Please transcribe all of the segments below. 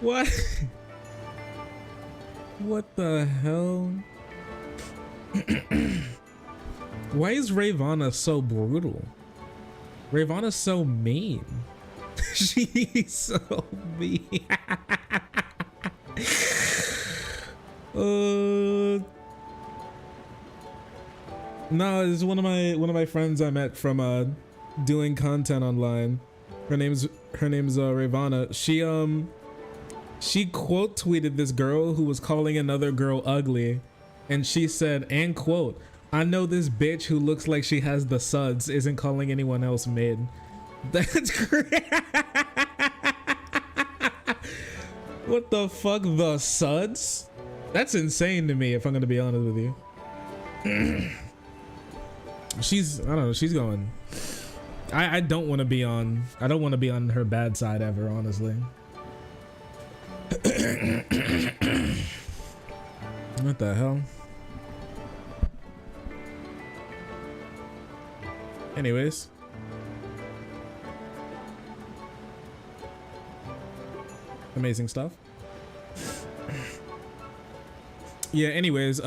What? What the hell? Why is Ravana so brutal? Ravana's so mean. She's so mean. No, it's one of my friends I met from doing content online. Her name's Ravana. She quote tweeted this girl who was calling another girl ugly, and she said, and quote, "I know this bitch who looks like she has the suds isn't calling anyone else mid." That's great. What the fuck, the suds? That's insane to me, if I'm gonna be honest with you. I don't know, she's going. I don't want to be on her bad side ever, honestly. What the hell? Anyways. Amazing stuff. Yeah, anyways,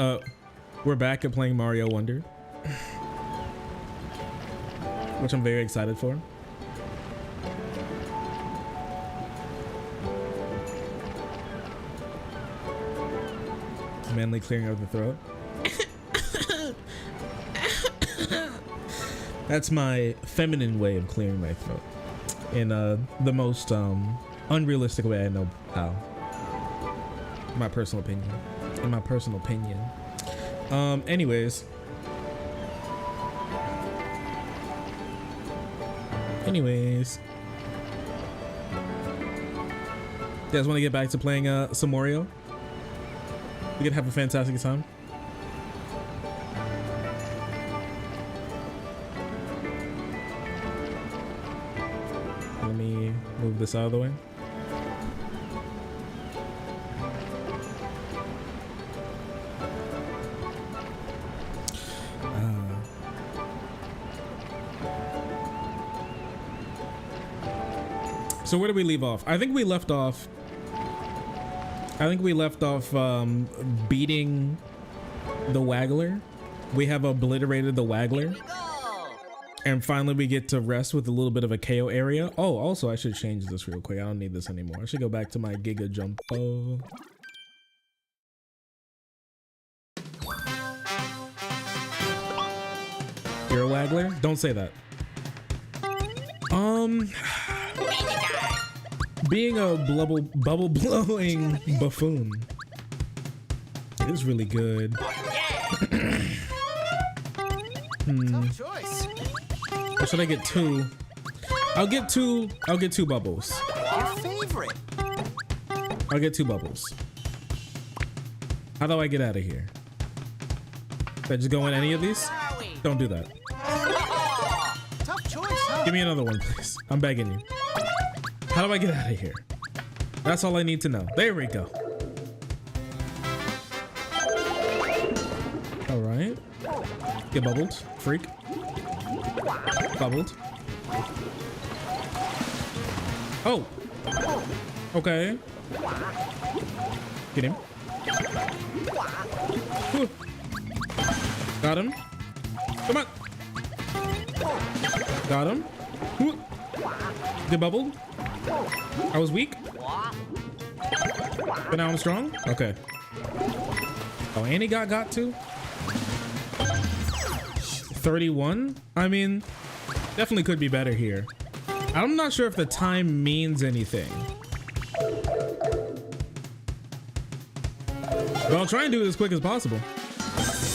we're back at playing Mario Wonder, which I'm very excited for. Manly clearing out the throat. That's my feminine way of clearing my throat in the most unrealistic way I know how. In my personal opinion. Anyways. You guys want to get back to playing some Mario? We can have a fantastic time. Let me move this out of the way. So where did we leave off? I think we left off beating the Waggler. We have obliterated the Waggler. And finally we get to rest with a little bit of a KO area. Oh, also I should change this real quick. I don't need this anymore. I should go back to my Giga Jump. Oh. You're a Waggler? Don't say that. Being a bubble blowing buffoon is really good. Tough choice. Or should I get two? I'll get two bubbles. Your favorite. I'll get two bubbles. How do I get out of here? Did I just go in any of these? Don't do that. Tough choice, huh? Give me another one, please. I'm begging you. How do I get out of here? That's all I need to know. There we go. All right. Get bubbled, freak. Bubbled. Oh. Okay. Get him. Whew. Got him. Come on. Got him. Whew. Get bubbled. I was weak, but now I'm strong. Okay. Oh, and he got to 31. I mean, definitely could be better here. I'm not sure if the time means anything, but I'll try and do it as quick as possible.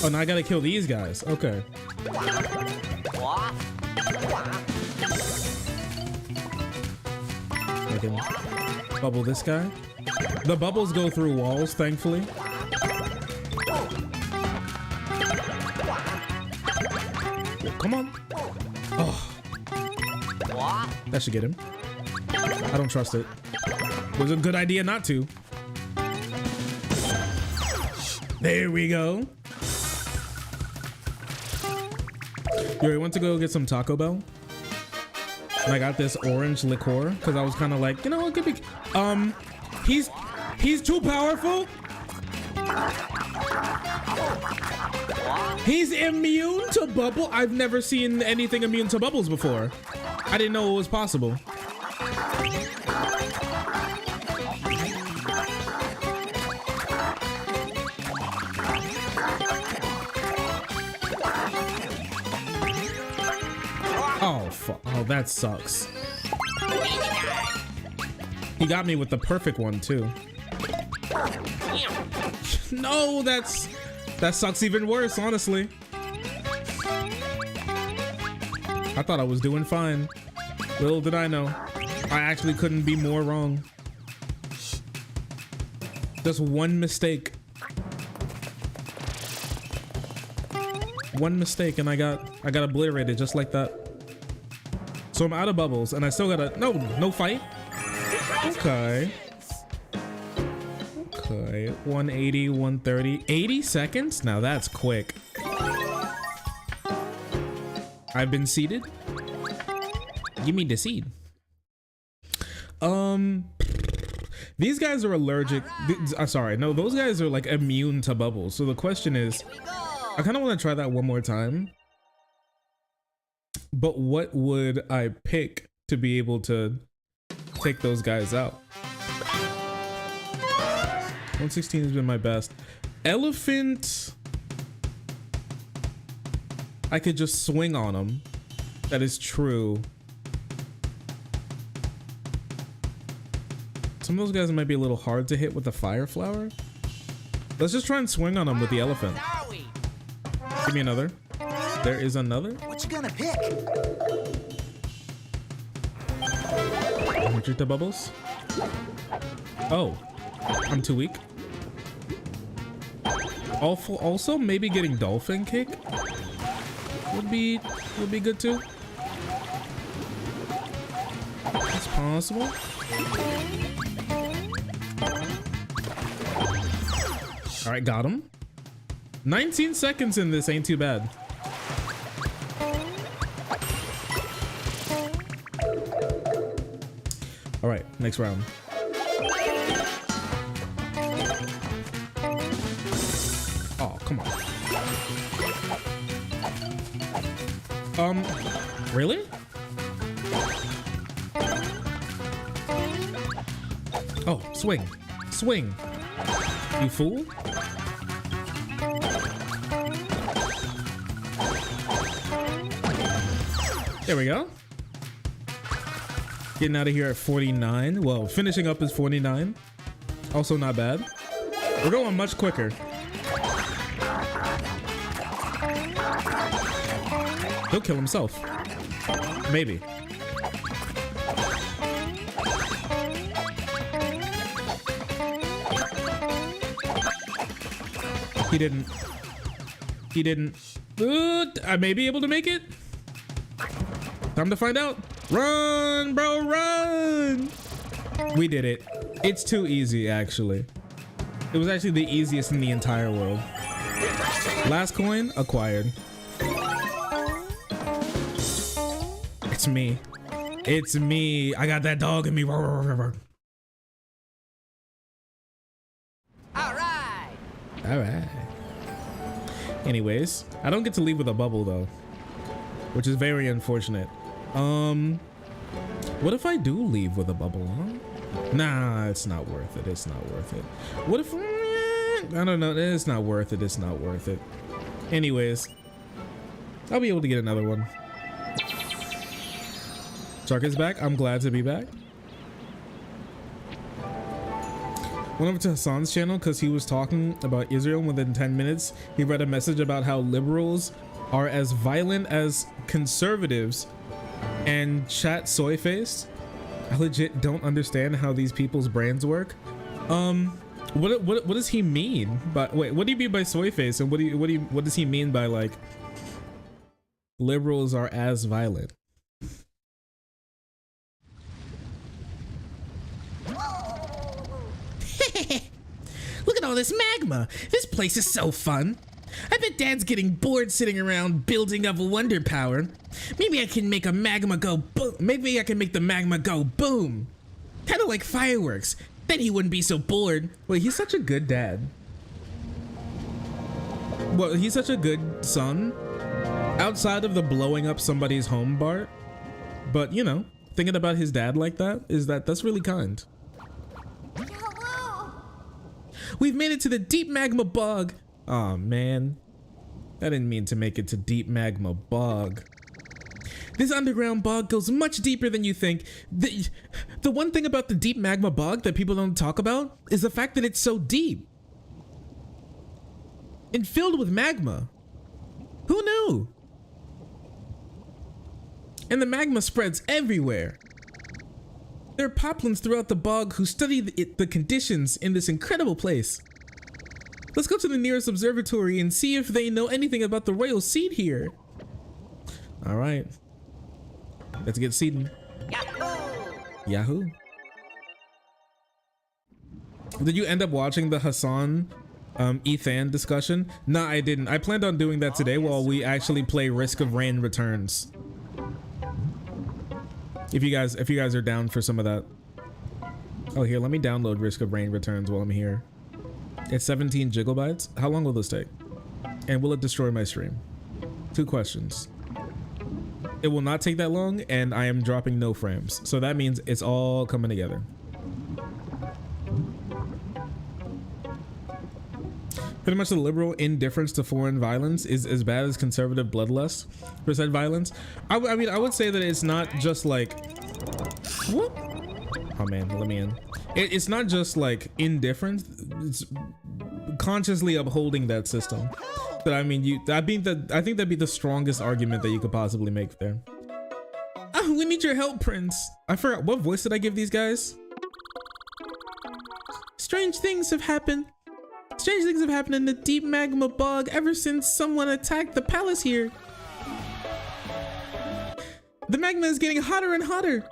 Oh, now I gotta kill these guys. Okay. I can bubble this guy. The bubbles go through walls, thankfully. Come on. Oh. That should get him. I don't trust it. It was a good idea not to. There we go. Yo, we went to go get some Taco Bell. And I got this orange liqueur because I was kind of like, you know, it could be. He's too powerful. He's immune to bubble. I've never seen anything immune to bubbles before. I didn't know it was possible. Oh, fuck. Oh, that sucks. He got me with the perfect one, too. No, that sucks even worse, honestly. I thought I was doing fine. Little did I know, I actually couldn't be more wrong. Just one mistake. One mistake and I got obliterated just like that. So I'm out of bubbles and I still gotta, no fight. Okay. Okay, 180, 130, 80 seconds? Now that's quick. I've been seeded. Give me the seed. These guys are allergic. Sorry, no, those guys are like immune to bubbles. So the question is, I kind of want to try that one more time. But what would I pick to be able to take those guys out? 116 has been my best. Elephant, I could just swing on him. That is true. Some of those guys might be a little hard to hit with the fire flower. Let's just try and swing on him with the elephant. Give me another. There is another. What you gonna pick? Drink the bubbles. Oh, I'm too weak. Also, maybe getting dolphin kick would be good too. It's possible. All right, got him. 19 seconds in this ain't too bad. All right, next round. Oh, come on. Really? Oh, swing. Swing. You fool. There we go. Getting out of here at 49. Well, finishing up is 49. Also not bad. We're going much quicker. He'll kill himself. Maybe. He didn't. He didn't. I may be able to make it. Time to find out. Run, bro, run! We did it. It's too easy, actually. It was actually the easiest in the entire world. Last coin acquired. It's me. It's me. I got that dog in me. All right. All right. Anyways, I don't get to leave with a bubble though, which is very unfortunate. What if I do leave with a bubble, huh? Nah, it's not worth it. It's not worth it. What if, I don't know. It's not worth it. It's not worth it. Anyways, I'll be able to get another one. Shark is back. I'm glad to be back. Went over to Hassan's channel because he was talking about Israel. Within 10 minutes, he read a message about how liberals are as violent as conservatives and chat soy-faced. I legit don't understand how these people's brains work. What does he mean? But wait, what do you mean by soy-faced? And what does he mean by like liberals are as violent? Look at all this magma. This place is so fun. I bet Dad's getting bored sitting around building up wonder power. Maybe I can make a magma go boom. Maybe I can make the magma go boom. Kind of like fireworks. Then he wouldn't be so bored. Wait, he's such a good dad. Well, he's such a good son. Outside of the blowing up somebody's home part. But, you know, thinking about his dad like that's really kind. Hello. We've made it to the deep magma bog. Aw, man. I didn't mean to make it to deep magma bog. This underground bog goes much deeper than you think. The one thing about the deep magma bog that people don't talk about is the fact that it's so deep. And filled with magma. Who knew? And the magma spreads everywhere. There are poplins throughout the bog who study the conditions in this incredible place. Let's go to the nearest observatory and see if they know anything about the royal seed here. All right. Let's get seeding. Yahoo. Did you end up watching the Hassan Ethan discussion? Nah, I didn't. I planned on doing that today while we actually play Risk of Rain Returns. If you guys are down for some of that. Oh, here, let me download Risk of Rain Returns while I'm here. It's 17 gigabytes. How long will this take? And will it destroy my stream? 2 questions. It will not take that long, and I am dropping no frames. So that means it's all coming together. Pretty much the liberal indifference to foreign violence is as bad as conservative bloodlust for said violence. I mean, I would say that it's not just like... Whoop. Oh man, let me in. It's not just like indifference. It's consciously upholding that system. But I mean, I think that'd be the strongest argument that you could possibly make there. Oh, we need your help, Prince. I forgot, what voice did I give these guys? Strange things have happened. Strange things have happened in the deep magma bog ever since someone attacked the palace here. The magma is getting hotter and hotter,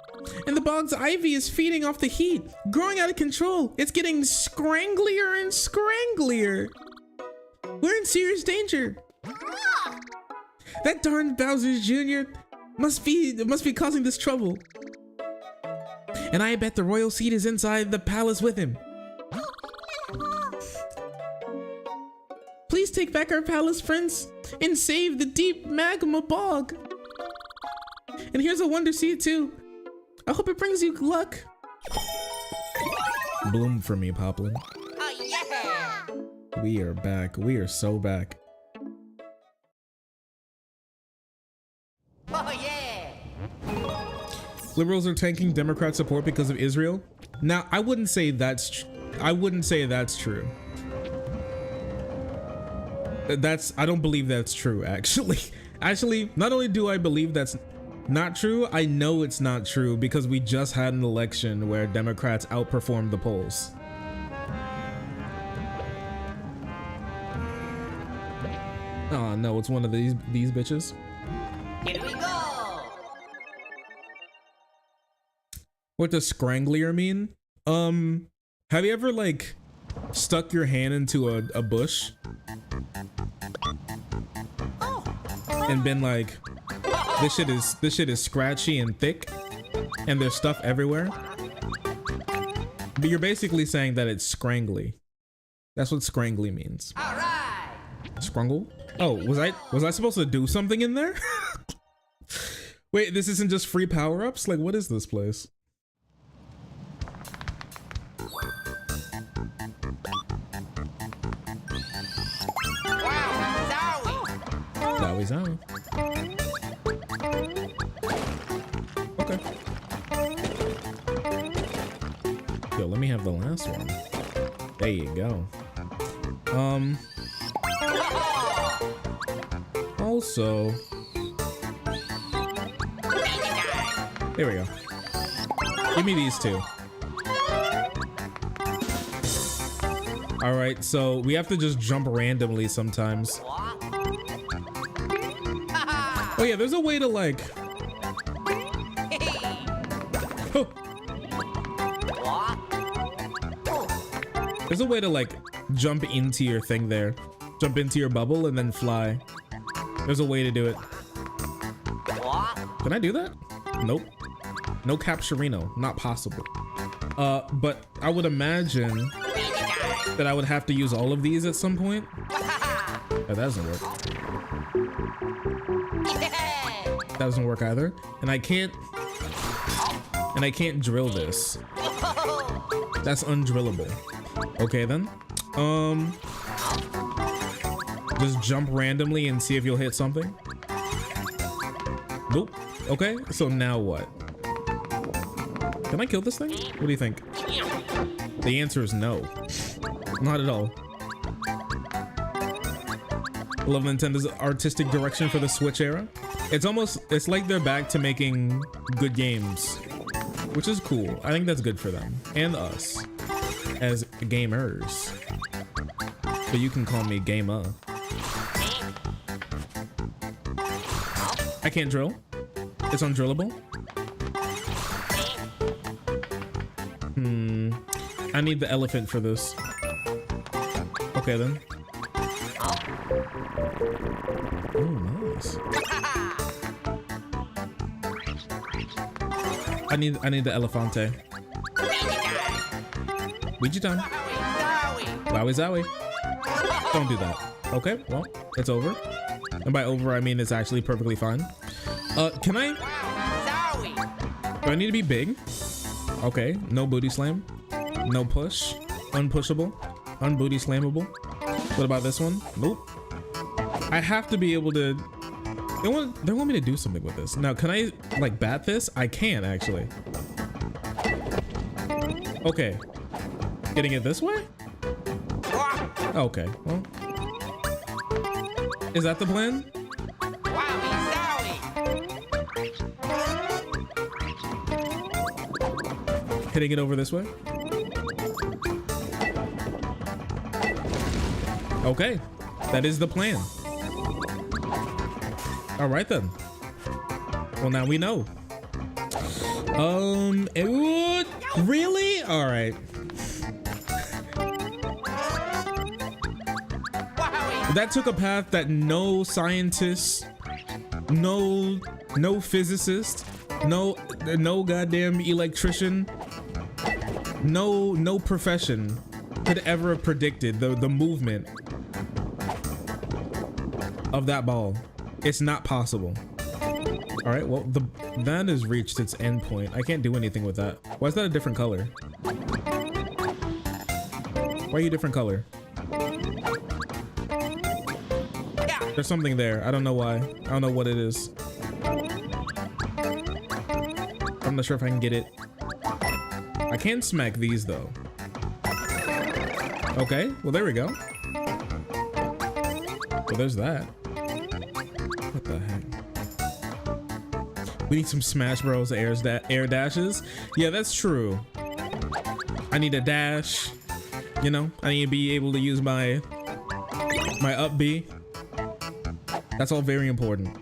and the bog's ivy is feeding off the heat, growing out of control. It's getting scranglier and scranglier. We're in serious danger. That darn Bowser Jr. must be causing this trouble. And I bet the royal seed is inside the palace with him. Please take back our palace, Prince, and save the deep magma bog. And here's a wonder seed too. I hope it brings you luck. Bloom for me, Poplin. Oh yeah. We are back. We are so back. Oh yeah. Liberals are tanking Democrat support because of Israel. Now, I wouldn't say that's true. I don't believe that's true, actually. Actually, not only do I believe that's not true, I know it's not true because we just had an election where Democrats outperformed the polls. Oh no, it's one of these bitches. Here we go. What does scranglier mean? Have you ever like stuck your hand into a bush and been like, this shit is scratchy and thick and there's stuff everywhere? But you're basically saying that it's scrangly. That's what scrangly means. All right. Scrungle? Oh, was I supposed to do something in there? Wait, this isn't just free power-ups? Like, what is this place? Zowie zowie. Okay. Yo, let me have the last one. There you go. Also, there we go. Give me these two. All right, so we have to just jump randomly sometimes. Oh yeah, there's a way to like... Oh. There's a way to like jump into your thing there. Jump into your bubble and then fly. There's a way to do it. Can I do that? Nope. No capturino, not possible. But I would imagine that I would have to use all of these at some point. Oh, that doesn't work. That doesn't work either. And I can't drill this. That's undrillable. Okay then. Just jump randomly and see if you'll hit something. Nope. Okay, so now what? Can I kill this thing? What do you think? The answer is no. Not at all. I love Nintendo's artistic direction for the Switch era. It's like they're back to making good games, which is cool. I think that's good for them and us as gamers. But you can call me gamer. I can't drill. It's undrillable. I need the elephant for this. Okay then. Oh, nice. I need the elefante. Ouija time. Wowie zowie. Don't do that. Okay, well, it's over. And by over, I mean it's actually perfectly fine. Can I? Do I need to be big? Okay, no booty slam. No push. Unpushable. Unbooty slammable. What about this one? Nope. I have to be able to... They want me to do something with this. Now, can I, like, bat this? I can, actually. Okay. Getting it this way? Okay, well... Is that the plan? Hitting it over this way? Okay, that is the plan. All right then. Well, now we know. Really? All right. That took a path that no scientist, no physicist, no goddamn electrician, no profession could ever have predicted the movement of that ball. It's not possible. All right, well, that has reached its end point. I can't do anything with that. Why is that a different color? Why are you a different color? There's something there. I don't know why. I don't know what it is. I'm not sure if I can get it. I can smack these though. Okay, well there we go. Well, there's that. What the heck? We need some Smash Bros. Air dashes. Yeah, that's true. I need a dash. You know, I need to be able to use my up B. That's all very important.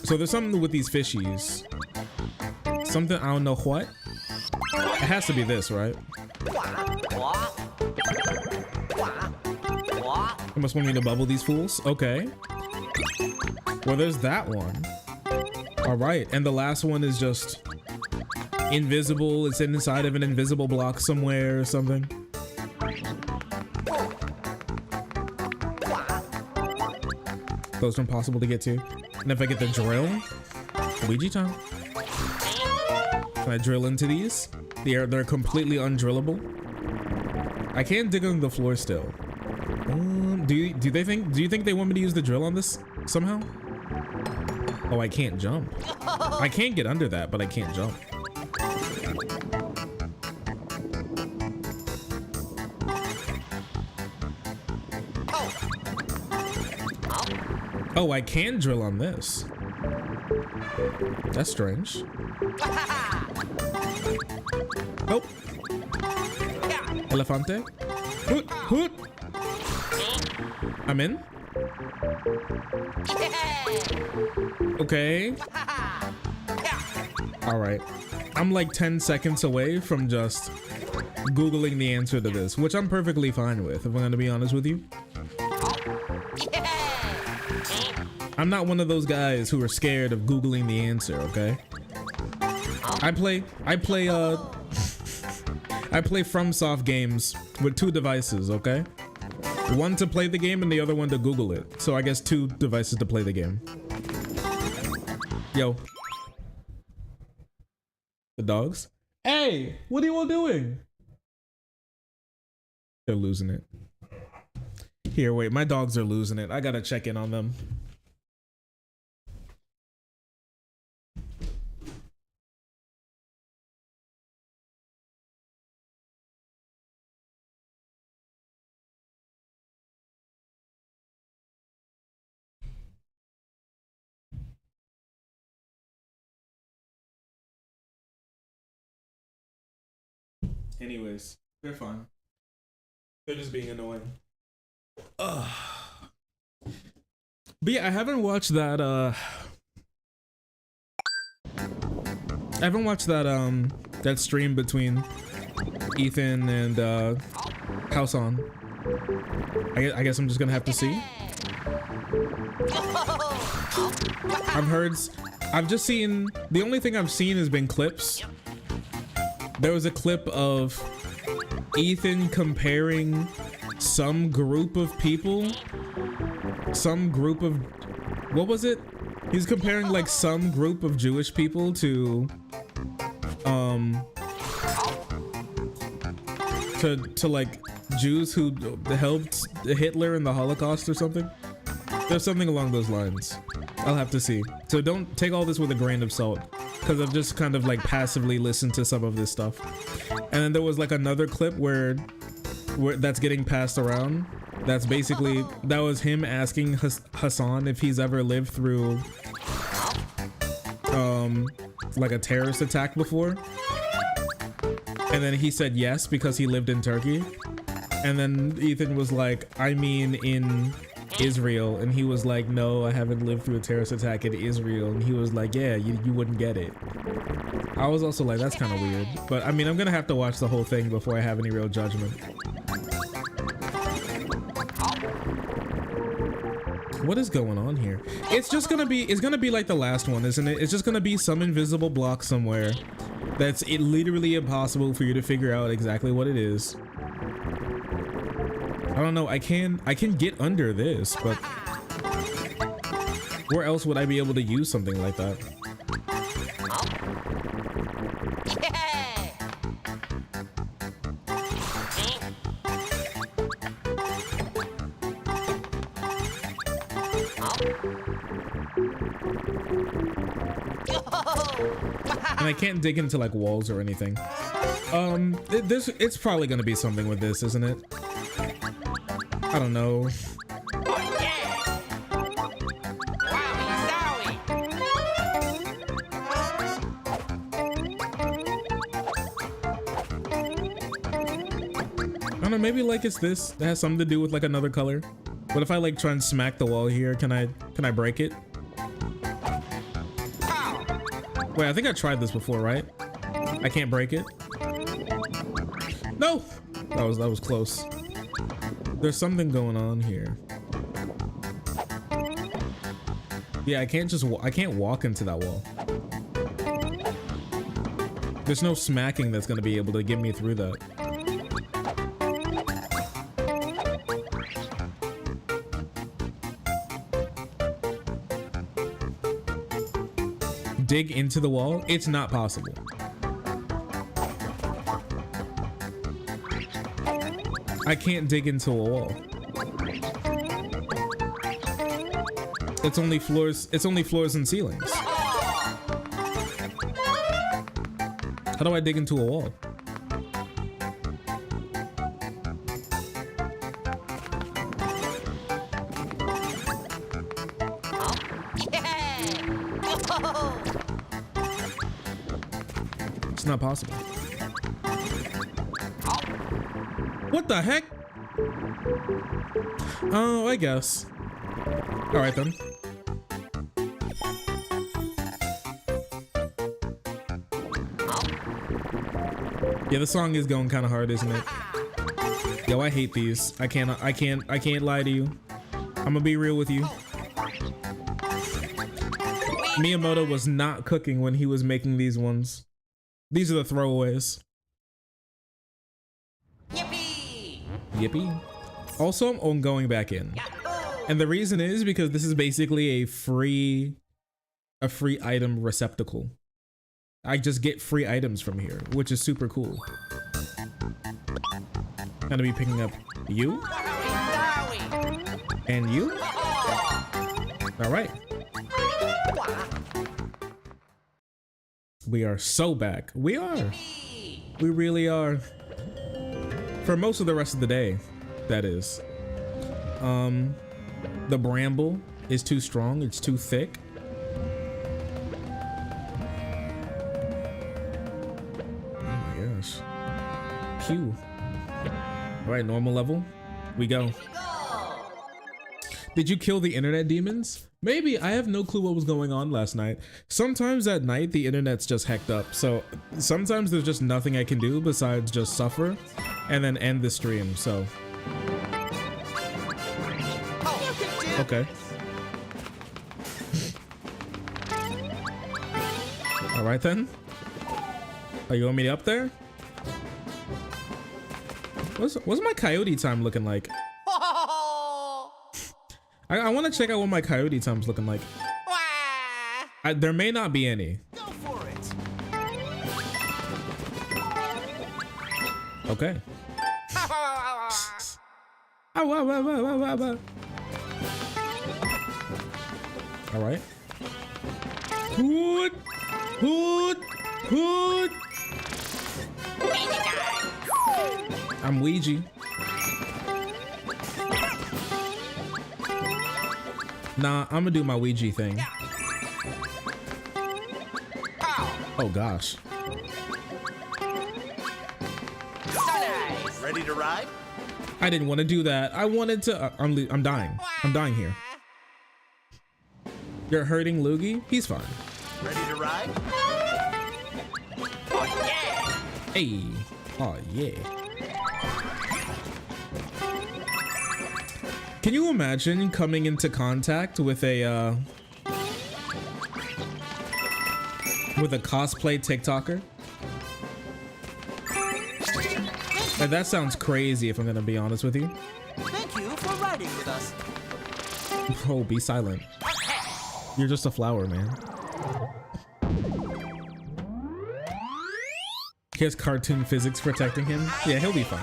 So there's something with these fishies. Something, I don't know what. It has to be this, right? You must want me to bubble these fools? Okay. Well, there's that one. All right, and the last one is just invisible. It's inside of an invisible block somewhere or something. Those are impossible to get to. And if I get the drill, Ouija time. Can I drill into these? They're completely undrillable. I can't dig on the floor still. Do you think they want me to use the drill on this somehow? Oh, I can't jump. I can't get under that, but I can't jump. Oh, I can drill on this. That's strange. Oh. Elefante. Hoot, hoot. I'm in. Okay. All right. I'm like 10 seconds away from just Googling the answer to this, which I'm perfectly fine with, if I'm gonna be honest with you. I'm not one of those guys who are scared of Googling the answer, okay? I play I play FromSoft games with 2 devices, okay? One to play the game and the other one to Google it. So I guess 2 devices to play the game. Yo. The dogs? Hey, what are you all doing? They're losing it. Here, wait, my dogs are losing it. I gotta check in on them. Anyways, they're fine. They're just being annoying. Ugh. But yeah, I haven't watched that that stream between Ethan and House On. I guess I'm just gonna have to see. I've just seen, the only thing I've seen has been clips. There was a clip of Ethan comparing some group of people, what was it? He's comparing like some group of Jewish people to like Jews who helped Hitler in the Holocaust or something. There's something along those lines. I'll have to see. So don't take all this with a grain of salt, because I've just kind of like passively listened to some of this stuff. And then there was like another clip where that's getting passed around. That's basically, that was him asking Hassan if he's ever lived through like a terrorist attack before. And then he said yes because he lived in Turkey. And then Ethan was like, I mean in Israel. And he was like, no, I haven't lived through a terrorist attack in Israel. And he was like, yeah, you wouldn't get it. I was also like, that's kind of weird. But I mean, I'm gonna have to watch the whole thing before I have any real judgment. What is going on here? It's gonna be like the last one, isn't it? It's just gonna be some invisible block somewhere that's literally impossible for you to figure out exactly what it is. I don't know, I can get under this, but where else would I be able to use something like that? And I can't dig into like walls or anything. It's probably gonna be something with this, isn't it? I don't know. I don't know, maybe like it's this that has something to do with like another color. What if I like try and smack the wall here? Can I break it? Wait, I think I tried this before, right? I can't break it. No, that was close. There's something going on here. Yeah, I can't walk into that wall. There's no smacking that's gonna be able to get me through that. Dig into the wall? It's not possible. I can't dig into a wall. It's only floors and ceilings. How do I dig into a wall? It's not possible. What the heck? Oh, I guess. All right then. Yeah, the song is going kind of hard, isn't it? Yo, I hate these. I can't lie to you. I'm gonna be real with you. Miyamoto was not cooking when he was making these ones. These are the throwaways. Yippee. Also, I'm going back in. And the reason is because this is basically a free item receptacle. I just get free items from here, which is super cool. Gonna be picking up you and you. All right. We are so back. We are. We really are. For most of the rest of the day, that is. The bramble is too strong. It's too thick. Oh my gosh. Q. All right, normal level. We go. Did you kill the internet demons? Maybe. I have no clue what was going on last night. Sometimes at night, the internet's just hecked up. So sometimes there's just nothing I can do besides just suffer and then end the stream. So. Okay. All right then. Oh, you want me up there? What's my coyote time looking like? I want to check out what my coyote time's looking like. There may not be any. Go for it. Okay. All right. Hood, hood, hood. I'm Ouija. Nah, I'm gonna do my Ouija thing. Oh gosh. Ready to ride? I didn't want to do that. I wanted to. I'm dying. I'm dying here. You're hurting Loogie? He's fine. Ready to ride? Oh, yeah. Hey. Oh yeah. Can you imagine coming into contact with a cosplay TikToker? That sounds crazy if I'm gonna be honest with you. Thank you for riding with us. Oh, be silent. You're just a flower, man. He has cartoon physics protecting him. Yeah, he'll be fine.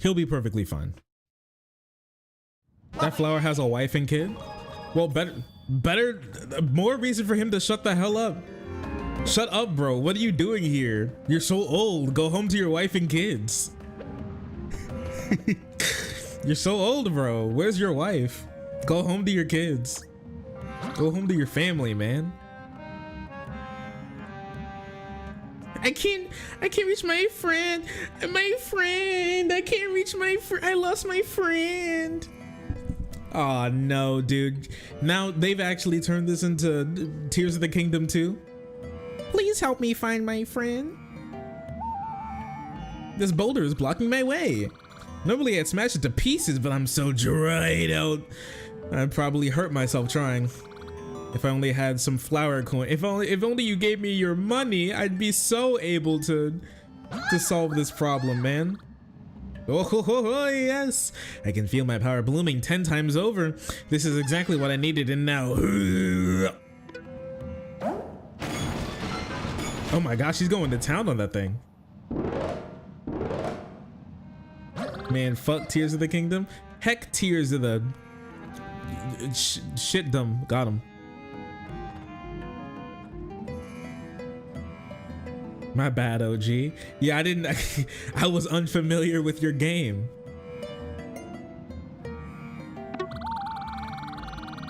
He'll be perfectly fine. That flower has a wife and kid? Well, better, more reason for him to shut the hell up. Shut up, bro. What are you doing here? You're so old. Go home to your wife and kids. You're so old, bro. Where's your wife? Go home to your kids. Go home to your family, man. I can't reach my friend. I can't reach my friend. I lost my friend. Oh no, dude. Now they've actually turned this into Tears of the Kingdom 2. Please help me find my friend. This boulder is blocking my way. Normally I'd smash it to pieces, but I'm so dried out. I'd probably hurt myself trying. If I only had some flower coin. If only you gave me your money, I'd be so able to solve this problem, man. Oh, yes. I can feel my power blooming 10 times over. This is exactly what I needed, and now. Oh my gosh, he's going to town on that thing. Man, fuck Tears of the Kingdom. Heck, Tears of the shitdom. Got him. My bad, OG. Yeah, I was unfamiliar with your game.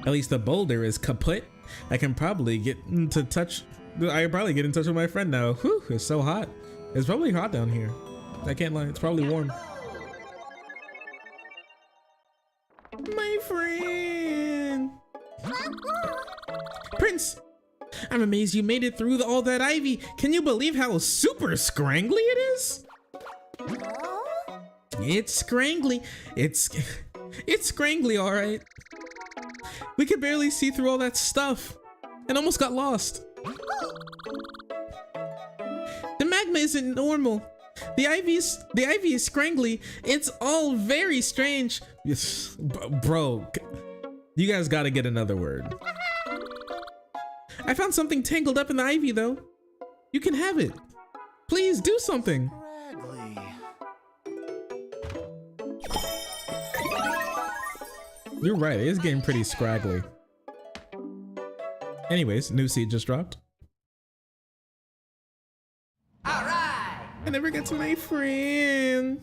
At least the boulder is kaput. I can probably get into touch. I can probably get in touch with my friend now. Whew, it's so hot. It's probably hot down here. I can't lie, it's probably warm. My friend. Prince, I'm amazed you made it through all that ivy. Can you believe how super scrangly it is? It's scrangly. It's scrangly, all right. We could barely see through all that stuff and almost got lost. The magma isn't normal. The ivy is scrangly. It's all very strange. Yes, bro, you guys gotta get another word. I found something tangled up in the ivy though. You can have it. Please do something. Scraggly. You're right, it is getting pretty scraggly. Anyways, new seed just dropped. All right. I never got to my friend.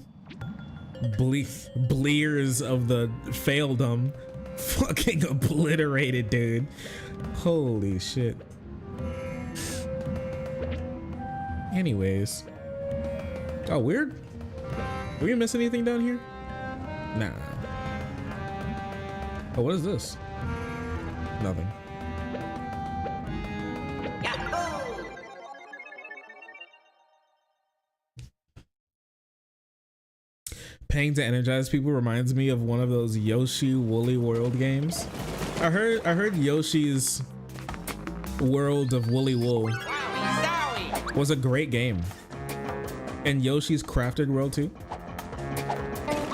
Blears of the failedom. Fucking obliterated, dude. Holy shit. Anyways. Oh, weird. Did we miss anything down here? Nah. Oh, what is this? Nothing. Yahoo! Paying to energize people reminds me of one of those Yoshi Woolly World games. I heard Yoshi's World of Woolly Wool Wowie zowie! was a great game. And Yoshi's Crafted World too.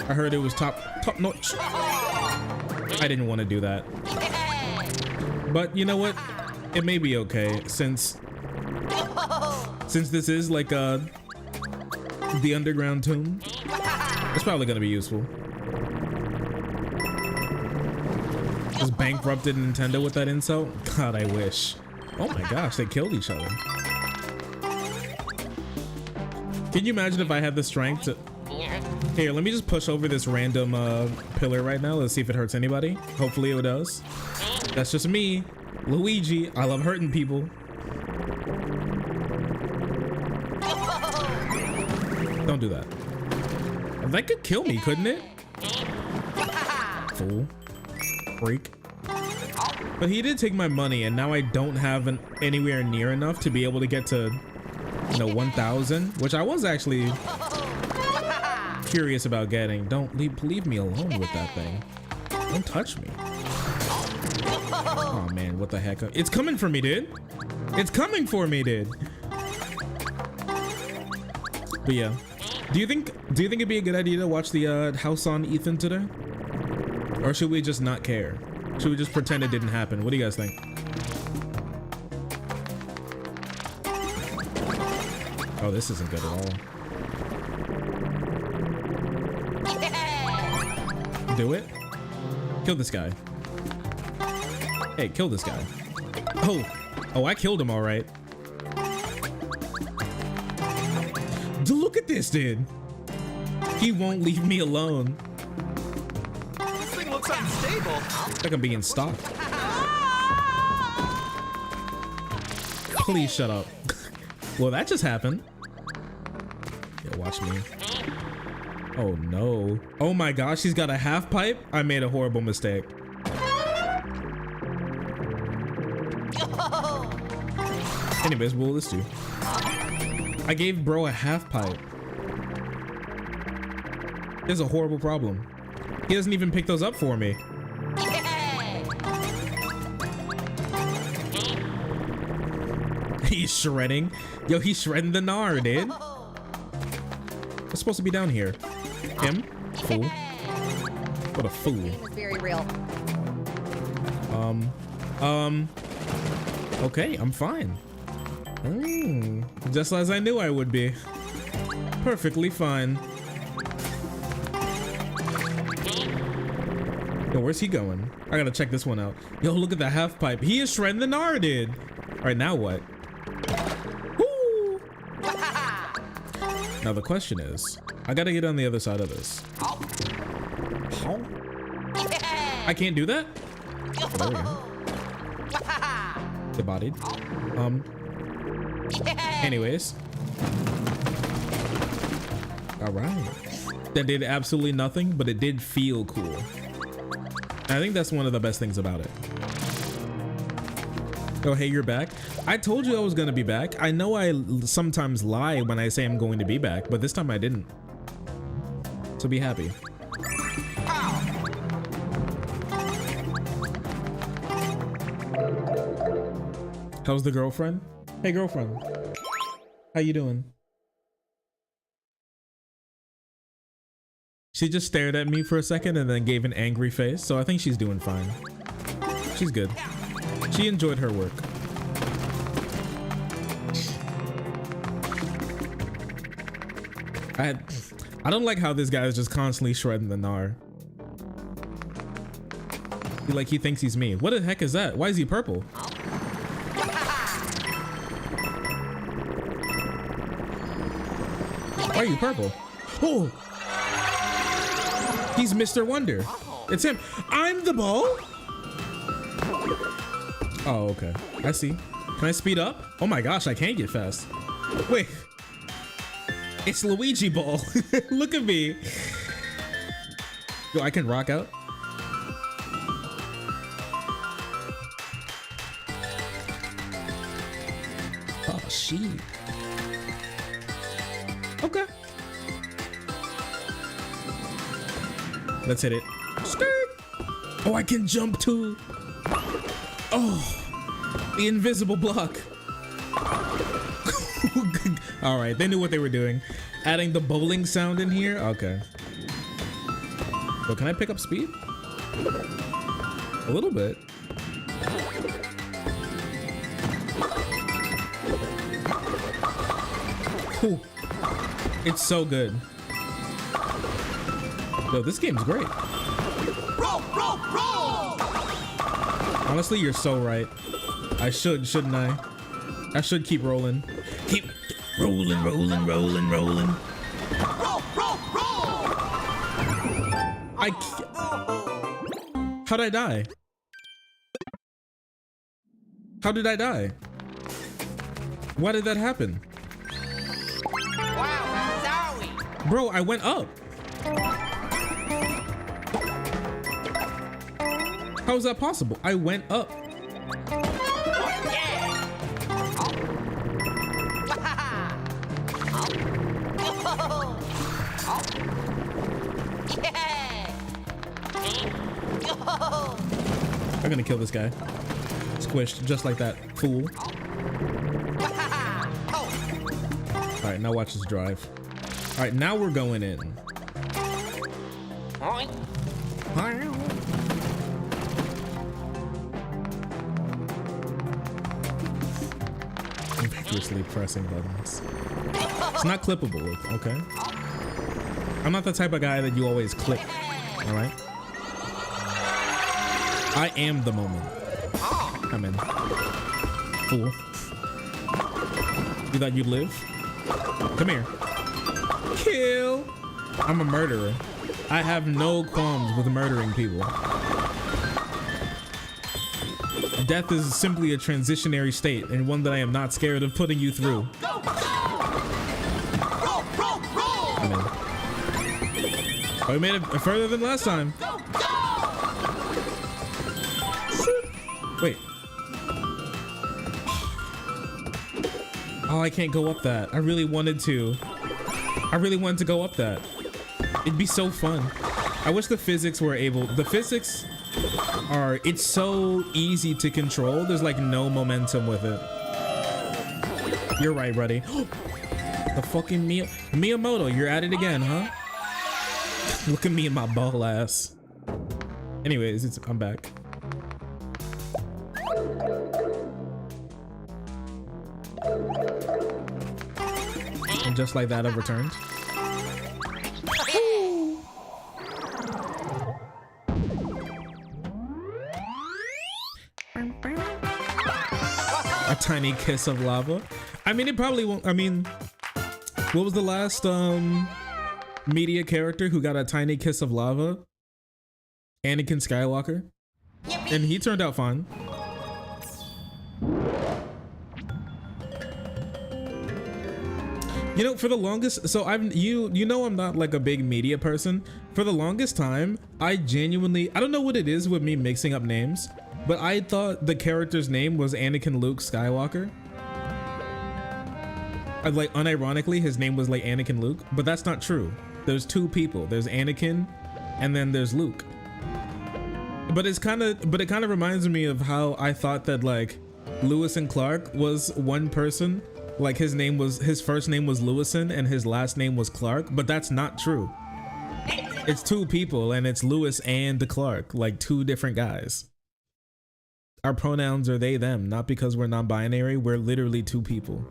I heard it was top notch. I didn't want to do that. But you know what? It may be okay since this is like the underground tomb. It's probably gonna be useful. Just bankrupted Nintendo with that insult? God, I wish. Oh my gosh, they killed each other. Can you imagine if I had the strength to... Here, let me just push over this random pillar right now. Let's see if it hurts anybody. Hopefully it does. That's just me, Luigi. I love hurting people. Don't do that. That could kill me, couldn't it? Fool. Freak. But he did take my money, and now I don't have anywhere near enough to be able to get to, you know, 1,000, which I was actually curious about getting. Don't leave me alone with that thing. Don't touch me. Oh man, what the heck? It's coming for me, dude. It's coming for me, dude. But yeah. Do you think it'd be a good idea to watch the house on Ethan today? Or should we just not care? Should we just pretend it didn't happen? What do you guys think? Oh, this isn't good at all. Do it. Kill this guy. Hey, kill this guy. Oh, I killed him all right. Look at this, dude. He won't leave me alone. This thing looks unstable. Like I'm being stalked. Please shut up. Well, that just happened. Yeah, watch me. Oh no. Oh my gosh, he's got a half pipe? I made a horrible mistake. Anyways, what will this do? I gave bro a half pipe. There's a horrible problem. He doesn't even pick those up for me. He's shredding. Yo, he's shredding the gnar, dude. It's supposed to be down here. Him? Fool. What a fool. Very real. Okay, I'm fine. Just as I knew I would be. Perfectly fine. Yo, where's he going? I gotta check this one out. Yo, look at the half pipe. He is shredding the gnar, dude. All right, now what? Woo! Now the question is, I gotta get on the other side of this. How? I can't do that? Oh, there we go. Get bodied. Anyways. All right. That did absolutely nothing, but it did feel cool. I think that's one of the best things about it. Oh, hey, you're back. I told you I was gonna be back. I know I sometimes lie when I say I'm going to be back, but this time I didn't. So be happy. That was the girlfriend? Hey, girlfriend. How you doing? She just stared at me for a second and then gave an angry face, so I think she's doing fine. She's good. She enjoyed her work. I don't like how this guy is just constantly shredding the gnar. He thinks he's me. What the heck is that? Why is he purple? Why are you purple? Oh! He's Mr. Wonder. It's him. I'm the ball? Oh, okay. I see. Can I speed up? Oh my gosh, I can't get fast. Wait. It's Luigi Ball. Look at me. Yo, I can rock out. Oh, shit. Okay. Let's hit it. Skirt. Oh, I can jump too. Oh, the invisible block. All right, they knew what they were doing. Adding the bowling sound in here. Okay. Well, can I pick up speed? A little bit. Whew. It's so good. Yo, this game's great. Roll, roll, roll! Honestly, you're so right. I shouldn't I? I should keep rolling. Keep rolling, rolling, rolling, rolling. Roll, roll, roll! How'd I die? How did I die? Why did that happen? Wow, sorry. Bro, I went up. How is that possible? I went up. Yeah. Yeah. I'm gonna kill this guy. Squished just like that. Fool. All right, now watch this drive. All right, now we're going in. Vigorously pressing buttons. It's not clippable, okay? I'm not the type of guy that you always clip, all right? I am the moment. I'm in. Fool. You thought you'd live? Come here. Kill. I'm a murderer. I have no qualms with murdering people. Death is simply a transitionary state and one that I am not scared of putting you through. Go, go! Roll, roll, roll! I'm in. Oh, we made it further than last time. Go, go! Wait. Oh, I can't go up that. I really wanted to. I really wanted to go up that. It'd be so fun. I wish the physics were able. The physics are. It's so easy to control. There's like no momentum with it. You're right, buddy. The fucking Miyamoto. You're at it again, huh? Look at me and my ball ass. Anyways, I'm back. And just like that, I've returned. A tiny kiss of lava. I mean, it probably won't. I mean, what was the last media character who got a tiny kiss of lava? Anakin Skywalker. And he turned out fine. You know, for the longest, so you know I'm not like a big media person. For the longest time, I don't know what it is with me mixing up names, but I thought the character's name was Anakin Luke Skywalker. Like, unironically, his name was like Anakin Luke, but that's not true. There's two people. There's Anakin, and then there's Luke. But it kind of reminds me of how I thought that like Lewis and Clark was one person. Like his first name was Lewison and his last name was Clark, but that's not true. It's two people and it's Lewis and Clark, like two different guys. Our pronouns are they, them, not because we're non-binary. We're literally two people.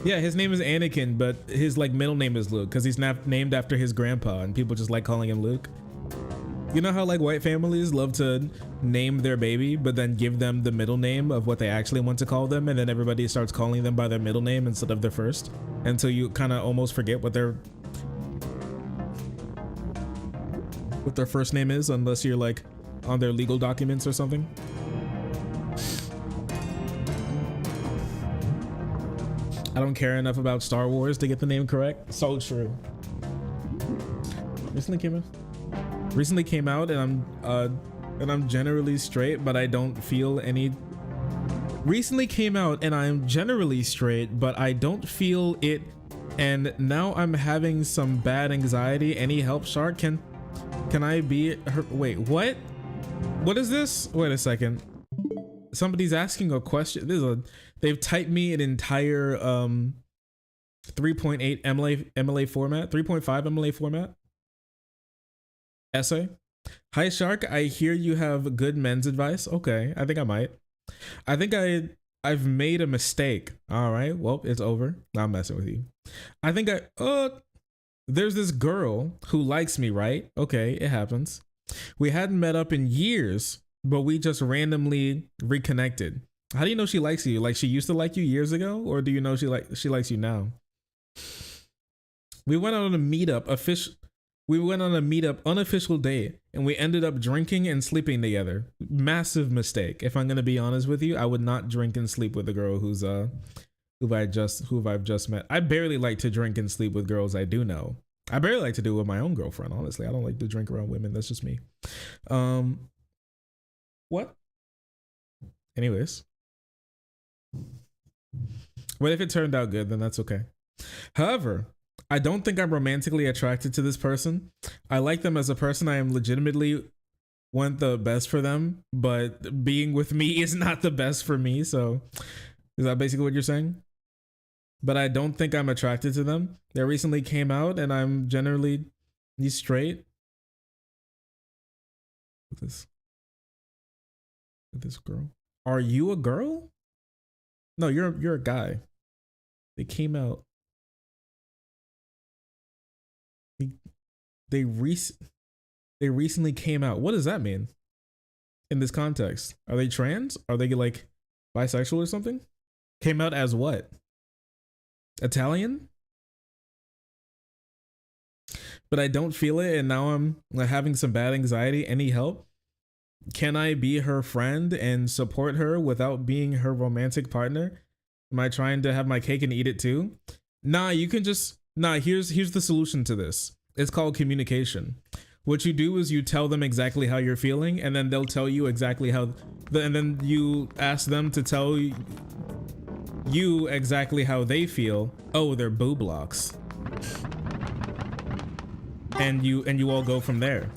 Yeah, his name is Anakin, but his like middle name is Luke because he's named after his grandpa and people just like calling him Luke. You know how like white families love to name their baby, but then give them the middle name of what they actually want to call them, and then everybody starts calling them by their middle name instead of their first, until you kind of almost forget what their first name is, unless you're like on their legal documents or something. I don't care enough about Star Wars to get the name correct. So true. Recently came out and I'm generally straight, but I don't feel any. Recently came out and I'm generally straight, but I don't feel it, and now I'm having some bad anxiety. Any help, Shark? Can I be her? Wait, what? What is this? Wait a second. Somebody's asking a question. They've typed me an entire 3.8 MLA format, 3.5 MLA format essay. Hi Shark, I hear you have good men's advice. Okay, I think I might. I think I've made a mistake. All right, well, it's over. I'm messing with you. I think there's this girl who likes me, right? Okay, it happens. We hadn't met up in years, but we just randomly reconnected. How do you know she likes you? Like she used to like you years ago, or do you know she likes you now? We went on a meetup unofficial date, and we ended up drinking and sleeping together. Massive mistake. If I'm gonna be honest with you, I would not drink and sleep with a girl who I've just met. I barely like to drink and sleep with girls I do know. I barely like to do it with my own girlfriend, honestly. I don't like to drink around women. That's just me. What? Anyways. But if it turned out good, then that's okay. However, I don't think I'm romantically attracted to this person. I like them as a person. I am legitimately want the best for them, but being with me is not the best for me. So is that basically what you're saying? But I don't think I'm attracted to them. They recently came out and I'm generally straight. With this girl. Are you a girl? No, you're a guy. They came out. They recently came out. What does that mean in this context? Are they trans? Are they like bisexual or something? Came out as what? Italian? But I don't feel it, and now I'm like having some bad anxiety. Any help? Can I be her friend and support her without being her romantic partner? Am I trying to have my cake and eat it too? Nah, you can just here's the solution to this. It's called communication. What you do is you tell them exactly how you're feeling, and then they'll tell you exactly how, and then you ask them to tell you exactly how they feel. Oh, they're boo blocks. And you all go from there.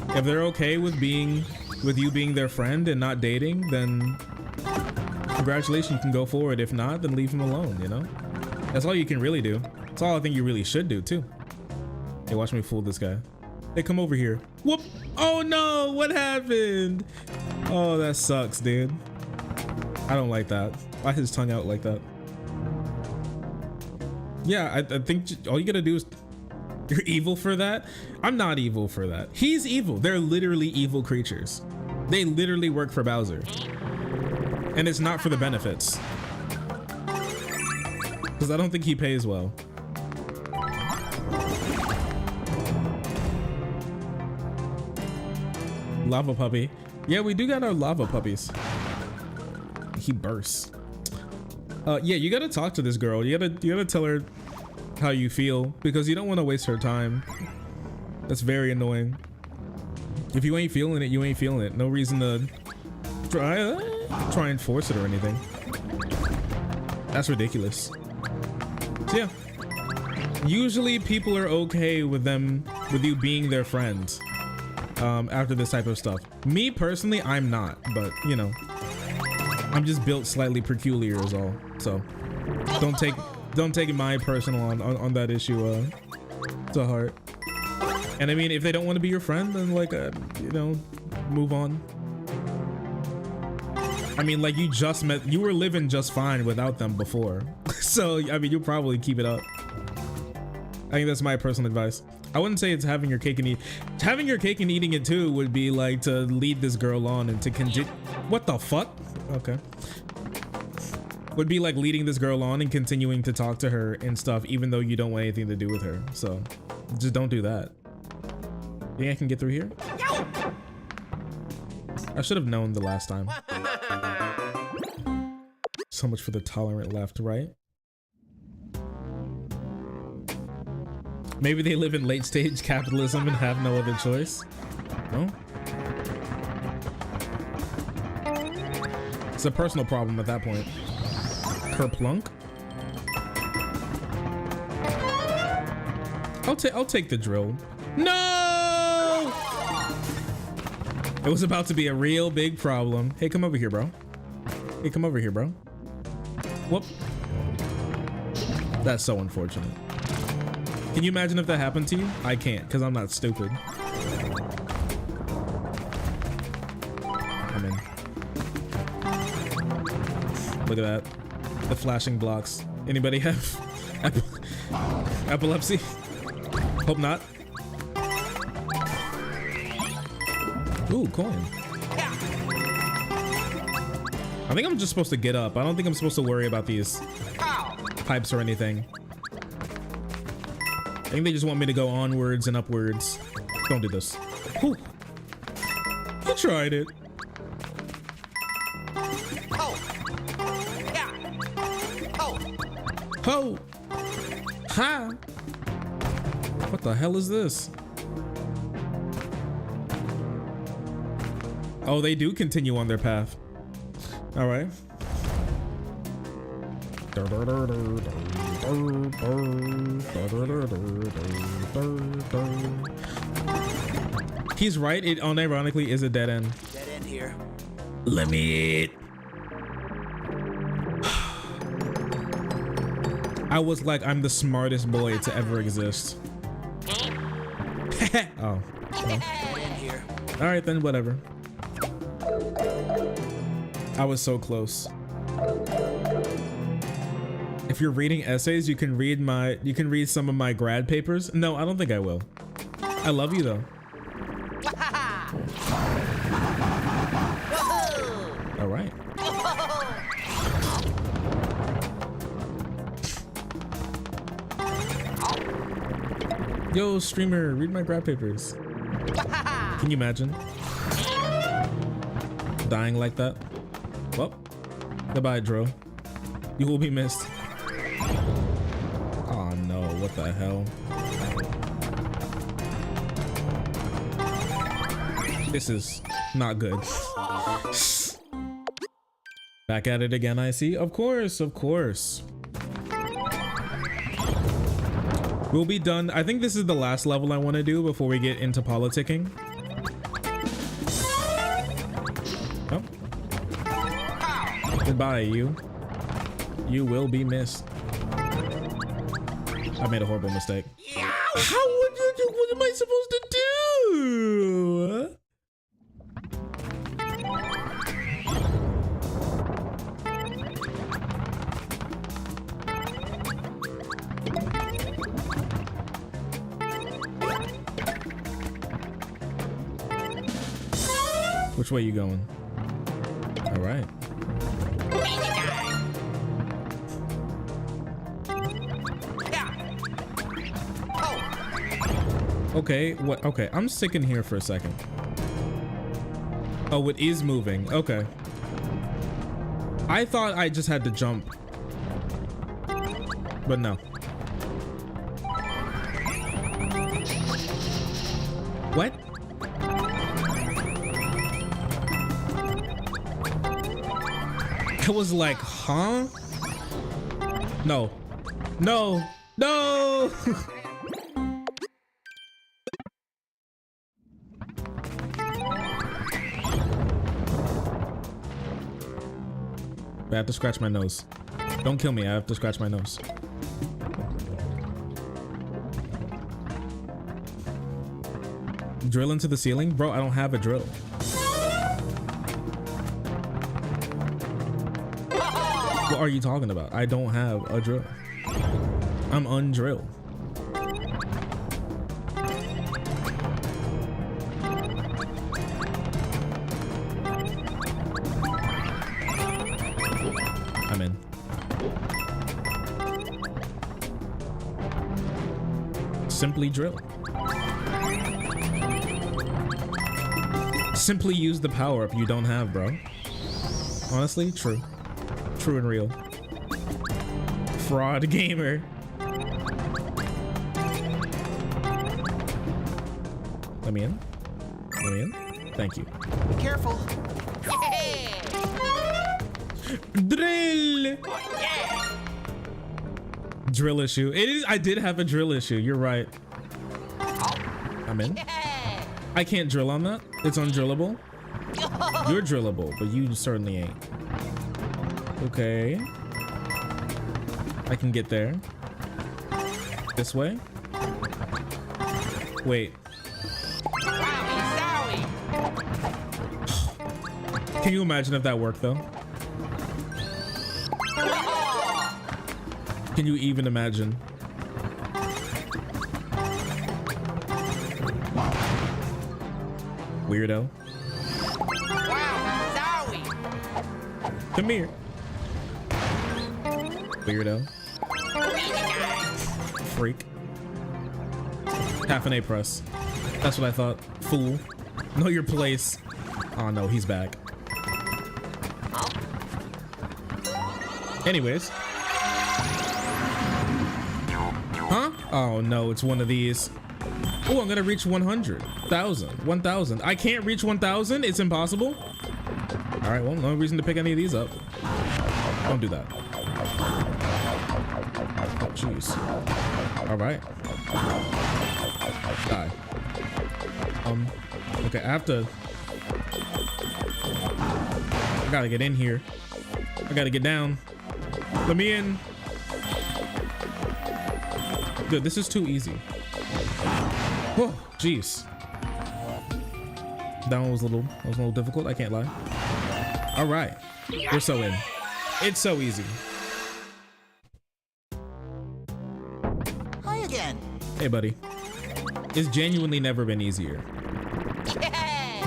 If they're okay with you being their friend and not dating, then congratulations, you can go forward. If not, then leave them alone, you know? That's all you can really do. That's all I think you really should do too. Hey, watch me fool this guy. Hey, come over here. Whoop! Oh no, what happened? Oh, that sucks, dude. I don't like that. Why his tongue out like that? Yeah, I think all you gotta do is, you're evil for that? I'm not evil for that. He's evil. They're literally evil creatures. They literally work for Bowser. And it's not for the benefits. Because I don't think he pays well. Lava puppy. Yeah, we do got our lava puppies. He bursts. Yeah, you gotta talk to this girl. You gotta tell her how you feel, because you don't want to waste her time. That's very annoying. If you ain't feeling it, you ain't feeling it. No reason to try and force it or anything. That's ridiculous. So yeah, usually people are okay with you being their friends. after this type of stuff. Me personally, I'm not, but you know, I'm just built slightly peculiar is all. So don't take my personal on that issue to heart. And I mean, if they don't want to be your friend, then like you know, move on. I mean, like you were living just fine without them before. So I mean, you'll probably keep it up. I think that's my personal advice. I wouldn't say it's having your cake and eating it too would be like to lead this girl on and to what the fuck? Okay. Would be like leading this girl on and continuing to talk to her and stuff, even though you don't want anything to do with her. So just don't do that. Think I can get through here? I should have known the last time. So much for the tolerant left, right? Maybe they live in late stage capitalism and have no other choice. No? It's a personal problem at that point. Kerplunk? I'll take the drill. No! It was about to be a real big problem. Hey, come over here, bro. Hey, come over here, bro. Whoop. That's so unfortunate. Can you imagine if that happened to you? I can't, because I'm not stupid. I'm in. Look at that. The flashing blocks. Anybody have epilepsy? Hope not. Ooh, coin. I think I'm just supposed to get up. I don't think I'm supposed to worry about these pipes or anything. I think they just want me to go onwards and upwards. Don't do this. Whew. You tried it. Ho! Ha! What the hell is this? Oh, they do continue on their path. All right. He's right. It unironically is a dead end. Dead end here. Let me eat. I was like, I'm the smartest boy to ever exist. Oh. Well. All right then, whatever. I was so close. If you're reading essays, you can read some of my grad papers. No, I don't think I will. I love you though. All right. Yo, streamer, read my grad papers. Can you imagine? Dying like that? Well, goodbye, Dro. You will be missed. Oh no, what the hell? This is not good. Back at it again, I see. Of course, of course. We'll be done. I think this is the last level I want to do before we get into politicking. Oh. Goodbye, you. You will be missed. I made a horrible mistake. What am I supposed to do? Which way you going? All right. Okay, what? Okay, I'm sticking here for a second. Oh, it is moving. Okay. I thought I just had to jump. But no. What? I was like, huh? No. No. No! I have to scratch my nose. Don't kill me, I have to scratch my nose. Drill into the ceiling? Bro, I don't have a drill. What are you talking about? I don't have a drill. I'm undrilled. I'm in. Simply drill. Simply use the power up you don't have, bro. Honestly, true. True and real. Fraud gamer. Let me in. Let me in. Thank you. Be careful. Drill. Drill issue. It is. I did have a drill issue. You're right. I'm in. I can't drill on that. It's undrillable. You're drillable, but you certainly ain't. Okay. I can get there. This way. Wait. Can you imagine if that worked though? Can you even imagine? Weirdo. Wow, sorry. Come here. Weirdo. Freak. Half an A press. That's what I thought. Fool. Know your place. Oh no, he's back. Anyways. Huh? Oh no, it's one of these. Oh, I'm gonna reach 100,000. 1,000. I can't reach 1,000? It's impossible? All right, well, no reason to pick any of these up. Don't do that. Oh, jeez. All right. Die. Okay, I have to... I gotta get in here. I gotta get down. Let me in. Good, this is too easy. Oh, jeez. That one was a little difficult, I can't lie. All right, we're so in. It's so easy. Hi again. Hey, buddy. It's genuinely never been easier.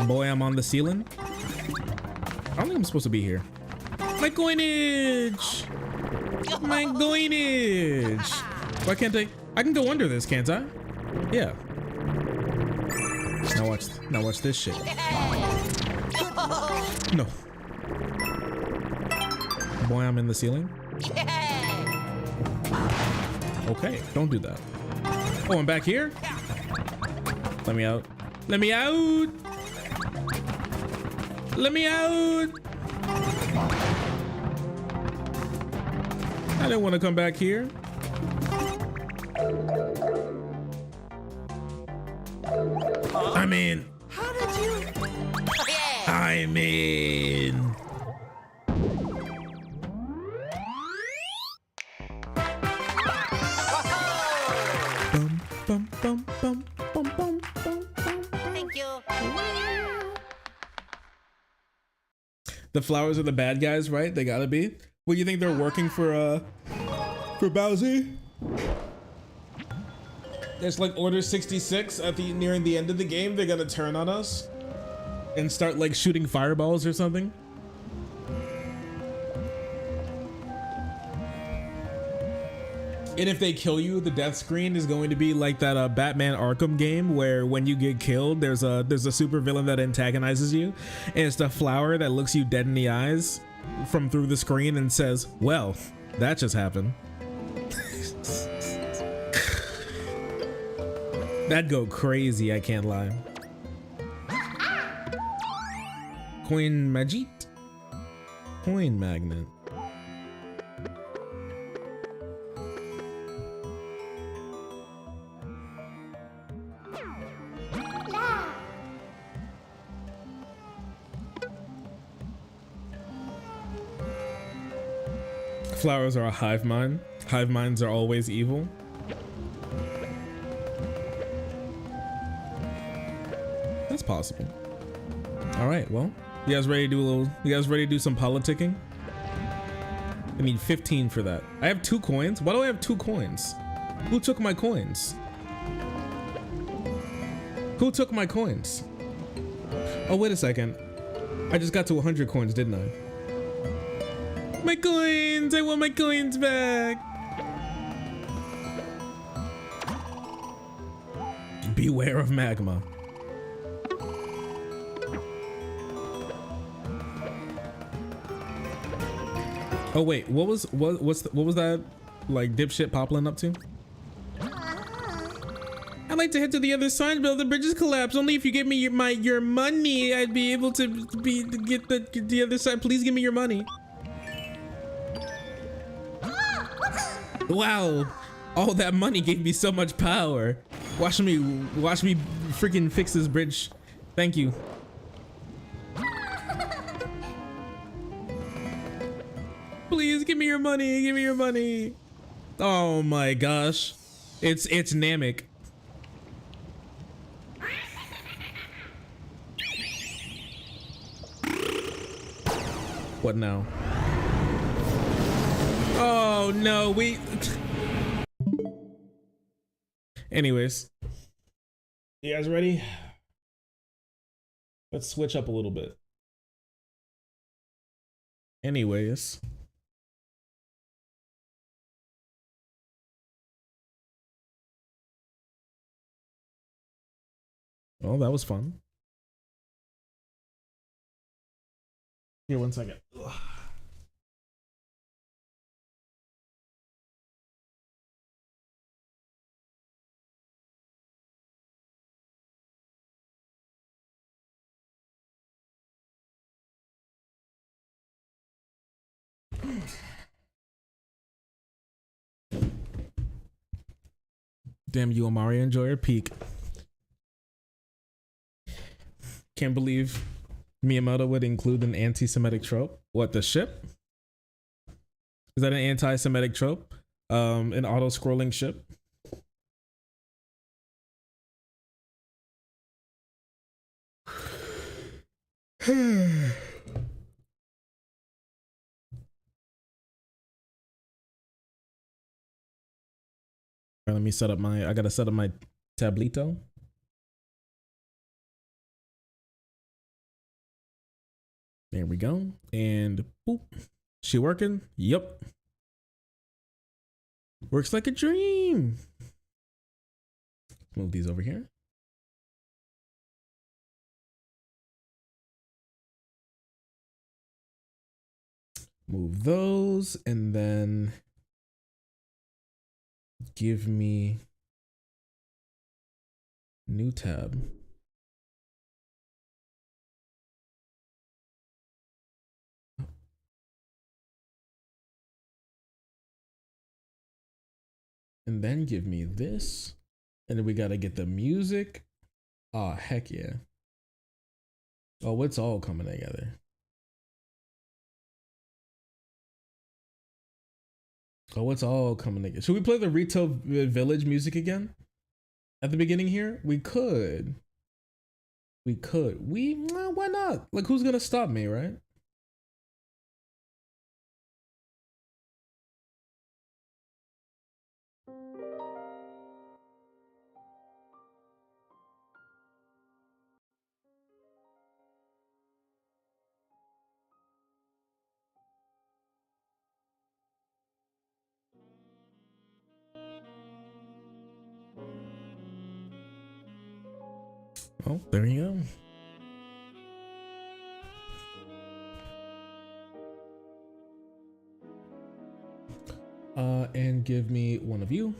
Boy, I'm on the ceiling. I don't think I'm supposed to be here. My coinage! My coinage! Why can't I can go under this, can't I? Yeah. Now watch this shit. No. Boy, I'm in the ceiling. Okay, don't do that. Oh, I'm back here? Let me out. Let me out! Let me out! I didn't want to come back here. I'm in. How did you? I'm in. Bum, bum, bum, bum, bum, bum, bum, bum. Thank you. The flowers are the bad guys, right? They gotta be. What, you think they're working for Bowser? There's like Order 66 at the nearing the end of the game. They're gonna turn on us and start like shooting fireballs or something. And if they kill you, the death screen is going to be like that Batman Arkham game where when you get killed, there's a super villain that antagonizes you, and it's the flower that looks you dead in the eyes from through the screen and says, "Well, that just happened." That'd go crazy, I can't lie. Coin Magit? Coin magnet. Flowers are a hive mind. Hive minds are always evil. That's possible. All right, well, you guys ready to do a little? You guys ready to do some politicking? I need 15 for that. I have 2 coins. Why do I have 2 coins? Who took my coins? Who took my coins? Oh, wait a second. I just got to 100 coins, didn't I? My coins! I want my coins back! Beware of magma. Oh wait, what was that like dipshit Poplin up to? I'd like to head to the other side, but the bridges collapse. Only if you give me your money, I'd be able to get the other side. Please give me your money. Wow, all that money gave me so much power. Watch me freaking fix this bridge. Thank you. Please give me your money. Give me your money. Oh my gosh, it's Namek. What now? Oh no, we. Anyways, you guys ready? Let's switch up a little bit. Anyways. Oh, that was fun. Here, 1 second. Ugh. Damn you, Amari. Enjoy your peak. Can't believe Miyamoto would include an anti-Semitic trope. What, the ship? Is that an anti-Semitic trope? An auto-scrolling ship? Let me set up I gotta set up my tablito. There we go. And boop. She working? Yep. Works like a dream. Move these over here. Move those and then give me new tab. And then give me this. And then we got to get the music. Oh, heck yeah. Oh, it's all coming together. Oh, it's all coming together. Should we play the Rito Village music again? At the beginning here? We could. We could. Why not? Like, who's gonna stop me, right? Oh, there you go. And give me one of you.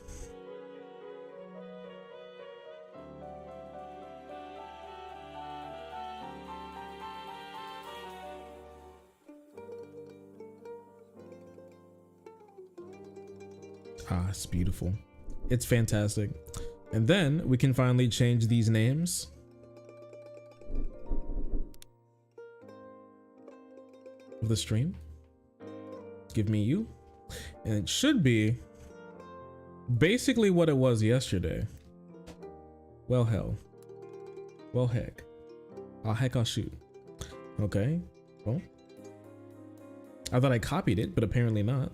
Ah, it's beautiful. It's fantastic. And then we can finally change these names. Of the stream. Give me you. And it should be basically what it was yesterday. Well, hell. Well, heck. I'll shoot. Okay. Well, I thought I copied it, but apparently not.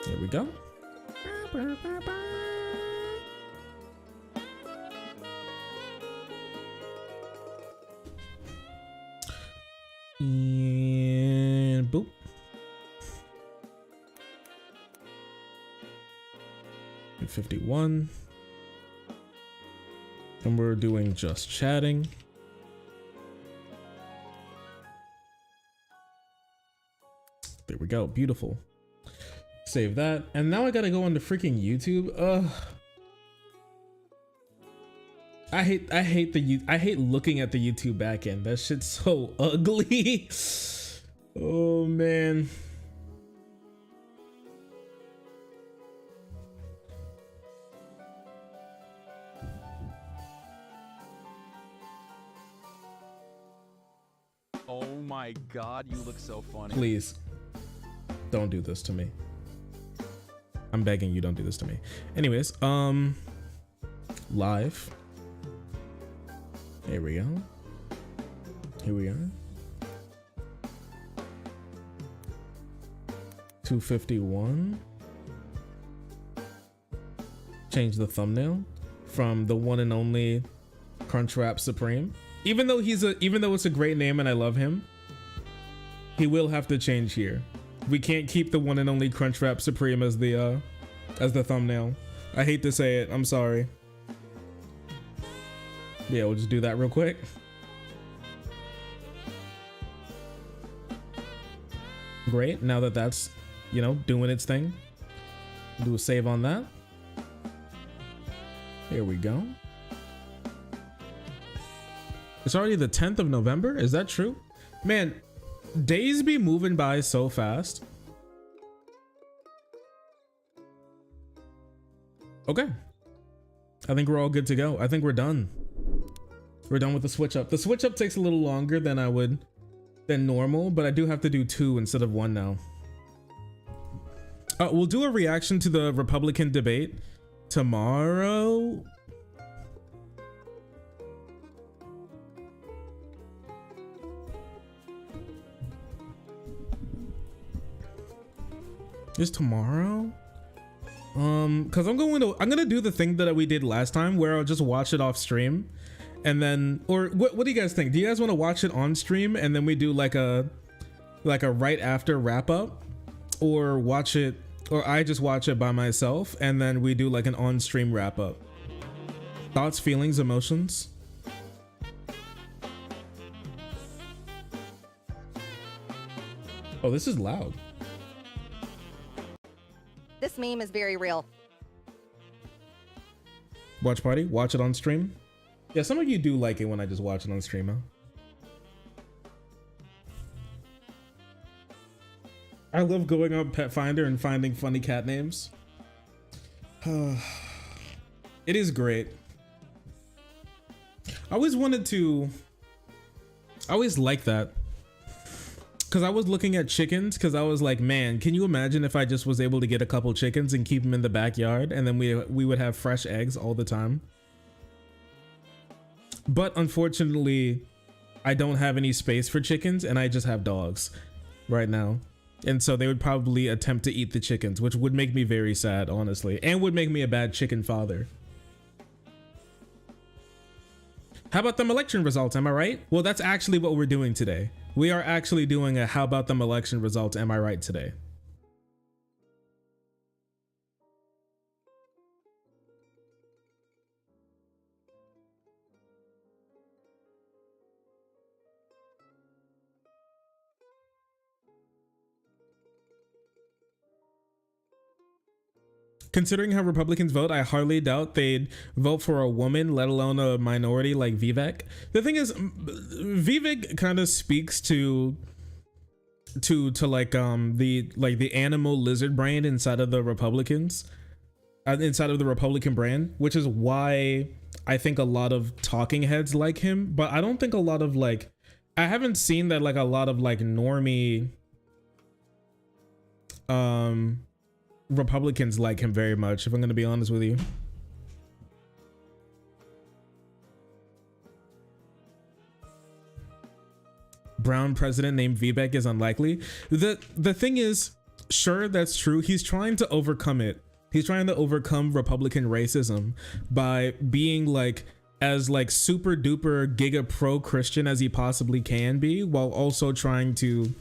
Here we go. And boop. And 51. And we're doing just chatting. There we go. Beautiful. Save that. And now I gotta go onto freaking YouTube. I hate looking at the YouTube backend. That shit's so ugly. Oh man. Oh my god, you look so funny. Please don't do this to me. I'm begging you, don't do this to me. Anyways, live. Here we go. Here we are. 251. Change the thumbnail from the one and only Crunchwrap Supreme. Even though it's a great name and I love him, he will have to change here. We can't keep the one and only Crunchwrap Supreme as the thumbnail. I hate to say it, I'm sorry. Yeah, we'll just do that real quick. Great, now that that's, you know, doing its thing. Do a save on that. Here we go. It's already the 10th of November, is that true? Man, days be moving by so fast. Okay. I think we're all good to go. I think we're done. We're done with the switch up. The switch up takes a little longer than normal, but I do have to do 2 instead of 1 now. We'll do a reaction to the Republican debate tomorrow. Is tomorrow? Cause I'm gonna do the thing that we did last time where I'll just watch it off stream and then, or what do you guys think? Do you guys want to watch it on stream and then we do like a right after wrap up, or watch it, or I just watch it by myself and then we do like an on stream wrap up? Thoughts, feelings, emotions? Oh, this is loud. This meme is very real. Watch party, watch it on stream. Yeah, some of you do like it when I just watch it on stream, huh? I love going on Pet Finder and finding funny cat names. It is great. I always liked that. Cause I was looking at chickens, cause I was like, man, can you imagine if I just was able to get a couple chickens and keep them in the backyard, and then we would have fresh eggs all the time. But unfortunately, I don't have any space for chickens, and I just have dogs right now. And so they would probably attempt to eat the chickens, which would make me very sad, honestly, and would make me a bad chicken father. How about them election results, am I right? Well, that's actually what we're doing today. We are actually doing a how about them election results, am I right today? Considering how Republicans vote, I hardly doubt they'd vote for a woman, let alone a minority like Vivek. The thing is, Vivek kind of speaks to like the animal lizard brain inside of the Republicans. inside of the Republican brand, which is why I think a lot of talking heads like him, but I don't think a lot of like, I haven't seen that like a lot of like normie Republicans like him very much, if I'm gonna be honest with you. Brown president named Vivek is unlikely. The thing is, sure, that's true. He's trying to overcome it. He's trying to overcome Republican racism by being like as like super duper giga pro Christian as he possibly can be, while also trying to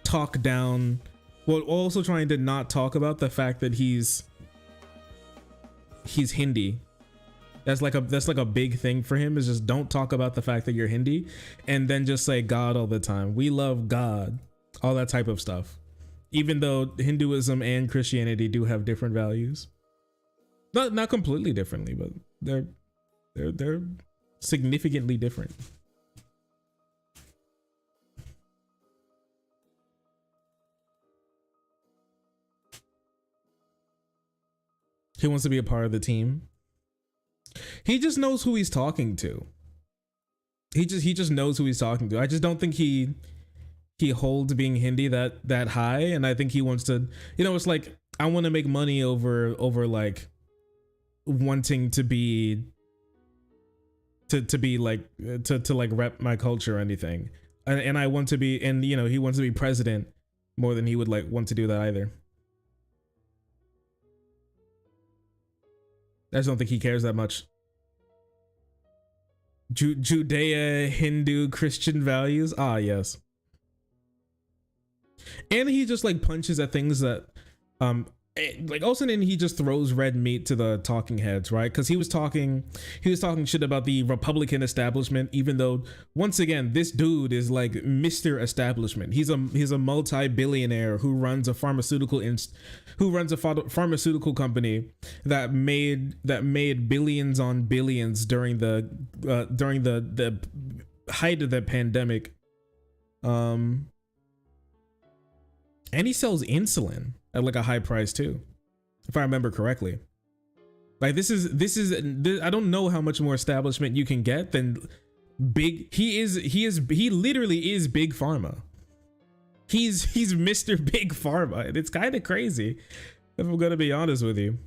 talk down, while also trying to not talk about the fact that he's Hindi. That's like a big thing for him, is just don't talk about the fact that you're Hindi and then just say God all the time. We love God, all that type of stuff. Even though Hinduism and Christianity do have different values. Not completely differently, but they're significantly different. He wants to be a part of the team. He just knows who he's talking to. He just knows who he's talking to. I just don't think he holds being Hindi that high, and I think he wants to, you know, it's like, I want to make money over like wanting to be like to like rep my culture or anything, and I want to be, and you know, he wants to be president more than he would like want to do that either. I just don't think he cares that much. Judea, Hindu, Christian values. Ah, yes. And he just like punches at things that, like also then he just throws red meat to the talking heads, right? Because he was talking shit about the Republican establishment, even though once again this dude is like Mr. Establishment. He's a multi-billionaire who runs a pharmaceutical company that made billions on billions during the height of the pandemic. And he sells insulin at like a high price too, if I remember correctly. Like this is I don't know how much more establishment you can get than big. He literally is big pharma. He's Mr. Big Pharma, and it's kind of crazy, if I'm gonna be honest with you.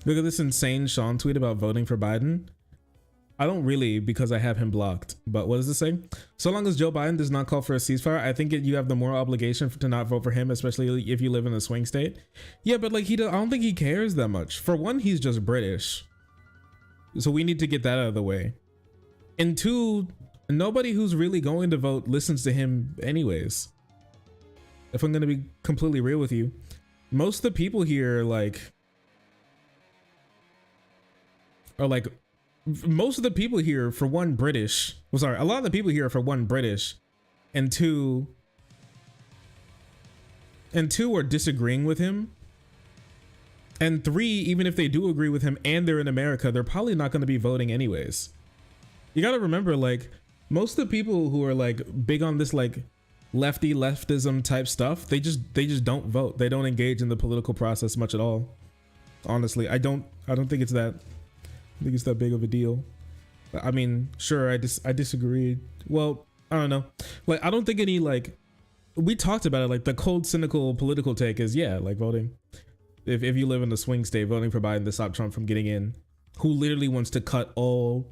Look at this insane Sean tweet about voting for Biden. I don't really, because I have him blocked. But what does this say? So long as Joe Biden does not call for a ceasefire, I think you have the moral obligation to not vote for him, especially if you live in a swing state. Yeah, but like I don't think he cares that much. For one, he's just British, so we need to get that out of the way. And two, nobody who's really going to vote listens to him anyways. If I'm going to be completely real with you, most of the people here most of the people here, for one, British. Well, sorry, a lot of the people here are, for one, British, and two are disagreeing with him, and three, even if they do agree with him and they're in America, they're probably not going to be voting anyways. You got to remember, like, most of the people who are like big on this like leftism type stuff, they just don't vote. They don't engage in the political process much at all. Honestly, I don't think it's that. I think it's that big of a deal. I mean, sure, I disagree. Well, I don't know. Like, I don't think any, like, we talked about it, like the cold, cynical political take is, yeah, like voting. If you live in a swing state, voting for Biden to stop Trump from getting in, who literally wants to cut all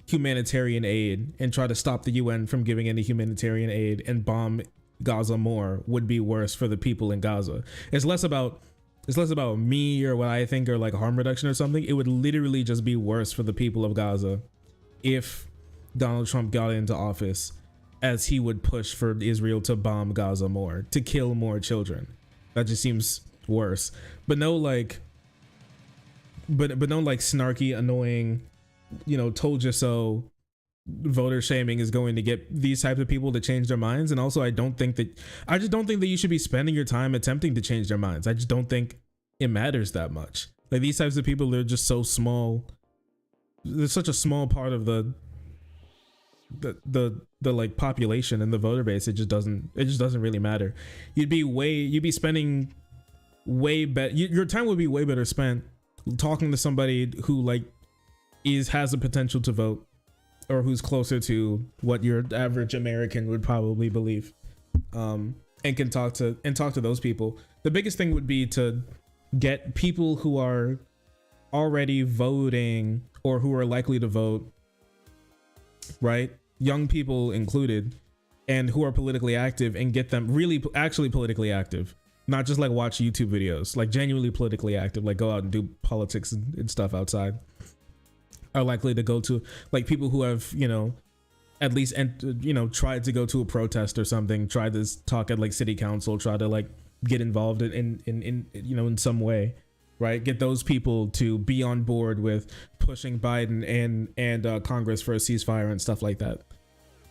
humanitarian aid and try to stop the UN from giving any humanitarian aid and bomb Gaza more, would be worse for the people in Gaza. It's less about me or what I think or like harm reduction or something. It would literally just be worse for the people of Gaza if Donald Trump got into office, as he would push for Israel to bomb Gaza more, to kill more children. That just seems worse. But no like snarky, annoying, you know, told you so voter shaming is going to get these types of people to change their minds. And also I just don't think that you should be spending your time attempting to change their minds. I just don't think it matters that much. Like, these types of people, they're just so small there's such a small part of the like population and the voter base. It just doesn't really matter. You'd be spending way better. Your time would be way better spent talking to somebody who like has the potential to vote, or who's closer to what your average American would probably believe, and can talk to those people. The biggest thing would be to get people who are already voting or who are likely to vote, right? Young people included, and who are politically active, and get them really actually politically active, not just like watch YouTube videos, like genuinely politically active, like go out and do politics and stuff outside, are likely to go to like people who have, you know, at least, you know, tried to go to a protest or something, tried to talk at like city council, try to like get involved in you know, in some way, right? Get those people to be on board with pushing Biden and Congress for a ceasefire and stuff like that.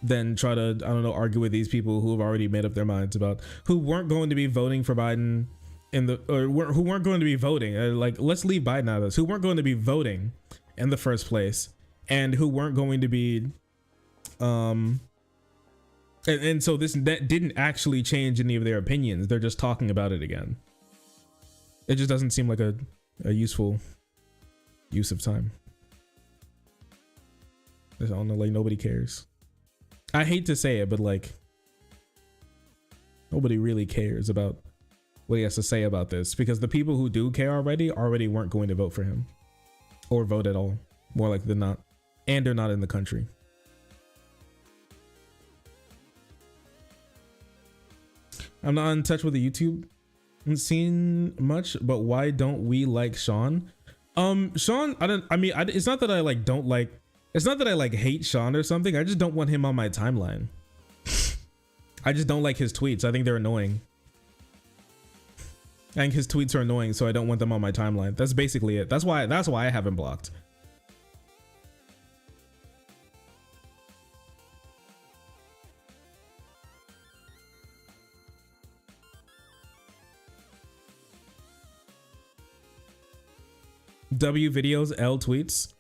Then try to, I don't know, argue with these people who have already made up their minds about, who weren't going to be voting for Biden who weren't going to be voting, like, let's leave Biden out of this, who weren't going to be voting in the first place, and who weren't going to be and so that didn't actually change any of their opinions. They're just talking about it again. It just doesn't seem like a useful use of time. I don't know, like, nobody cares. I hate to say it, but like, nobody really cares about what he has to say about this, because the people who do care already weren't going to vote for him, or vote at all, more likely than not, and they're not in the country. I'm not in touch with the YouTube scene much, but why don't we like Sean? Sean, it's not that I like don't like, it's not that I like hate Sean or something. I just don't want him on my timeline. I just don't like his tweets. I think they're annoying. I think his tweets are annoying, so I don't want them on my timeline. That's basically it. That's why I have him blocked. W videos, L tweets.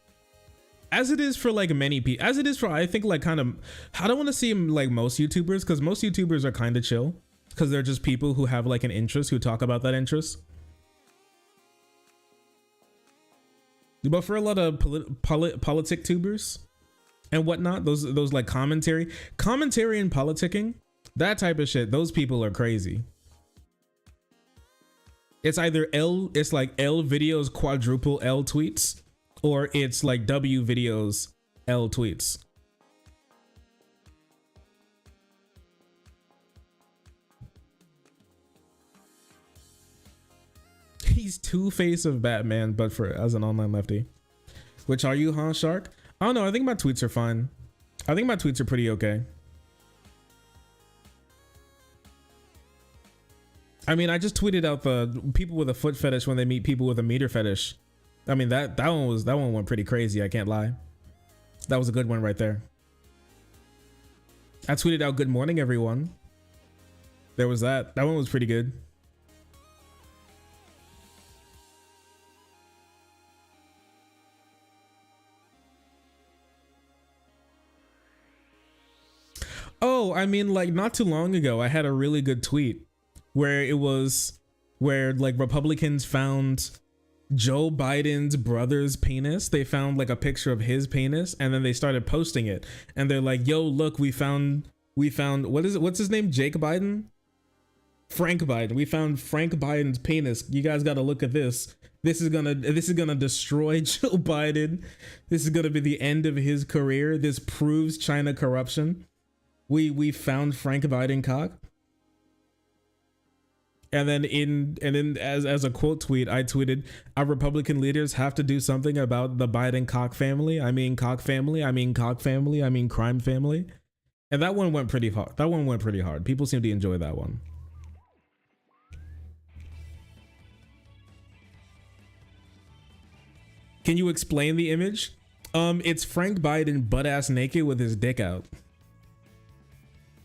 As it is for like many people, as it is for, I think, like, kind of, I don't want to see him like most YouTubers, because most YouTubers are kind of chill, because they're just people who have like an interest, who talk about that interest. But for a lot of politic tubers and whatnot, those like commentary and politicking, that type of shit, those people are crazy. It's either it's like L videos quadruple L tweets, or it's like W videos L tweets. He's Two-Face of Batman, but as an online lefty. Which are you, huh, Shark? I don't know. I think my tweets are fine. I think my tweets are pretty okay. I mean, I just tweeted out the people with a foot fetish when they meet people with a meter fetish. I mean, that one went pretty crazy. I can't lie. That was a good one right there. I tweeted out "Good morning, everyone." There was that. That one was pretty good. Oh, I mean, like, not too long ago, I had a really good tweet where like Republicans found Joe Biden's brother's penis. They found like a picture of his penis, and then they started posting it, and they're like, yo, look, we found what's his name? Jake Biden? Frank Biden. We found Frank Biden's penis. You guys got to look at this. This is gonna destroy Joe Biden. This is gonna be the end of his career. This proves China corruption. We found Frank Biden cock. And then as a quote tweet, I tweeted, "Our Republican leaders have to do something about the Biden cock family. I mean cock family. I mean cock family. I mean crime family." And that one went pretty hard. That one went pretty hard. People seem to enjoy that one. Can you explain the image? It's Frank Biden butt-ass naked with his dick out,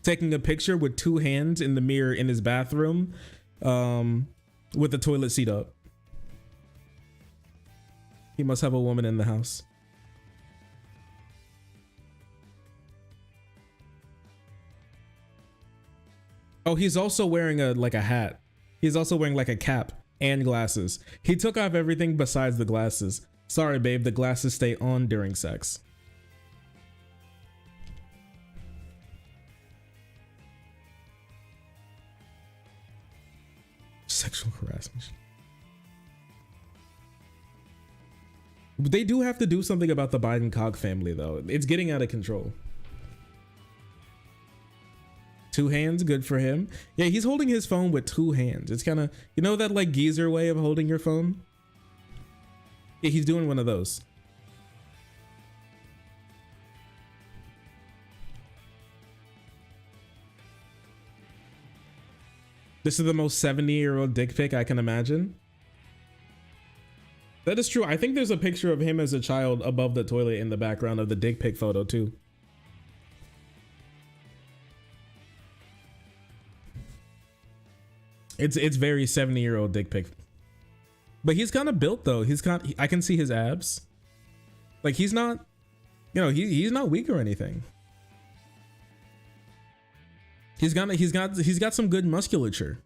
taking a picture with two hands in the mirror in his bathroom, with the toilet seat up. He must have a woman in the house. Oh, he's also wearing a hat. He's also wearing like a cap and glasses. He took off everything besides the glasses. Sorry, babe, the glasses stay on during sex. Sexual harassment. They do have to do something about the Biden-Koch family, though. It's getting out of control. 2 hands, good for him. Yeah, he's holding his phone with 2 hands. It's kind of, you know that like geezer way of holding your phone? Yeah, he's doing one of those. This is the most 70-year-old dick pic I can imagine. That is true. I think there's a picture of him as a child above the toilet in the background of the dick pic photo too. It's very 70-year-old dick pic. But he's kind of built though. I can see his abs. Like he's not, you know, he's not weak or anything. He's got some good musculature.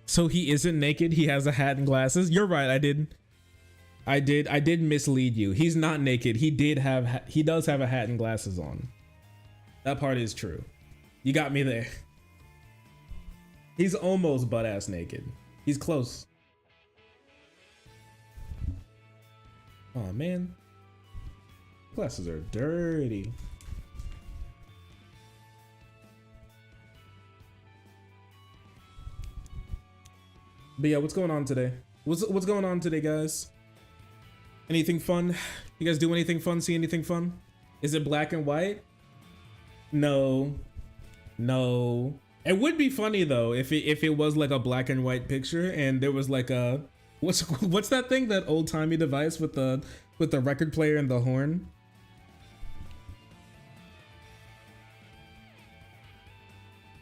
So he isn't naked. He has a hat and glasses. You're right. I did mislead you. He's not naked. He does have a hat and glasses on. That part is true. You got me there. He's almost butt ass naked. He's close. Oh man. Glasses are dirty. But yeah, what's going on today? What's going on today, guys? Anything fun? You guys do anything fun? See anything fun? Is it black and white? No. No. It would be funny though if it was like a black and white picture and there was like a what's that thing, that old-timey device with the record player and the horn?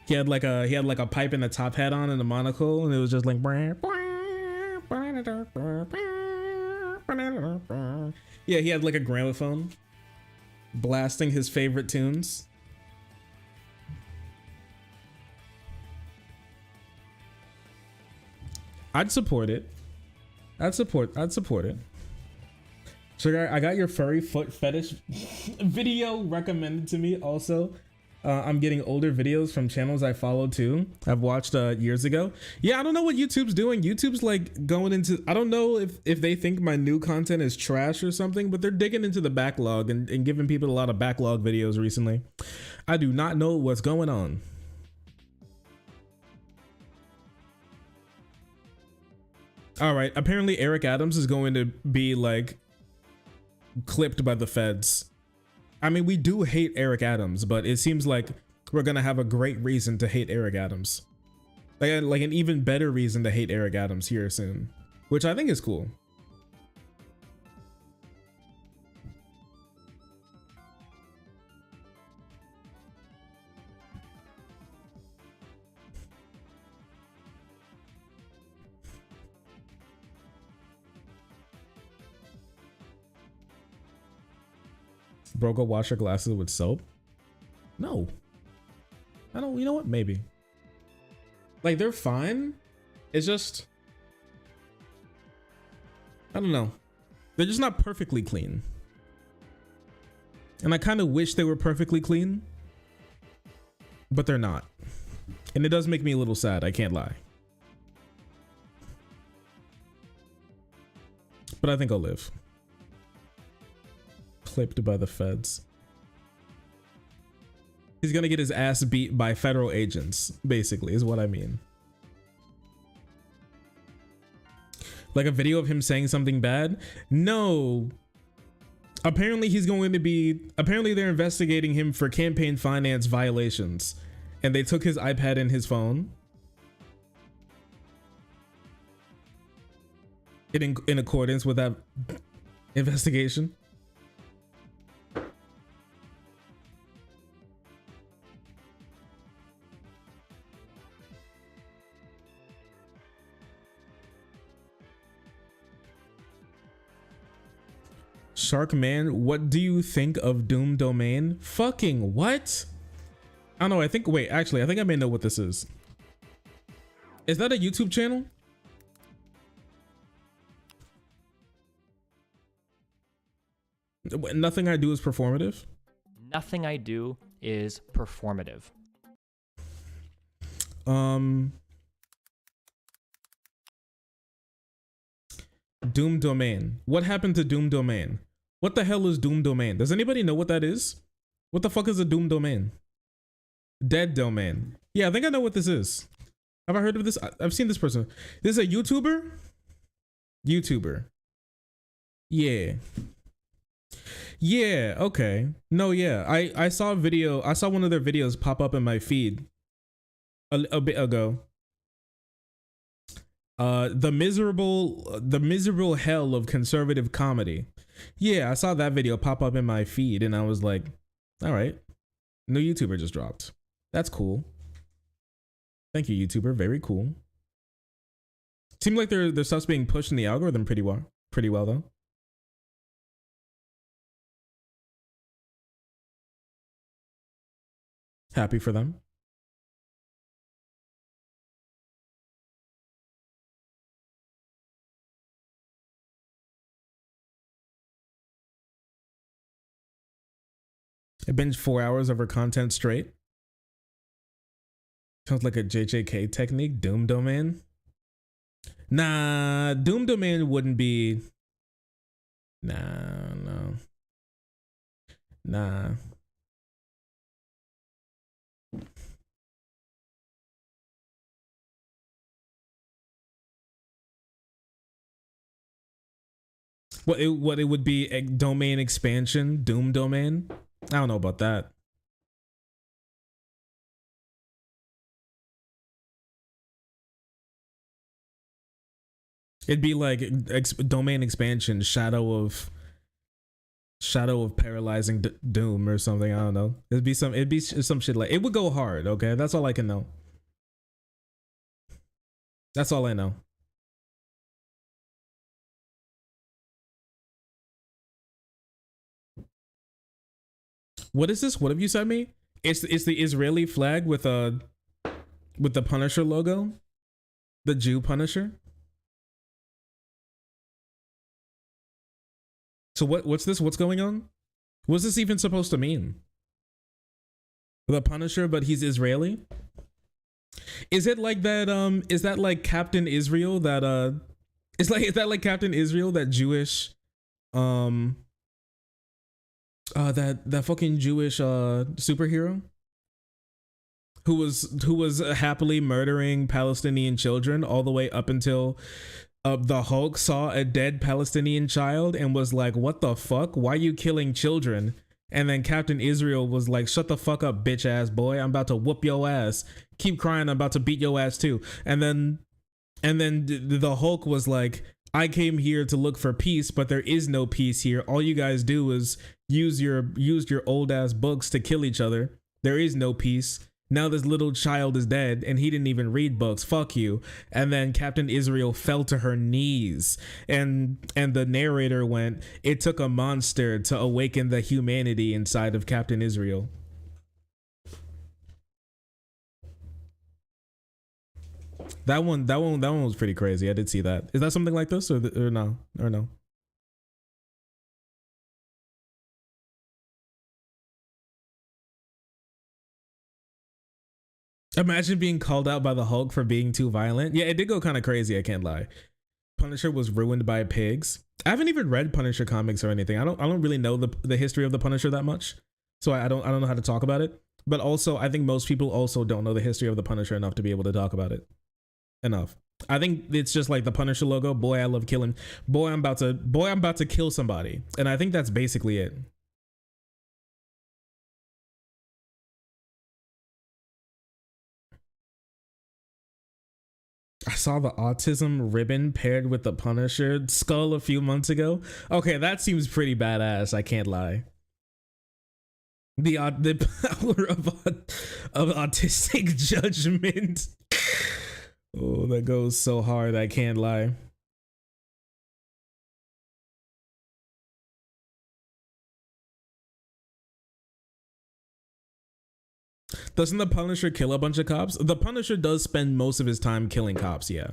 He had like a pipe and a top hat on and a monocle, and it was just like yeah, he had like a gramophone blasting his favorite tunes. I'd support it. I'd support it. So I got your furry foot fetish video recommended to me also. I'm getting older videos from channels I follow too. I've watched years ago. Yeah, I don't know what YouTube's doing. YouTube's like going into, I don't know if they think my new content is trash or something, but they're digging into the backlog and giving people a lot of backlog videos recently. I do not know what's going on. All right, apparently Eric Adams is going to be like clipped by the feds. I mean, we do hate Eric Adams, but it seems like we're gonna have a great reason to hate Eric Adams. Like an even better reason to hate Eric Adams here soon, which I think is cool. Bro, go wash your glasses with soap? No. I don't, you know what? Maybe. Like, they're fine. It's just, I don't know. They're just not perfectly clean. And I kind of wish they were perfectly clean, but they're not. And it does make me a little sad, I can't lie. But I think I'll live. Clipped by the feds. He's gonna get his ass beat by federal agents, basically, is what I mean. Like a video of him saying something bad? No. Apparently apparently they're investigating him for campaign finance violations, and they took his iPad and his phone. In accordance with that investigation. Sharkman, what do you think of Doom Domain? Fucking what? I don't know. I think, wait, actually, I think I may know what this is. Is that a YouTube channel? Nothing I do is performative. Nothing I do is performative. Doom Domain. What happened to Doom Domain? What the hell is Doom Domain? Does anybody know what that is? What the fuck is a Doom Domain? Dead Domain. Yeah, I think I know what this is. Have I heard of this? I've seen this person. This is a YouTuber? YouTuber. Yeah. Yeah, okay. No, yeah. I saw a video. I saw one of their videos pop up in my feed a bit ago. The miserable hell of conservative comedy. Yeah, I saw that video pop up in my feed and I was like, all right, new YouTuber just dropped. That's cool. Thank you, YouTuber. Very cool. Seemed like their stuff's being pushed in the algorithm pretty well though. Happy for them. I binged 4 hours of her content straight. Sounds like a JJK technique. Doom Domain. Nah, Doom Domain wouldn't be. No. Nah. What it would be a domain expansion, Doom Domain? I don't know about that. It'd be like domain expansion, shadow of paralyzing doom or something. I don't know. It'd be some shit like, it would go hard. Okay, that's all I can know. That's all I know. What is this? What have you sent me? It's the Israeli flag with the Punisher logo, the Jew Punisher. So what's this? What's going on? What's this even supposed to mean? The Punisher, but he's Israeli? Is it like that? Is that like Captain Israel? That is that like Captain Israel? That Jewish, that fucking Jewish superhero who was happily murdering Palestinian children all the way up until the Hulk saw a dead Palestinian child and was like, what the fuck? Why are you killing children? And then Captain Israel was like, shut the fuck up, bitch ass boy. I'm about to whoop your ass. Keep crying. I'm about to beat your ass too. And then the Hulk was like, I came here to look for peace, but there is no peace here. All you guys do is use your old ass books to kill each other. There is no peace. Now this little child is dead and he didn't even read books. Fuck you. And then Captain Israel fell to her knees and the narrator went, it took a monster to awaken the humanity inside of Captain Israel. That one was pretty crazy. I did see that. Is that something like this or no? Or no? Imagine being called out by the Hulk for being too violent. Yeah, it did go kind of crazy, I can't lie. Punisher was ruined by pigs. I haven't even read Punisher comics or anything. I don't really know the history of the Punisher that much. So I don't know how to talk about it. But also, I think most people also don't know the history of the Punisher enough to be able to talk about it. Enough. I think it's just like the Punisher logo. Boy, I love killing. Boy, I'm about to kill somebody. And I think that's basically it. I saw the autism ribbon paired with the Punisher skull a few months ago. Okay, that seems pretty badass. I can't lie. The power of autistic judgment. Oh, that goes so hard. I can't lie. Doesn't the Punisher kill a bunch of cops? The Punisher does spend most of his time killing cops, yeah.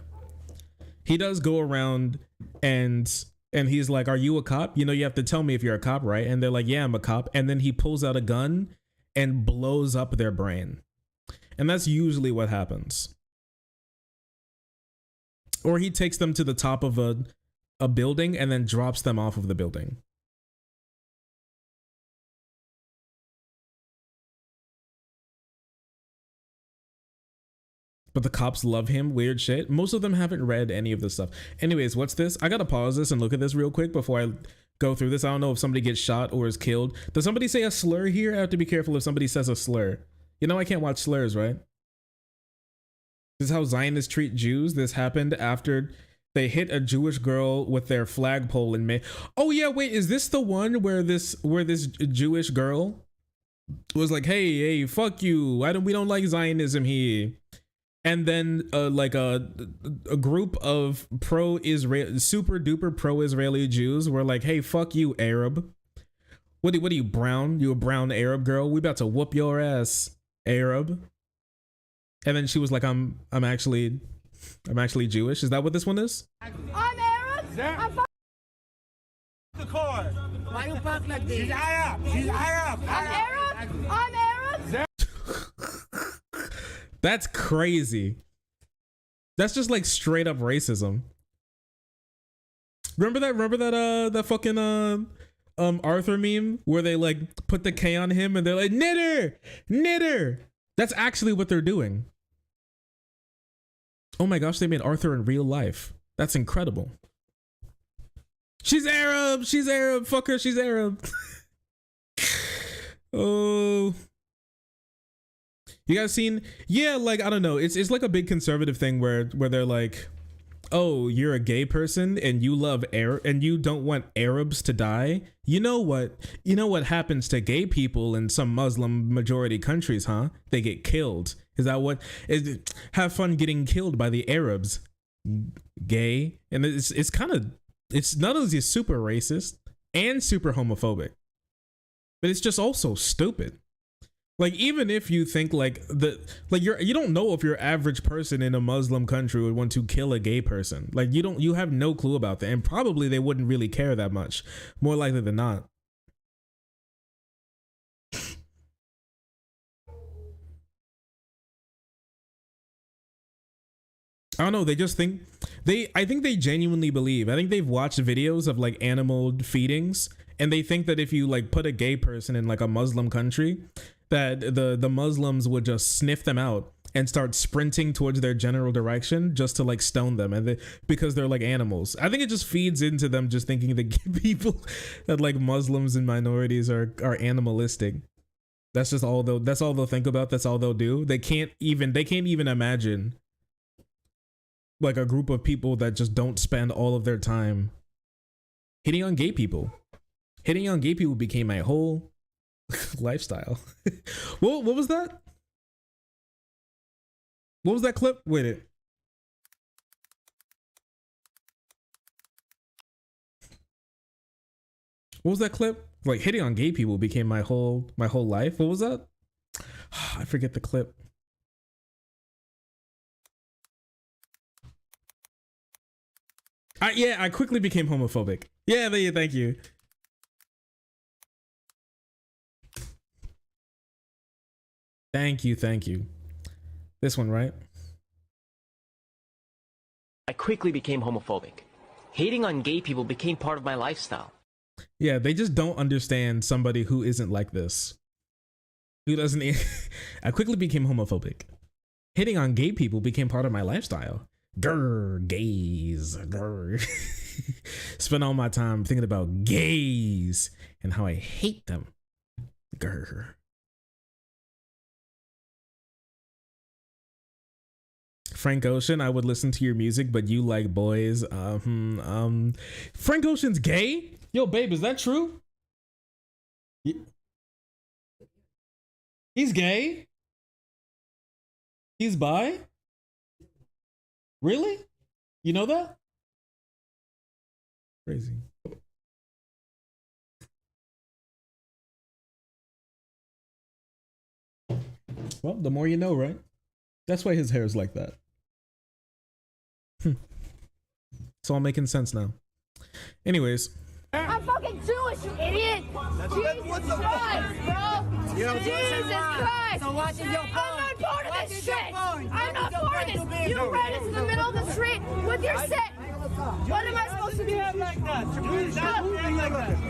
He does go around and he's like, are you a cop? You know, you have to tell me if you're a cop, right? And they're like, yeah, I'm a cop. And then he pulls out a gun and blows up their brain. And that's usually what happens. Or he takes them to the top of a building and then drops them off of the building. But the cops love him. Weird shit. Most of them haven't read any of this stuff. Anyways, what's this? I gotta pause this and look at this real quick before I go through this. I don't know if somebody gets shot or is killed. Does somebody say a slur here? I have to be careful if somebody says a slur. You know I can't watch slurs, right? This is how Zionists treat Jews. This happened after they hit a Jewish girl with their flagpole in May. Oh yeah, wait, is this the one where this Jewish girl was like, hey, fuck you. We don't like Zionism here. And then like a group of super duper pro-Israeli Jews were like, hey, fuck you, Arab. What are you, brown? You a brown Arab girl? We about to whoop your ass, Arab. And then she was like, I'm actually Jewish. Is that what this one is? I'm Arab. I'm The car. Why you park like this? She's Arab. She's Arab. I'm Arab. I'm Arab. That's crazy. That's just like straight up racism. Remember that fucking Arthur meme where they like put the K on him and they're like, knitter. That's actually what they're doing. Oh my gosh, they made Arthur in real life. That's incredible. She's Arab. Fuck her, she's Arab. Oh. You guys seen? Yeah, like, I don't know. It's like a big conservative thing where they're like, oh, you're a gay person and you love and you don't want Arabs to die. You know what happens to gay people in some Muslim majority countries, huh? They get killed. Is that what is? Have fun getting killed by the Arabs, gay. And it's kind of, it's not only super racist and super homophobic, but it's just also stupid. Like, even if you think like you don't know if your average person in a Muslim country would want to kill a gay person. Like, you have no clue about that, and probably they wouldn't really care that much, more likely than not. I don't know, they just think I think they genuinely believe. I think they've watched videos of like animal feedings, and they think that if you like put a gay person in like a Muslim country, that the Muslims would just sniff them out and start sprinting towards their general direction just to like stone them, and because they're like animals. I think it just feeds into them just thinking that people, that like Muslims and minorities are animalistic. That's just all they'll think about. That's all they'll do. They can't even imagine like a group of people that just don't spend all of their time hitting on gay people. Hitting on gay people became my whole lifestyle. What was that? What was that clip? Wait, what was that clip? Like, hitting on gay people became my whole life. What was that? I forget the clip. I quickly became homophobic. Yeah, thank you. Thank you. This one, right? I quickly became homophobic. Hating on gay people became part of my lifestyle. Yeah, they just don't understand somebody who isn't like this. Who doesn't... I quickly became homophobic. Hitting on gay people became part of my lifestyle. Grr, gays. Grr. Spend all my time thinking about gays and how I hate them. Grr. Frank Ocean, I would listen to your music, but you like boys. Frank Ocean's gay? Yo, babe, is that true? He's gay? He's bi? Really? You know that? Crazy. Well, the more you know, right? That's why his hair is like that. It's all making sense now. Anyways. I'm fucking Jewish, you idiot! Jesus Christ, bro! Jesus Christ! So watch your phone. I'm not part of this shit! phone. I'm not part of this! You ran into the middle of the street with your set! What am I supposed to do? Like that.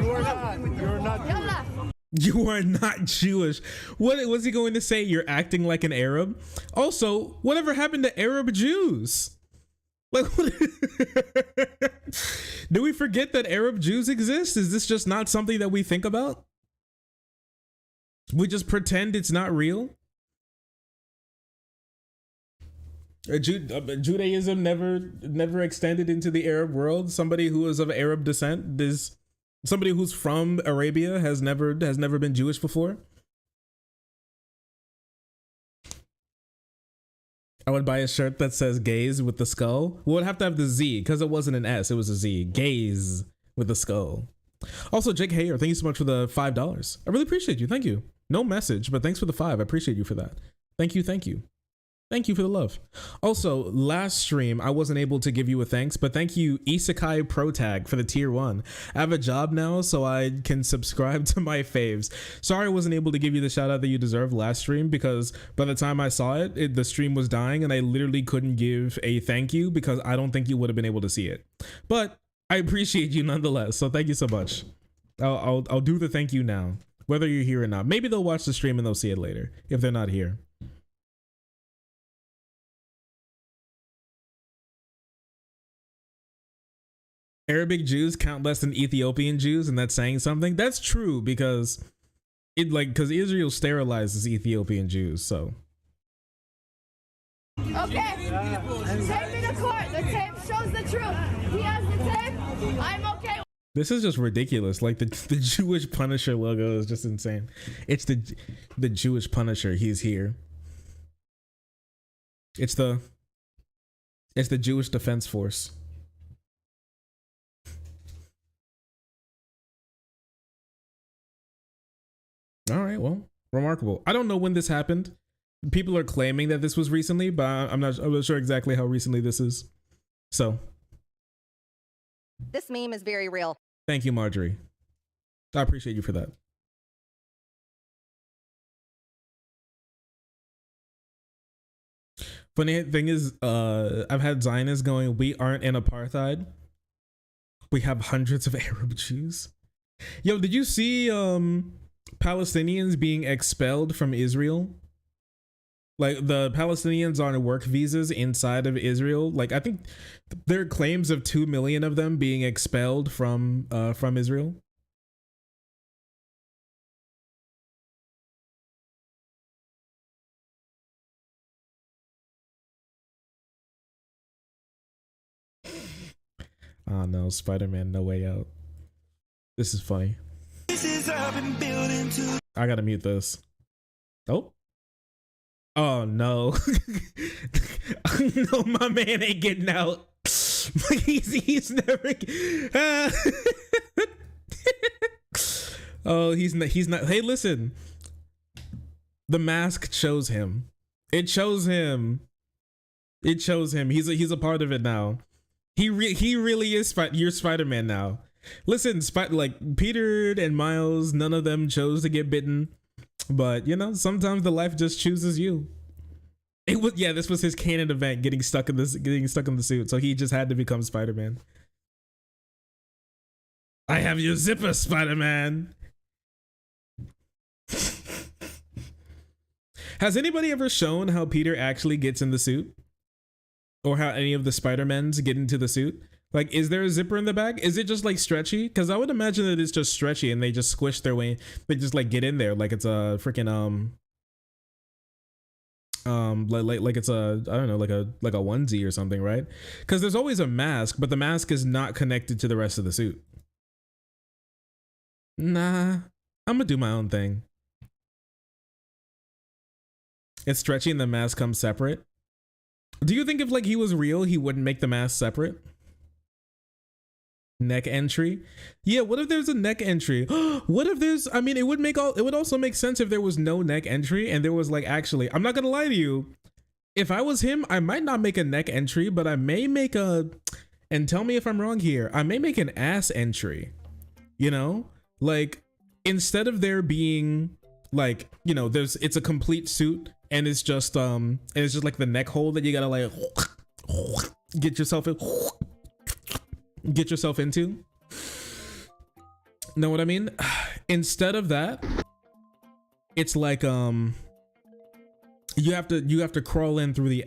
You are not. You're not. Yalla! You are not Jewish. What was he going to say? You're acting like an Arab? Also, whatever happened to Arab Jews? Like, what? Do we forget that Arab Jews exist? Is this just not something that we think about? We just pretend it's not real? Judaism never extended into the Arab world. Somebody who is of Arab descent, somebody who's from Arabia has never been Jewish before. I would buy a shirt that says gaze with the skull. Well, it'd have to have the Z because it wasn't an S, it was a Z. Gaze with the skull. Also, Jake Hayer, thank you so much for the $5. I really appreciate you. Thank you. No message, but thanks for the 5. I appreciate you for that. Thank you. Thank you. Thank you for the love. Also, last stream, I wasn't able to give you a thanks, but thank you, Isekai Pro Tag, for the tier 1. I have a job now, so I can subscribe to my faves. Sorry I wasn't able to give you the shout out that you deserved last stream, because by the time I saw it, the stream was dying, and I literally couldn't give a thank you because I don't think you would have been able to see it. But I appreciate you nonetheless, so thank you so much. I'll do the thank you now, whether you're here or not. Maybe they'll watch the stream and they'll see it later, if they're not here. Arabic Jews count less than Ethiopian Jews, and that's saying something. That's true because Israel sterilizes Ethiopian Jews, so. Okay, take me to court. The tape shows the truth. He has the tape. I'm okay. This is just ridiculous. Like the Jewish Punisher logo is just insane. It's the Jewish Punisher. He's here. It's the Jewish Defense Force. All right, well, remarkable. I don't know when this happened. People are claiming that this was recently, but I'm not sure exactly how recently this is. So. This meme is very real. Thank you, Marjorie. I appreciate you for that. Funny thing is, I've had Zionists going, we aren't in apartheid. We have hundreds of Arab Jews. Yo, did you see Palestinians being expelled from Israel? Like the Palestinians on work visas inside of Israel. Like I think there are claims of 2 million of them being expelled from Israel. Oh no, Spider-Man No Way Out. This is funny. I gotta mute this. Oh. Oh no. No, my man ain't getting out. he's never Oh, he's not. Hey, listen. The mask chose him. It chose him. It chose him. He's a part of it now. He really is you're Spider-Man now. Listen, like Peter and Miles, none of them chose to get bitten. But you know, sometimes the life just chooses you. It was this was his canon event, getting stuck in the suit, so he just had to become Spider-Man. I have your zipper, Spider-Man. Has anybody ever shown how Peter actually gets in the suit? Or how any of the Spider-Mens get into the suit? Like, is there a zipper in the back? Is it just like stretchy? Because I would imagine that it's just stretchy and they just squish their way. They just like get in there like it's a freaking like it's a, I don't know, like a onesie or something, right? Because there's always a mask, but the mask is not connected to the rest of the suit. Nah, I'm gonna do my own thing. It's stretchy and the mask comes separate. Do you think if like he was real, he wouldn't make the mask separate? neck entry. Yeah, what if there's a neck entry? What if there's, I mean, it would also make sense if there was no neck entry and there was like, actually, I'm not gonna lie to you, if I was him, I might not make a neck entry, but I may make a, and tell me if I'm wrong here, I may make an ass entry, you know, like instead of there being like, you know, it's a complete suit and it's just like the neck hole that you gotta like get yourself into. Know what I mean? Instead of that, it's like you have to crawl in through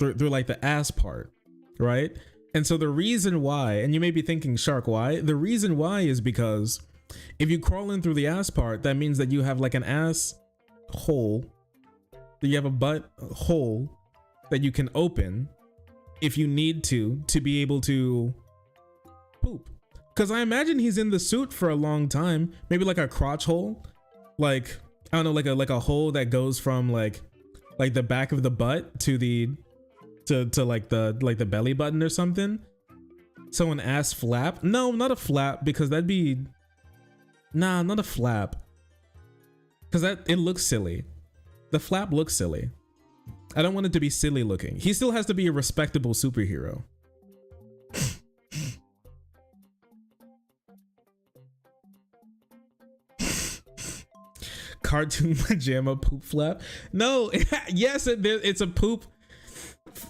like the ass part, right? And so the reason why, and you may be thinking, Shark, why? The reason why is because if you crawl in through the ass part, that means that you have like an ass hole, that you have a butt hole that you can open if you need to be able to poop. Because I imagine he's in the suit for a long time, maybe like a crotch hole, like I don't know, like a hole that goes from like the back of the butt to like the belly button or something. So an ass flap? No, not a flap, because that'd be, nah, not a flap, because it looks silly. The flap looks silly. I don't want it to be silly looking. He still has to be a respectable superhero. Cartoon pajama poop flap? No, yes, it's a poop.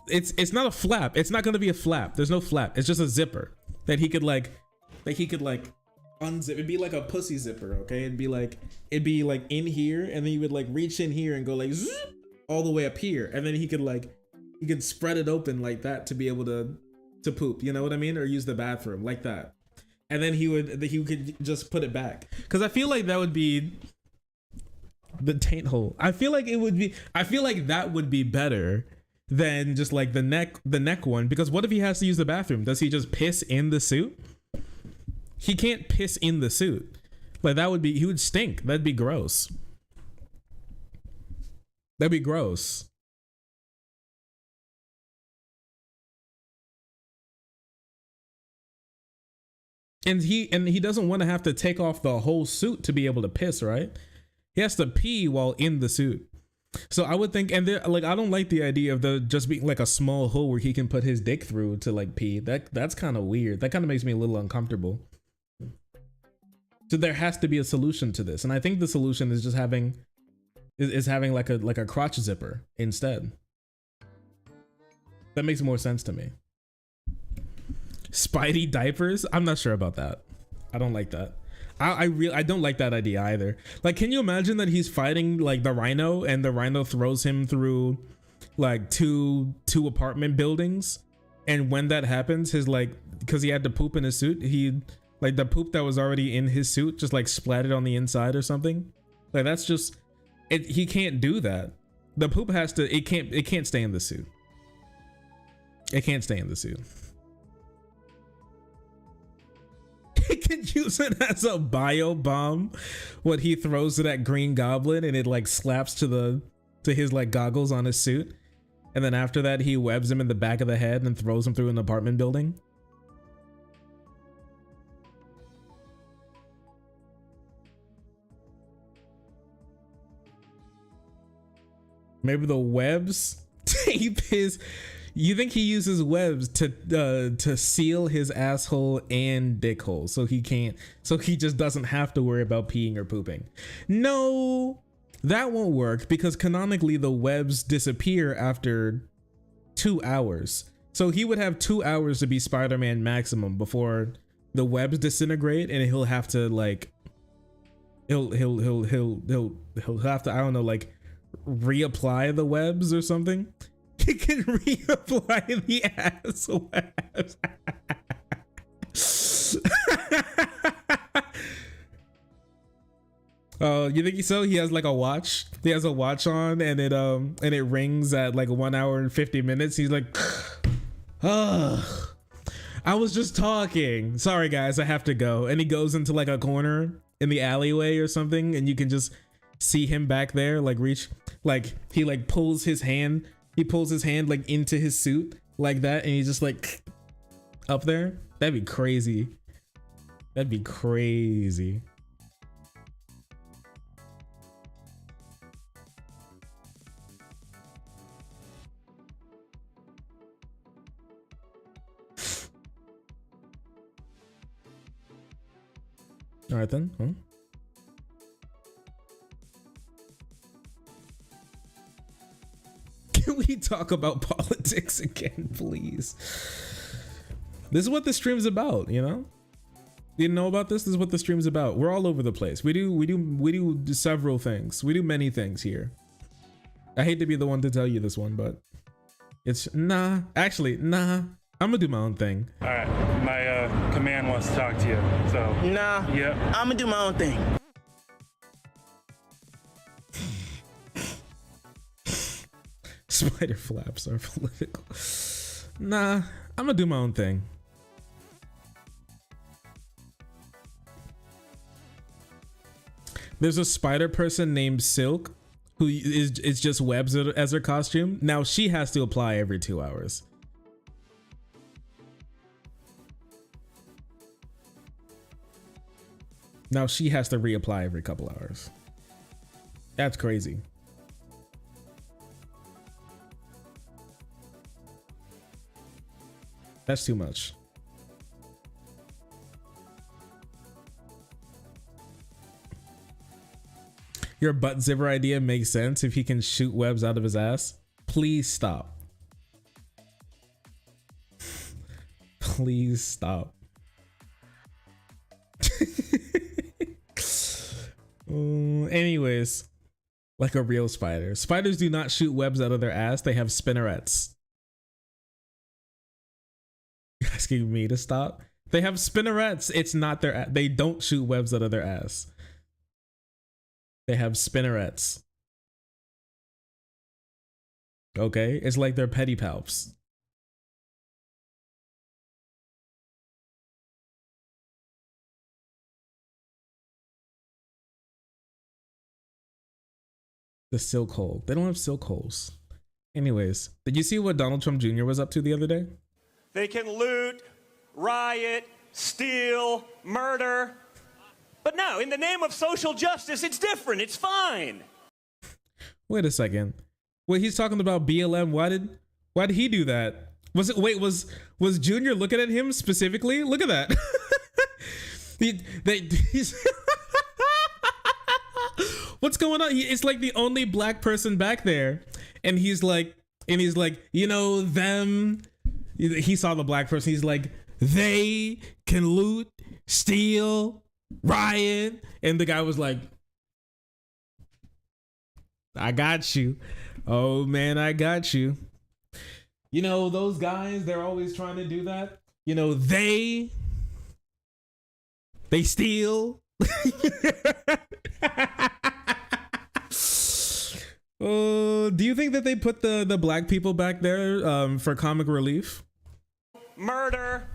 It's not a flap. It's not gonna be a flap. There's no flap. It's just a zipper that he could like unzip. It'd be like a pussy zipper, okay? It'd be like in here, and then you would like reach in here and go like zoop, all the way up here, and then he could spread it open like that to be able to poop. You know what I mean? Or use the bathroom like that, and then he could just put it back. Because I feel like that would be the taint hole. I feel like that would be better than just like the neck one. Because what if he has to use the bathroom? Does he just piss in the suit? He can't piss in the suit. Like he would stink. That'd be gross. That'd be gross. And he doesn't want to have to take off the whole suit to be able to piss, right? He has to pee while in the suit. So I would think, and like, I don't like the idea of just being like a small hole where he can put his dick through to like pee. That's kind of weird. That kind of makes me a little uncomfortable. So there has to be a solution to this, and I think the solution is just having like a crotch zipper instead. That makes more sense to me. Spidey diapers? I'm not sure about that. I don't like that. I don't like that idea either. Like, can you imagine that he's fighting like the Rhino, and the Rhino throws him through like two apartment buildings, and when that happens, his like, because he had to poop in his suit, he like the poop that was already in his suit just like splattered on the inside or something. Like, that's just it. He can't do that. The poop has to. It can't stay in the suit. It can't stay in the suit. He can use it as a bio bomb. What he throws to that Green Goblin, and it like slaps to his like goggles on his suit, and then after that he webs him in the back of the head and throws him through an apartment building. Maybe the webs tape his. You think he uses webs to seal his asshole and dick hole so he just doesn't have to worry about peeing or pooping? No, that won't work, because canonically the webs disappear after 2 hours. So he would have 2 hours to be Spider-Man maximum before the webs disintegrate, and he'll have to like he'll have to, I don't know, like reapply the webs or something. He can reapply the ass webs. Oh, you think so? He has like a watch. He has a watch on, and it rings at like 1 hour and 50 minutes. He's like, ugh, I was just talking. Sorry guys, I have to go. And he goes into like a corner in the alleyway or something, and you can just see him back there, like reach, like he like pulls his hand. He pulls his hand like into his suit like that, and he's just like up there. That'd be crazy. That'd be crazy. All right then. Huh? Can we talk about politics again, please? This is what the stream's about, you know? You didn't know about this? This is what the stream's about. We're all over the place. We do several things. We do many things here. I hate to be the one to tell you this one, but it's nah. Actually, nah. I'm gonna do my own thing. All right, my command wants to talk to you. So Nah. Yep. I'm gonna do my own thing. Spider flaps are political. Nah, I'm gonna do my own thing. There's a spider person named Silk who is just webs as her costume. Now she has to apply every 2 hours. Now she has to reapply every couple hours. That's crazy. That's too much. Your butt zipper idea makes sense if he can shoot webs out of his ass. Please stop. Please stop. Anyways, like a real spider. Spiders do not shoot webs out of their ass. They have spinnerets. You're asking me to stop? They have spinnerets. It's not their. They don't shoot webs out of their ass. They have spinnerets. Okay, it's like they're pedipalps. The silk hole. They don't have silk holes. Anyways, did you see what Donald Trump Jr. was up to the other day? They can loot, riot, steal, murder. But no, in the name of social justice, it's different. It's fine. Wait a second. Wait, he's talking about BLM. Why did he do that? Was Junior looking at him specifically? Look at that. What's going on? It's like the only black person back there, and he's like, you know, them. He saw the black person. He's like, they can loot, steal, riot, and the guy was like, I got you. Oh man, I got you. You know, those guys, they're always trying to do that. You know, they steal. Do you think that they put the black people back there for comic relief? Murder.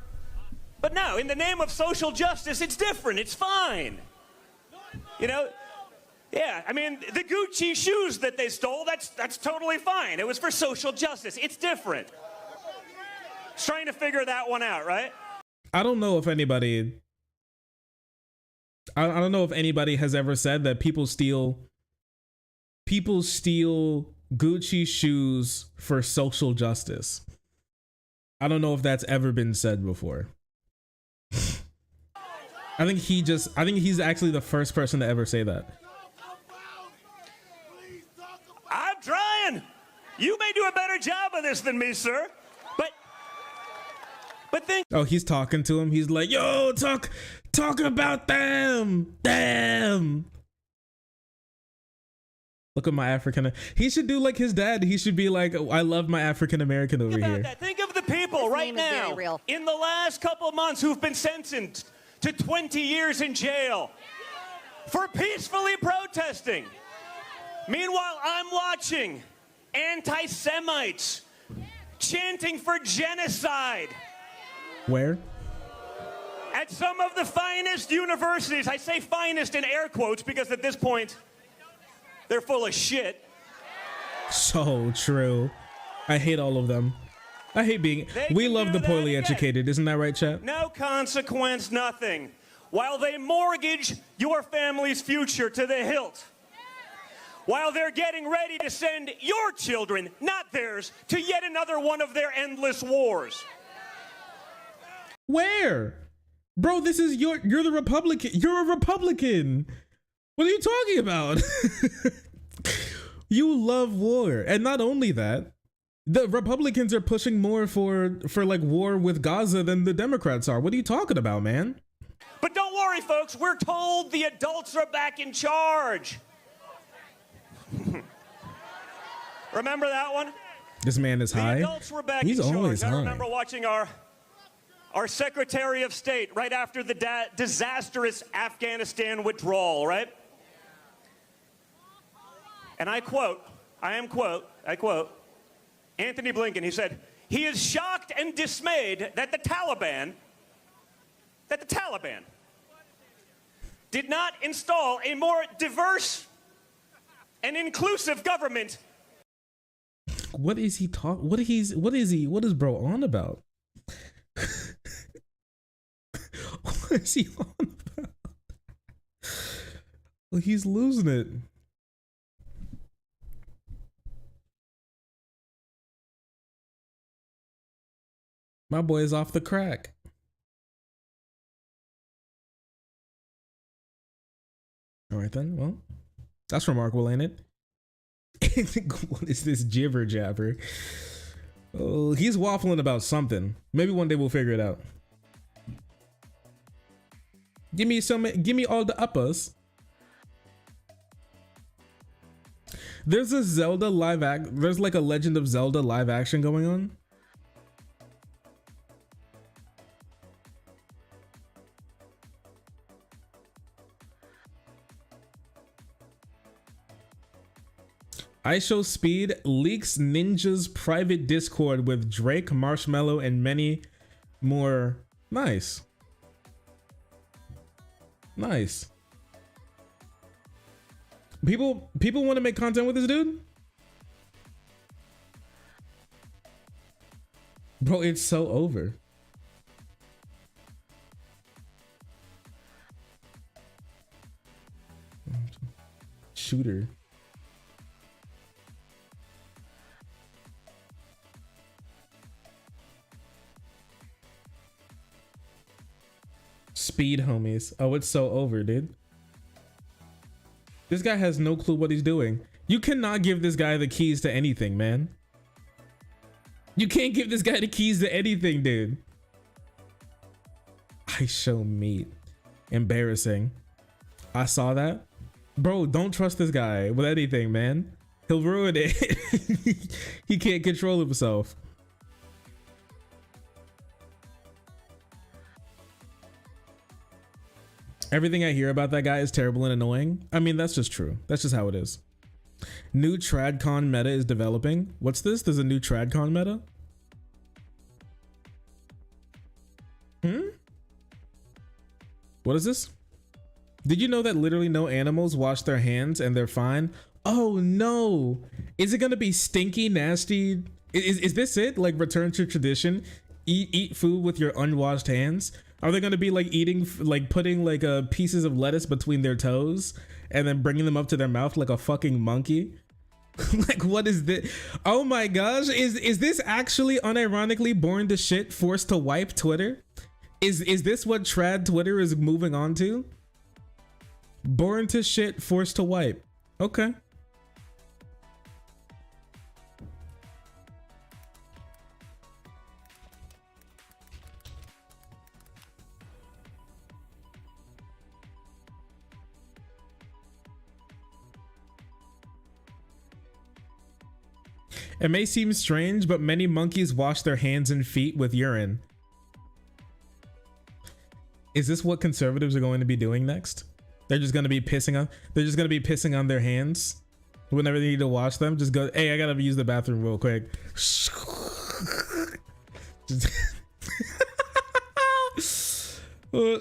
But no, in the name of social justice, it's different. It's fine. You know? Yeah, I mean, the Gucci shoes that they stole, that's totally fine. It was for social justice. It's different. Just trying to figure that one out, right? I don't know if anybody has ever said that people steal Gucci shoes for social justice. I don't know if that's ever been said before. I think he's actually the first person to ever say that. I'm trying. You may do a better job of this than me, sir. But think. Oh, he's talking to him. He's like, yo, talk about them. Damn. Look at my African. He should do like his dad. He should be like, I love my African American over here. Think of the people right now in the last couple of months who've been sentenced to 20 years in jail for peacefully protesting. Meanwhile, I'm watching anti-Semites chanting for genocide. Where? At some of the finest universities. I say finest in air quotes because at this point, they're full of shit. So true. I hate all of them. I hate being. We love the poorly educated. Isn't that right, chat? No consequence, nothing. while they mortgage your family's future to the hilt. While they're getting ready to send your children, not theirs, to yet another one of their endless wars. Where? Bro, this is you're the Republican. You're a Republican. What are you talking about? You love war. And not only that, the Republicans are pushing more for like war with Gaza than the Democrats are. What are you talking about, man? But don't worry, folks. We're told the adults are back in charge. Remember that one? This man is high. The adults were back He's in charge. always high. I remember watching our Secretary of State right after the disastrous Afghanistan withdrawal, right? And I quote, Anthony Blinken, he said, he is shocked and dismayed that the Taliban did not install a more diverse and inclusive government. What is he talking? What is bro on about? What is he on about? Well, he's losing it. My boy is off the crack. All right then. Well, that's remarkable, ain't it? What is this jibber jabber? Oh, he's waffling about something. Maybe one day we'll figure it out. Give me all the uppers. There's a Zelda there's like a Legend of Zelda live action going on. IShowSpeed leaks Ninja's private Discord with Drake, Marshmello, and many more. Nice. Nice. People want to make content with this dude? Bro, it's so over. Shooter. Speed homies. Oh, it's so over, dude. This guy has no clue what he's doing. You cannot give this guy the keys to anything, man. You can't give this guy the keys to anything, dude. I show meat. Embarrassing. I saw that. Bro, don't trust this guy with anything, man. He'll ruin it. He can't control himself. Everything I hear about that guy is terrible and annoying. I mean, that's just true. That's just how it is. New TradCon meta is developing. What's this? There's a new TradCon meta? What is this? Did you know that literally no animals wash their hands and they're fine? Oh no. Is it gonna be stinky, nasty? Is this it? Like return to tradition? Eat food with your unwashed hands? Are they gonna be like eating, like putting like pieces of lettuce between their toes and then bringing them up to their mouth like a fucking monkey? Like what is this? Oh my gosh, is this actually unironically born to shit forced to wipe Twitter? Is this what trad Twitter is moving on to? Born to shit, forced to wipe. Okay. It may seem strange, but many monkeys wash their hands and feet with urine. Is this what conservatives are going to be doing next? They're just going to be pissing on their hands whenever they need to wash them. Just go, hey, I gotta use the bathroom real quick.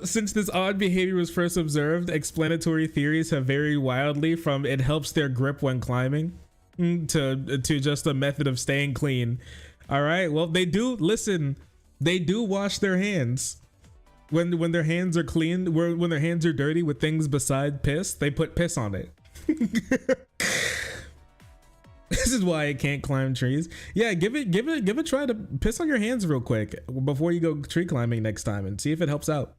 Since this odd behavior was first observed, explanatory theories have varied wildly from it helps their grip when climbing to just a method of staying clean. All right, well, they do wash their hands. When their hands are clean, when their hands are dirty with things beside piss, they put piss on it. This is why I can't climb trees. Yeah, give it a try to piss on your hands real quick before you go tree climbing next time and see if it helps out.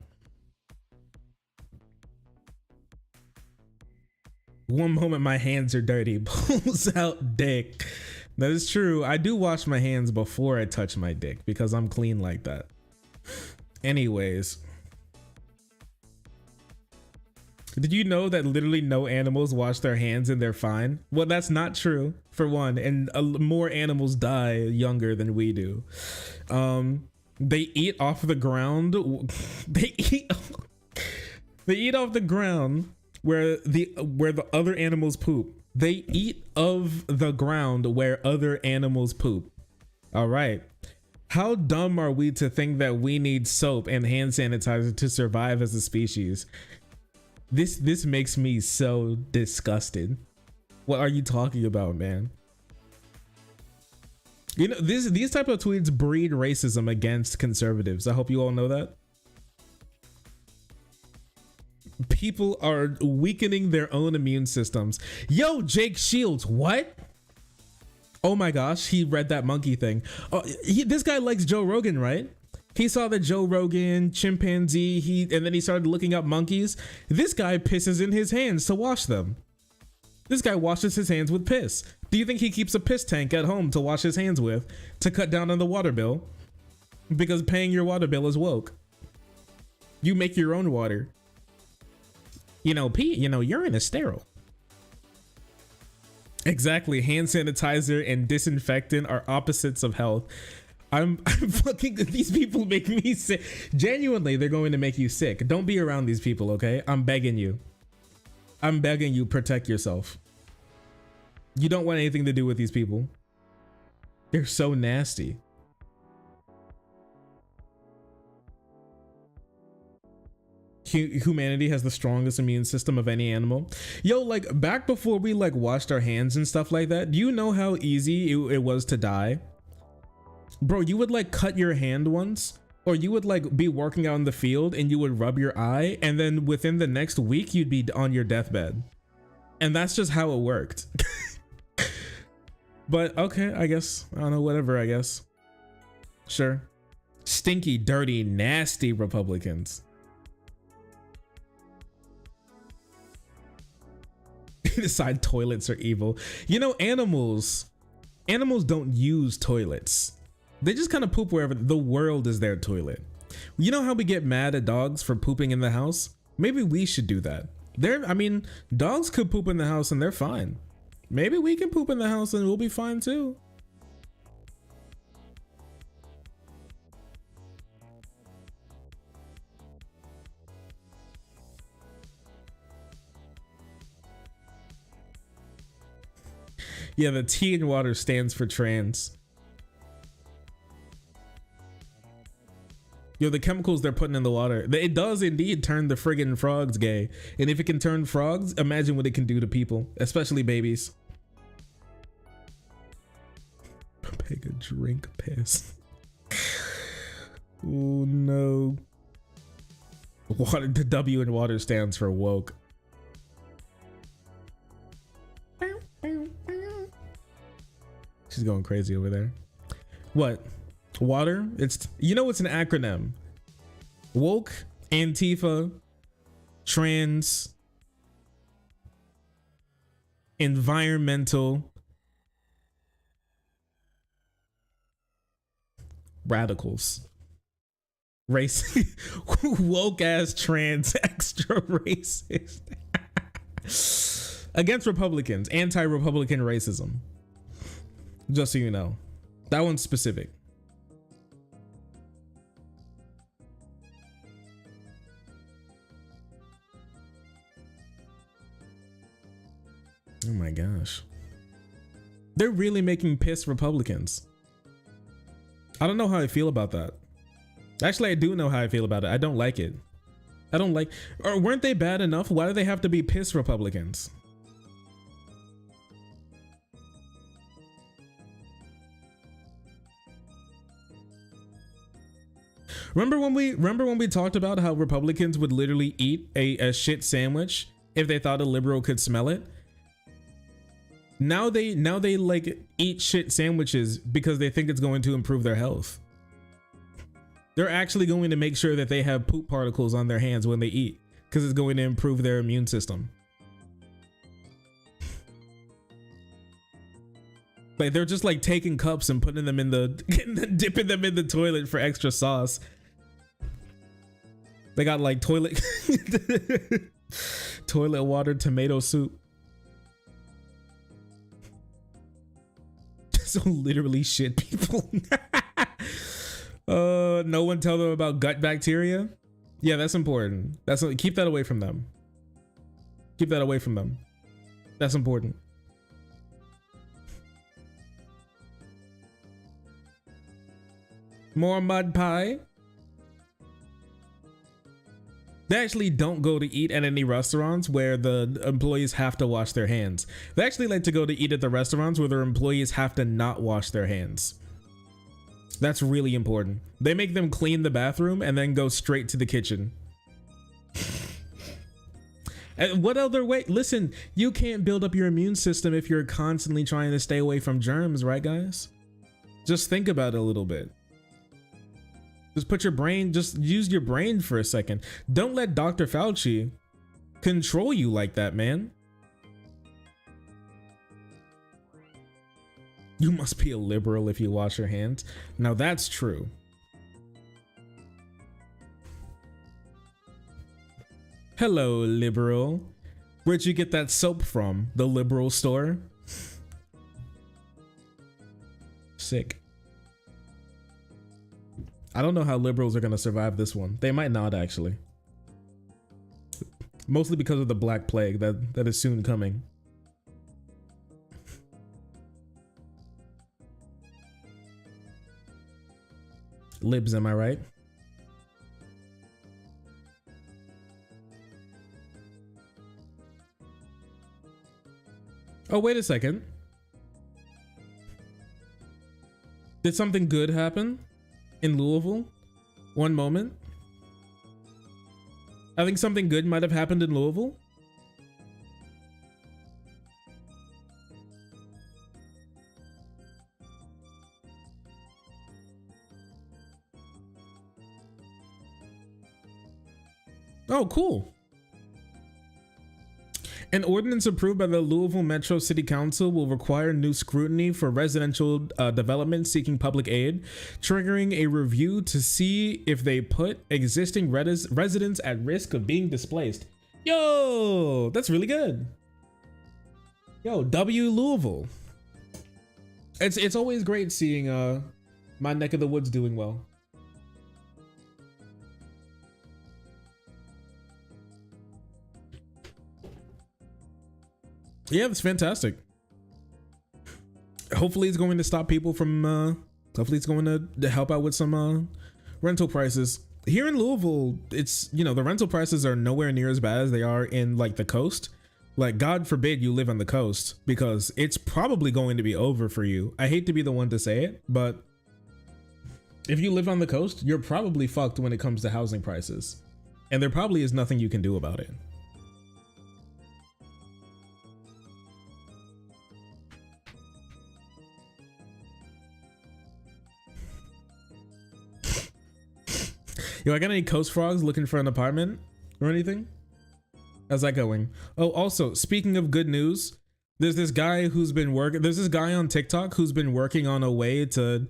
One moment my hands are dirty, pulls out dick. That is true. I do wash my hands before I touch my dick because I'm clean like that. Anyways. Did you know that literally no animals wash their hands and they're fine? Well, that's not true, for one, and more animals die younger than we do. They eat off the ground. They eat off the ground where the other animals poop. They eat of the ground where other animals poop. All right. How dumb are we to think that we need soap and hand sanitizer to survive as a species? This makes me so disgusted. What are you talking about, man? You know, these type of tweets breed racism against conservatives. I hope you all know that. People are weakening their own immune systems. Yo, Jake Shields, what? Oh my gosh, he read that monkey thing. Oh, this guy likes Joe Rogan, right? He saw the Joe Rogan chimpanzee, and then he started looking up monkeys. This guy pisses in his hands to wash them. This guy washes his hands with piss. Do you think he keeps a piss tank at home to wash his hands with to cut down on the water bill? Because paying your water bill is woke. You make your own water. You know, urine is sterile. Exactly. Hand sanitizer and disinfectant are opposites of health. I'm fucking, these people make me sick. Genuinely, they're going to make you sick. Don't be around these people, okay? I'm begging you. I'm begging you, protect yourself. You don't want anything to do with these people. They're so nasty. Humanity has the strongest immune system of any animal. Yo, like back before we like washed our hands and stuff like that, do you know how easy it was to die? Bro, you would like cut your hand once, or you would like be working out in the field and you would rub your eye, and then within the next week you'd be on your deathbed. And that's just how it worked. But okay, I guess, I don't know, whatever, I guess. Sure. Stinky, dirty, nasty Republicans. Decide toilets are evil. You know, animals don't use toilets. They just kind of poop wherever. The world is their toilet. You know how we get mad at dogs for pooping in the house? Maybe we should do that. I mean, dogs could poop in the house and they're fine. Maybe we can poop in the house and we'll be fine too. Yeah, the T in water stands for trans. Yo, the chemicals they're putting in the water, it does indeed turn the friggin' frogs gay. And if it can turn frogs, imagine what it can do to people, especially babies. Take a drink piss. Oh no. Water, the W in water stands for woke. She's going crazy over there. What? Water? It's, you know, it's an acronym. Woke, Antifa, trans, environmental, radicals, race, woke ass trans, extra racist. Against Republicans, anti-Republican racism. Just so you know, that one's specific. Oh my gosh. They're really making piss Republicans. I don't know how I feel about that. Actually, I do know how I feel about it. I don't like it. I don't like, or weren't they bad enough? Why do they have to be piss Republicans? Remember when we talked about how Republicans would literally eat a shit sandwich if they thought a liberal could smell it? Now they like eat shit sandwiches because they think it's going to improve their health. They're actually going to make sure that they have poop particles on their hands when they eat because it's going to improve their immune system. Like they're just like taking cups and putting them in dipping them in the toilet for extra sauce. They got like toilet water tomato soup. So literally shit people. No one tell them about gut bacteria. Yeah, that's important. Keep that away from them. Keep that away from them. That's important. More mud pie. They actually don't go to eat at any restaurants where the employees have to wash their hands. They actually like to go to eat at the restaurants where their employees have to not wash their hands. That's really important. They make them clean the bathroom and then go straight to the kitchen. And what other way? Listen, you can't build up your immune system if you're constantly trying to stay away from germs, right, guys? Just think about it a little bit. Just use your brain for a second. Don't let Dr. Fauci control you like that, man. You must be a liberal if you wash your hands. Now that's true. Hello, liberal. Where'd you get that soap from? The liberal store? Sick. I don't know how liberals are gonna survive this one. They might not, actually. Mostly because of the Black Plague that is soon coming. Libs, am I right? Oh, wait a second. Did something good happen in Louisville? One moment. I think something good might have happened in Louisville. Oh, cool. An ordinance approved by the Louisville Metro City Council will require new scrutiny for residential development seeking public aid, triggering a review to see if they put existing residents at risk of being displaced. Yo, that's really good. Yo, W Louisville. It's always great seeing my neck of the woods doing well. Yeah, that's fantastic. Hopefully it's going to stop people from hopefully it's going to help out with some rental prices. Here in Louisville, it's, you know, the rental prices are nowhere near as bad as they are in like the coast. Like, God forbid you live on the coast, because it's probably going to be over for you. I hate to be the one to say it, but if you live on the coast, you're probably fucked when it comes to housing prices. And there probably is nothing you can do about it. Yo, I got any coast frogs looking for an apartment or anything? How's that going? Oh, also, speaking of good news, there's this guy who's been working. There's this guy on TikTok who's been working on a way to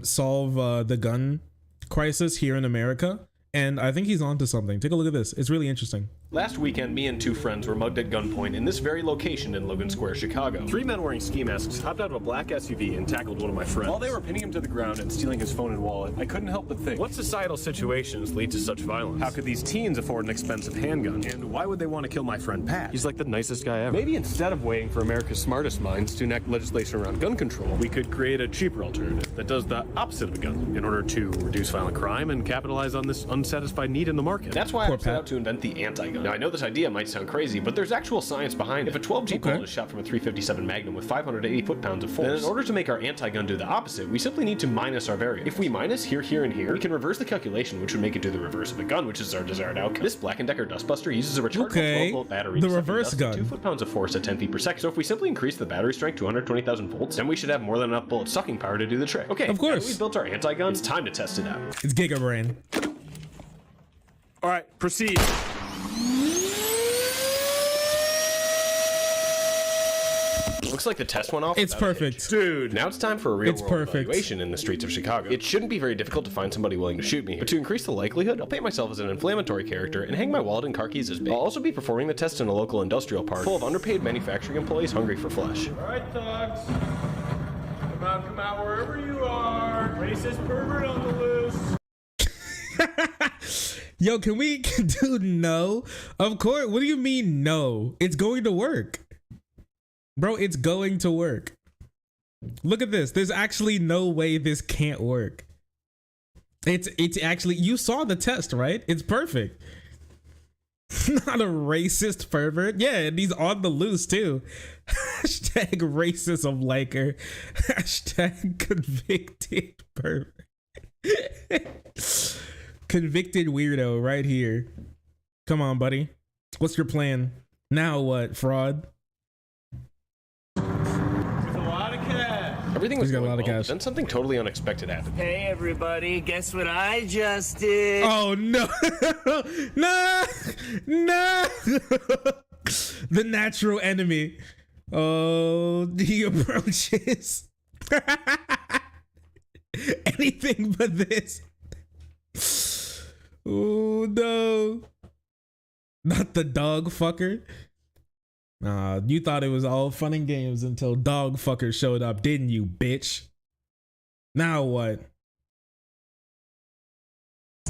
solve the gun crisis here in America. And I think he's onto something. Take a look at this. It's really interesting. Last weekend, me and two friends were mugged at gunpoint in this very location in Logan Square, Chicago. Three men wearing ski masks hopped out of a black SUV and tackled one of my friends. While they were pinning him to the ground and stealing his phone and wallet, I couldn't help but think, what societal situations lead to such violence? How could these teens afford an expensive handgun? And why would they want to kill my friend Pat? He's like the nicest guy ever. Maybe instead of waiting for America's smartest minds to enact legislation around gun control, we could create a cheaper alternative that does the opposite of a gun in order to reduce violent crime and capitalize on this unsatisfied need in the market. That's why I set out to invent the anti-gun. anti-gun. Now I know this idea might sound crazy, but there's actual science behind it. If a 12G bullet is shot from a 357 Magnum with 580 foot-pounds of force, then in order to make our anti-gun do the opposite, we simply need to minus our variable. If we minus here, here, and here, we can reverse the calculation, which would make it do the reverse of a gun, which is our desired outcome. This Black & Decker Dustbuster uses a rechargeable 12-volt battery. The reverse gun. 2 foot-pounds of force at 10 feet per second. So if we simply increase the battery strength to 120,000 volts, then we should have more than enough bullet sucking power to do the trick. Okay, of course. Now that we built our anti-gun, it's time to test it out. It's Giga Brain. All right, proceed. Looks like the test went off. It's perfect. Dude, now it's time for a real-world evaluation in the streets of Chicago. It shouldn't be very difficult to find somebody willing to shoot me, but to increase the likelihood, I'll paint myself as an inflammatory character and hang my wallet and car keys as bait. I'll also be performing the test in a local industrial park full of underpaid manufacturing employees hungry for flesh. All right, thugs. Come out wherever you are. Racist pervert on the loose. Yo, can we do no? Of course. What do you mean no? It's going to work. Bro, it's going to work. Look at this. There's actually no way this can't work. It's actually, you saw the test, right? It's perfect. Not a racist pervert. Yeah, and he's on the loose too. Hashtag racism liker. Hashtag convicted pervert. Convicted weirdo right here. Come on, buddy. What's your plan? Now what, fraud? Everything was going well, but then something totally unexpected happened. Hey everybody, guess what I just did? Oh no! No! No! The natural enemy. Oh, he approaches. Anything but this. Oh no. Not the dog fucker. You thought it was all fun and games until dog fucker showed up, didn't you, bitch? Now what?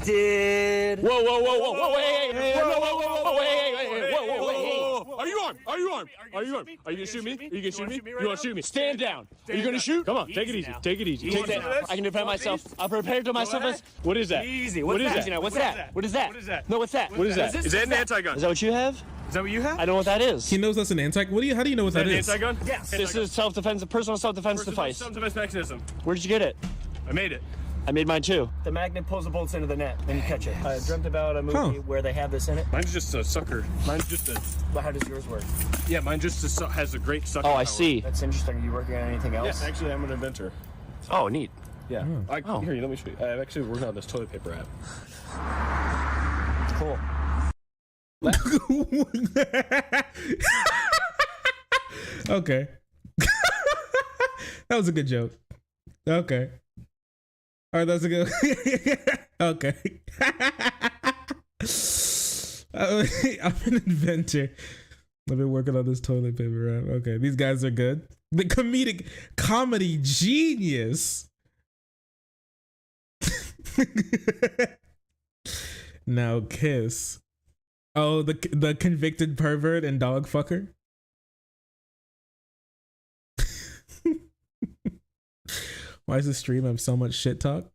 Did. Whoa, whoa, whoa, whoa, whoa, hey, hey, whoa, whoa, whoa, whoa, whoa, hey, hey, hey, whoa, whoa, whoa. Are you armed? Are you armed? Are you armed? Are you gonna shoot me? Are you gonna shoot me? You wanna shoot me? Stand down. Are you gonna shoot? Come on, take it easy. Take it easy. Take it easy. I can defend myself. I'm prepared to myself. What is that? Easy. What is that? What's that? What is that? What is that? No, what's that? What is that? Is that an anti-gun? Is that what you have? Is that what you have? I don't know what that is. He knows that's an anti. How do you know what that is? Anti-gun? Yes. This is self-defense, personal self-defense device. Self-defense mechanism. Where did you get it? I made it. I made mine too. The magnet pulls the bolts into the net, and you catch it. I dreamt about a movie where they have this in it. Mine's just a sucker. Mine's just a... Well, how does yours work? Yeah, mine just has a great sucker Oh, I power. see. That's interesting. Are you working on anything else? Yes, actually, I'm an inventor. Oh, neat. Yeah. Here, let me show you. I'm actually working on this toilet paper app. Cool. Okay. That was a good joke. Okay. All right, that's a good. Okay. I'm an inventor. I've been working on this toilet paper app. Okay, these guys are good. The comedy genius. Now kiss. Oh, the convicted pervert and dog fucker. Why does the stream have so much shit talk?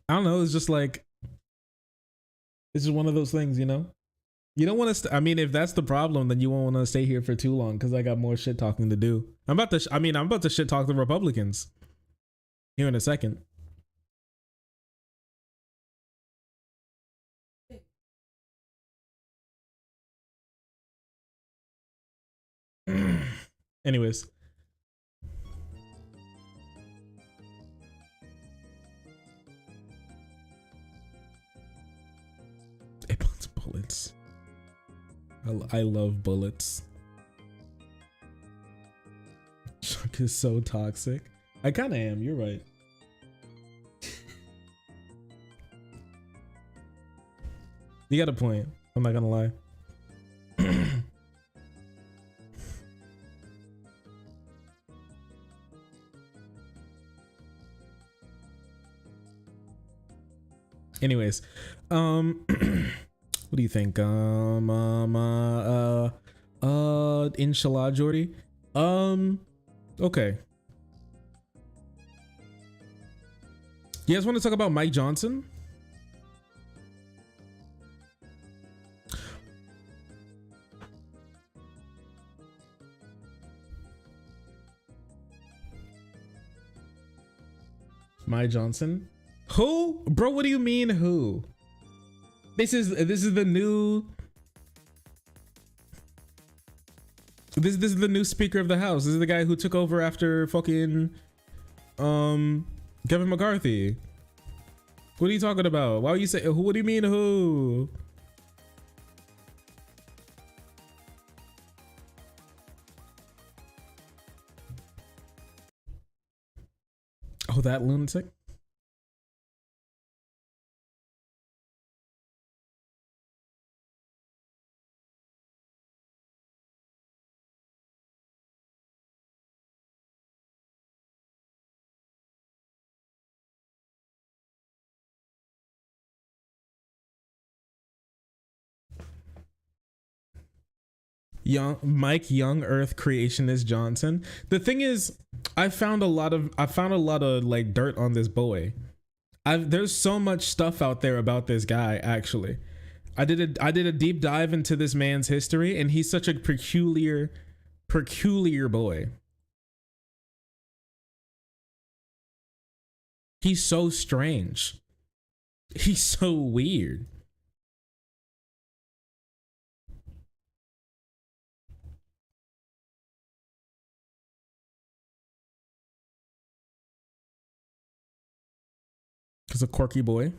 I don't know. It's just like, it's just one of those things, you know? You don't want to, I mean, if that's the problem, then you won't want to stay here for too long because I got more shit talking to do. I'm about to shit talk the Republicans here in a second. Anyways. It wants bullets. I love bullets. Shark is so toxic. I kind of am. You're right. You got a point. I'm not gonna lie. Anyways, what do you think? Inshallah, Jordy. Okay. You guys want to talk about Mike Johnson? Mike Johnson? Who? Bro, what do you mean who? This is the new This is the new Speaker of the House. This is the guy who took over after fucking Kevin McCarthy. What are you talking about? Why are you say who? What do you mean who? Oh, that lunatic? Young Earth creationist Johnson. The thing is, I found a lot of like dirt on this boy. There's so much stuff out there about this guy. Actually, I did a deep dive into this man's history, and he's such a peculiar boy. He's so strange. He's so weird. He's a quirky boy.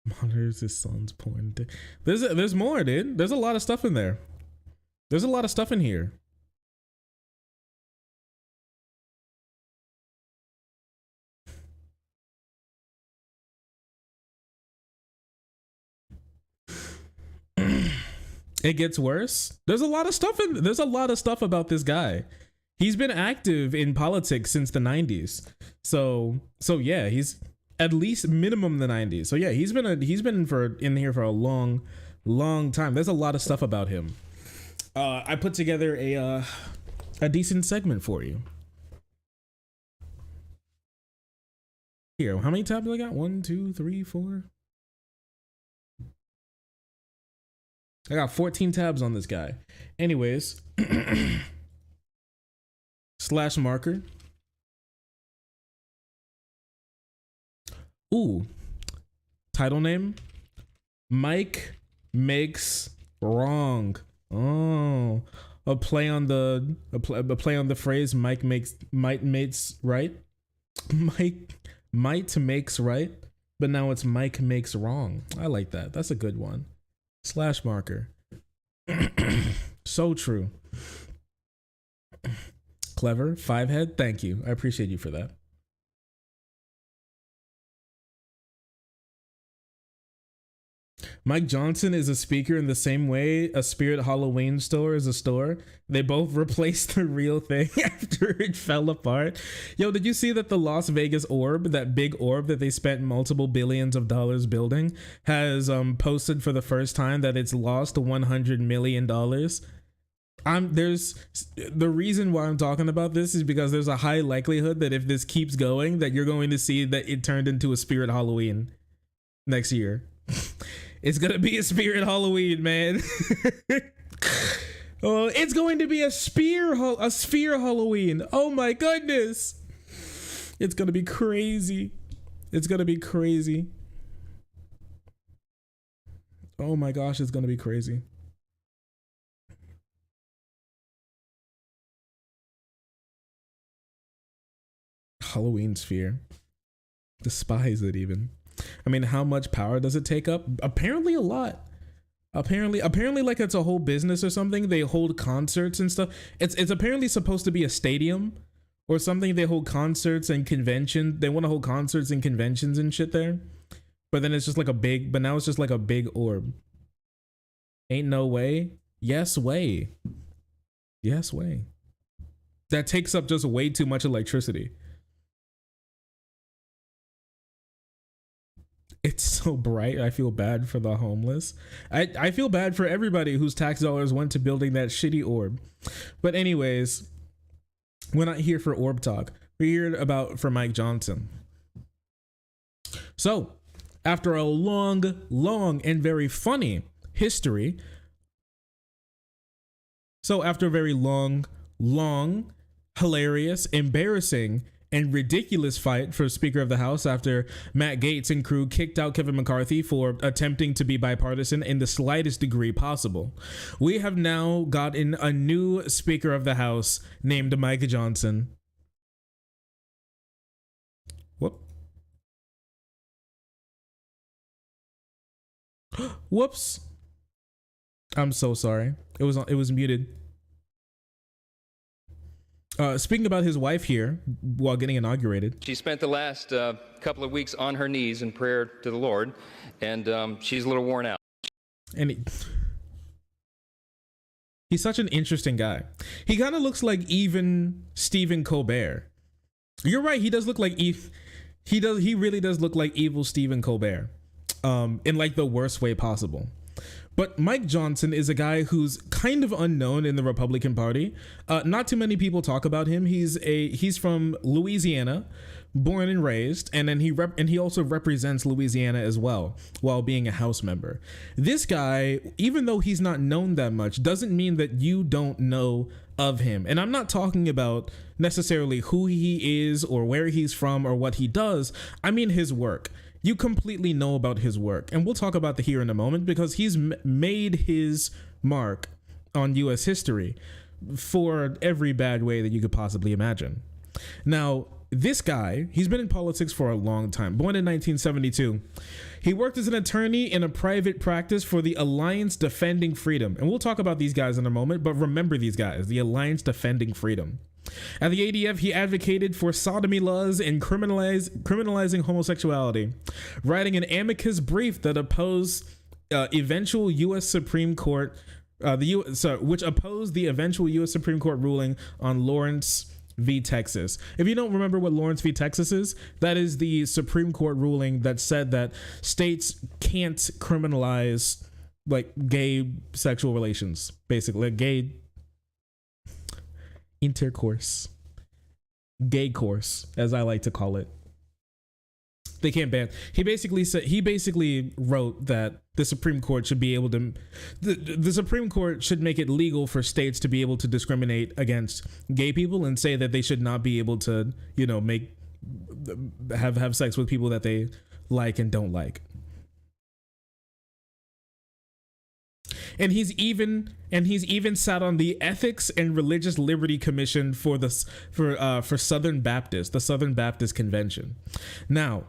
Monitors his son's porn. There's more, dude. There's a lot of stuff in there. There's a lot of stuff in here. It gets worse. There's a lot of stuff about this guy. He's been active in politics since the 90s. So yeah, he's at least minimum the 90s. So yeah, he's been in here for a long time. There's a lot of stuff about him. I put together a decent segment for you. Here, how many tabs do I got? 1, 2, 3, 4. I got 14 tabs on this guy. Anyways, slash marker. Ooh, title name: Mike Makes Wrong. Oh, a play on the phrase Mike makes right. Mike might makes right, but now it's Mike Makes Wrong. I like that. That's a good one. Slash marker. So true. Clever. 5head. Thank you. I appreciate you for that. Mike Johnson is a speaker in the same way a Spirit Halloween store is a store. They both replaced the real thing after it fell apart. Yo, did you see that the Las Vegas orb, that big orb that they spent multiple billions of dollars building, has posted for the first time that it's lost $100 million? There's the reason why I'm talking about this is because there's a high likelihood that if this keeps going, that you're going to see that it turned into a Spirit Halloween next year. It's gonna be a Spirit Halloween, man. Oh, it's going to be a sphere Halloween. Oh my goodness. It's gonna be crazy. It's gonna be crazy. Oh my gosh, it's gonna be crazy. Halloween sphere. Despise it even. I mean, how much power does it take up? Apparently a lot. Apparently like it's a whole business or something. They hold concerts and stuff. It's apparently supposed to be a stadium or something. They hold concerts and conventions. They want to hold concerts and conventions and shit there. But then it's just like now it's just like a big orb. Ain't no way. Yes way. Yes way. That takes up just way too much electricity. It's so bright. I feel bad for the homeless. I feel bad for everybody whose tax dollars went to building that shitty orb. But anyways, we're not here for orb talk. We're here about for Mike Johnson. So, after a long and very funny history, after a very long, hilarious, embarrassing, and ridiculous fight for Speaker of the House after Matt Gaetz and crew kicked out Kevin McCarthy for attempting to be bipartisan in the slightest degree possible, we have now gotten a new Speaker of the House named Mike Johnson. Whoops. I'm so sorry. It was muted. Speaking about his wife here while getting inaugurated. She spent the last couple of weeks on her knees in prayer to the Lord, and she's a little worn out. And he's such an interesting guy. He kind of looks like even Stephen Colbert. You're right. He does look like he really does look like evil Stephen Colbert, in like the worst way possible. But Mike Johnson is a guy who's kind of unknown in the Republican Party. Not too many people talk about him. He's from Louisiana, born and raised, and then he also represents Louisiana as well while being a House member. This guy, even though he's not known that much, doesn't mean that you don't know of him. And I'm not talking about necessarily who he is or where he's from or what he does. I mean his work. You completely know about his work, and we'll talk about that here in a moment because he's made his mark on U.S. history for every bad way that you could possibly imagine. Now, this guy, he's been in politics for a long time. Born in 1972, he worked as an attorney in a private practice for the Alliance Defending Freedom, and we'll talk about these guys in a moment, but remember these guys, the Alliance Defending Freedom. At the ADF, he advocated for sodomy laws and criminalizing homosexuality, writing an amicus brief that opposed eventual U.S. Supreme Court, which opposed the eventual U.S. Supreme Court ruling on Lawrence v. Texas. If you don't remember what Lawrence v. Texas is, that is the Supreme Court ruling that said that states can't criminalize like gay sexual relations, basically, like gay intercourse, gay course, as I like to call it. They can't ban. He basically wrote that the Supreme Court should be able to, the Supreme Court should make it legal for states to be able to discriminate against gay people and say that they should not be able to, you know, have sex with people that they like and don't like. And he's even sat on the Ethics and Religious Liberty Commission for Southern Baptist, the Southern Baptist Convention. Now,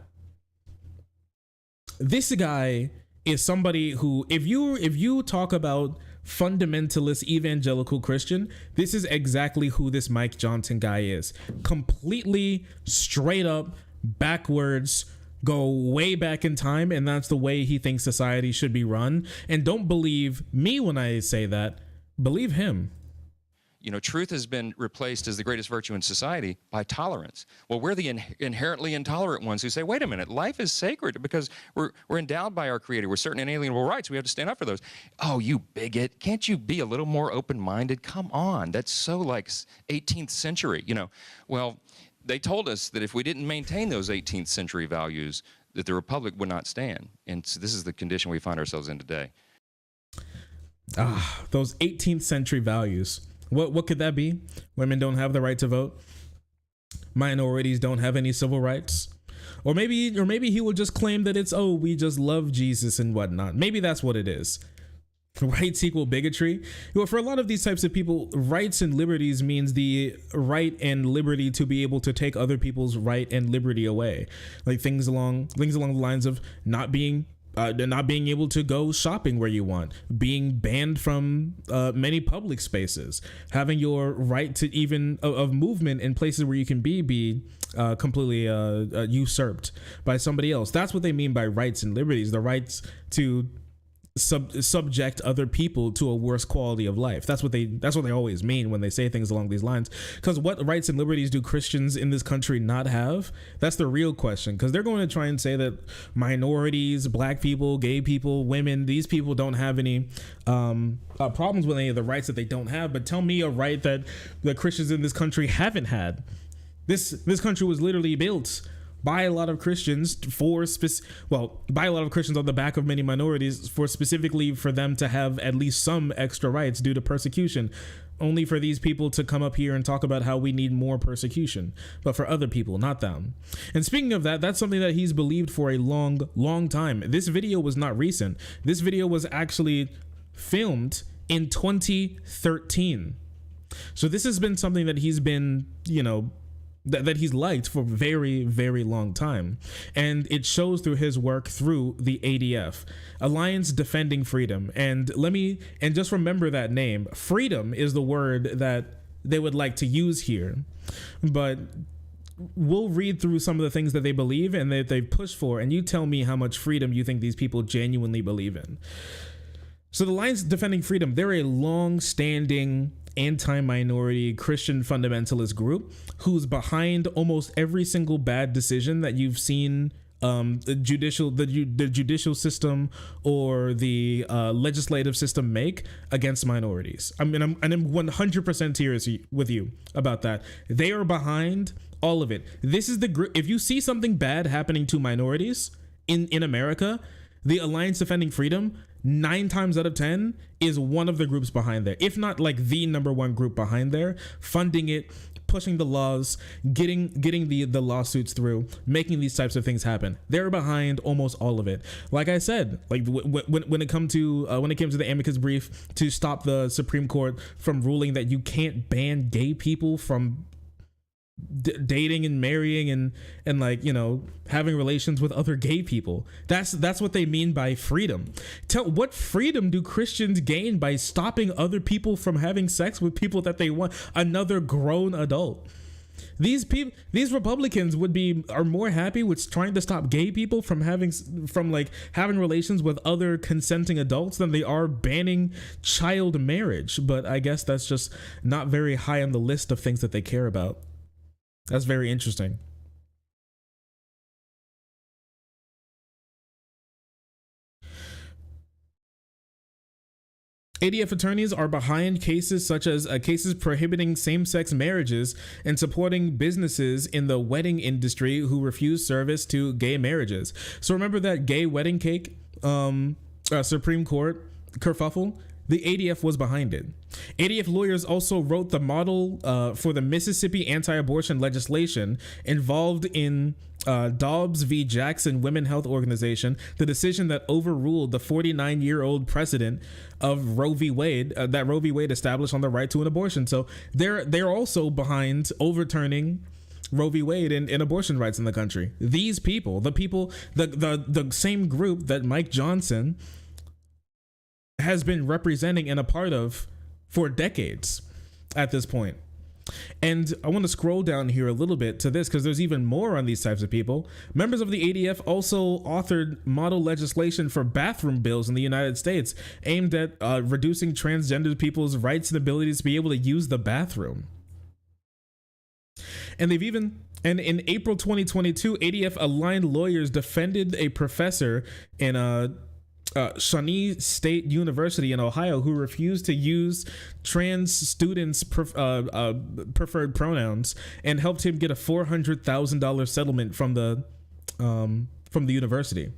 this guy is somebody who, if you talk about fundamentalist evangelical Christian, this is exactly who this Mike Johnson guy is. Completely straight up backwards, go way back in time, and that's the way he thinks society should be run. And don't believe me when I say that, believe him. You know, truth has been replaced as the greatest virtue in society by tolerance. Well, we're the inherently intolerant ones who say, wait a minute, life is sacred because we're endowed by our Creator with certain inalienable rights. We have to stand up for those. Oh, you bigot, can't you be a little more open-minded? Come on, that's so like 18th century, you know. Well, they told us that if we didn't maintain those 18th century values, that the Republic would not stand. And so this is the condition we find ourselves in today. Those 18th century values. What could that be? Women don't have the right to vote. Minorities don't have any civil rights. Or maybe he will just claim that it's, oh, we just love Jesus and whatnot. Maybe that's what it is. Rights equal bigotry. Well, for a lot of these types of people, rights and liberties means the right and liberty to be able to take other people's right and liberty away. Like things along the lines of not being able to go shopping where you want, being banned from many public spaces, having your right to even of movement in places where you can be completely usurped by somebody else. That's what they mean by rights and liberties, the rights to subject other people to a worse quality of life. That's what they always mean when they say things along these lines. Because what rights and liberties do Christians in this country not have? That's the real question. Because they're going to try and say that minorities, black people, gay people, women, these people don't have any problems with any of the rights that they don't have. But tell me a right that the Christians in this country haven't had. This country was literally built by a lot of Christians by a lot of Christians on the back of many minorities specifically for them to have at least some extra rights due to persecution, only for these people to come up here and talk about how we need more persecution, but for other people, not them. And speaking of that, that's something that he's believed for a long time. This video was not recent. This video was actually filmed in 2013. So this has been something that he's been, that he's liked for very long time, and it shows through his work through the ADF, Alliance Defending Freedom. And just remember that name. Freedom is the word that they would like to use here, but we'll read through some of the things that they believe and that they push for, and you tell me how much freedom you think these people genuinely believe in. So the Alliance Defending Freedom, they're a long-standing anti-minority Christian fundamentalist group who's behind almost every single bad decision that you've seen the judicial system or the legislative system make against minorities. I mean, I'm 100% serious with you about that. They are behind all of it. This is the group. If you see something bad happening to minorities in America, the Alliance Defending Freedom, 9 times out of 10 is one of the groups behind there, if not like the number one group behind there, funding it, pushing the laws, getting the lawsuits through, making these types of things happen. They're behind almost all of it. Like I said, like when it came to the amicus brief to stop the Supreme Court from ruling that you can't ban gay people from dating and marrying and like, having relations with other gay people. That's what they mean by freedom. What freedom do Christians gain by stopping other people from having sex with people that they want, another grown adult? These Republicans are more happy with trying to stop gay people from having relations with other consenting adults than they are banning child marriage. But I guess that's just not very high on the list of things that they care about. That's very interesting. ADF attorneys are behind cases such as cases prohibiting same-sex marriages and supporting businesses in the wedding industry who refuse service to gay marriages. So remember that gay wedding cake Supreme Court kerfuffle? The ADF was behind it. ADF lawyers also wrote the model for the Mississippi anti-abortion legislation involved in Dobbs v. Jackson Women Health Organization, the decision that overruled the 49-year-old precedent of Roe v. Wade, that Roe v. Wade established on the right to an abortion. So they're also behind overturning Roe v. Wade and abortion rights in the country. These people, the same group that Mike Johnson has been representing and a part of for decades at this point. And I want to scroll down here a little bit to this because there's even more on these types of people. Members of the ADF also authored model legislation for bathroom bills in the United States aimed at reducing transgender people's rights and abilities to be able to use the bathroom. And in April 2022, ADF aligned lawyers defended a professor in Shawnee State University in Ohio who refused to use trans students' preferred pronouns and helped him get a $400,000 settlement from the university.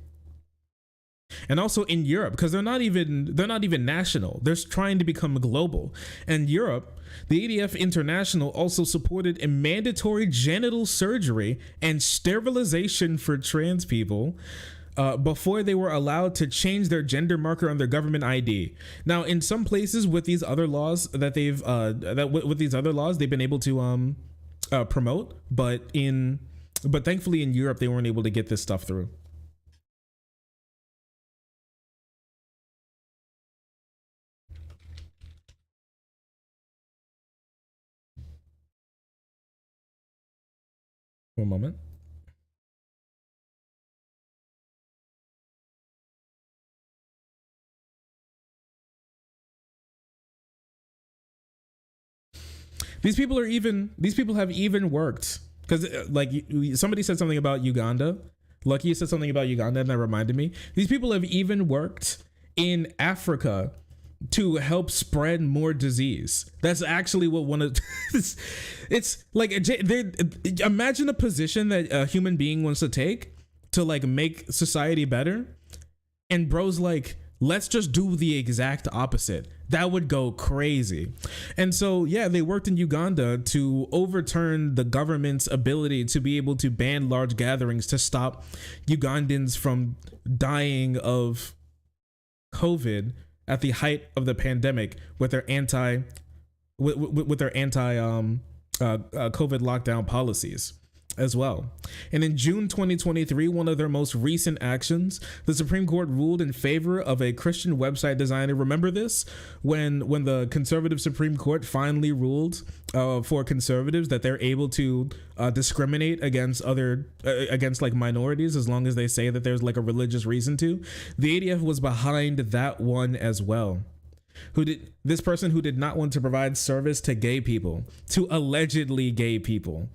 And also in Europe, because they're not even national, they're trying to become global. And Europe, the ADF International also supported a mandatory genital surgery and sterilization for trans people before they were allowed to change their gender marker on their government ID. Now, in some places with these other laws that they've been able to promote, but thankfully in Europe they weren't able to get this stuff through. One moment. These people have even worked, because like somebody said something about Uganda. Lucky said something about Uganda, and that reminded me. These people have even worked in Africa to help spread more disease. That's actually what one of it's like imagine a position that a human being wants to take to like make society better, and bro's like, let's just do the exact opposite. That would go crazy. And so, yeah, they worked in Uganda to overturn the government's ability to be able to ban large gatherings to stop Ugandans from dying of COVID at the height of the pandemic with their anti COVID lockdown policies as well. And in June 2023, one of their most recent actions, the Supreme Court ruled in favor of a Christian website designer. Remember this? When the conservative Supreme Court finally ruled for conservatives that they're able to discriminate against against like minorities as long as they say that there's like a religious reason to. The ADF was behind that one as well. This person who did not want to provide service to gay people, to allegedly gay people.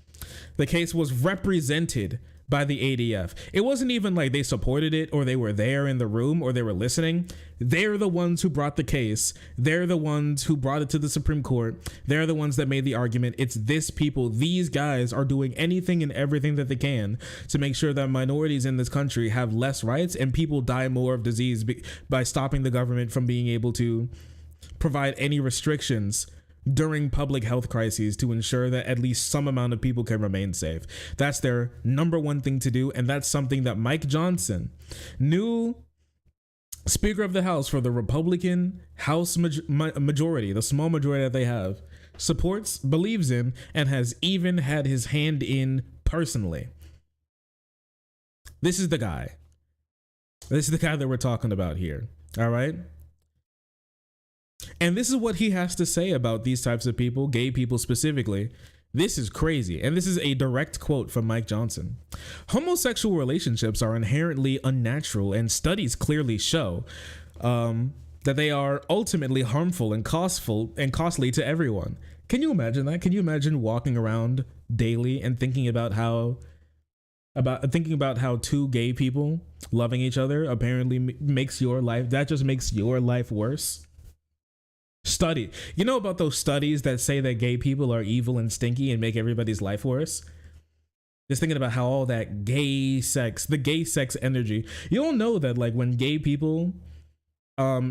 The case was represented by the ADF. It wasn't even like they supported it or they were there in the room or they were listening. They're the ones who brought the case. They're the ones who brought it to the Supreme Court. They're the ones that made the argument. It's this people. These guys are doing anything and everything that they can to make sure that minorities in this country have less rights and people die more of disease by stopping the government from being able to provide any restrictions during public health crises to ensure that at least some amount of people can remain safe. That's their number one thing to do, and that's something that Mike Johnson, new Speaker of the House for the Republican House majority, the small majority that they have, supports, believes in, and has even had his hand in personally. This is the guy. This is the guy that we're talking about here. All right? And this is what he has to say about these types of people, gay people specifically. This is crazy. And this is a direct quote from Mike Johnson. Homosexual relationships are inherently unnatural, and studies clearly show that they are ultimately harmful and costly to everyone. Can you imagine that? Can you imagine walking around daily and thinking about how two gay people loving each other apparently makes your life, that just makes your life worse? Study. You know about those studies that say that gay people are evil and stinky and make everybody's life worse? Just thinking about how all that gay sex, the gay sex energy, you don't know that like when gay people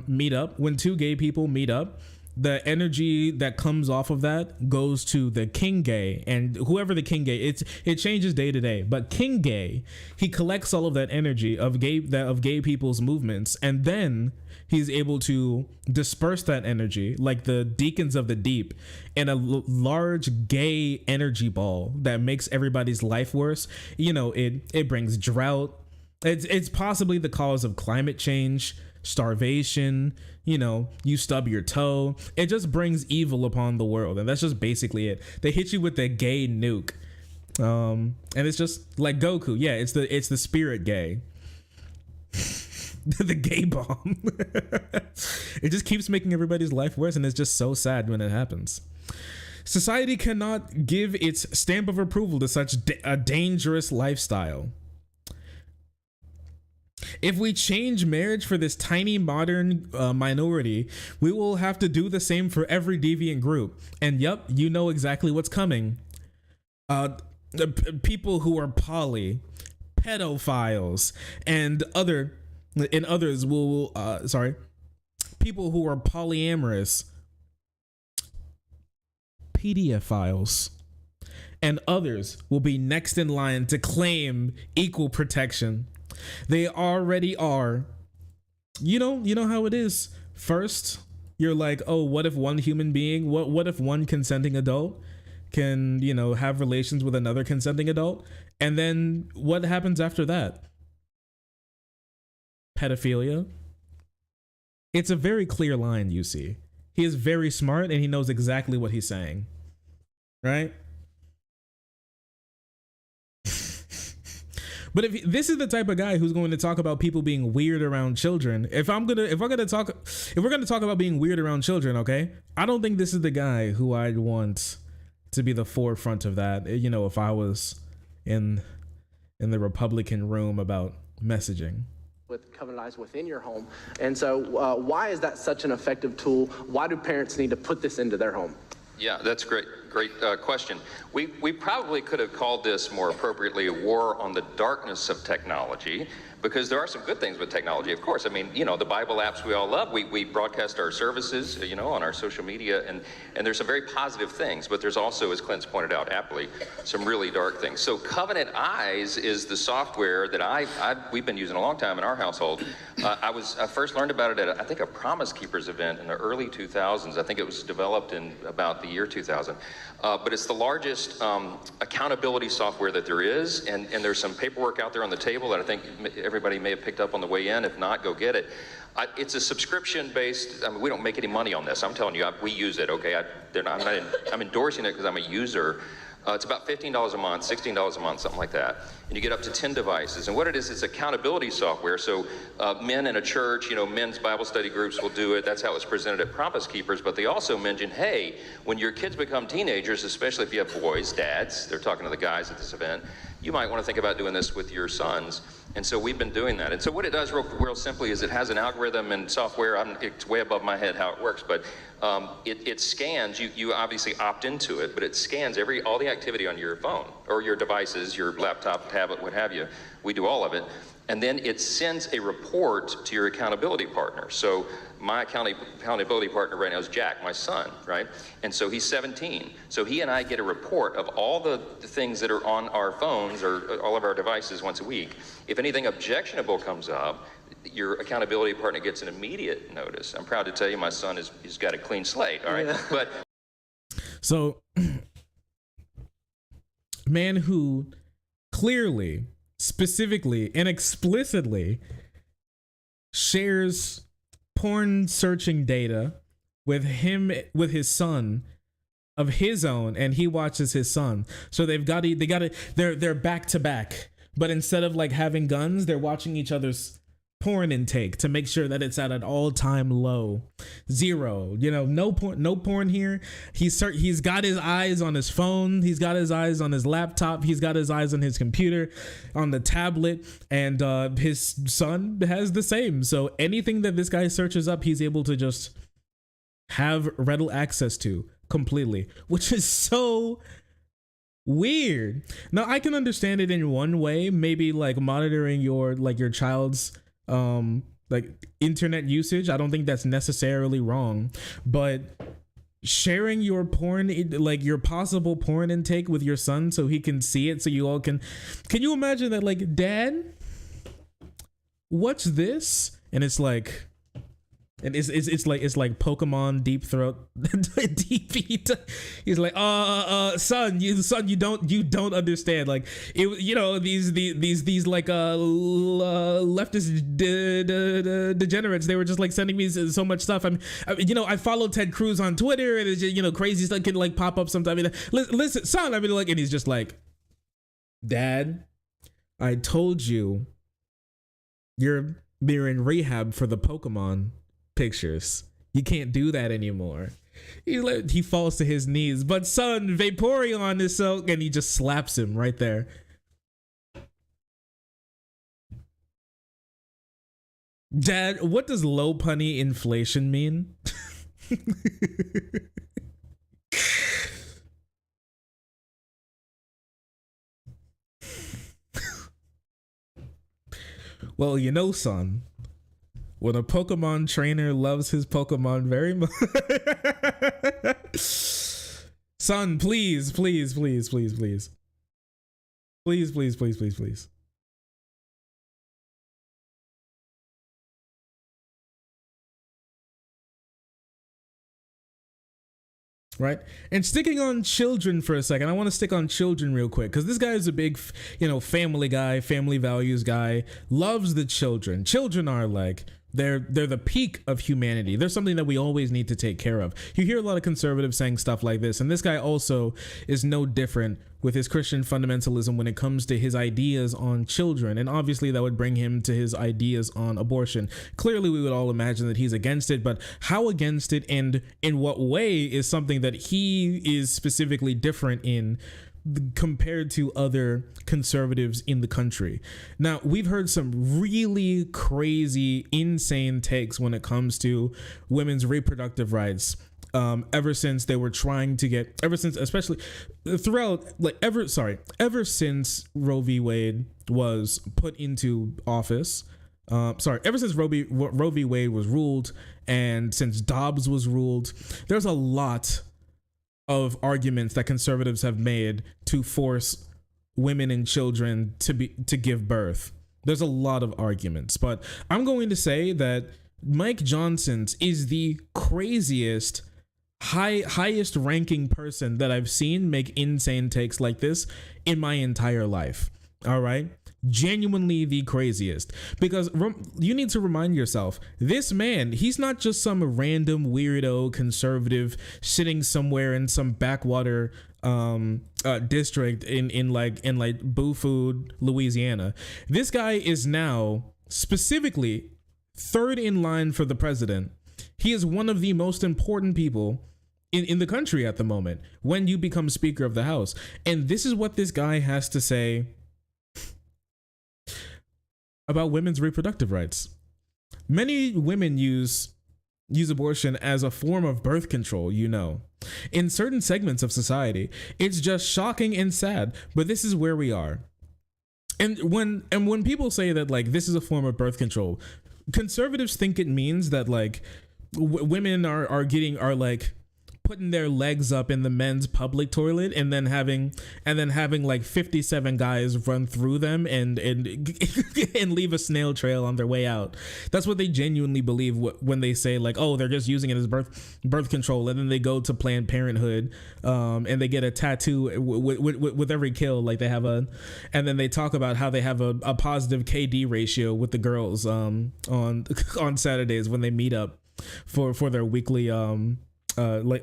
meet up, when two gay people meet up, the energy that comes off of that goes to the king gay, and whoever the king gay, it changes day to day, but king gay, he collects all of that energy of gay people's movements, and then he's able to disperse that energy like the deacons of the deep in a large gay energy ball that makes everybody's life worse. You know, it brings drought. It's possibly the cause of climate change, starvation, you know, you stub your toe. It just brings evil upon the world, and that's just basically it. They hit you with the gay nuke, and it's just like Goku. Yeah, it's the spirit gay. The gay bomb. It just keeps making everybody's life worse, and it's just so sad when it happens. Society cannot give its stamp of approval to such a dangerous lifestyle. If we change marriage for this tiny modern minority, we will have to do the same for every deviant group. And yep, you know exactly what's coming. People who are poly, pedophiles, and others will, people who are polyamorous, pedophiles, and others will be next in line to claim equal protection. They already are. You know how it is. First, you're like, oh, what if one human being, what if one consenting adult can, you know, have relations with another consenting adult? And then what happens after that? Pedophilia. It's a very clear line, you see. He is very smart and he knows exactly what he's saying. Right? But if this is the type of guy who's going to talk about people being weird around children, if we're gonna talk about being weird around children, okay, I don't think this is the guy who I'd want to be the forefront of that. You know, if I was in the Republican room about messaging. with Covenant Eyes within your home. And so why is that such an effective tool? Why do parents need to put this into their home? Yeah, that's great question. We probably could have called this more appropriately a war on the darkness of technology, because there are some good things with technology, of course. I mean, you know, the Bible apps we all love, we broadcast our services, you know, on our social media, and there's some very positive things, but there's also, as Clint's pointed out aptly, some really dark things. So Covenant Eyes is the software that we've been using a long time in our household. I first learned about it at, I think, a Promise Keepers event in the early 2000s. I think it was developed in about the year 2000. But it's the largest accountability software that there is, and there's some paperwork out there on the table that I think everybody may have picked up on the way in. If not, go get it. It's a subscription-based. I mean, we don't make any money on this. I'm telling you, we use it. Okay, I'm endorsing it because I'm a user. It's about $15 a month, $16 a month, something like that. And you get up to 10 devices. And what it is accountability software. So men in a church, you know, men's Bible study groups will do it. That's how it's presented at Promise Keepers. But they also mention, hey, when your kids become teenagers, especially if you have boys, dads, they're talking to the guys at this event, you might want to think about doing this with your sons. And so we've been doing that. And so what it does real simply is it has an algorithm and software. It's way above my head how it works, but it scans, you obviously opt into it, but it scans all the activity on your phone or your devices, your laptop, tablet, what have you. We do all of it. And then it sends a report to your accountability partner. So my accountability partner right now is Jack, my son, right? And so he's 17. So he and I get a report of all the things that are on our phones or all of our devices once a week. If anything objectionable comes up, your accountability partner gets an immediate notice. I'm proud to tell you my son he's got a clean slate, all right? Yeah. But so, man who clearly, specifically, and explicitly shares porn searching data with his son of his own, and he watches his son. So they're back to back, but instead of like having guns, they're watching each other's porn intake to make sure that it's at an all-time low, 0. You know, no porn here. He's got his eyes on his phone, he's got his eyes on his laptop, he's got his eyes on his computer, on the tablet, and his son has the same. So anything that this guy searches up, he's able to just have readily access to completely, which is so weird. Now I can understand it in one way, maybe like monitoring your child's like internet usage. I don't think that's necessarily wrong, but sharing your porn, like your possible porn intake with your son so he can see it, so you all can you imagine that, like, Dad, what's this? And it's like, and it's like Pokemon Deep Throat. He's like, son, you don't understand. Like, you know, these like leftist degenerates. They were just like sending me so much stuff. I follow Ted Cruz on Twitter, and it's just, you know, crazy stuff can like pop up sometimes. Listen, son, and he's just like, Dad, I told you, you're in rehab for the Pokemon pictures. You can't do that anymore. He falls to his knees, but son, Vaporeon is so, and he just slaps him right there. Dad, what does low punny inflation mean? Well, you know, son, when a Pokemon trainer loves his Pokemon very much. Son, please. Please. Right? And sticking on children for a second, I want to stick on children real quick, because this guy is a big, family guy, family values guy, loves the children. Children are like, they're the peak of humanity. They're something that we always need to take care of. You hear a lot of conservatives saying stuff like this, and this guy also is no different with his Christian fundamentalism when it comes to his ideas on children. And obviously that would bring him to his ideas on abortion. Clearly we would all imagine that he's against it, but how against it and in what way is something that he is specifically different in compared to other conservatives in the country. Now, we've heard some really crazy, insane takes when it comes to women's reproductive rights. Ever since they were trying to get, ever since, especially throughout, like ever since Roe v. Wade was put into office, ever since Roe v. Wade was ruled, and since Dobbs was ruled, there's a lot of arguments that conservatives have made to force women and children to give birth. There's a lot of arguments, but I'm going to say that Mike Johnson's is the craziest, highest ranking person that I've seen make insane takes like this in my entire life. All right. Genuinely the craziest, because you need to remind yourself, this man, he's not just some random weirdo conservative sitting somewhere in some backwater district in Boofood, Louisiana. This guy is now specifically third in line for the president. He is one of the most important people in the country at the moment when you become Speaker of the House. And this is what this guy has to say about women's reproductive rights. Many women use abortion as a form of birth control, in certain segments of society. It's just shocking and sad, but this is where we are. And when people say that like this is a form of birth control, conservatives think it means that like women are like putting their legs up in the men's public toilet and then having like 57 guys run through them and leave a snail trail on their way out. That's what they genuinely believe when they say like, oh, they're just using it as birth control, and then they go to Planned Parenthood and they get a tattoo with every kill, like they have and then they talk about how they have a positive KD ratio with the girls on Saturdays when they meet up for their weekly like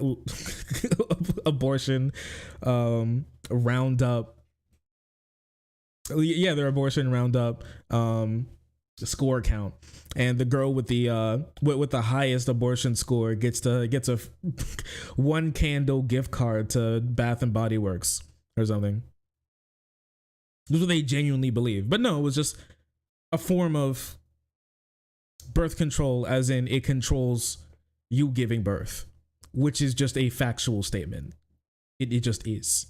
abortion roundup. Yeah, their abortion roundup score count, and the girl with the highest abortion score gets a one candle gift card to Bath and Body Works or something. This is what they genuinely believe. But no, it was just a form of birth control, as in it controls you giving birth, which is just a factual statement. It just is.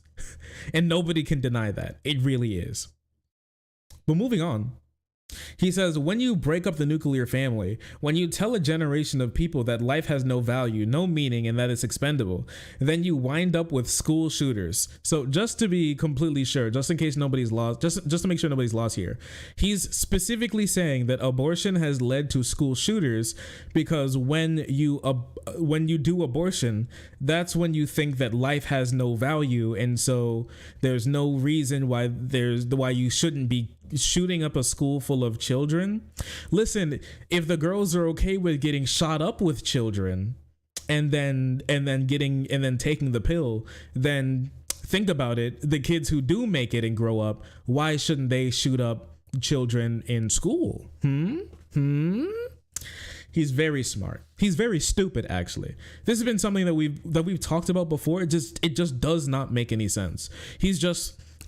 And nobody can deny that. It really is. But moving on. He says, when you break up the nuclear family, when you tell a generation of people that life has no value, no meaning, and that it's expendable, then you wind up with school shooters. So just to be completely sure, just in case nobody's lost, just to make sure nobody's lost here, he's specifically saying that abortion has led to school shooters because when you do abortion, that's when you think that life has no value, and so there's no reason why you shouldn't be shooting up a school full of children. Listen, if the girls are okay with getting shot up with children and then taking the pill, then think about it. The kids who do make it and grow up, why shouldn't they shoot up children in school? He's very smart. He's very stupid, actually. This has been something that we've talked about before. It just does not make any sense.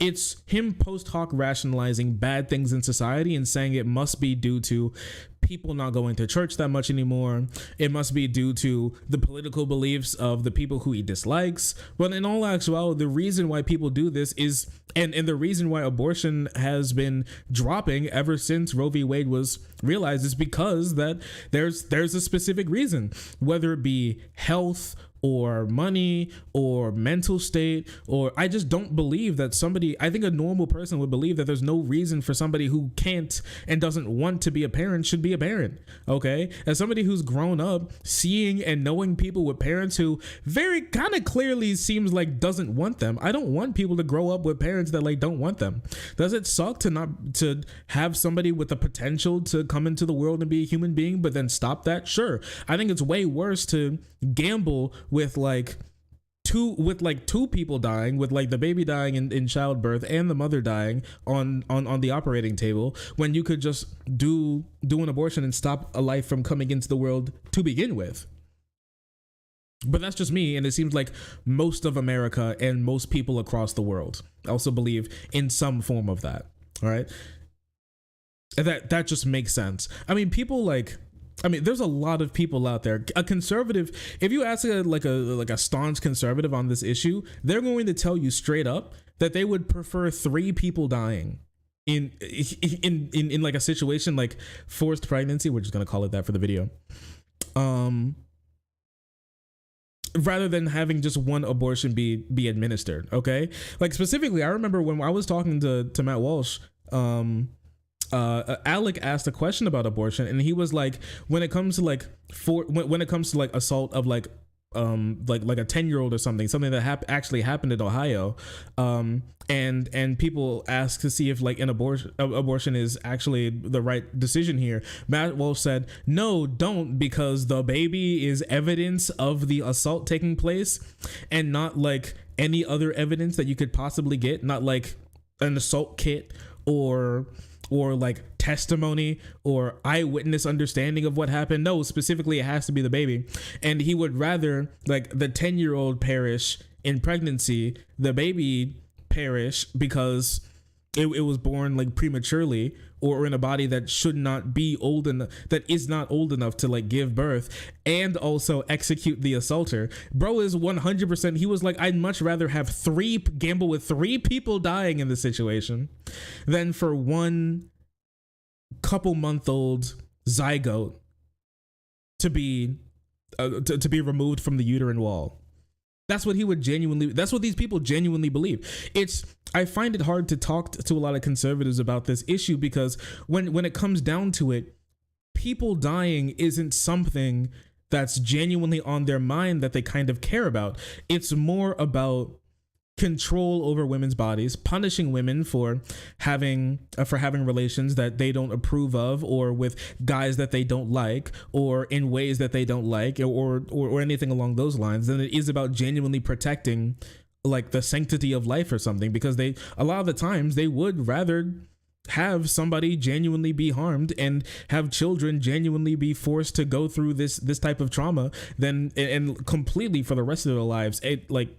It's him post hoc rationalizing bad things in society and saying it must be due to people not going to church that much anymore. It must be due to the political beliefs of the people who he dislikes. But in all actuality, the reason why people do this is, and the reason why abortion has been dropping ever since Roe v. Wade was realized, is because that there's a specific reason, whether it be health or money or mental state, or I just don't believe that I think a normal person would believe that there's no reason for somebody who can't and doesn't want to be a parent should be a parent. Okay, as somebody who's grown up seeing and knowing people with parents who very kind of clearly seems like doesn't want them, I don't want people to grow up with parents that like don't want them. Does it suck to have somebody with the potential to come into the world and be a human being but then stop that? Sure. I think it's way worse to gamble with two people dying, with like the baby dying in childbirth and the mother dying on the operating table, when you could just do an abortion and stop a life from coming into the world to begin with. But that's just me, and it seems like most of America and most people across the world also believe in some form of that. All right, and that just makes sense. I mean, there's a lot of people out there. A conservative, if you ask a staunch conservative on this issue, they're going to tell you straight up that they would prefer 3 people dying in like a situation like forced pregnancy. We're just gonna call it that for the video. Rather than having just one abortion be administered. Okay, like specifically, I remember when I was talking to Matt Walsh, Alec asked a question about abortion, and he was like, when it comes to like assault of like a 10-year-old or something that actually happened in Ohio, and people ask to see if like an abortion is actually the right decision here. Matt Walsh said, no, don't, because the baby is evidence of the assault taking place, and not like any other evidence that you could possibly get, not like an assault kit or like testimony or eyewitness understanding of what happened. No, specifically it has to be the baby. And he would rather like the 10-year-old perish in pregnancy, the baby perish because it was born like prematurely or in a body that should not be old enough, that is not old enough to like give birth, and also execute the assaulter. Bro is 100%. He was like, I'd much rather have gamble with 3 people dying in this situation than for one couple-month-old zygote to be removed from the uterine wall. That's what these people genuinely believe. I find it hard to talk to a lot of conservatives about this issue because when it comes down to it, people dying isn't something that's genuinely on their mind that they kind of care about. It's more about control over women's bodies, punishing women for having relations that they don't approve of, or with guys that they don't like, or in ways that they don't like, or anything along those lines, than it is about genuinely protecting like the sanctity of life or something, because a lot of the times they would rather have somebody genuinely be harmed and have children genuinely be forced to go through this type of trauma than, and completely for the rest of their lives, it like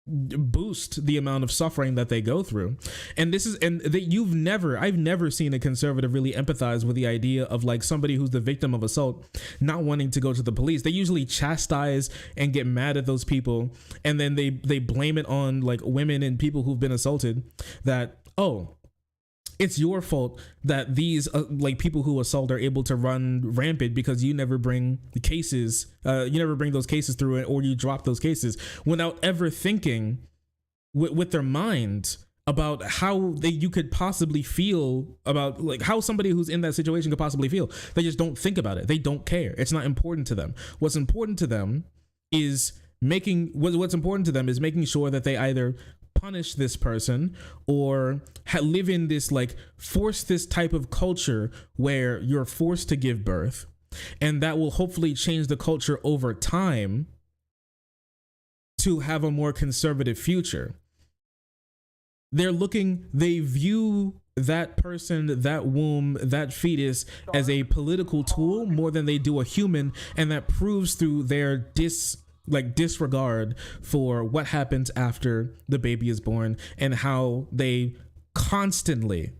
boost the amount of suffering that they go through. And I've never seen a conservative really empathize with the idea of like somebody who's the victim of assault not wanting to go to the police. They usually chastise and get mad at those people, and then they blame it on like women and people who've been assaulted, that, oh, it's your fault that these like people who assault are able to run rampant because you never bring the cases, those cases through it, or you drop those cases, without ever thinking with their mind about how you could possibly feel about like how somebody who's in that situation could possibly feel. They just don't think about it. They don't care. It's not important to them. What's important to them is making sure that they either punish this person or live in this like force this type of culture where you're forced to give birth, and that will hopefully change the culture over time to have a more conservative future. They view that person, that womb, that fetus as a political tool more than they do a human, and that proves through their disregard for what happens after the baby is born, and how they constantly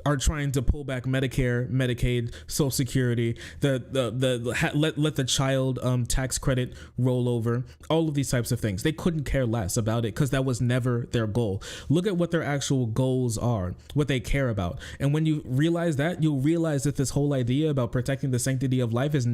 are trying to pull back Medicare, Medicaid, Social Security, let the child tax credit roll over, all of these types of things. They couldn't care less about it because that was never their goal. Look at what their actual goals are, what they care about. And when you realize that, you'll realize that this whole idea about protecting the sanctity of life is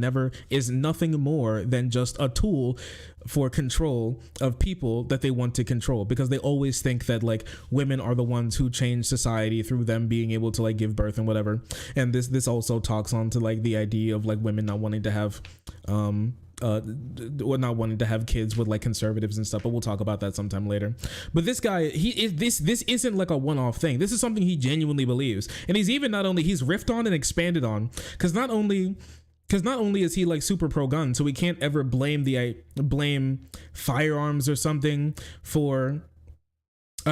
nothing more than just a tool for control of people that they want to control, because they always think that like women are the ones who change society through them being able to like give birth and whatever. And this also talks on to like the idea of like women not wanting to have not wanting to have kids with like conservatives and stuff, but we'll talk about that sometime later. But this guy, this isn't like a one-off thing. This is something he genuinely believes, and he's riffed on and expanded on, because not only is he like super pro gun, so we can't ever blame firearms or something for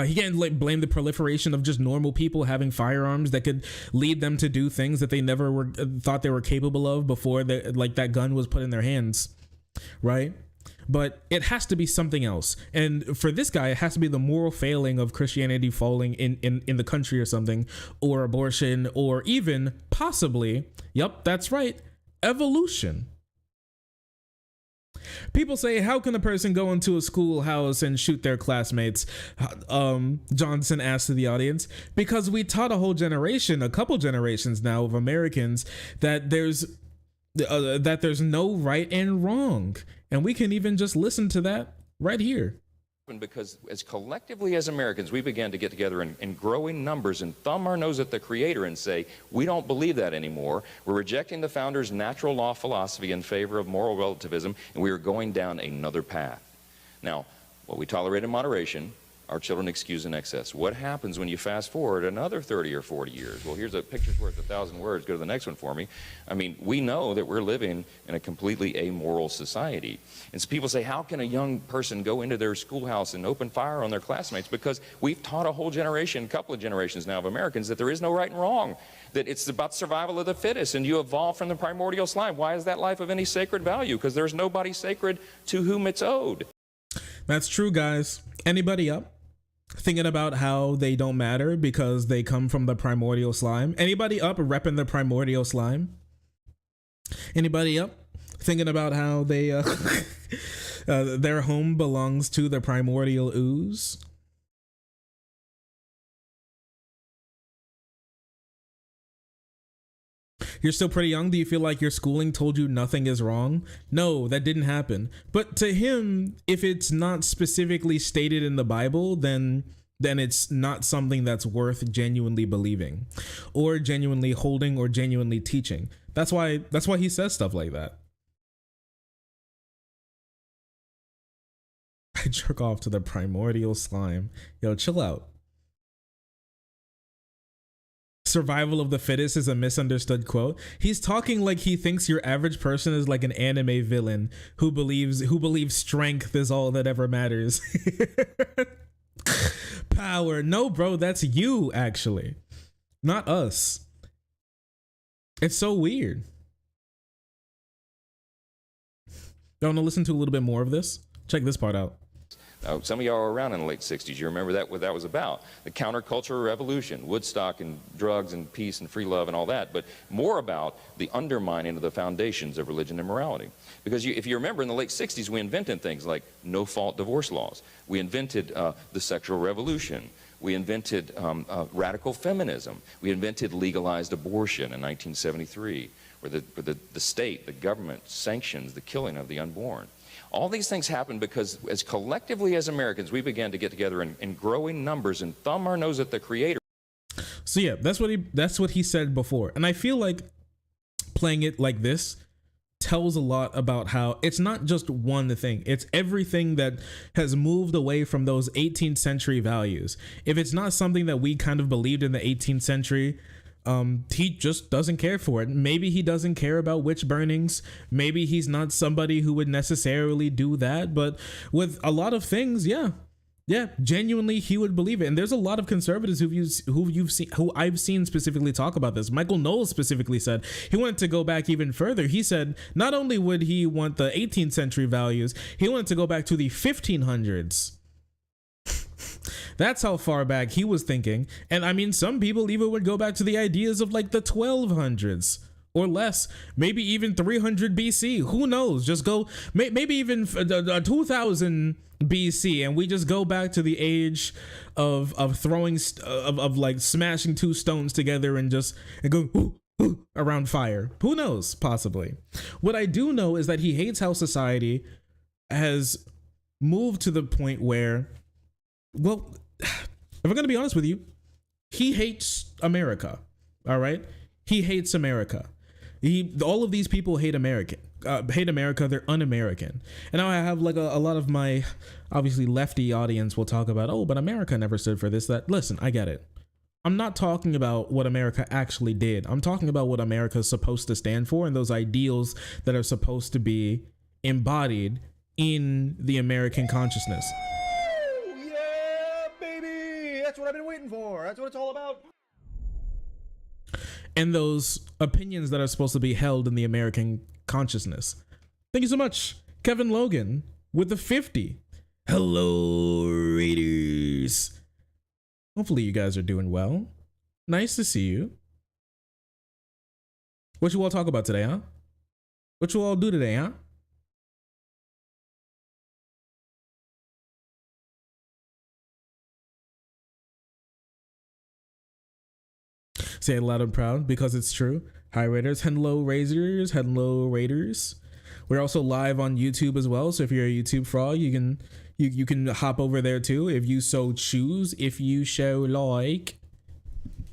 he can't like blame the proliferation of just normal people having firearms that could lead them to do things that they never thought they were capable of before that gun was put in their hands, right? but it has to be something else. And for this guy, it has to be the moral failing of Christianity falling in the country or something, or abortion, or even possibly, yep, that's right, evolution. People say, how can a person go into a schoolhouse and shoot their classmates? Johnson asked to the audience. Because we taught a whole generation, a couple generations now of Americans, that there's no right and wrong. And we can even just listen to that right here. Because as collectively as Americans, we began to get together in growing numbers and thumb our nose at the Creator and say, we don't believe that anymore. We're rejecting the founders' natural law philosophy in favor of moral relativism, and we are going down another path. Now, what we tolerate in moderation, our children excuse in excess. What happens when you fast forward another 30 or 40 years? Well, here's a picture's worth 1,000 words. Go to the next one for me. I mean, we know that we're living in a completely amoral society. And so people say, how can a young person go into their schoolhouse and open fire on their classmates? Because we've taught a whole generation, a couple of generations now of Americans, that there is no right and wrong, that it's about survival of the fittest, and you evolve from the primordial slime. Why is that life of any sacred value? Because there's nobody sacred to whom it's owed. That's true, guys. Anybody up thinking about how they don't matter because they come from the primordial slime? Anybody up repping the primordial slime? Anybody up thinking about how they their home belongs to the primordial ooze? You're still pretty young. Do you feel like your schooling told you nothing is wrong? No, that didn't happen. But to him, if it's not specifically stated in the Bible, then it's not something that's worth genuinely believing or genuinely holding or genuinely teaching. That's why he says stuff like that. I jerk off to the primordial slime. Yo, chill out. Survival of the fittest is a misunderstood quote. He's talking like he thinks your average person is like an anime villain who believes strength is all that ever matters. Power. No, bro, that's you actually, not us. It's so weird. Y'all want to listen to a little bit more of this? Check this part out. Now, some of y'all were around in the late 60s. You remember that, what that was about. The countercultural revolution, Woodstock and drugs and peace and free love and all that, but more about the undermining of the foundations of religion and morality. Because if you remember, in the late 60s, we invented things like no-fault divorce laws. We invented the sexual revolution. We invented radical feminism. We invented legalized abortion in 1973, where the state, the government, sanctions the killing of the unborn. All these things happen because as collectively as Americans, we began to get together in growing numbers and thumb our nose at the Creator. So yeah, that's what he said before. And I feel like playing it like this tells a lot about how it's not just one thing. It's everything that has moved away from those 18th century values. If it's not something that we kind of believed in the 18th century, he just doesn't care for it. Maybe he doesn't care about witch burnings. Maybe he's not somebody who would necessarily do that. But with a lot of things, yeah, genuinely he would believe it. And there's a lot of conservatives who I've seen specifically talk about this. Michael Knowles specifically said he wanted to go back even further. He said not only would he want the 18th century values, he wanted to go back to the 1500s. That's how far back he was thinking. And I mean, some people even would go back to the ideas of like the 1200s or less, maybe even 300 BC. Who knows? Just go, maybe even 2000 BC, and we just go back to the age of throwing, of like smashing two stones together and go ooh, ooh, around fire. Who knows? Possibly. What I do know is that he hates how society has moved to the point where, well, if I'm going to be honest with you, he hates America. All right. He hates America. All of these people hate America. They're un-American. And now I have like a lot of my obviously lefty audience will talk about, oh, but America never stood for this, that. Listen, I get it. I'm not talking about what America actually did. I'm talking about what America is supposed to stand for and those ideals that are supposed to be embodied in the American consciousness. That's what I've been waiting for. That's what it's all about. And those opinions that are supposed to be held in the American consciousness. Thank you so much, Kevin Logan. with the 50. Hello, Raiders. Hopefully you guys are doing well. Nice to see you. What you all talk about today, huh? What you all do today, huh? Say it loud and proud because it's true. Hi, Raiders. Hello, Razors. Hello, Raiders. We're also live on YouTube as well. So if you're a YouTube frog, you can hop over there too if you so choose. If you so like,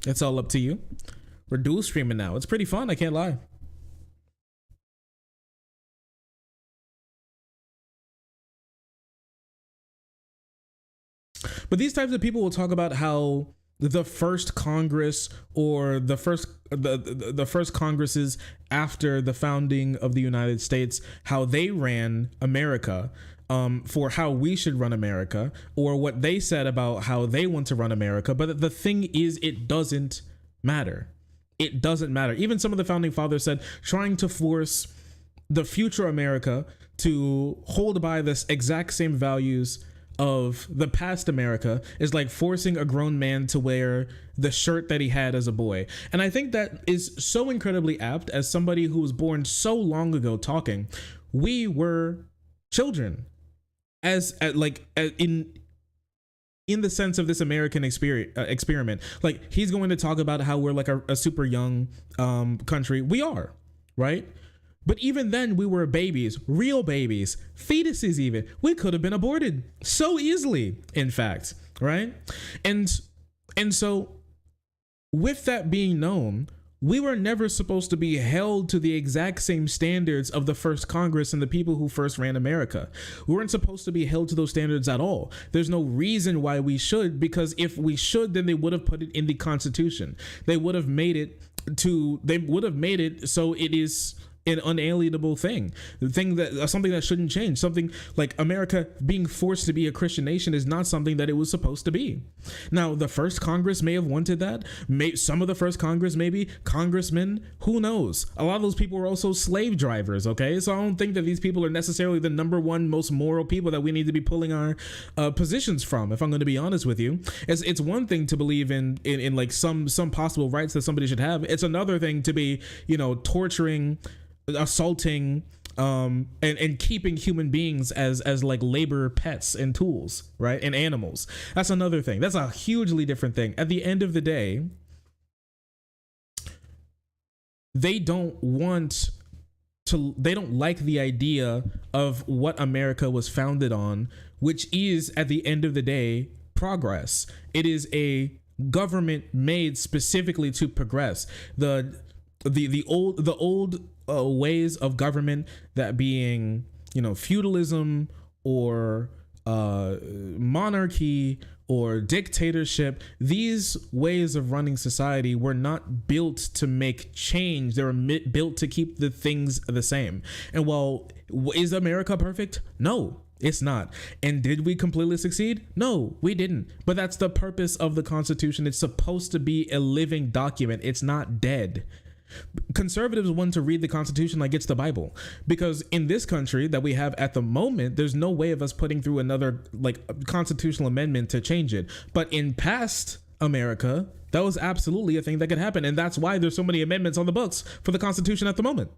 it's all up to you. We're dual streaming now. It's pretty fun. I can't lie. But these types of people will talk about how the first Congress or the first Congresses after the founding of the United States, how they ran America, for how we should run America, or what they said about how they want to run America. But the thing is, it doesn't matter. It doesn't matter. Even some of the founding fathers said trying to force the future America to hold by this exact same values of the past America is like forcing a grown man to wear the shirt that he had as a boy. And I think that is so incredibly apt as somebody who was born so long ago talking. We were children in the sense of this American experiment. Like, he's going to talk about how we're like a super young country. We are, right? But even then, we were babies, real babies, fetuses even. We could have been aborted so easily, in fact, right? And so with that being known, we were never supposed to be held to the exact same standards of the first Congress and the people who first ran America. We weren't supposed to be held to those standards at all. There's no reason why we should, because if we should, then they would have put it in the Constitution. They would have made it so it is an unalienable thing, something that shouldn't change. Something like America being forced to be a Christian nation is not something that it was supposed to be. Now, the first Congress may have wanted that. Some of the first Congress, maybe congressmen, who knows? A lot of those people were also slave drivers. Okay, so I don't think that these people are necessarily the number one most moral people that we need to be pulling our positions from. If I'm going to be honest with you, it's one thing to believe in like some possible rights that somebody should have. It's another thing to be, torturing, assaulting, and keeping human beings as like labor pets and tools, right? And animals. That's another thing. That's a hugely different thing. At the end of the day, they don't like the idea of what America was founded on, which is, at the end of the day, progress. It is a government made specifically to progress. The old ways of government, that being, feudalism or monarchy or dictatorship, these ways of running society were not built to make change. They were built to keep the things the same. And while, is America perfect? No, it's not. And did we completely succeed? No, we didn't. But that's the purpose of the Constitution. It's supposed to be a living document. It's not dead. Conservatives want to read the Constitution like it's the Bible, because in this country that we have at the moment, there's no way of us putting through another constitutional amendment to change it. But in past America, that was absolutely a thing that could happen, and that's why there's so many amendments on the books for the Constitution at the moment.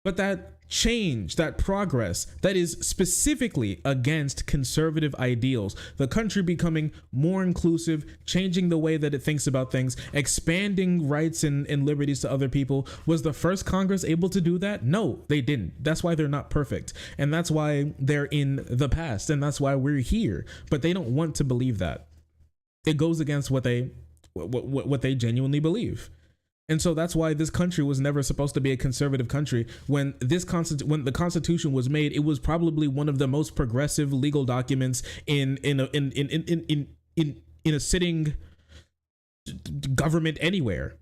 But that change, that progress, that is specifically against conservative ideals, the country becoming more inclusive, changing the way that it thinks about things, expanding rights and liberties to other people. Was the first Congress able to do that? No, they didn't. That's why they're not perfect. And that's why they're in the past. And that's why we're here. But they don't want to believe that. It goes against what they genuinely believe. And so that's why this country was never supposed to be a conservative country. When the Constitution was made, it was probably one of the most progressive legal documents in a sitting government anywhere.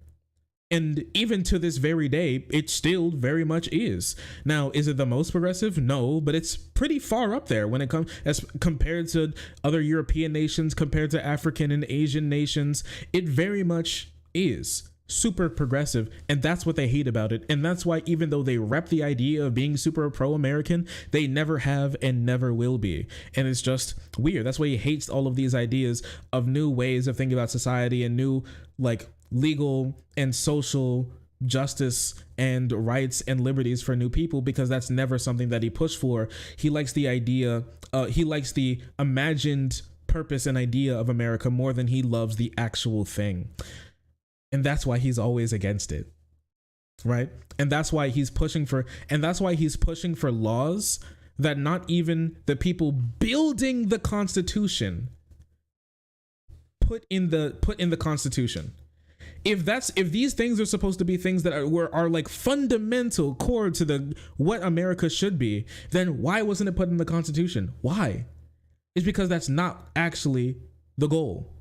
And even to this very day, it still very much is. Now, is it the most progressive? No, but it's pretty far up there when it comes, as compared to other European nations, compared to African and Asian nations. It very much is. super progressive, and that's what they hate about it. And that's why, even though they rep the idea of being super pro-American, they never have and never will be. And it's just weird. That's why he hates all of these ideas of new ways of thinking about society and new like legal and social justice and rights and liberties for new people, because that's never something that he pushed for. He likes the idea, he likes the imagined purpose and idea of America more than he loves the actual thing. And that's why he's always against it, right? And that's why he's pushing for laws that not even the people building the Constitution put in the Constitution. If these things are supposed to be things that are like fundamental core to what America should be, then why wasn't it put in the Constitution? Why? It's because that's not actually the goal.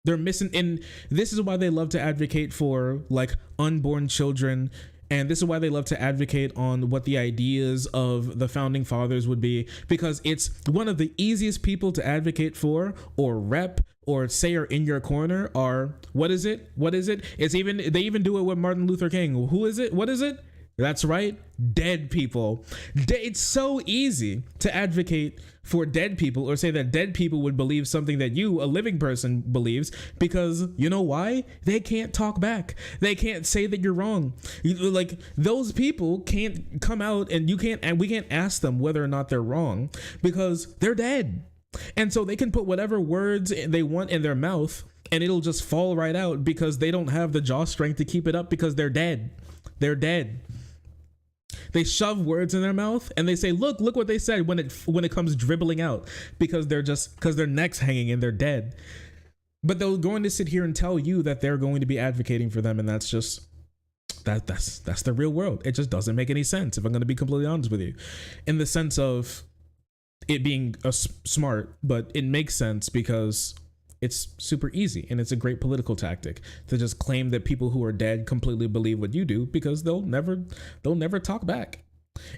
They're missing, and this is why they love to advocate for like unborn children, and this is why they love to advocate on what the ideas of the founding fathers would be, because it's one of the easiest people to advocate for or rep or say are in your corner are, what is it? They even do it with Martin Luther King. Who is it? What is it? That's right, dead people. It's so easy to advocate for dead people or say that dead people would believe something that you, a living person, believes, because you know why? They can't talk back. They can't say that you're wrong. Like, those people can't come out and we can't ask them whether or not they're wrong because they're dead. And so they can put whatever words they want in their mouth and it'll just fall right out because they don't have the jaw strength to keep it up because they're dead. They're dead. They shove words in their mouth and they say, look what they said when it comes dribbling out, because their neck's hanging and they're dead. But they're going to sit here and tell you that they're going to be advocating for them, and that's just that's the real world. It just doesn't make any sense, if I'm going to be completely honest with you, in the sense of it being smart, but it makes sense because it's super easy and it's a great political tactic to just claim that people who are dead completely believe what you do, because they'll never talk back.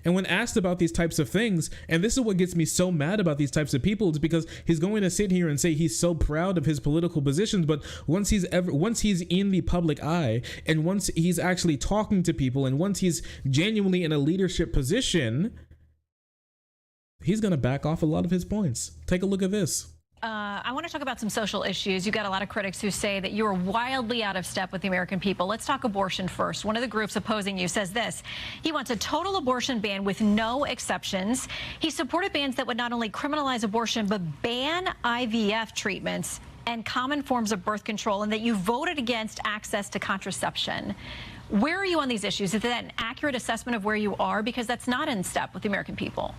And when asked about these types of things, and this is what gets me so mad about these types of people, is because he's going to sit here and say he's so proud of his political positions, but once he's in the public eye, and once he's actually talking to people, and once he's genuinely in a leadership position, he's going to back off a lot of his points. Take a look at this. I want to talk about some social issues. You've got a lot of critics who say that you are wildly out of step with the American people. Let's talk abortion first. One of the groups opposing you says this: he wants a total abortion ban with no exceptions. He supported bans that would not only criminalize abortion, but ban IVF treatments and common forms of birth control, and that you voted against access to contraception. Where are you on these issues? Is that an accurate assessment of where you are? Because that's not in step with the American people.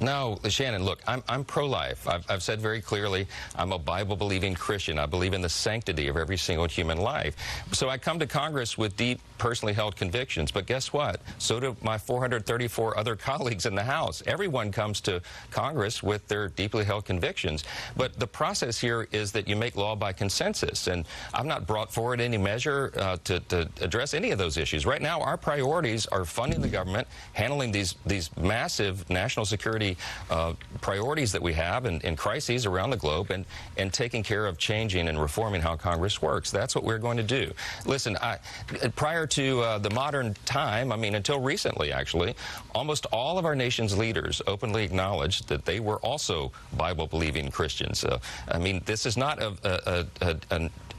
No, Shannon, look, I'm pro-life. I've said very clearly I'm a Bible-believing Christian. I believe in the sanctity of every single human life. So I come to Congress with deep, personally held convictions. But guess what? So do my 434 other colleagues in the House. Everyone comes to Congress with their deeply held convictions. But the process here is that you make law by consensus. And I've not brought forward any measure to address any of those issues. Right now, our priorities are funding the government, handling these massive national security priorities that we have in crises around the globe, and taking care of changing and reforming how Congress works. That's what we're going to do. Listen, prior to the modern time, I mean, until recently, actually, almost all of our nation's leaders openly acknowledged that they were also Bible-believing Christians. I mean, this is not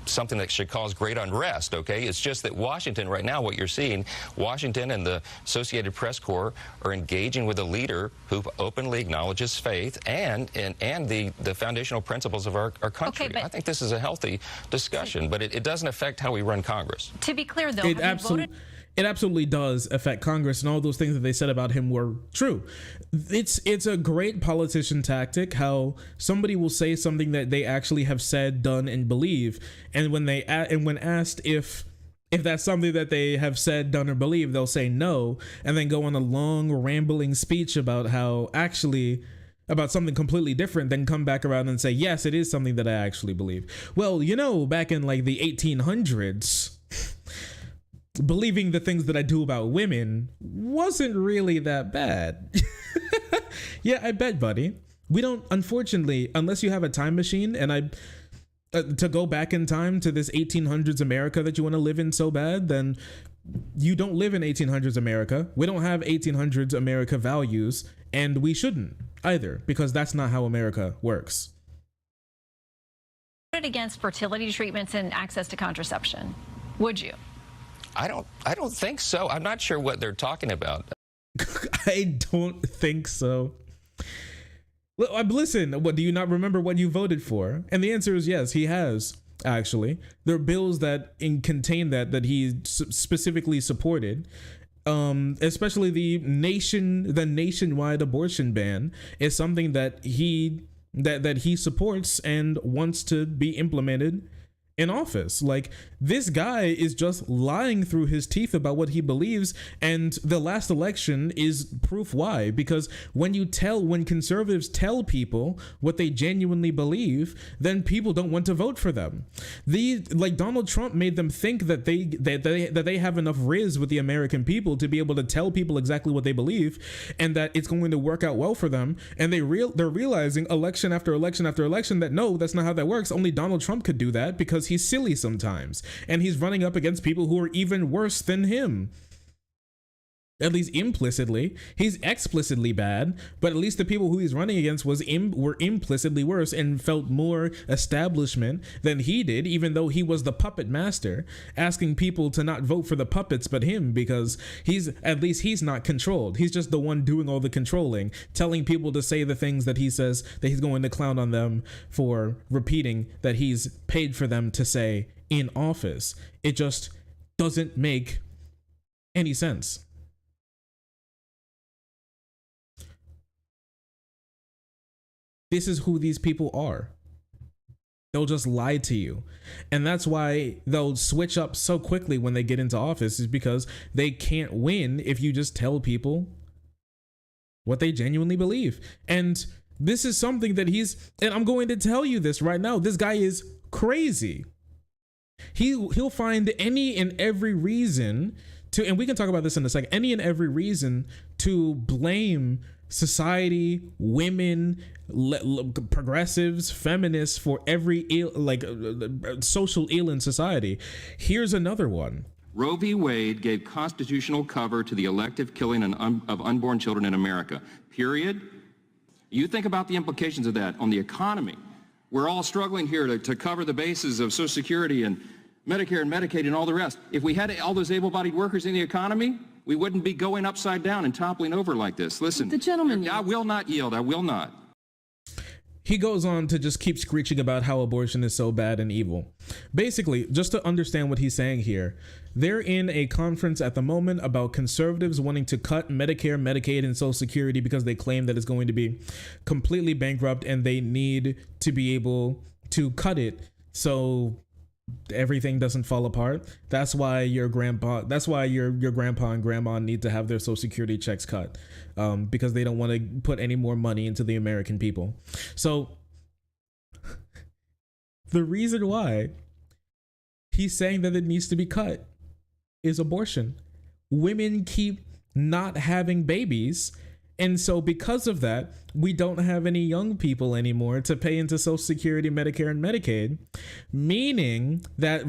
something that should cause great unrest, okay? It's just that Washington right now, what you're seeing, Washington and the Associated Press Corps are engaging with a leader who openly acknowledges faith and the foundational principles of our country. Okay, I think this is a healthy discussion, but it doesn't affect how we run Congress. To be clear, though, it absolutely does affect Congress, and all those things that they said about him were true. It's a great politician tactic how somebody will say something that they actually have said, done, and believe, and when asked if that's something that they have said, done, or believe, they'll say no, and then go on a long rambling speech about something completely different, then come back around and say, yes, it is something that I actually believe. Well, back in like the 1800s, believing the things that I do about women wasn't really that bad. Yeah, I bet, buddy. We don't, unfortunately, unless you have a time machine, and to go back in time to this 1800s America that you want to live in so bad, then you don't live in 1800s America. We don't have 1800s America values, and we shouldn't either, because that's not how America works. Against fertility treatments and access to contraception, would you? I don't think so. I'm not sure what they're talking about. I don't think so. Listen, what, do you not remember what you voted for? And the answer is yes, he has, actually. There are bills that contain that he specifically supported. Especially the nationwide abortion ban is something that he supports and wants to be implemented in office. Like, this guy is just lying through his teeth about what he believes, and the last election is proof why. Because when conservatives tell people what they genuinely believe, then people don't want to vote for them. Like Donald Trump made them think that they have enough riz with the American people to be able to tell people exactly what they believe, and that it's going to work out well for them. And they're realizing election after election after election that no, that's not how that works. Only Donald Trump could do that, because he's silly sometimes, and he's running up against people who are even worse than him. At least implicitly. He's explicitly bad, but at least the people who he's running against were implicitly worse and felt more establishment than he did, even though he was the puppet master, asking people to not vote for the puppets but him, because he's not controlled. He's just the one doing all the controlling, telling people to say the things that he says that he's going to clown on them for repeating that he's paid for them to say in office. It just doesn't make any sense. This is who these people are. They'll just lie to you. And that's why they'll switch up so quickly when they get into office, is because they can't win if you just tell people what they genuinely believe. And this is something that and I'm going to tell you this right now, this guy is crazy. He'll find any and every reason to, and we can talk about this in a second, any and every reason to blame society, women, progressives, feminists for every social ill in society. Here's another one. Roe v. Wade gave constitutional cover to the elective killing of unborn children in America. Period. You think about the implications of that on the economy. We're all struggling here to cover the bases of Social Security and Medicare and Medicaid and all the rest. If we had all those able-bodied workers in the economy, we wouldn't be going upside down and toppling over like this. Listen, the gentleman, I will not yield. I will not. He goes on to just keep screeching about how abortion is so bad and evil. Basically, just to understand what he's saying here, they're in a conference at the moment about conservatives wanting to cut Medicare, Medicaid, and Social Security because they claim that it's going to be completely bankrupt and they need to be able to cut it so everything doesn't fall apart. That's why your grandpa and grandma need to have their Social Security checks cut, because they don't want to put any more money into the American people. So the reason why he's saying that it needs to be cut is abortion. Women keep not having babies, and so because of that, we don't have any young people anymore to pay into Social Security, Medicare, and Medicaid, meaning that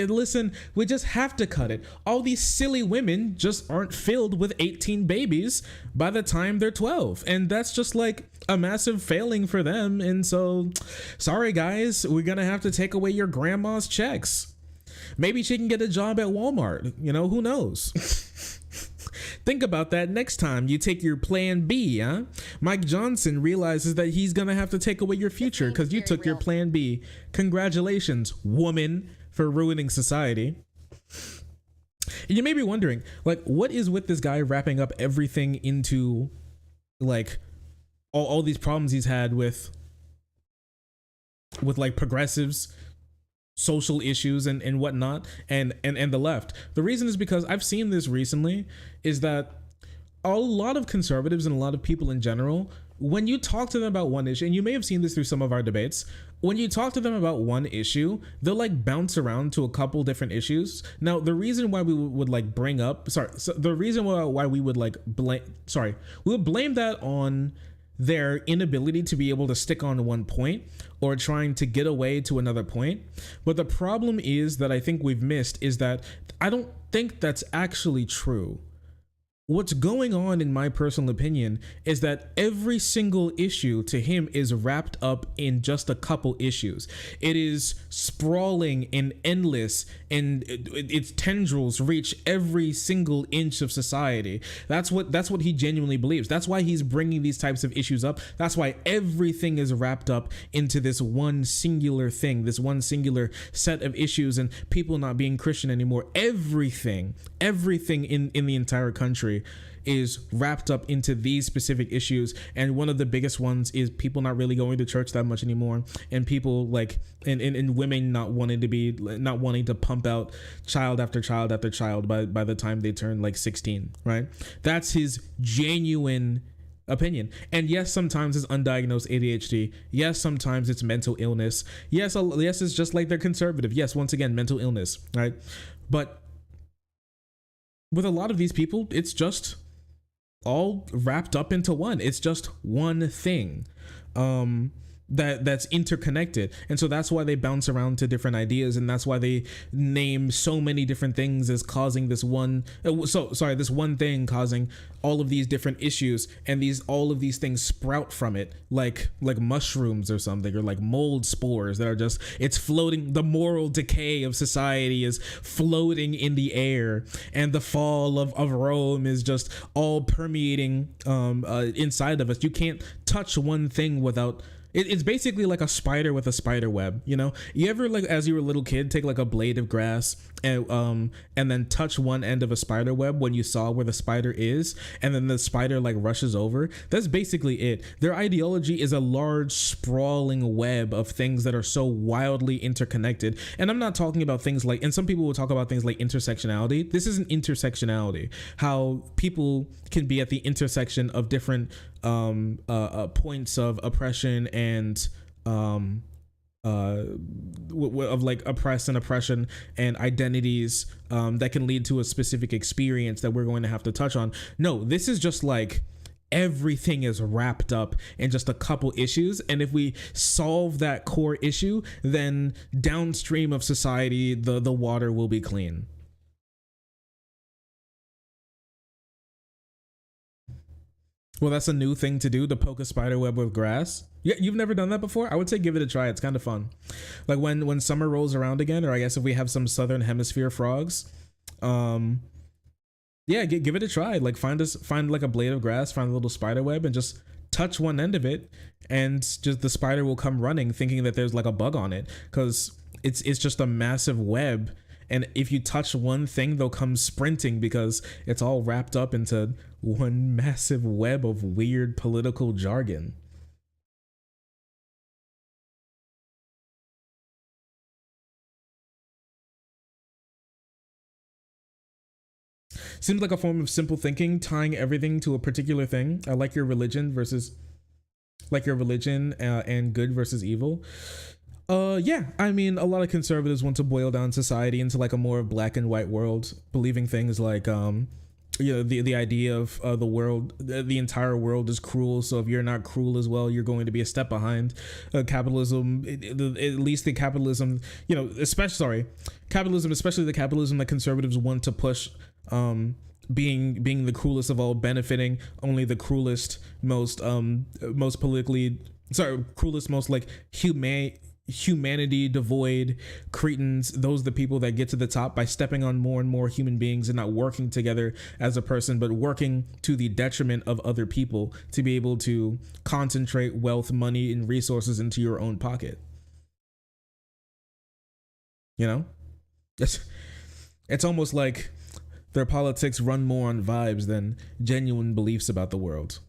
listen, we just have to cut it. All these silly women just aren't filled with 18 babies by the time they're 12. And that's just like a massive failing for them. And so, sorry guys, we're gonna have to take away your grandma's checks. Maybe she can get a job at Walmart, who knows? Think about that next time you take your plan B, huh? Mike Johnson realizes that he's gonna have to take away your future because you took your plan B. Congratulations, woman, for ruining society. And you may be wondering, what is with this guy wrapping up everything into, all these problems he's had with progressives, social issues and whatnot, and the left. The reason is because I've seen this recently, is that a lot of conservatives and a lot of people in general, when you talk to them about one issue, and you may have seen this through some of our debates, when you talk to them about one issue, they'll bounce around to a couple different issues. Now, the reason why we would blame that on their inability to be able to stick on one point or trying to get away to another point. But the problem is that I think we've missed is that I don't think that's actually true. What's going on, in my personal opinion, is that every single issue to him is wrapped up in just a couple issues. It is sprawling and endless, and its tendrils reach every single inch of society. That's what he genuinely believes. That's why he's bringing these types of issues up. That's why everything is wrapped up into this one singular thing, this one singular set of issues, and people not being Christian anymore. Everything in the entire country is wrapped up into these specific issues, and one of the biggest ones is people not really going to church that much anymore, and people like and women not wanting to pump out child after child after child by the time they turn like 16, right? That's his genuine opinion. And yes, sometimes it's undiagnosed ADHD. Yes, sometimes it's mental illness. Yes, it's just like they're conservative. Yes, once again, mental illness, right? But with a lot of these people, it's just all wrapped up into one. It's just one thing that's interconnected. And so that's why they bounce around to different ideas, and that's why they name so many different things as causing this one thing causing all of these different issues, and all of these things sprout from it like mushrooms or something, or like mold spores that are just, it's floating. The moral decay of society is floating in the air, and the fall of Rome is just all permeating inside of us. You can't touch one thing without it's basically like a spider with a spider web. You know, you ever, like, as you were a little kid, take like a blade of grass and then touch one end of a spider web when you saw where the spider is, and then the spider like rushes over? That's basically it. Their ideology is a large sprawling web of things that are so wildly interconnected. And I'm not talking about things like, and some people will talk about things like intersectionality. This isn't intersectionality. How people can be at the intersection of different points of oppression and of like oppress and oppression and identities that can lead to a specific experience that we're going to have to touch on. No, this is just like everything is wrapped up in just a couple issues, and if we solve that core issue, then downstream of society the water will be clean. Well, that's a new thing to do, to poke a spider web with grass. Yeah, you've never done that before? I would say give it a try. It's kind of fun. Like when summer rolls around again, or I guess if we have some southern hemisphere frogs, yeah, give it a try. Like find like a blade of grass, find a little spider web, and just touch one end of it, and just the spider will come running, thinking that there's like a bug on it, because it's just a massive web. And if you touch one thing, they'll come sprinting because it's all wrapped up into one massive web of weird political jargon. Seems like a form of simple thinking, tying everything to a particular thing. I like your religion and good versus evil. Yeah, I mean, a lot of conservatives want to boil down society into like a more black and white world, believing things like, you know, the idea of the world, the entire world is cruel. So if you're not cruel as well, you're going to be a step behind. Capitalism, at least the capitalism, you know, capitalism, especially the capitalism that conservatives want to push, being the cruelest of all, benefiting only the cruelest, most like humanity devoid cretins. Those are the people that get to the top by stepping on more and more human beings and not working together as a person, but working to the detriment of other people to be able to concentrate wealth, money, and resources into your own pocket. You know, it's almost like their politics run more on vibes than genuine beliefs about the world.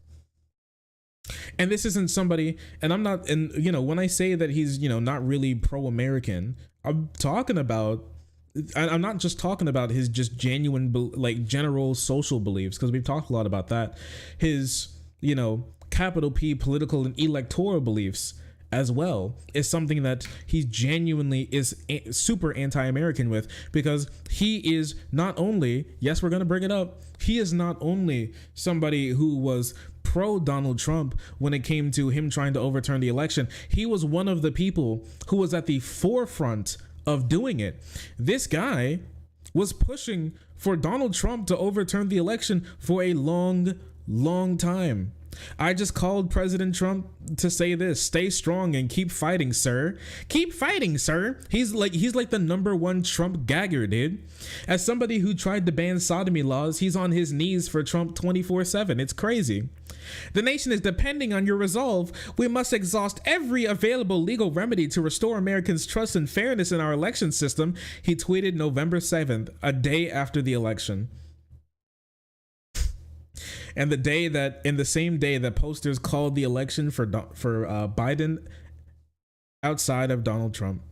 And this isn't somebody, and I'm not, and you know, when I say that he's, you know, not really pro-American, I'm not just talking about his just genuine, like general social beliefs, because we've talked a lot about that. His, you know, capital P political and electoral beliefs as well is something that he genuinely is super anti-American with, because he is not only, yes, we're going to bring it up, he is not only somebody who was pro Donald Trump when it came to him trying to overturn the election. He was one of the people who was at the forefront of doing it. This guy was pushing for Donald Trump to overturn the election for a long time. I just called President Trump to say this: stay strong and keep fighting, sir. Keep fighting, sir. He's like the #1 Trump gagger, dude. As somebody who tried to ban sodomy laws, he's on his knees for Trump 24/7. It's crazy. The nation is depending on your resolve. We must exhaust every available legal remedy to restore Americans' trust and fairness in our election system, he tweeted November 7th, a day after the election. And the same day that posters called the election for Biden outside of Donald Trump.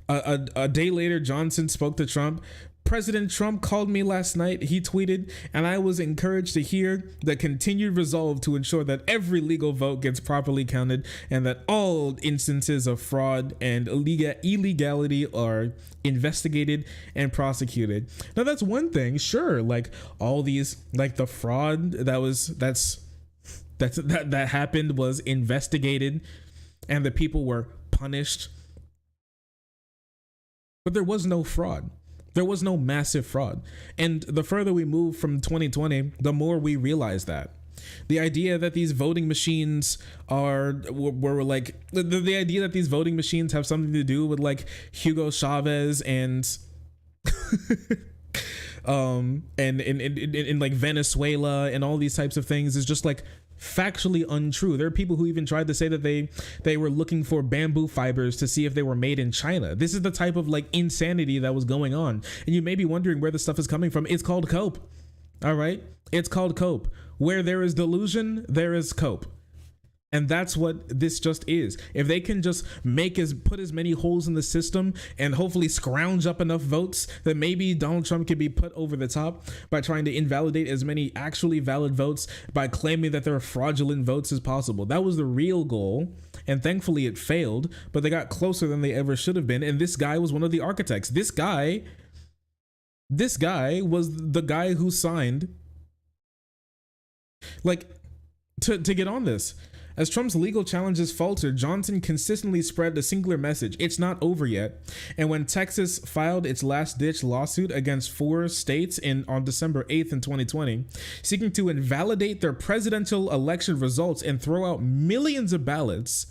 A day later, Johnson spoke to Trump. President Trump called me last night, he tweeted, and I was encouraged to hear the continued resolve to ensure that every legal vote gets properly counted and that all instances of fraud and illegality are investigated and prosecuted. Now that's one thing, sure, like all these, like the fraud that happened was investigated and the people were punished. But there was no fraud. There was no massive fraud. And the further we move from 2020, the more we realize that. The idea that these voting machines were like, the idea that these voting machines have something to do with like Hugo Chavez and in like Venezuela and all these types of things is just like factually untrue. There are people who even tried to say that they were looking for bamboo fibers to see if they were made in China. This is the type of like insanity that was going on. And you may be wondering where the stuff is coming from. It's called cope. All right. It's called cope. Where there is delusion, there is cope. And that's what this just is. If they can just put as many holes in the system and hopefully scrounge up enough votes that maybe Donald Trump can be put over the top by trying to invalidate as many actually valid votes by claiming that there are fraudulent votes as possible. That was the real goal. And thankfully it failed, but they got closer than they ever should have been. And this guy was one of the architects. This guy was the guy who signed, like, to get on this. As Trump's legal challenges faltered, Johnson consistently spread a singular message: it's not over yet. And when Texas filed its last-ditch lawsuit against 4 states on December 8th in 2020, seeking to invalidate their presidential election results and throw out millions of ballots,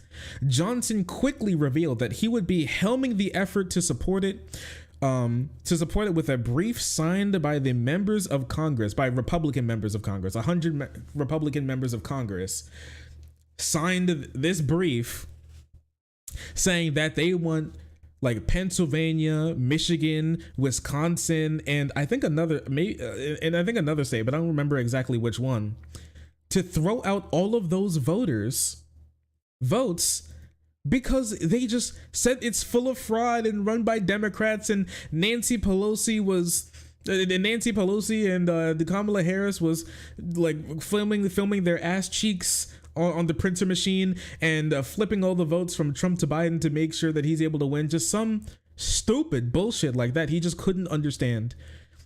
Johnson quickly revealed that he would be helming the effort to support it with a brief signed by the members of Congress, by Republican members of Congress. 100 Republican members of Congress signed this brief saying that they want like Pennsylvania, Michigan, Wisconsin, and I think another state, but I don't remember exactly which one, to throw out all of those votes because they just said it's full of fraud and run by Democrats, and Nancy Pelosi and the Kamala Harris was like filming their ass cheeks on the printer machine and flipping all the votes from Trump to Biden to make sure that he's able to win. Just some stupid bullshit like that. He just couldn't understand.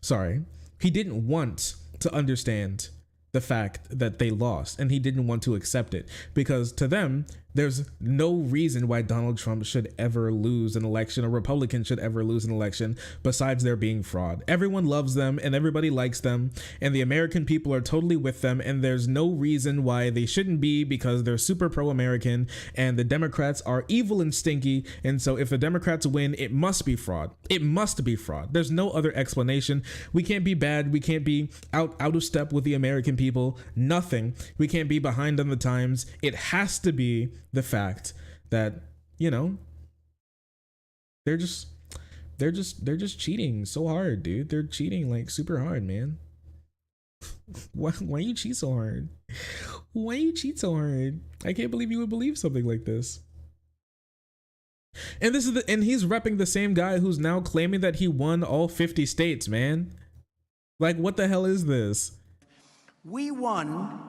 Sorry. He didn't want to understand the fact that they lost, and he didn't want to accept it, because to them, there's no reason why Donald Trump should ever lose an election, a Republican should ever lose an election, besides there being fraud. Everyone loves them and everybody likes them, and the American people are totally with them, and there's no reason why they shouldn't be, because they're super pro-American, and the Democrats are evil and stinky, and so if the Democrats win, it must be fraud. It must be fraud. There's no other explanation. We can't be bad. We can't be out of step with the American people. Nothing. We can't be behind on the times. It has to be the fact that, you know, they're just cheating so hard, dude. They're cheating like super hard, man. Why you cheat so hard? Why you cheat so hard? I can't believe you would believe something like this. And he's repping the same guy who's now claiming that he won all 50 states, man. Like, what the hell is this? We won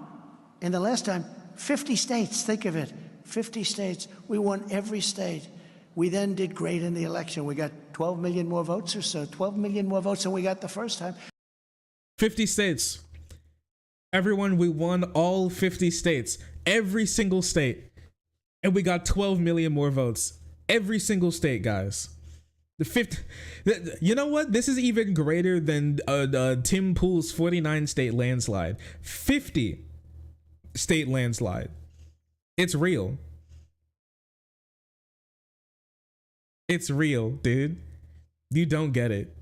in the last time 50 states. Think of it. 50 states. We won every state. We then did great in the election. We got 12 million more votes or so. 12 million more votes than we got the first time. 50 states. Everyone, we won all 50 states, every single state. And we got 12 million more votes. Every single state, guys. The 50, you know what? This is even greater than Tim Pool's 49 state landslide. 50 state landslide. It's real. It's real, dude. You don't get it.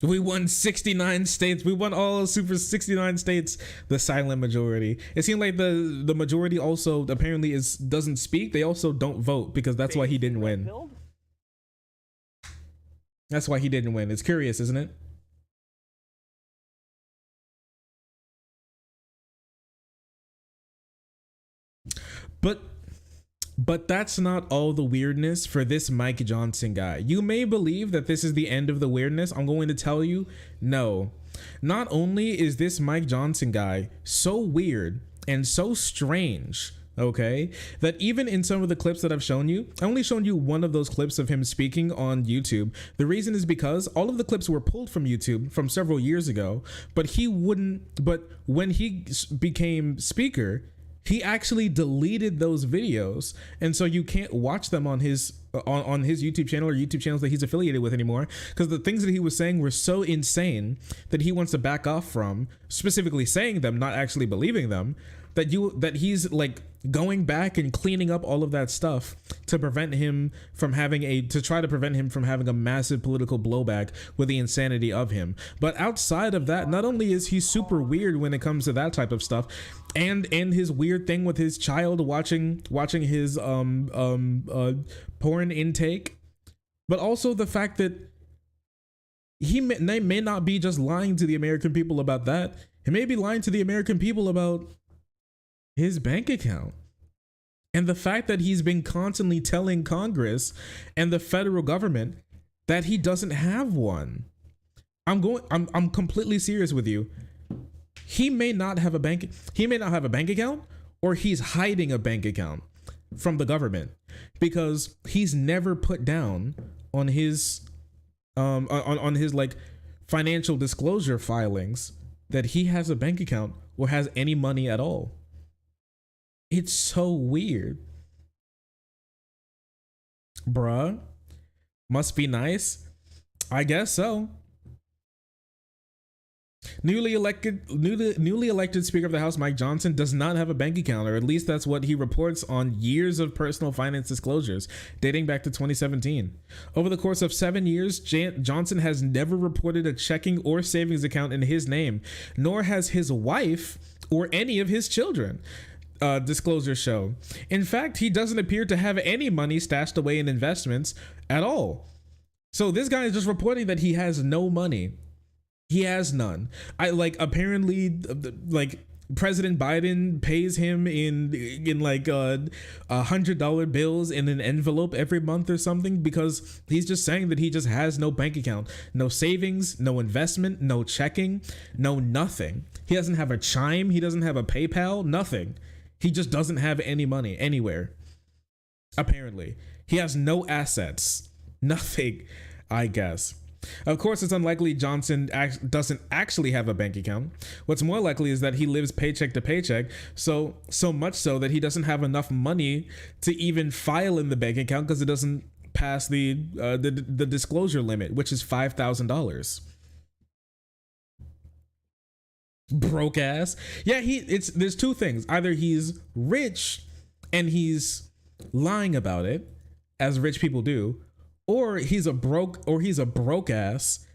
We won 69 states. We won all super 69 states. The silent majority. It seemed like the majority also apparently doesn't speak. They also don't vote because that's why he didn't win. That's why he didn't win. It's curious, isn't it? But that's not all the weirdness for this Mike Johnson guy. You may believe that this is the end of the weirdness. I'm going to tell you, no. Not only is this Mike Johnson guy so weird and so strange, okay, that even in some of the clips that I've shown you, I only shown you one of those clips of him speaking on YouTube. The reason is because all of the clips were pulled from YouTube from several years ago, but when he became speaker, he actually deleted those videos, and so you can't watch them on his YouTube channel or YouTube channels that he's affiliated with anymore, because the things that he was saying were so insane that he wants to back off from, specifically saying them, not actually believing them, that he's like going back and cleaning up all of that stuff to prevent him from having a massive political blowback with the insanity of him. But outside of that, not only is he super weird when it comes to that type of stuff, and his weird thing with his child watching his porn intake, but also the fact that he may not be just lying to the American people about that. He may be lying to the American people about his bank account, and the fact that he's been constantly telling Congress and the federal government that he doesn't have one. I'm completely serious with you. He may not have a bank account, or he's hiding a bank account from the government because he's never put down on his on his like financial disclosure filings that he has a bank account or has any money at all. It's so weird. Bruh, must be nice. I guess so. Newly elected Speaker of the House Mike Johnson does not have a bank account, or at least that's what he reports on years of personal finance disclosures dating back to 2017. Over the course of 7 years, Johnson has never reported a checking or savings account in his name, nor has his wife or any of his children. Disclosures show. In fact, he doesn't appear to have any money stashed away in investments at all. So this guy is just reporting that he has no money. He has none. Apparently President Biden pays him in like $100 bills in an envelope every month or something, because he's just saying that he just has no bank account, no savings, no investment, no checking, no nothing. He doesn't have a Chime. He doesn't have a PayPal, nothing. He just doesn't have any money anywhere. Apparently, he has no assets, nothing, I guess. Of course, it's unlikely Johnson doesn't actually have a bank account. What's more likely is that he lives paycheck to paycheck, so much so that he doesn't have enough money to even file in the bank account because it doesn't pass the disclosure limit, which is $5,000. Broke ass. Yeah, there's two things. Either he's rich and he's lying about it, as rich people do, or he's a broke ass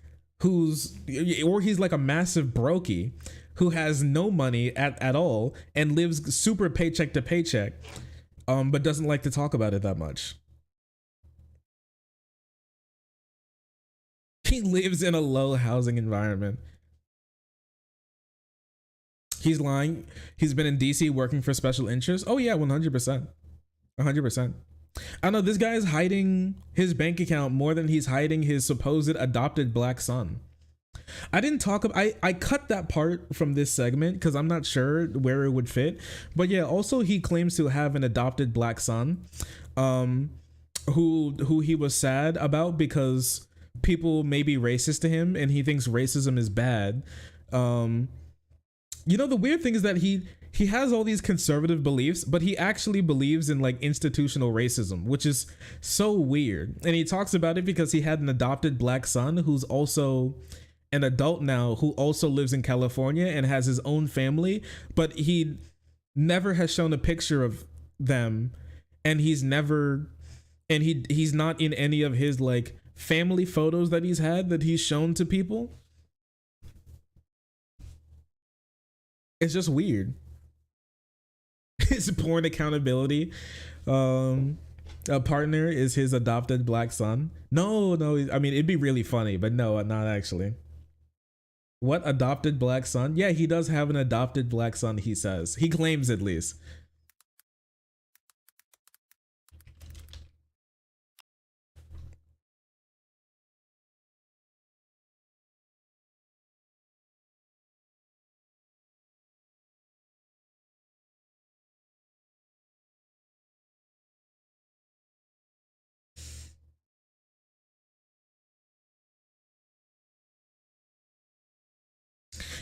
or he's like a massive brokey who has no money at all and lives super paycheck to paycheck, but doesn't like to talk about it that much. He lives in a low housing environment. He's lying. He's been in DC working for special interests. Oh yeah, 100%. 100%. I know this guy is hiding his bank account more than he's hiding his supposed adopted black son. I didn't talk about, I cut that part from this segment because I'm not sure where it would fit. But yeah, also he claims to have an adopted black son, who he was sad about because people may be racist to him and he thinks racism is bad. You know, the weird thing is that he has all these conservative beliefs, but he actually believes in like institutional racism, which is so weird. And he talks about it because he had an adopted black son who's also an adult now, who also lives in California and has his own family, but he never has shown a picture of them, and he's not in any of his like family photos that he's shown to people. It's just weird. His porn accountability partner is his adopted black son. No, I mean, it'd be really funny, but no, not actually. What adopted black son? Yeah, he does have an adopted black son, he says. He claims, at least.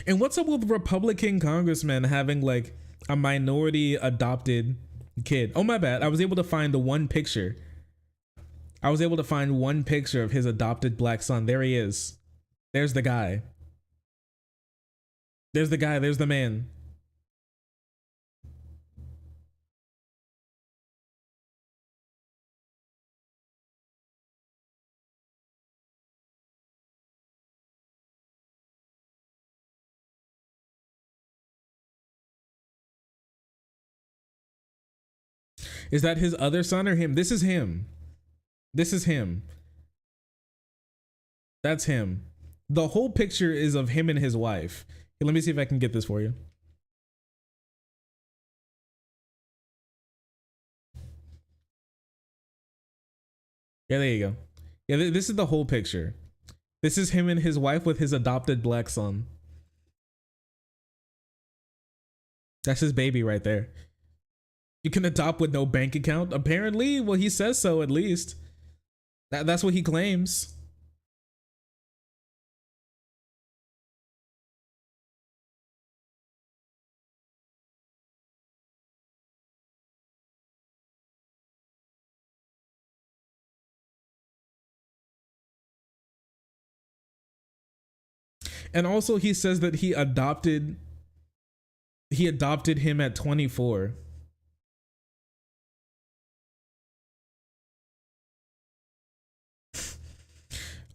And what's up with Republican congressmen having like a minority adopted kid? Oh, my bad. I was able to find the one picture. I was able to find one picture of his adopted black son. There he is. There's the guy. There's the guy. There's the man. Is that his other son or him? This is him. This is him. That's him. The whole picture is of him and his wife. Here, let me see if I can get this for you. Yeah, there you go. Yeah, this is the whole picture. This is him and his wife with his adopted black son. That's his baby right there. You can adopt with no bank account? Apparently, well, he says so at least. That's what he claims. And also he says that he adopted him at 24.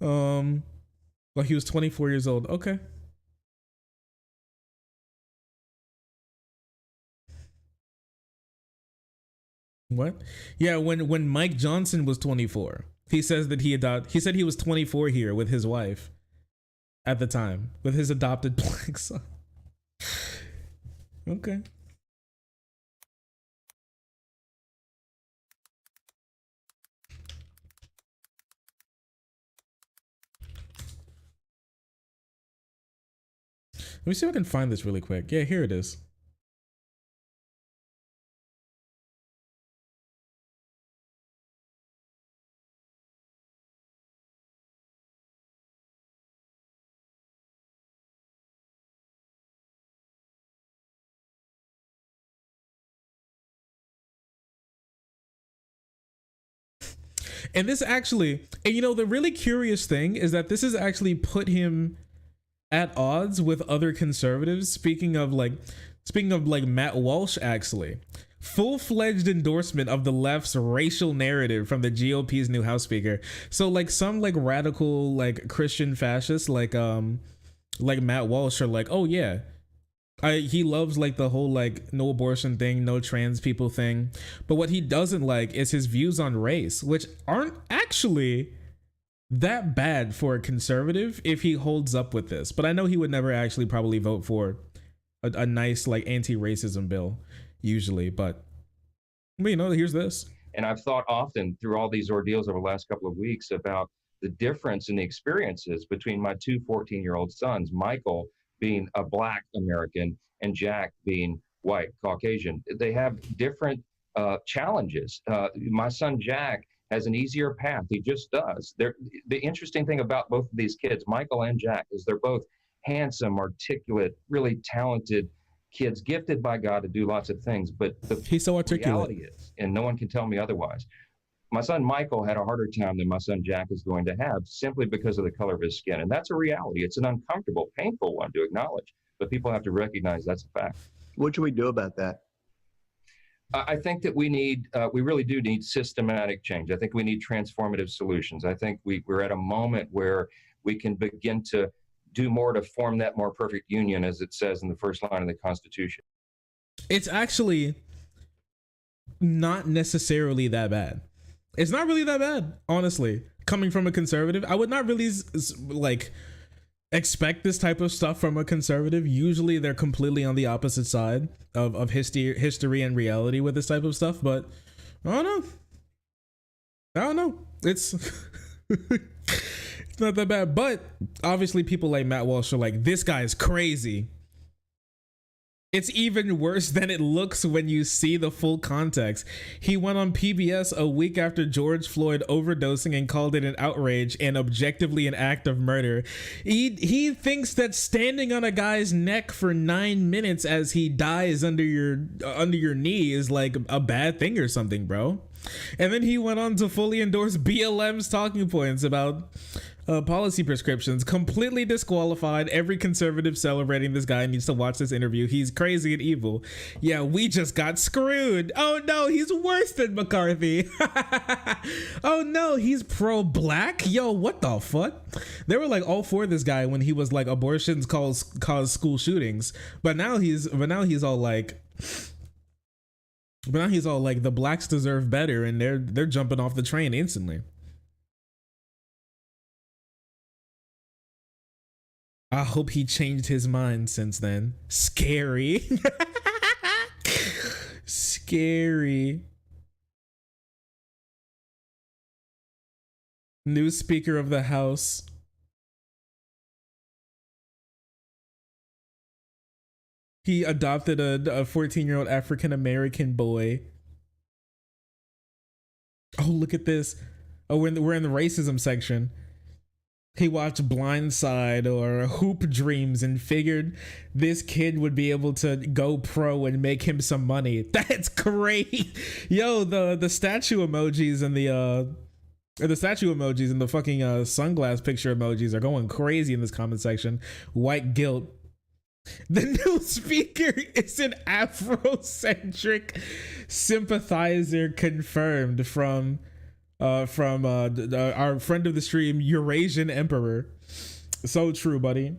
Well, he was 24 years old. Okay. What? Yeah, when Mike Johnson was 24, he says that he said he was 24 here with his wife at the time, with his adopted black son. Okay. Let me see if I can find this really quick. Yeah, here it is. And this actually, and you know, the really curious thing is that this has actually put him at odds with other conservatives. Speaking of like Matt Walsh, actually, full-fledged endorsement of the left's racial narrative from the GOP's new House Speaker. So like some like radical like Christian fascists like Matt Walsh are like, oh yeah, he loves like the whole like no abortion thing, no trans people thing, but what he doesn't like is his views on race, which aren't actually that bad for a conservative if he holds up with this. But I know he would never actually probably vote for a nice like anti-racism bill usually, but you know, here's this. And I've thought often through all these ordeals over the last couple of weeks about the difference in the experiences between my two 14-year-old sons, Michael being a Black American and Jack being white Caucasian. They have different challenges. My son Jack has an easier path. He just does. The interesting thing about both of these kids, Michael and Jack, is they're both handsome, articulate, really talented kids, gifted by God to do lots of things. But he's so articulate. Reality is, and no one can tell me otherwise, my son Michael had a harder time than my son Jack is going to have simply because of the color of his skin. And that's a reality. It's an uncomfortable, painful one to acknowledge, but people have to recognize that's a fact. What should we do about that? I think that we really do need systematic change. I think we need transformative solutions. I think we're at a moment where we can begin to do more to form that more perfect union, as it says in the first line of the Constitution. It's actually not necessarily that bad. It's not really that bad, honestly. Coming from a conservative, I would not really like expect this type of stuff from a conservative. Usually they're completely on the opposite side of history and reality with this type of stuff, but I don't know. It's it's not that bad, but obviously people like Matt Walsh are like, this guy is crazy. It's even worse than it looks when you see the full context. He went on PBS a week after George Floyd overdosing and called it an outrage and objectively an act of murder. He thinks that standing on a guy's neck for 9 minutes as he dies under your knee is like a bad thing or something, bro. And then he went on to fully endorse BLM's talking points about policy prescriptions. Completely disqualified. Every conservative celebrating this guy needs to watch this interview. He's crazy and evil. Yeah, we just got screwed. Oh no, he's worse than McCarthy. Oh no, he's pro-black. Yo, what the fuck? They were like all for this guy when he was like abortions cause school shootings, but now he's all like. But now he's all like, the blacks deserve better, and they're jumping off the train instantly. I hope he changed his mind since then. Scary. Scary. New Speaker of the House. He adopted a 14-year-old African-American boy. Oh, look at this. Oh, we're in the racism section. He watched Blindside or Hoop Dreams and figured this kid would be able to go pro and make him some money. That's great. Yo, the statue emojis and the statue emojis and the fucking sunglass picture emojis are going crazy in this comment section. White guilt. The new speaker is an Afrocentric sympathizer confirmed from our friend of the stream, Eurasian Emperor. So true, buddy.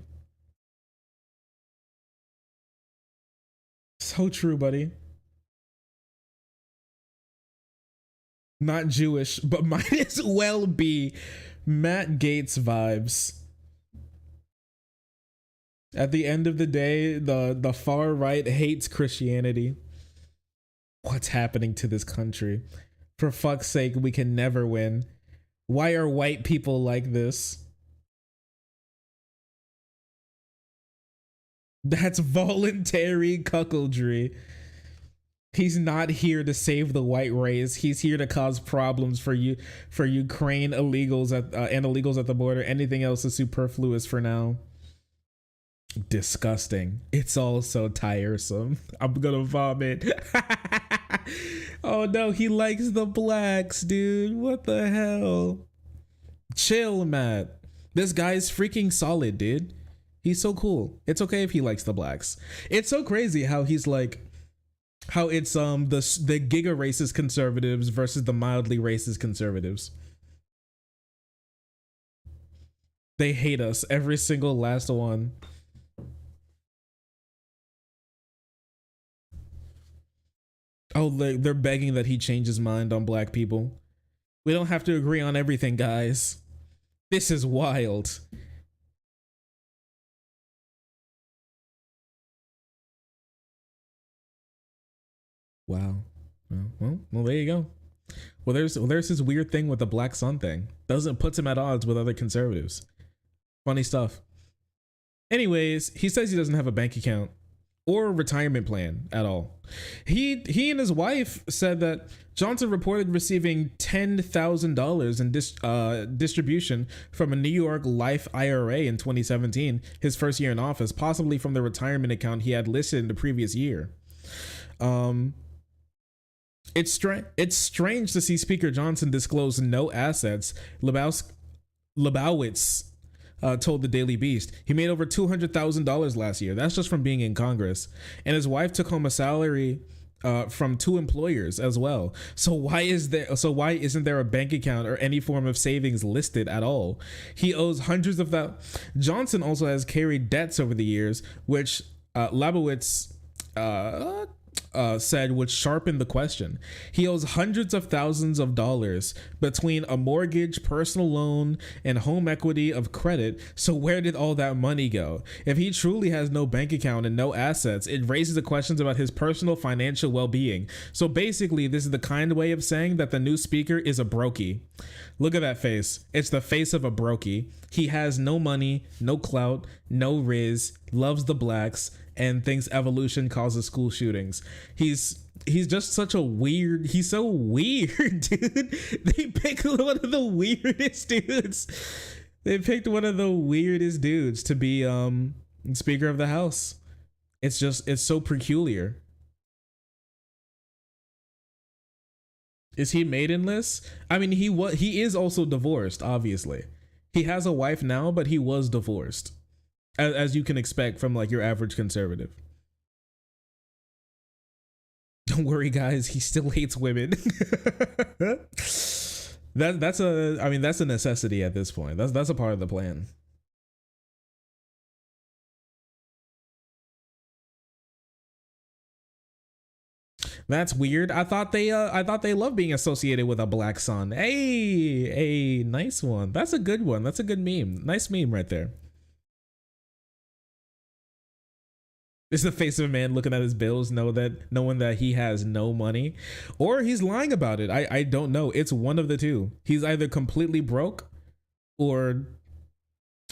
So true, buddy. Not Jewish, but might as well be Matt Gaetz vibes. At the end of the day, the far right hates Christianity. What's happening to this country? For fuck's sake, we can never win. Why are white people like this? That's voluntary cuckoldry. He's not here to save the white race. He's here to cause problems for Ukraine illegals and illegals at the border. Anything else is superfluous for now. Disgusting. It's all so tiresome. I'm gonna vomit. Oh no, he likes the blacks, dude. What the hell? Chill, Matt. This guy's freaking solid, dude. He's so cool. It's okay if he likes the blacks. It's so crazy how he's like, how it's the giga racist conservatives versus the mildly racist conservatives. They hate us, every single last one. Oh, they're begging that he change his mind on black people. We don't have to agree on everything, guys. This is wild. Wow. Well, there you go. Well, there's this weird thing with the black son thing. Puts him at odds with other conservatives. Funny stuff. Anyways, he says he doesn't have a bank account. or retirement plan at all. He and his wife said that Johnson reported receiving $10,000 in distribution from a New York Life IRA in 2017, his first year in office, possibly from the retirement account he had listed in the previous year. It's strange to see Speaker Johnson disclose no assets. Lebowitz told the Daily Beast he made over $200,000 last year. That's just from being in Congress. And his wife took home a salary from 2 employers as well. So why isn't there a bank account or any form of savings listed at all? He owes hundreds of that. Johnson also has carried debts over the years, which Lebowitz said would sharpen the question. He owes hundreds of thousands of dollars between a mortgage, personal loan, and home equity of credit. So where did all that money go? If he truly has no bank account and no assets, it raises the questions about his personal financial well-being. So basically, this is the kind of way of saying that the new speaker is a brokey. Look at that face. It's the face of a brokey. He has no money, no clout, no riz, loves the blacks, and thinks evolution causes school shootings. He's just such a weird, he's so weird, dude. They picked one of the weirdest dudes. They picked one of the weirdest dudes to be Speaker of the House. It's so peculiar. Is he maidenless? I mean, he is also divorced, obviously. He has a wife now, but he was divorced. As you can expect from like your average conservative. Don't worry, guys. He still hates women. that's a necessity at this point. That's a part of the plan. That's weird. I thought they loved being associated with a black son. Hey, nice one. That's a good one. That's a good meme. Nice meme right there. It's the face of a man looking at his bills, knowing that he has no money, or he's lying about it. I don't know. It's one of the two. He's either completely broke, or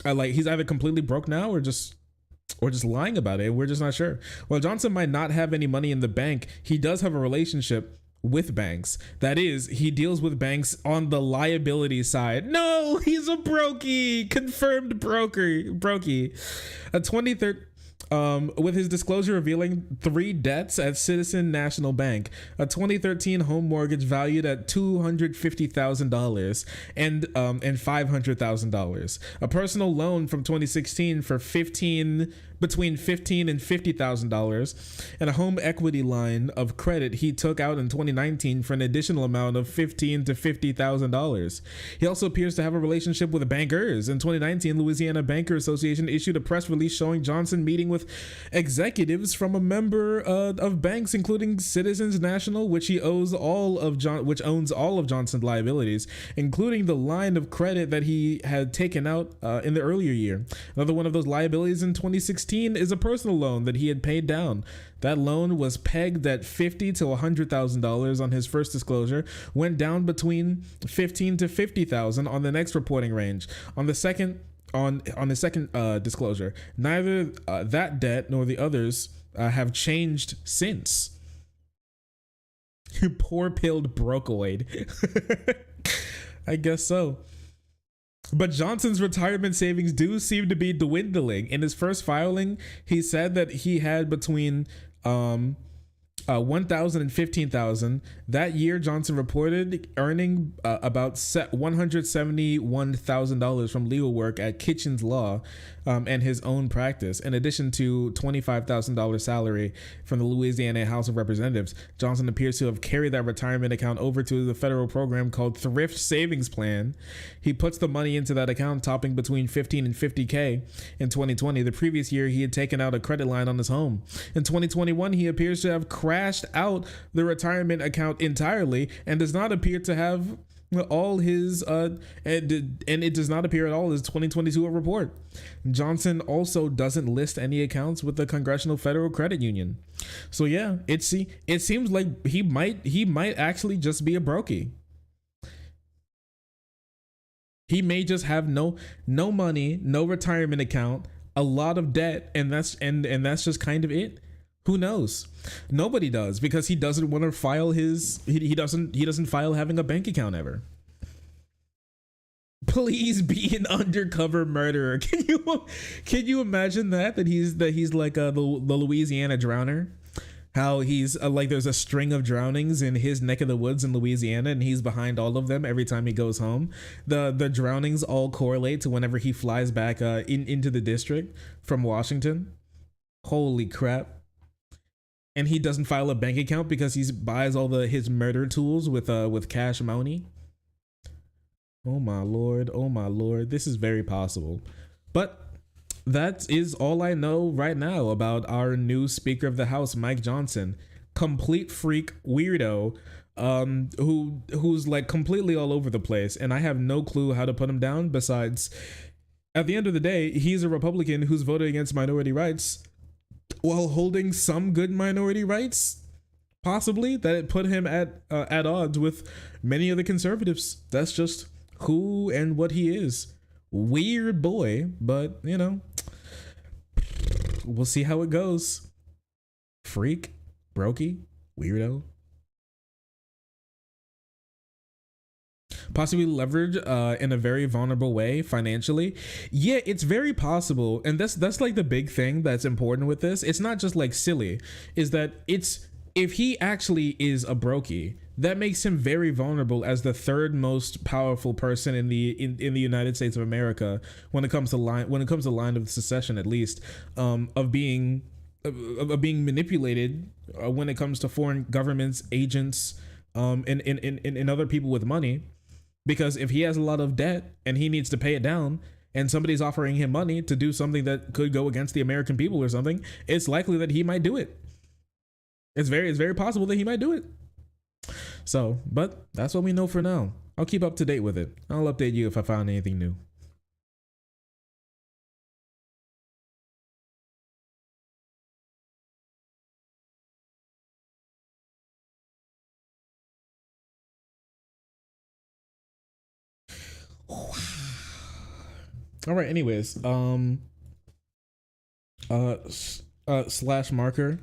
he's either completely broke now, or just lying about it. We're just not sure. While Johnson might not have any money in the bank, he does have a relationship with banks. That is, he deals with banks on the liability side. No, he's a brokey, confirmed brokey. A 2013. With his disclosure revealing 3 debts at Citizen National Bank, a 2013 home mortgage valued at $250,000 and $500,000, a personal loan from 2016 for between $15,000 and $50,000, and a home equity line of credit he took out in 2019 for an additional amount of $15,000 to $50,000. He also appears to have a relationship with bankers. In 2019, Louisiana Banker Association issued a press release showing Johnson meeting with executives from a member of banks, including Citizens National, which owns all of Johnson's liabilities, including the line of credit that he had taken out in the earlier year. Another one of those liabilities in 2016 is a personal loan that he had paid down. That loan was pegged at $50,000 to $100,000 on his first disclosure, went down between $15,000 to $50,000 on the next reporting range. On the second disclosure, neither that debt nor the others have changed since. You poor pilled brokeoid. I guess so. But Johnson's retirement savings do seem to be dwindling. In his first filing, he said that he had between $1,000 and $15,000. That year, Johnson reported earning about $171,000 from legal work at Kitchen's Law and his own practice, in addition to $25,000 salary from the Louisiana House of Representatives. Johnson appears to have carried that retirement account over to the federal program called Thrift Savings Plan. He puts the money into that account, topping between $15,000 and $50,000 in 2020. The previous year, he had taken out a credit line on his home. In 2021, he appears to have crashed out the retirement account entirely and does not appear to have all his and it does not appear at all in his 2022 report. Johnson also doesn't list any accounts with the Congressional Federal Credit Union. So yeah, it seems like he might actually just be a brokey. He may just have no money, no retirement account, a lot of debt, and that's just kind of it. Who knows? Nobody does, because he doesn't want to file his he doesn't file having a bank account ever. Please be an undercover murderer. Can you imagine that he's like the Louisiana drowner? How he's like there's a string of drownings in his neck of the woods in Louisiana, and he's behind all of them every time he goes home. The drownings all correlate to whenever he flies back into the district from Washington. Holy crap. And he doesn't file a bank account because he buys all his murder tools with cash money. Oh my lord, this is very possible. But that is all I know right now about our new Speaker of the House, Mike Johnson. Complete freak weirdo, who's like completely all over the place, and I have no clue how to put him down. Besides, at the end of the day, he's a Republican who's voted against minority rights while holding some good minority rights, possibly, that it put him at odds with many of the conservatives. That's just who and what he is. Weird boy, but you know, we'll see how it goes. Freak, brokey, weirdo. Possibly leverage in a very vulnerable way financially. Yeah, it's very possible, and that's like the big thing that's important with this. It's not just like silly, is that it's, if he actually is a brokey, that makes him very vulnerable as the third most powerful person in the United States of America when it comes to line of secession, at least, of being manipulated when it comes to foreign governments, agents, and other people with money. Because if he has a lot of debt and he needs to pay it down, and somebody's offering him money to do something that could go against the American people or something, it's likely that he might do it. It's very possible that he might do it. So, but that's what we know for now. I'll keep up to date with it. I'll update you if I found anything new. All right, anyways, slash marker.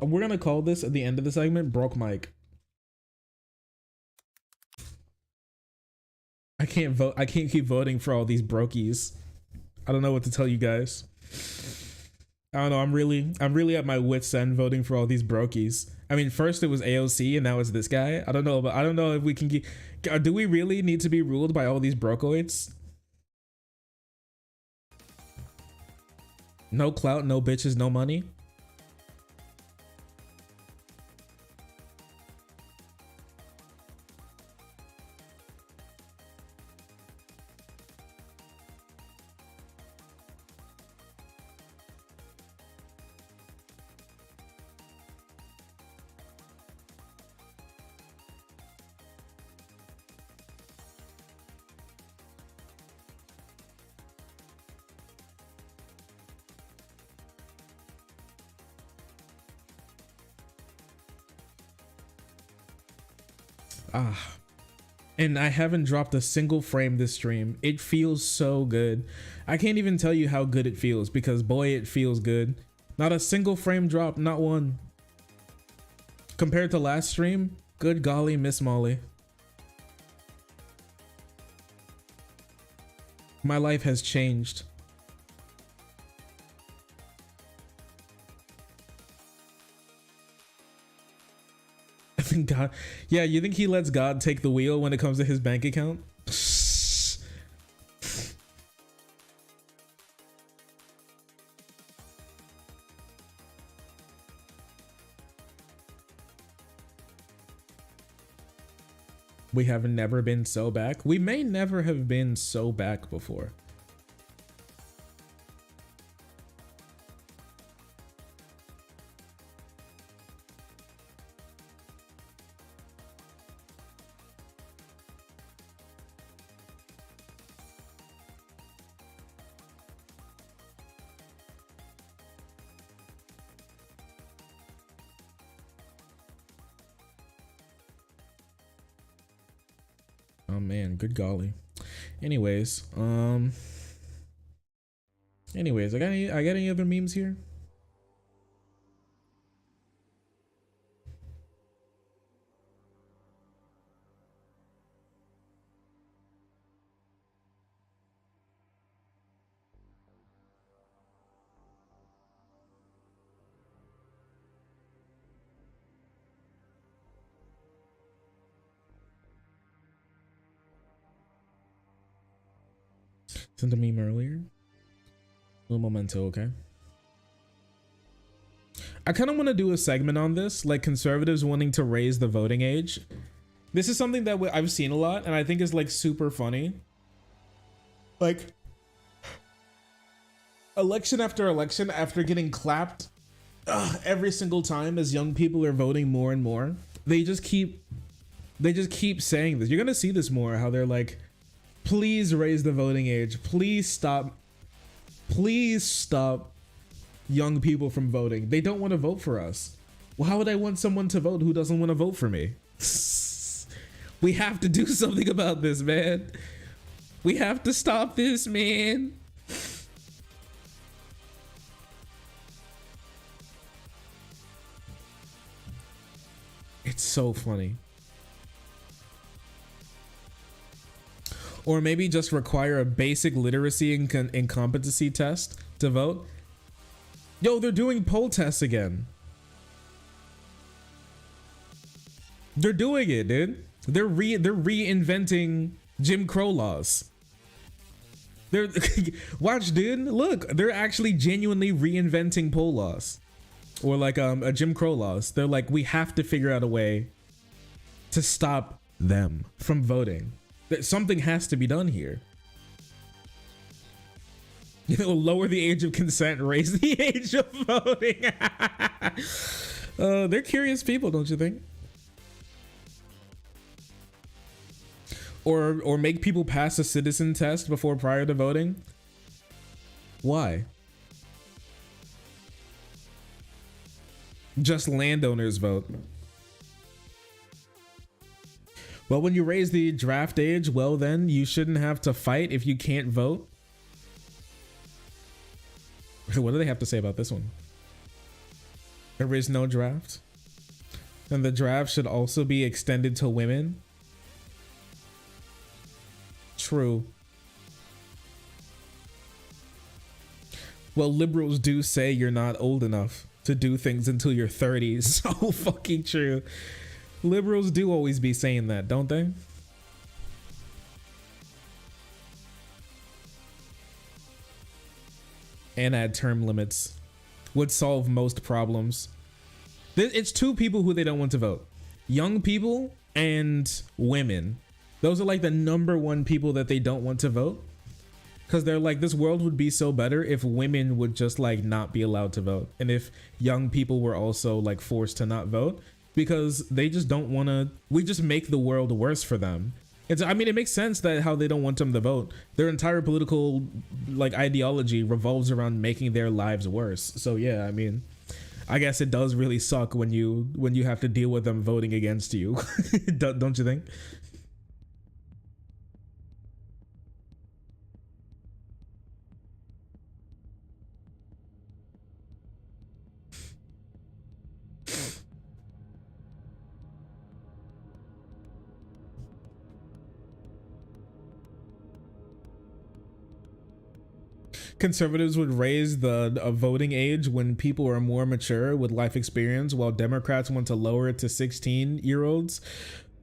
We're gonna call this at the end of the segment broke Mike. I can't vote. I can't keep voting for all these brokies. I don't know what to tell you guys. I don't know. I'm really at my wit's end voting for all these brokies. I mean, first it was AOC and now it's this guy. I don't know, but I don't know if we can do we really need to be ruled by all these brokoids? No clout, no bitches, no money. And I haven't dropped a single frame this stream. It feels so good. I can't even tell you how good it feels, because boy, it feels good. Not a single frame drop, not one. Compared to last stream, good golly, Miss Molly. My life has changed. God, yeah, you think he lets God take the wheel when it comes to his bank account? We have never been so back. We may never have been so back before. Oh man, good golly. Anyways, I got any other memes here? Sent a meme earlier. Little memento, okay. I kind of want to do a segment on this, like conservatives wanting to raise the voting age. This is something that I've seen a lot, and I think is like super funny. Like, election after election, after getting clapped every single time as young people are voting more and more, they just keep saying this. You're gonna see this more, how they're like, please raise the voting age. Please stop young people from voting. They don't want to vote for us. Well, how would I want someone to vote who doesn't want to vote for me? We have to do something about this, man. We have to stop this, man. It's so funny. Or maybe just require a basic literacy and competency test to vote. Yo, they're doing poll tests again. They're doing it, dude. They're reinventing Jim Crow laws. They're watch, dude. Look, they're actually genuinely reinventing poll laws, or like a Jim Crow laws. They're like, we have to figure out a way to stop them from voting. Something has to be done here. You know, lower the age of consent, raise the age of voting. They're curious people, don't you think? Or make people pass a citizen test prior to voting. Why? Just landowners vote. Well, when you raise the draft age, well then you shouldn't have to fight if you can't vote. What do they have to say about this one? There is no draft. And the draft should also be extended to women. True. Well, liberals do say you're not old enough to do things until your 30s. So fucking true. Liberals do always be saying that, don't they? And add term limits would solve most problems. It's two people who they don't want to vote. Young people and women. Those are like the #1 people that they don't want to vote. Because they're like, this world would be so better if women would just like not be allowed to vote. And if young people were also like forced to not vote. Because they just don't want to, we just make the world worse for them. I mean, it makes sense that how they don't want them to vote. Their entire political like ideology revolves around making their lives worse. So yeah, I mean, I guess it does really suck when you have to deal with them voting against you. Don't you think? Conservatives would raise the voting age when people are more mature with life experience, while Democrats want to lower it to 16-year-olds.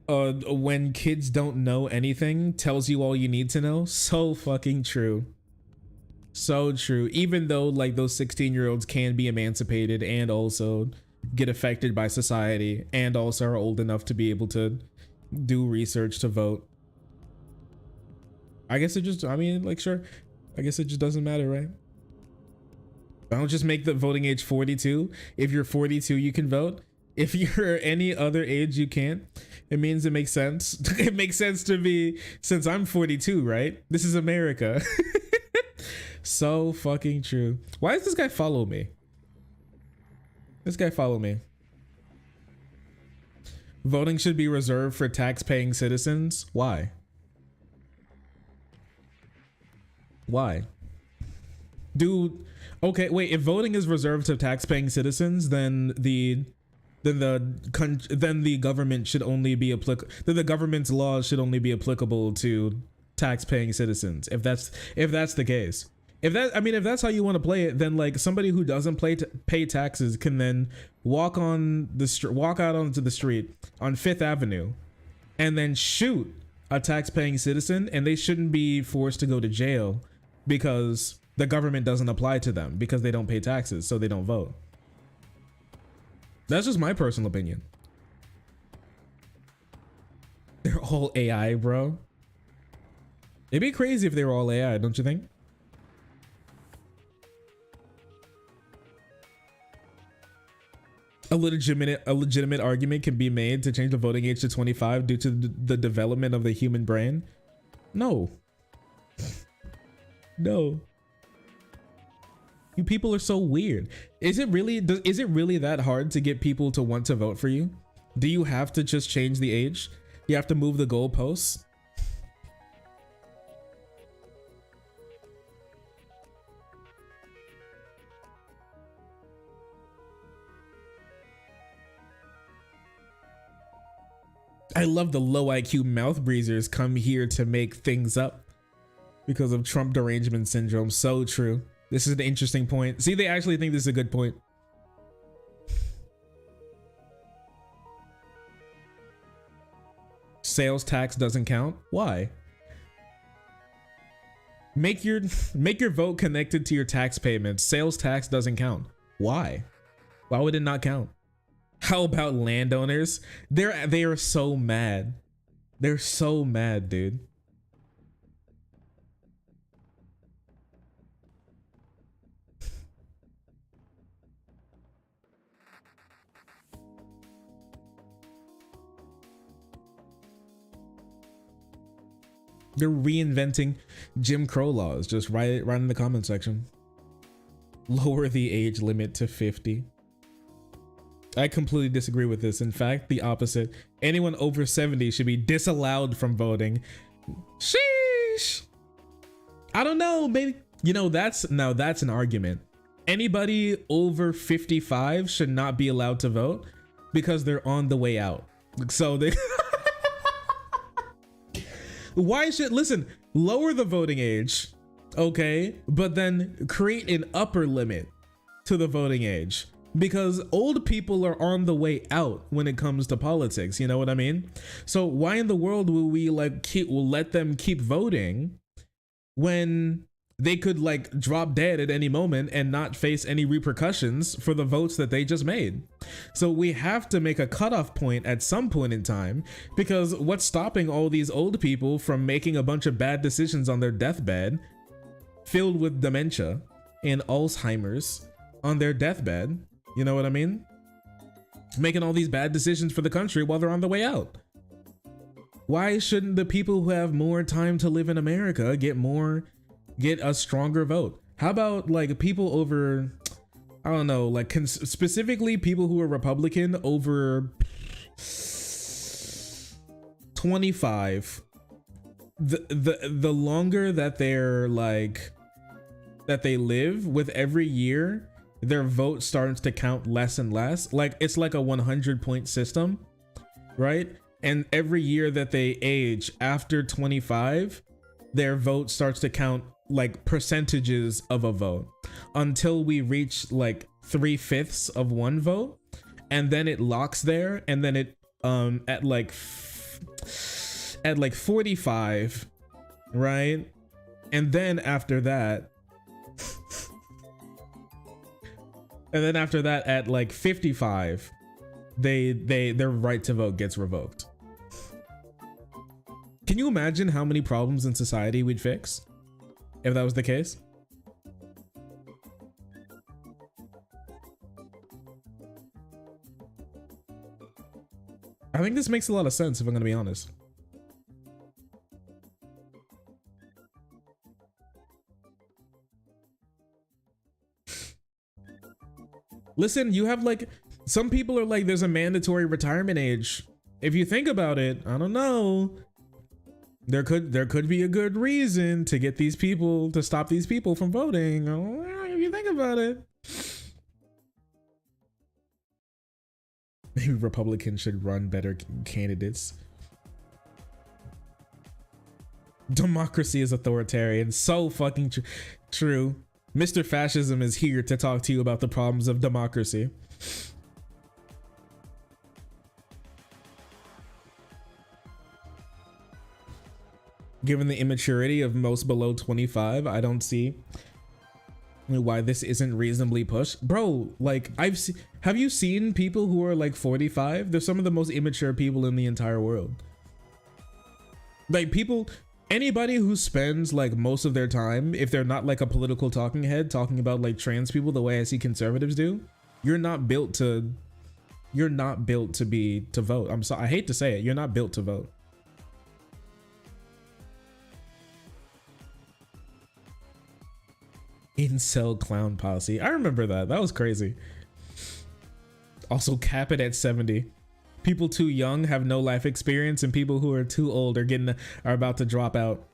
When kids don't know anything, tells you all you need to know. So fucking true. So true. Even though like those 16-year-olds can be emancipated and also get affected by society and also are old enough to be able to do research to vote. I guess it just, I mean, like, sure. I guess it just doesn't matter, right? I don't just make the voting age 42. If you're 42, you can vote. If you're any other age, you can't. It means it makes sense. It makes sense to me since I'm 42, right? This is America. So fucking true. Why does this guy follow me? This guy follow me. Voting should be reserved for tax-paying citizens. Why? Why? Okay, wait, if voting is reserved to tax-paying citizens, then the government should only be then the government's laws should only be applicable to tax-paying citizens. If that's the case. If that's how you want to play it, then like somebody who doesn't pay taxes can then walk out onto the street on 5th Avenue and then shoot a tax-paying citizen, and they shouldn't be forced to go to jail because the government doesn't apply to them because they don't pay taxes, so they don't vote. That's just my personal opinion. They're all AI, bro. It'd be crazy if they were all AI, don't you think? A legitimate argument can be made to change the voting age to 25 due to the development of the human brain. No. No. You people are so weird. Is it really that hard to get people to want to vote for you? Do you have to just change the age? You have to move the goalposts? I love the low IQ mouth breezers come here to make things up because of Trump derangement syndrome. So true. This is an interesting point. See, they actually think this is a good point. Sales tax doesn't count. Why? Make your vote connected to your tax payments. Sales tax doesn't count. Why? Why would it not count? How about landowners? They are so mad. They're so mad, dude. They're reinventing Jim Crow laws. Just write it right in the comment section. Lower the age limit to 50. I completely disagree with this. In fact, the opposite. Anyone over 70 should be disallowed from voting. Sheesh. I don't know, maybe, you know, that's an argument. Anybody over 55 should not be allowed to vote because they're on the way out. So they why should, listen, lower the voting age, okay, but then create an upper limit to the voting age, because old people are on the way out when it comes to politics, you know what I mean? So why in the world will we will let them keep voting when they could like drop dead at any moment and not face any repercussions for the votes that they just made? So we have to make a cutoff point at some point in time, because what's stopping all these old people from making a bunch of bad decisions on their deathbed, filled with dementia and Alzheimer's on their deathbed? You know what I mean? Making all these bad decisions for the country while they're on the way out. Why shouldn't the people who have more time to live in America get a stronger vote? How about like people over, I don't know, like specifically people who are Republican over 25. The longer that they're like, that they live, with every year, their vote starts to count less and less. Like it's like a 100-point system, right? And every year that they age after 25, their vote starts to count like percentages of a vote until we reach like 3/5 of one vote, and then it locks there, and then it at like 45, right? And then after that at like 55, their right to vote gets revoked. Can you imagine how many problems in society we'd fix if that was the case? I think this makes a lot of sense, if I'm gonna be honest. Listen, you have like, some people are like, there's a mandatory retirement age. If you think about it, I don't know. There could be a good reason to get these people to stop these people from voting. If you think about it. Maybe Republicans should run better candidates. Democracy is authoritarian. So fucking true. Mr. Fascism is here to talk to you about the problems of democracy. Given the immaturity of most below 25, I don't see why this isn't reasonably pushed. Bro, like have you seen people who are like 45? They're some of the most immature people in the entire world. Like anybody who spends like most of their time, if they're not like a political talking head talking about like trans people the way I see conservatives do, you're not built to vote. I'm sorry, I hate to say it, you're not built to vote. Incel clown posse. I remember that. That was crazy. Also cap it at 70. People too young have no life experience, and people who are too old are about to drop out.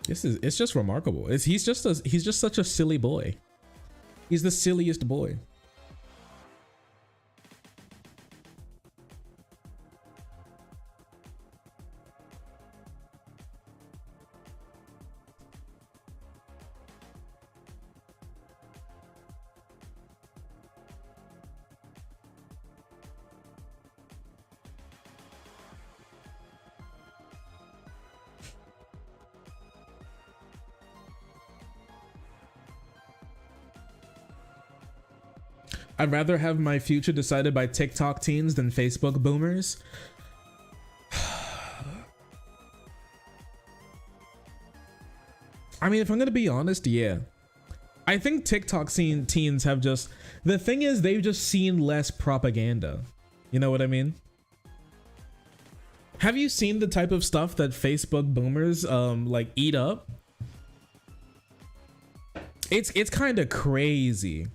It's just remarkable. He's just such a silly boy. He's the silliest boy. I'd rather have my future decided by TikTok teens than Facebook boomers. I mean, if I'm gonna be honest, yeah. I think TikTok teens have just... The thing is, they've just seen less propaganda. You know what I mean? Have you seen the type of stuff that Facebook boomers like eat up? It's kind of crazy.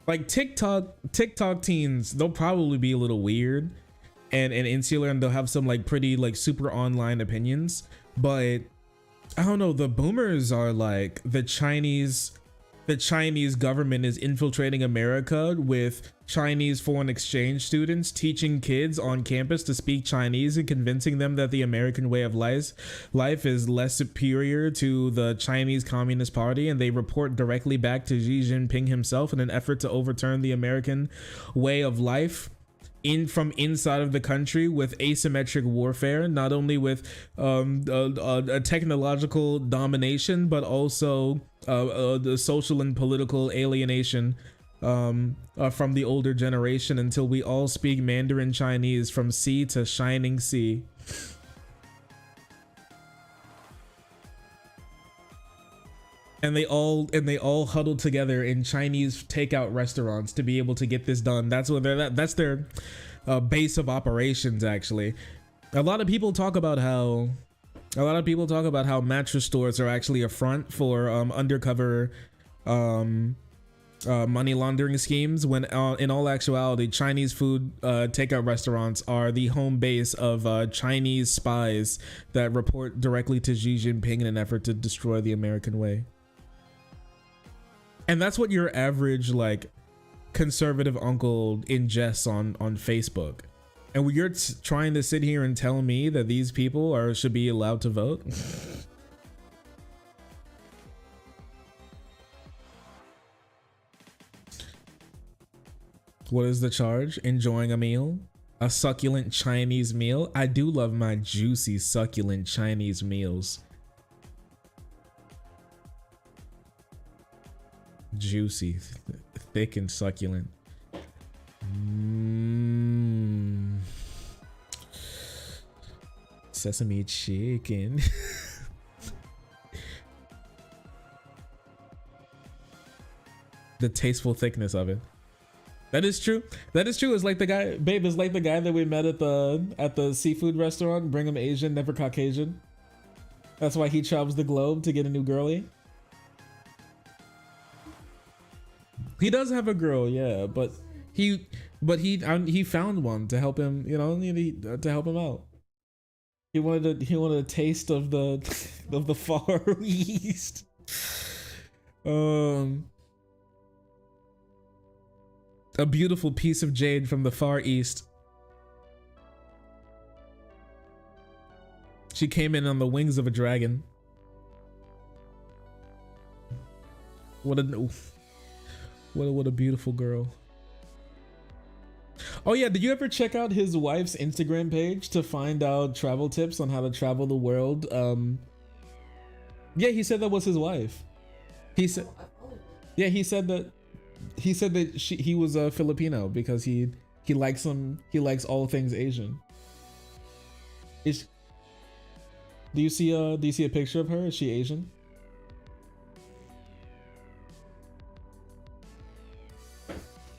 Like TikTok teens, they'll probably be a little weird and insular, and they'll have some like pretty like super online opinions, but I don't know, the boomers are like the Chinese government is infiltrating America with Chinese foreign exchange students, teaching kids on campus to speak Chinese and convincing them that the American way of life is less superior to the Chinese Communist Party, and they report directly back to Xi Jinping himself in an effort to overturn the American way of life from inside of the country with asymmetric warfare, not only with a technological domination, but also the social and political alienation from the older generation until we all speak Mandarin Chinese from sea to shining sea. And they all huddle together in Chinese takeout restaurants to be able to get this done. That's what that's their base of operations. Actually, a lot of people talk about how mattress stores are actually a front for undercover money laundering schemes, when in all actuality Chinese food takeout restaurants are the home base of Chinese spies that report directly to Xi Jinping in an effort to destroy the American way. And that's what your average like conservative uncle ingests on Facebook. And you're trying to sit here and tell me that these people should be allowed to vote? What is the charge? Enjoying a meal? A succulent Chinese meal? I do love my juicy, succulent Chinese meals. Juicy, thick and succulent. Sesame chicken. The tasteful thickness of it. That is true. That is true. It's like the guy, babe, it's like the guy that we met at the seafood restaurant. Bring him Asian, never Caucasian. That's why he travels the globe to get a new girlie. He does have a girl, yeah, but he found one to help him, you know, to help him out. He wanted a taste of the of the Far East. A beautiful piece of jade from the Far East. She came in on the wings of a dragon. What a beautiful girl. Oh yeah, did you ever check out his wife's Instagram page to find out travel tips on how to travel the world? Yeah, he said that was his wife. He said, yeah, he said that he was a Filipino because he likes all things Asian. Do you see a picture of her? Is she Asian?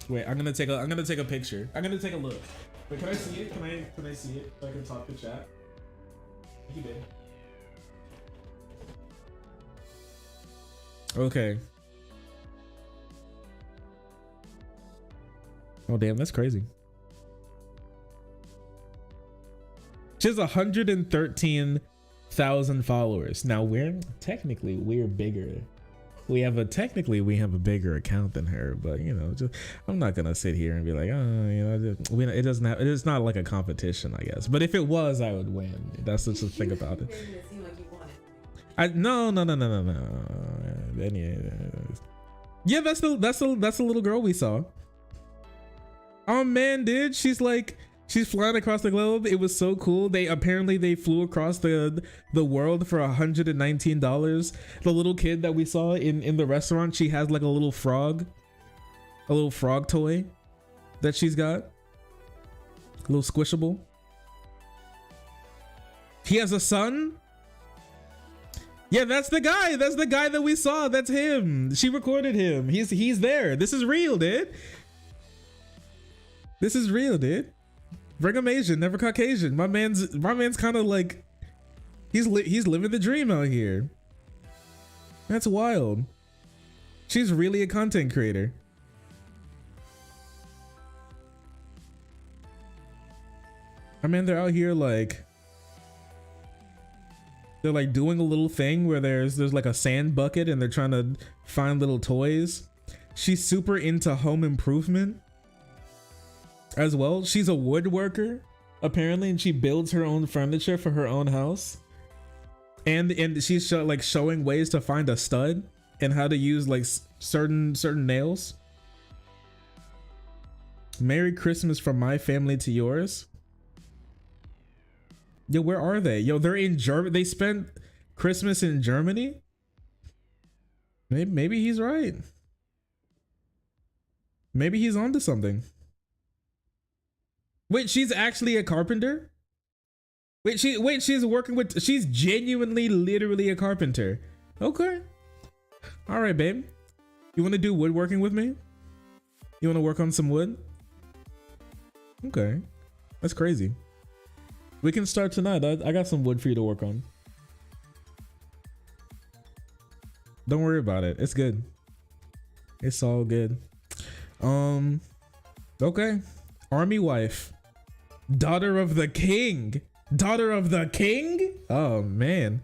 Wait, I'm gonna take a picture. I'm gonna take a look. Wait, can I see it? Can I see it so I can talk to chat? You did. Okay. Oh damn, that's crazy. She has 113,000 followers. Now we're bigger. We have a bigger account than her, but you know, I'm not gonna sit here and be like, oh, you know, it's not like a competition, I guess. But if it was, I would win. That's just the thing about it. No. Yeah, that's the little girl we saw. Oh man, dude, she's flying across the globe. It was so cool. They flew across the world for $119. The little kid that we saw in the restaurant, she has like a little frog toy that she's got. A little squishable. He has a son. Yeah, that's the guy. That's the guy that we saw. That's him. She recorded him. He's there. This is real, dude. This is real, dude. Bring him Asian, never Caucasian. My man's kind of like, he's living the dream out here. That's wild. She's really a content creator. I mean, they're out here like, they're like doing a little thing where there's like a sand bucket and they're trying to find little toys. She's super into home improvement as well. She's a woodworker apparently, and she builds her own furniture for her own house. And she's showing ways to find a stud and how to use like certain nails. Merry Christmas from my family to yours. Yo, where are they? Yo, they're in Germany. They spent Christmas in Germany. Maybe he's right. Maybe he's onto something. Wait, she's actually a carpenter? She's genuinely, literally a carpenter. Okay. All right, babe. You want to do woodworking with me? You want to work on some wood? Okay. That's crazy. We can start tonight. I got some wood for you to work on. Don't worry about it. It's good. It's all good. Okay. Army wife. Daughter of the king. Daughter of the king? Oh man.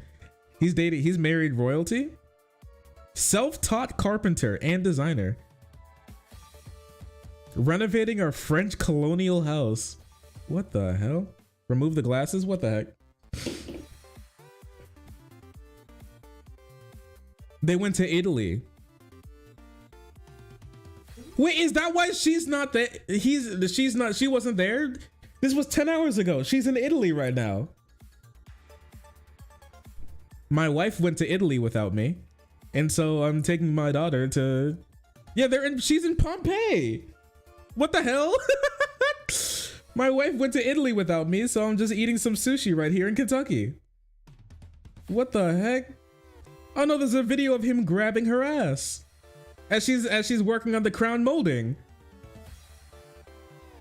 He's married royalty. Self-taught carpenter and designer. Renovating our French colonial house. What the hell? Remove the glasses? What the heck? They went to Italy. Wait, is that why she's not there? She wasn't there? This was 10 hours ago. She's in Italy right now. My wife went to Italy without me. And so I'm taking my daughter to... Yeah, she's in Pompeii. What the hell? My wife went to Italy without me, so I'm just eating some sushi right here in Kentucky. What the heck? Oh no, there's a video of him grabbing her ass as she's working on the crown molding.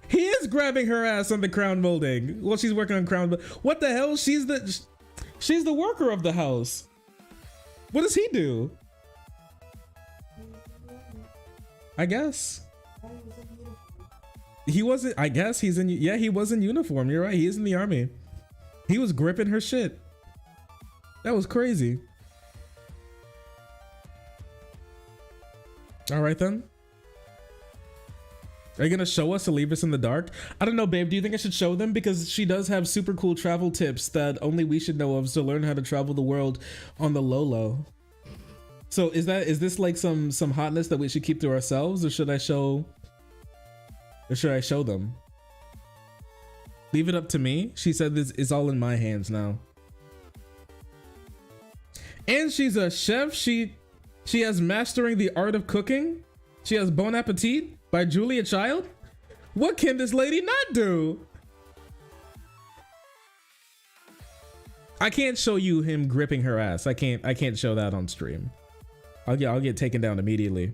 He is grabbing her ass on the crown molding while she's working on crown. What the hell? She's the worker of the house. What does he do? I guess. He wasn't, I guess he's in, yeah, he was in uniform. You're right. He is in the army. He was gripping her shit. That was crazy. All right then. Are you gonna show us or leave us in the dark? I don't know, babe. Do you think I should show them? Because she does have super cool travel tips that only we should know of to learn how to travel the world on the low. So is this like some hotness that we should keep to ourselves, or should I show them? Leave it up to me. She said this is all in my hands now. And she's a chef. She has Mastering the Art of Cooking. She has Bon Appetit by Julia Child. What can this lady not do? I can't show you him gripping her ass. I can't show that on stream. I'll get taken down immediately.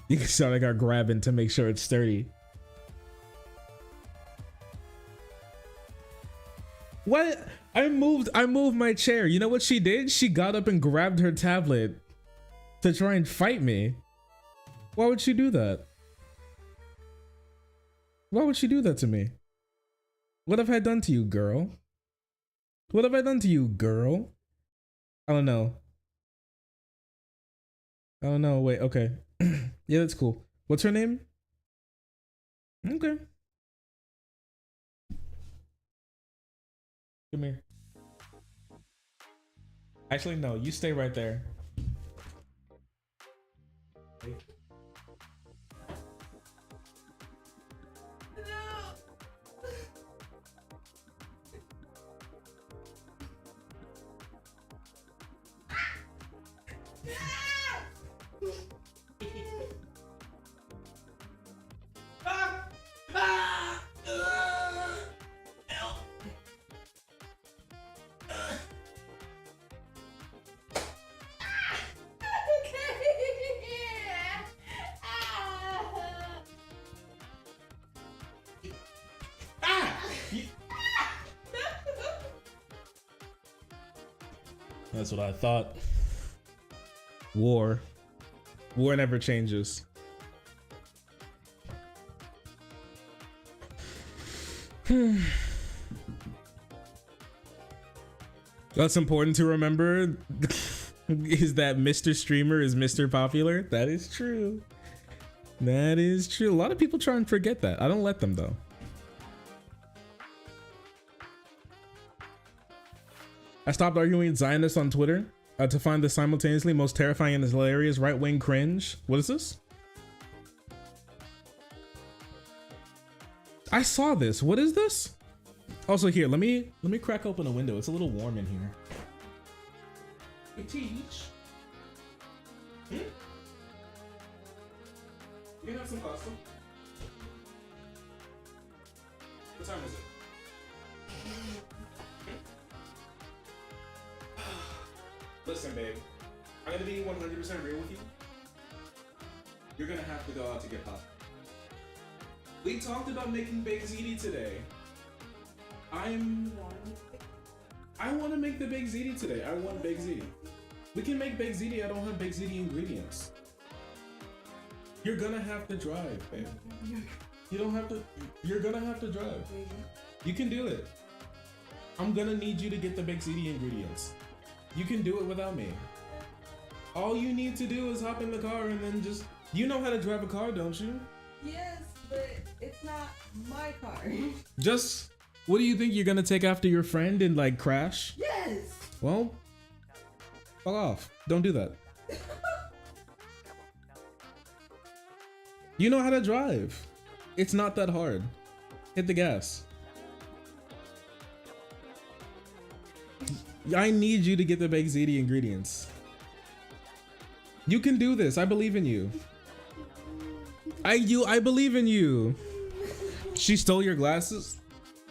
You can sound like I'm grabbing to make sure it's sturdy. What? I moved my chair. You know what she did? She got up and grabbed her tablet to try and fight me. Why would she do that? Why would she do that to me? What have I done to you, girl? What have I done to you, girl? I don't know. I don't know. Wait, okay. Yeah, that's cool. What's her name? Okay. Come here. Actually, no, you stay right there. Wait. That's what I thought. War never changes. What's important to remember is that Mr. Streamer is Mr. Popular. That is true. That is true. A lot of people try and forget that. I don't let them though. I stopped arguing with Zionists on Twitter to find the simultaneously most terrifying and hilarious right-wing cringe. What is this? I saw this. What is this? Also here, let me crack open a window. It's a little warm in here. Hey, Teach. Hmm? You can have some pasta. What time is it? Listen, babe, I'm gonna be 100% real with you. You're gonna have to go out to get pop. We talked about making baked ziti today. I want to make the baked ziti today. I want baked ziti. We can make baked ziti. I don't have baked ziti ingredients. You're gonna have to drive, babe. You don't have to. You're gonna have to drive. You can do it. I'm gonna need you to get the baked ziti ingredients. You can do it without me. All you need to do is hop in the car and then just... You know how to drive a car, don't you? Yes, but it's not my car. Just... What do you think you're gonna take after your friend and like crash? Yes! Well, fuck off. Don't do that. You know how to drive. It's not that hard. Hit the gas. I need you to get the baked ziti ingredients. You can do this. I believe in you. I believe in you. She stole your glasses?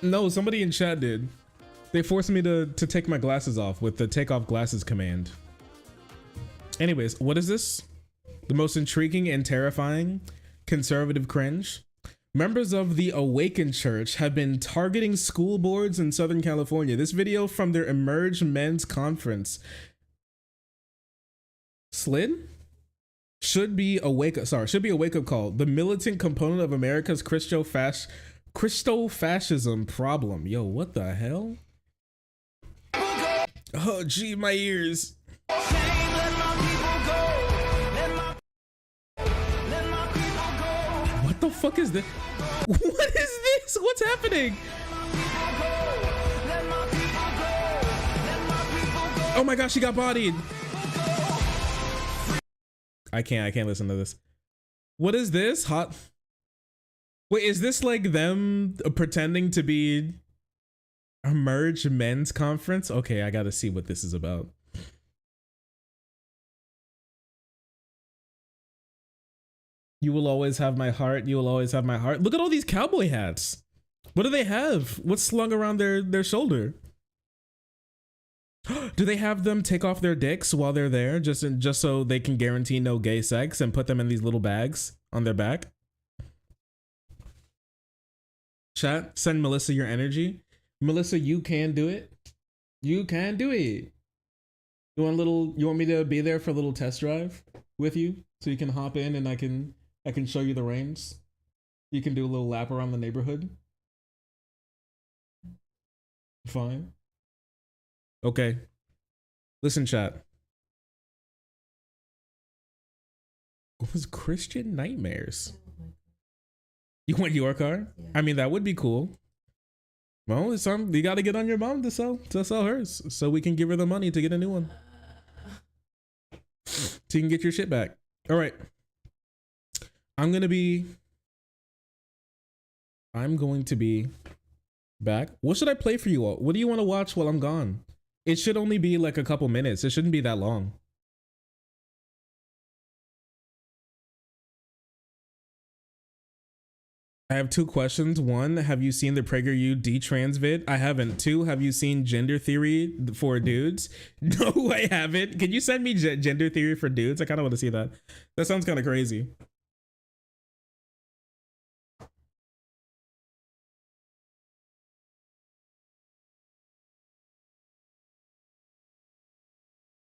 No, somebody in chat did. They forced me to take my glasses off with the take off glasses command. Anyways, what is this? The most intriguing and terrifying conservative cringe? Members of the Awakened Church have been targeting school boards in Southern California. This video from their Emerge Men's Conference. Slid? Should be a wake-up call. The militant component of America's Christo-fascism problem. Yo, what the hell? Oh, gee, my ears. What the fuck is this? What is this? What's happening? Oh my gosh, she got bodied. I can't listen to this. What is this? Hot. Wait, is this like them pretending to be Emerge Men's Conference? Okay, I gotta see what this is about. You will always have my heart. You will always have my heart. Look at all these cowboy hats. What do they have? What's slung around their shoulder? Do they have them take off their dicks while they're there just so they can guarantee no gay sex and put them in these little bags on their back? Chat, send Melissa your energy. Melissa, you can do it. You can do it. You want me to be there for a little test drive with you so you can hop in and I can show you the reins. You can do a little lap around the neighborhood. Fine. Okay. Listen, chat. What was Christian Nightmares? You want your car? Yeah. I mean, that would be cool. Well, it's you got to get on your mom to sell hers so we can give her the money to get a new one. So you can get your shit back. All right. I'm going to be back. What should I play for you all? What do you want to watch while I'm gone? It should only be like a couple minutes. It shouldn't be that long. I have two questions. One, have you seen the PragerU D-Trans vid? I haven't. Two, have you seen Gender Theory for Dudes? No, I haven't. Can you send me Gender Theory for Dudes? I kind of want to see that. That sounds kind of crazy.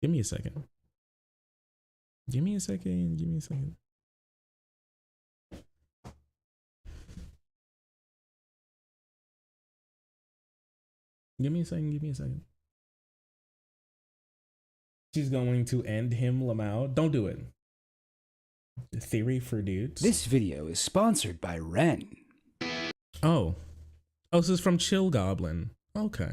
Give me a second. Give me a second. Give me a second. Give me a second. Give me a second. She's going to end him, Lamau. Don't do it. Theory for Dudes. This video is sponsored by Ren. Oh. Oh, this is from Chill Goblin. Okay.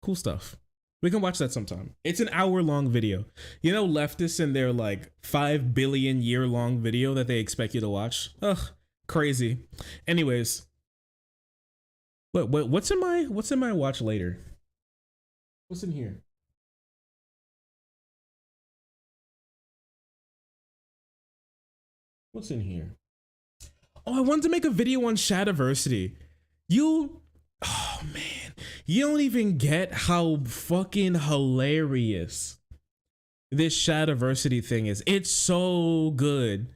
Cool stuff. We can watch that sometime. It's an hour-long video. You know, leftists in their like 5 billion year-long video that they expect you to watch. Ugh, crazy. Anyways, what's in my watch later? What's in here? What's in here? Oh, I wanted to make a video on Shadiversity. Oh man, you don't even get how fucking hilarious this Shadiversity thing is. It's so good.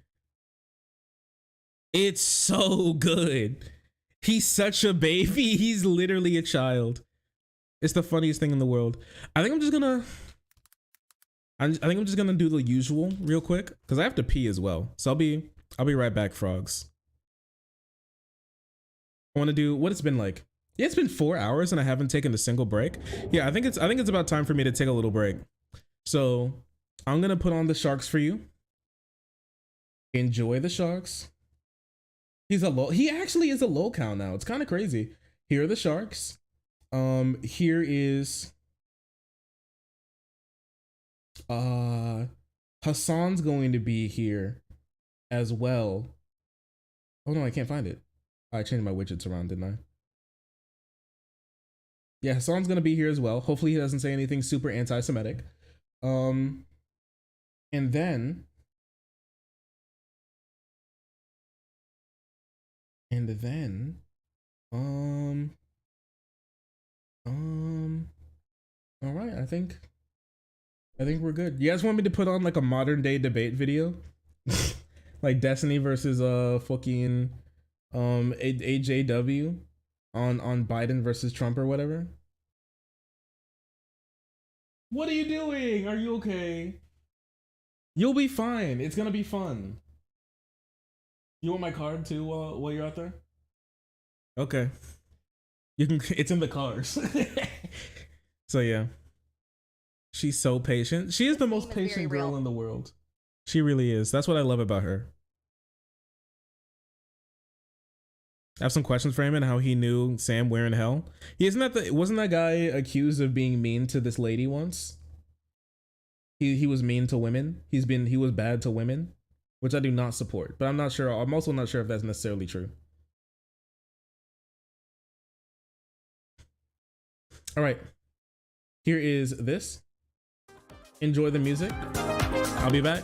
It's so good. He's such a baby. He's literally a child. It's the funniest thing in the world. I think I'm just gonna do the usual real quick because I have to pee as well. So I'll be right back, frogs. I want to do what it's been like. Yeah, it's been 4 hours and I haven't taken a single break. Yeah, I think it's about time for me to take a little break. So I'm gonna put on the sharks for you. Enjoy the sharks. He actually is a lolcow now. It's kind of crazy. Here are the sharks. Here is Hassan's going to be here as well. Oh no, I can't find it. I changed my widgets around, didn't I? Yeah, Hassan's gonna be here as well. Hopefully he doesn't say anything super anti-Semitic. And then all right, I think we're good. You guys want me to put on like a modern day debate video? Like Destiny versus fucking AJW on Biden versus Trump or whatever. What are you doing? Are you okay? You'll be fine. It's gonna be fun. You want my card too while you're out there? Okay. You can. It's in the cars. So yeah. She's so patient. She is the most patient girl in the world. She really is. That's what I love about her. I have some questions for him and how he knew Sam where in hell. Wasn't that guy accused of being mean to this lady once? He was mean to women. He was bad to women, which I do not support. But I'm not sure. I'm also not sure if that's necessarily true. All right. Here is this. Enjoy the music. I'll be back.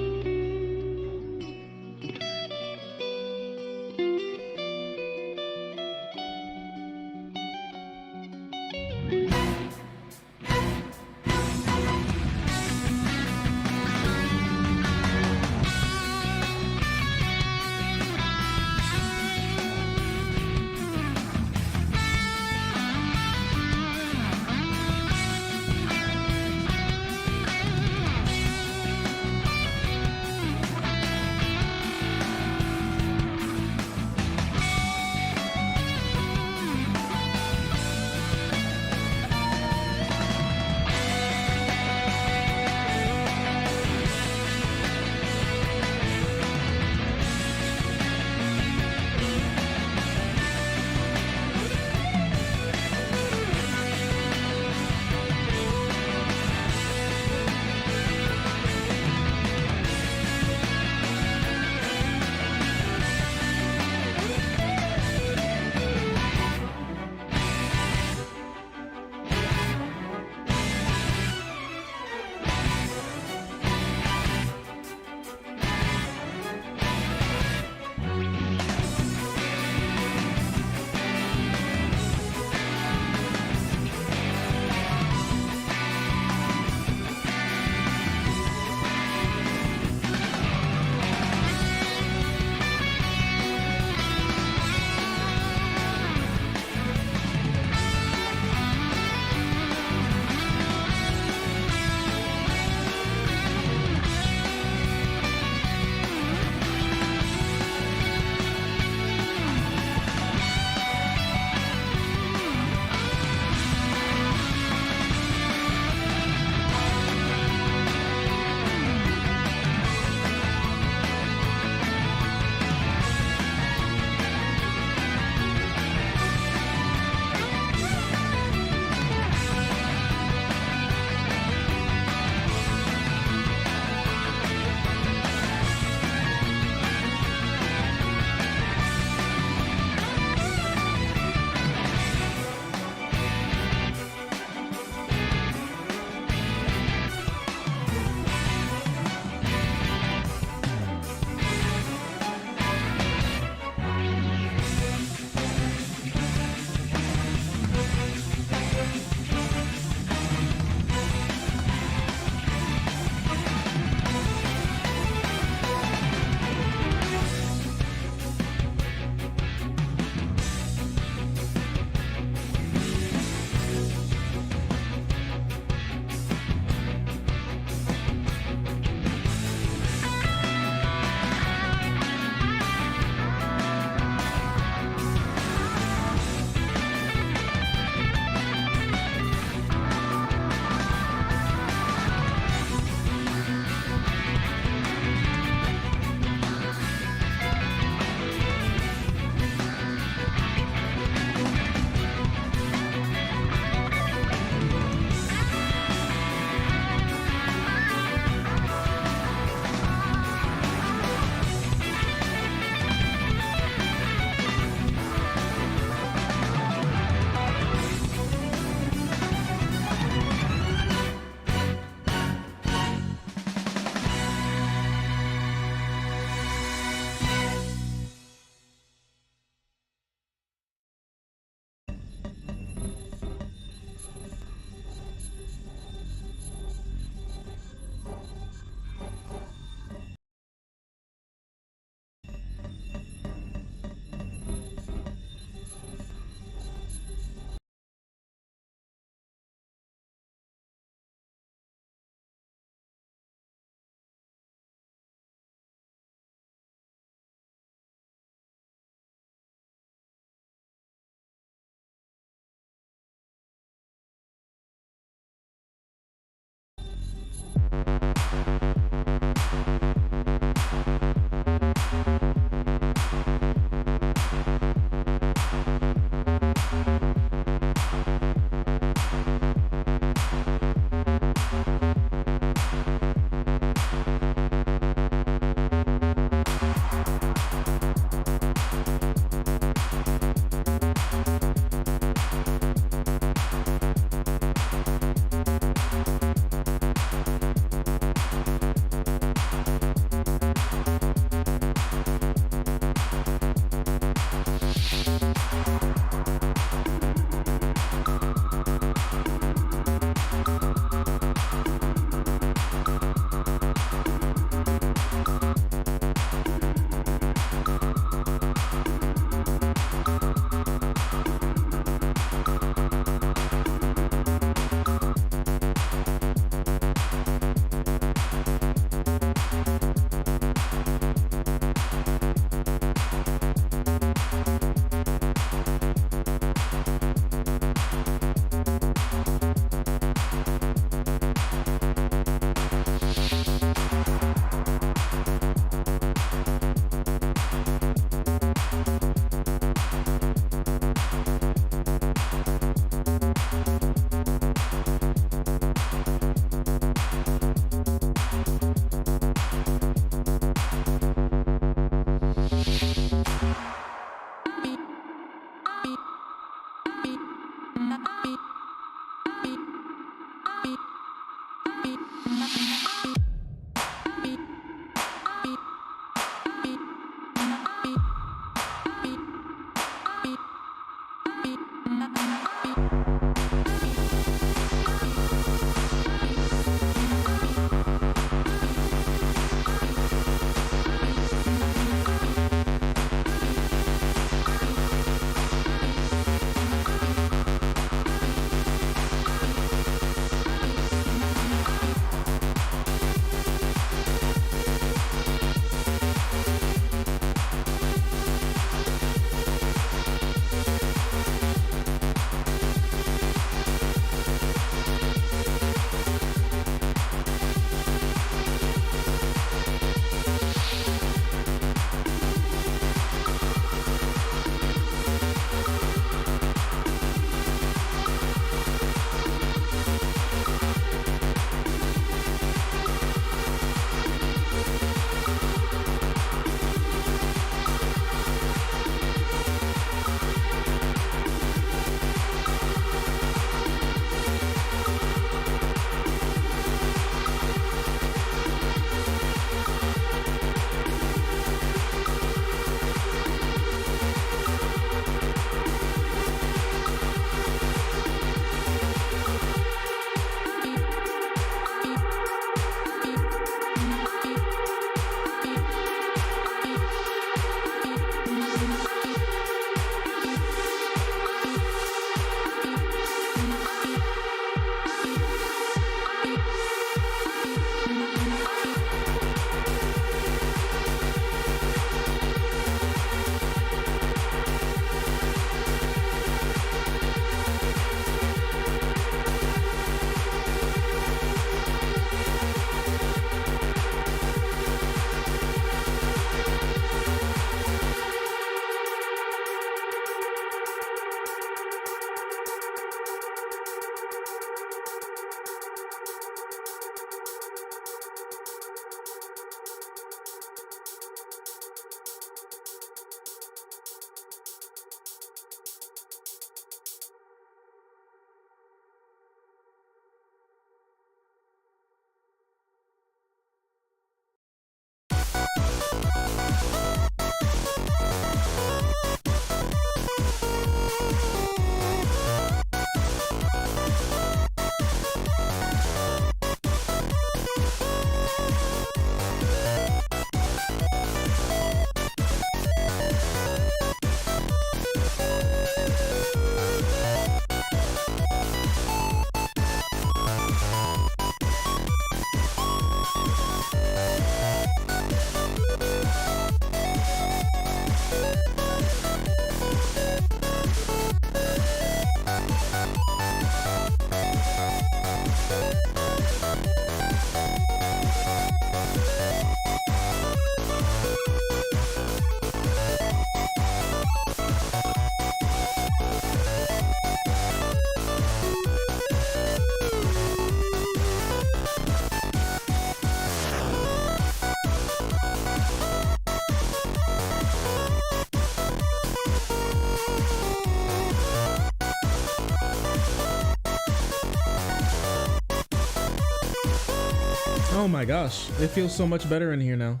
Oh my gosh, it feels so much better in here now.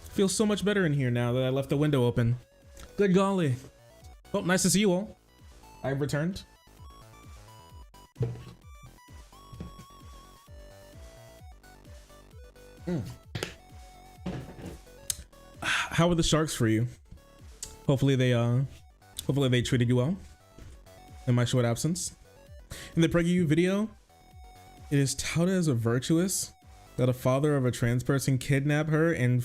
Feels so much better in here now that I left the window open. Good golly. Oh, nice to see you all. I've returned. How are the sharks for you? Hopefully they treated you well in my short absence. In the PragerU video, it is touted as a virtuous that a father of a trans person kidnapped her and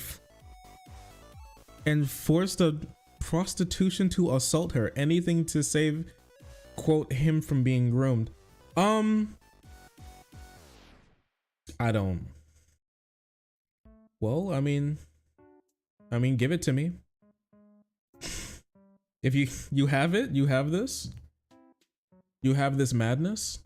forced a prostitution to assault her. Anything to save, quote, him from being groomed. I don't. Well, I mean, give it to me. If you have it, you have this. You have this madness.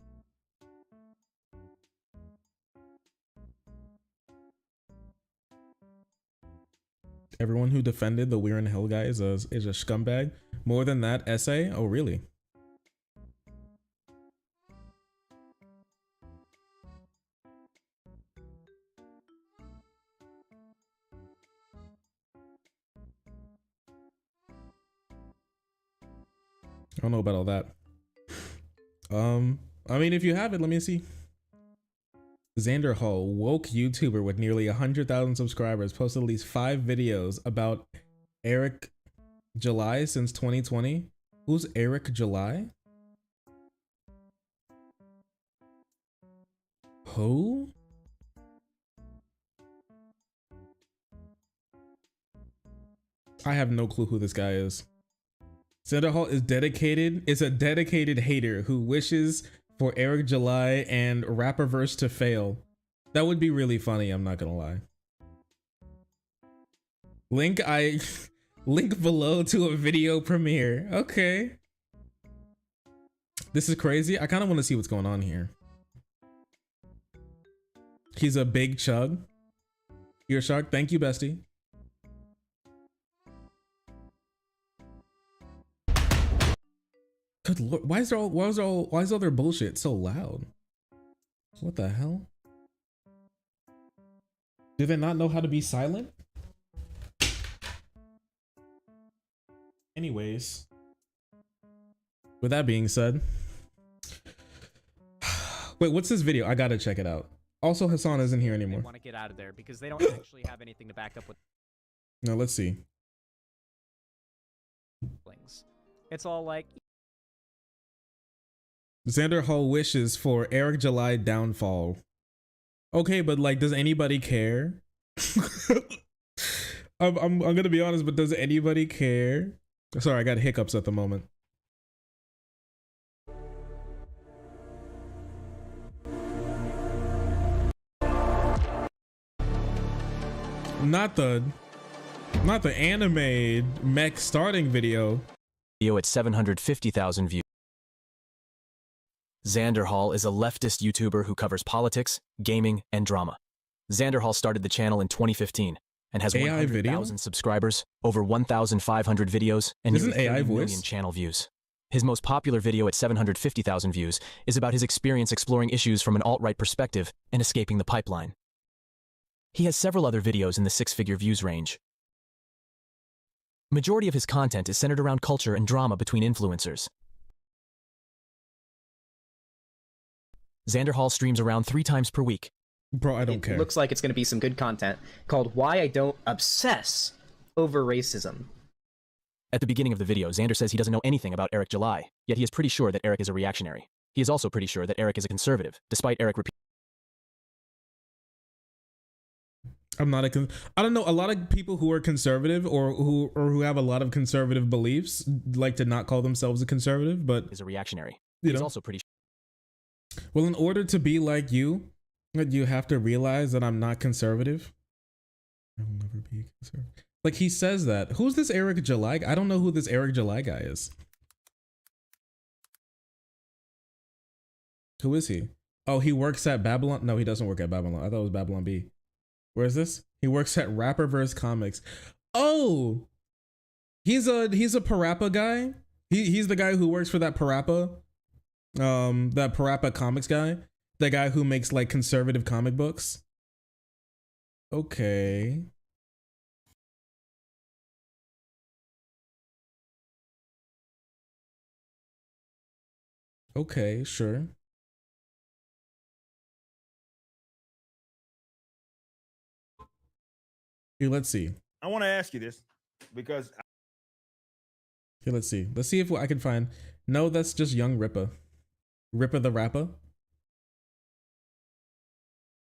Everyone who defended the We're in Hell guy is a scumbag. More than that, essay? Oh, really? I don't know about all that. I mean, if you have it, let me see. Xander Hall, woke YouTuber with nearly 100,000 subscribers, posted at least 5 videos about Eric July since 2020. Who's Eric July? Who? I have no clue who this guy is. Xander Hall is a dedicated hater who wishes for Eric July and Rapperverse to fail. That would be really funny, I'm not gonna lie. Link below to a video premiere. Okay. This is crazy. I kind of want to see what's going on here. He's a big chug. You're a shark. Thank you, bestie. Good lord, why is all their bullshit so loud? What the hell? Do they not know how to be silent? Anyways, with that being said, wait, what's this video? I gotta check it out. Also, Hassan isn't here anymore. They want to get out of there because they don't actually have anything to back up with. Now let's see. It's all like. Xander Hall wishes for Eric July downfall. Okay, but like, does anybody care? I'm gonna be honest, but does anybody care? Sorry, I got hiccups at the moment. Not the anime mech starting video. Video at 750,000 views. Xander Hall is a leftist YouTuber who covers politics, gaming, and drama. Xander Hall started the channel in 2015 and has 100,000 subscribers, over 1,500 videos, and nearly 30 million channel views. His most popular video at 750,000 views is about his experience exploring issues from an alt-right perspective and escaping the pipeline. He has several other videos in the 6-figure views range. Majority of his content is centered around culture and drama between influencers. Xander Hall streams around 3 times per week. Bro, I don't care. It looks like it's going to be some good content called Why I Don't Obsess Over Racism. At the beginning of the video, Xander says he doesn't know anything about Eric July, yet he is pretty sure that Eric is a reactionary. He is also pretty sure that Eric is a conservative, despite Eric repeating. I don't know, a lot of people who are conservative or who have a lot of conservative beliefs like to not call themselves a conservative, but is a reactionary. He's also pretty sure. Well, in order to be like you have to realize that I'm not conservative. I will never be conservative. Like, he says that. Who's this Eric July? I don't know who this Eric July guy is. Who is he? Oh, he works at Babylon. No, he doesn't work at Babylon. I thought it was Babylon B. Where is this? He works at Rapperverse Comics. Oh, he's a Parappa guy. He's the guy who works for that Parappa. That Parappa Comics guy. The guy who makes like conservative comic books. Okay. Okay, sure. Here, let's see. I want to ask you this because Here, let's see. Let's see if I can find. No, that's just Young Ripper. Ripper the rapper.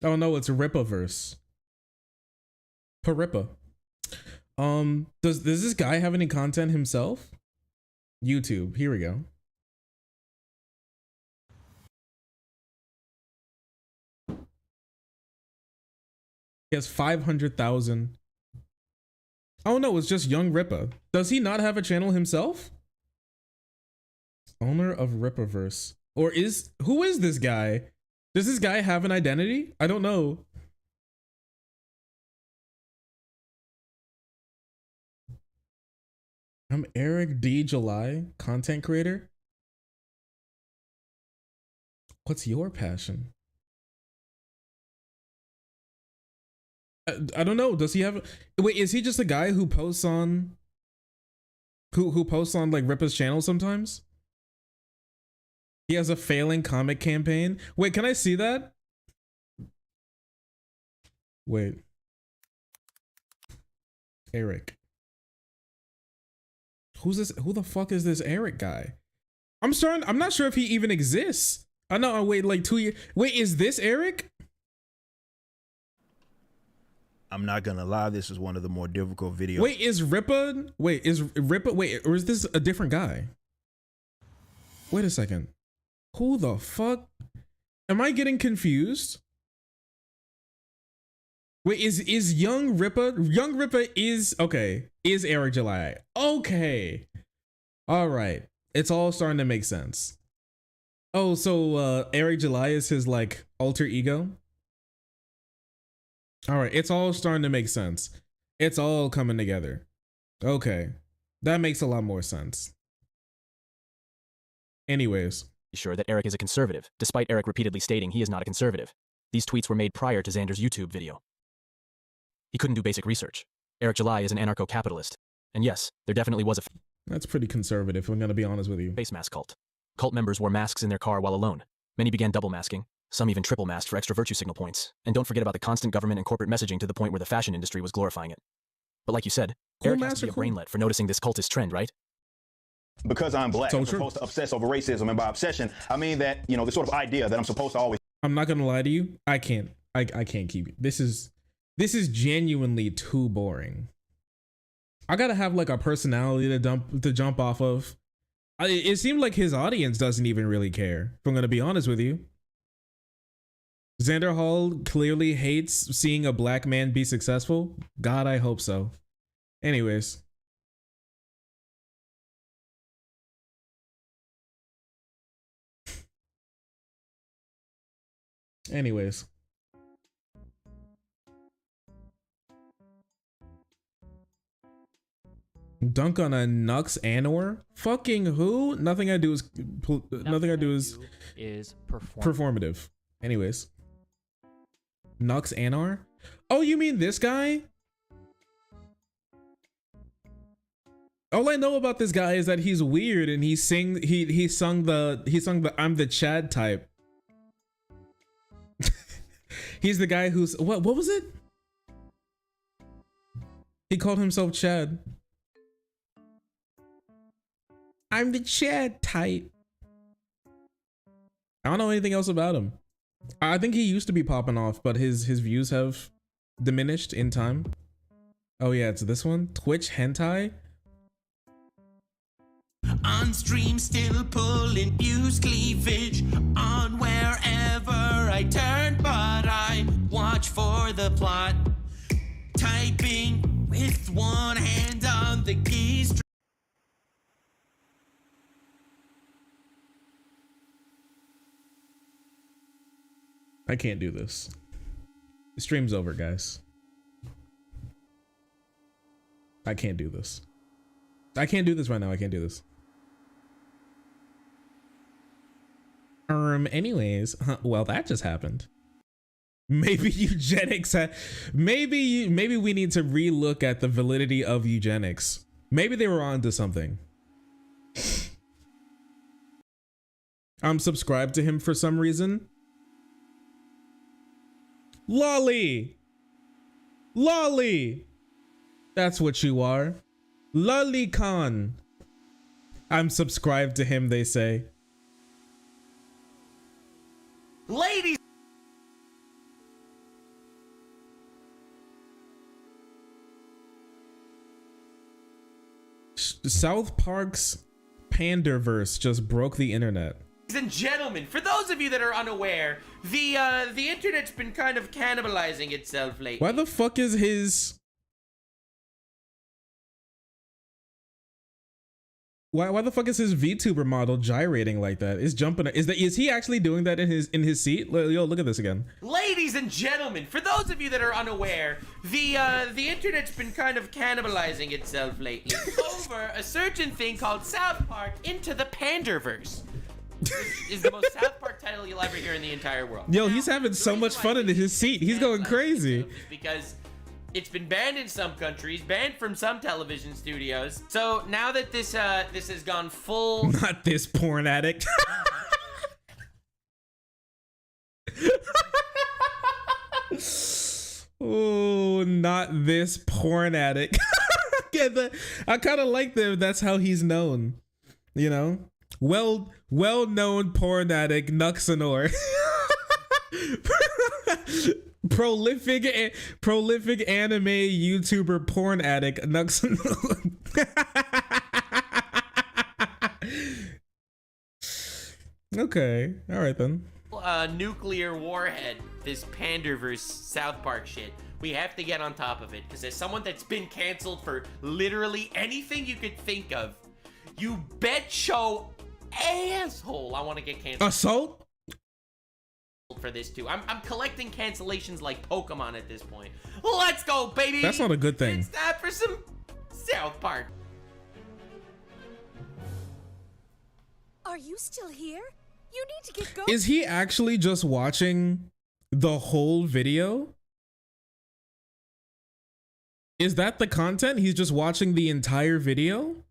Oh no, it's Rippaverse. Parippa. Does this guy have any content himself? YouTube. Here we go. He has 500,000. Oh no, it's just Young Ripper. Does he not have a channel himself? Owner of Rippaverse. Or who is this guy? Does this guy have an identity? I don't know. I'm Eric D. July, content creator. What's your passion? I don't know. Does he have? Wait, is he just a guy who posts on? Who posts on like Rippa's channel sometimes? He has a failing comic campaign. Wait, can I see that? Wait. Eric. Who's this? Who the fuck is this Eric guy? I'm not sure if he even exists. I know. Wait, like 2 years. Wait, is this Eric? I'm not gonna lie, this is one of the more difficult videos. Wait, is Rippa? Wait, or is this a different guy? Wait a second. Who the fuck? Am I getting confused? Wait, is Young Rippa? Young Rippa is okay. Is Eric July? Okay. All right. It's all starting to make sense. Oh, so Eric July is his like alter ego. All right, it's all starting to make sense. It's all coming together. Okay, that makes a lot more sense. Anyways. Sure that Eric is a conservative, despite Eric repeatedly stating he is not a conservative. These tweets were made prior to Xander's YouTube video. He couldn't do basic research. Eric July is an anarcho-capitalist. And yes, there definitely was a... That's pretty conservative, I'm gonna be honest with you. Face mask cult. Cult members wore masks in their car while alone. Many began double masking. Some even triple masked for extra virtue signal points. And don't forget about the constant government and corporate messaging to the point where the fashion industry was glorifying it. But like you said, Eric has to be a brainlet for noticing this cultist trend, right? Because I'm black, I'm supposed to obsess over racism, and by obsession, I mean that, you know, the sort of idea that I'm supposed to always... I'm not gonna lie to you, I can't keep it. This is genuinely too boring. I gotta have like a personality to jump off of. It seemed like his audience doesn't even really care, if I'm gonna be honest with you. Xander Hall clearly hates seeing a black man be successful. God, I hope so. Anyways. Anyways. Dunk on a Nux Anor? Fucking who? Nothing I do is performative. Anyways. Nux Anor? Oh, you mean this guy? All I know about this guy is that he's weird and he sung the I'm the Chad type. He's the guy who's what was it? He called himself Chad. I'm the Chad type. I don't know anything else about him. I think he used to be popping off, but his views have diminished in time. Oh yeah, it's this one. Twitch hentai. On stream, still pulling views, cleavage on wherever I turn, but I watch for the plot. Typing with one hand on the keys. I can't do this. The stream's over, guys. I can't do this. I can't do this right now. I can't do this. Anyways, well, that just happened. Maybe eugenics. Maybe we need to relook at the validity of eugenics. Maybe they were onto something. I'm subscribed to him for some reason. Lolly. That's what you are. Lolly Khan. I'm subscribed to him, they say. Ladies. South Park's Panderverse just broke the internet. Ladies and gentlemen, for those of you that are unaware, the internet's been kind of cannibalizing itself lately. Why the fuck is his... Why the fuck is his VTuber model gyrating like that? Is jumping? Is he actually doing that in his seat? Yo, look at this again. Ladies and gentlemen, for those of you that are unaware, the internet's been kind of cannibalizing itself lately over a certain thing called South Park Into the Panderverse. This is the most South Park title you'll ever hear in the entire world. Yo, he's having so much fun in his seat. He's going crazy. Because it's been banned in some countries, banned from some television studios. So now that this has gone full... Not this porn addict. Oh, not this porn addict. Yeah, I kind of like that. That's how he's known. You know? Well-known porn addict, Nuxanor. prolific anime YouTuber porn addict Nuxanor. Okay, all right then. Nuclear warhead, this Panderverse South Park shit. We have to get on top of it because as someone that's been canceled for literally anything you could think of, you bet show asshole I want to get canceled. Assault? For this too. I'm collecting cancellations like Pokemon at this point. Let's go, baby. That's not a good thing. It's time for some South Park. Are you still here? You need to get going. Is he actually just watching the whole video? Is that the content? He's just watching the entire video?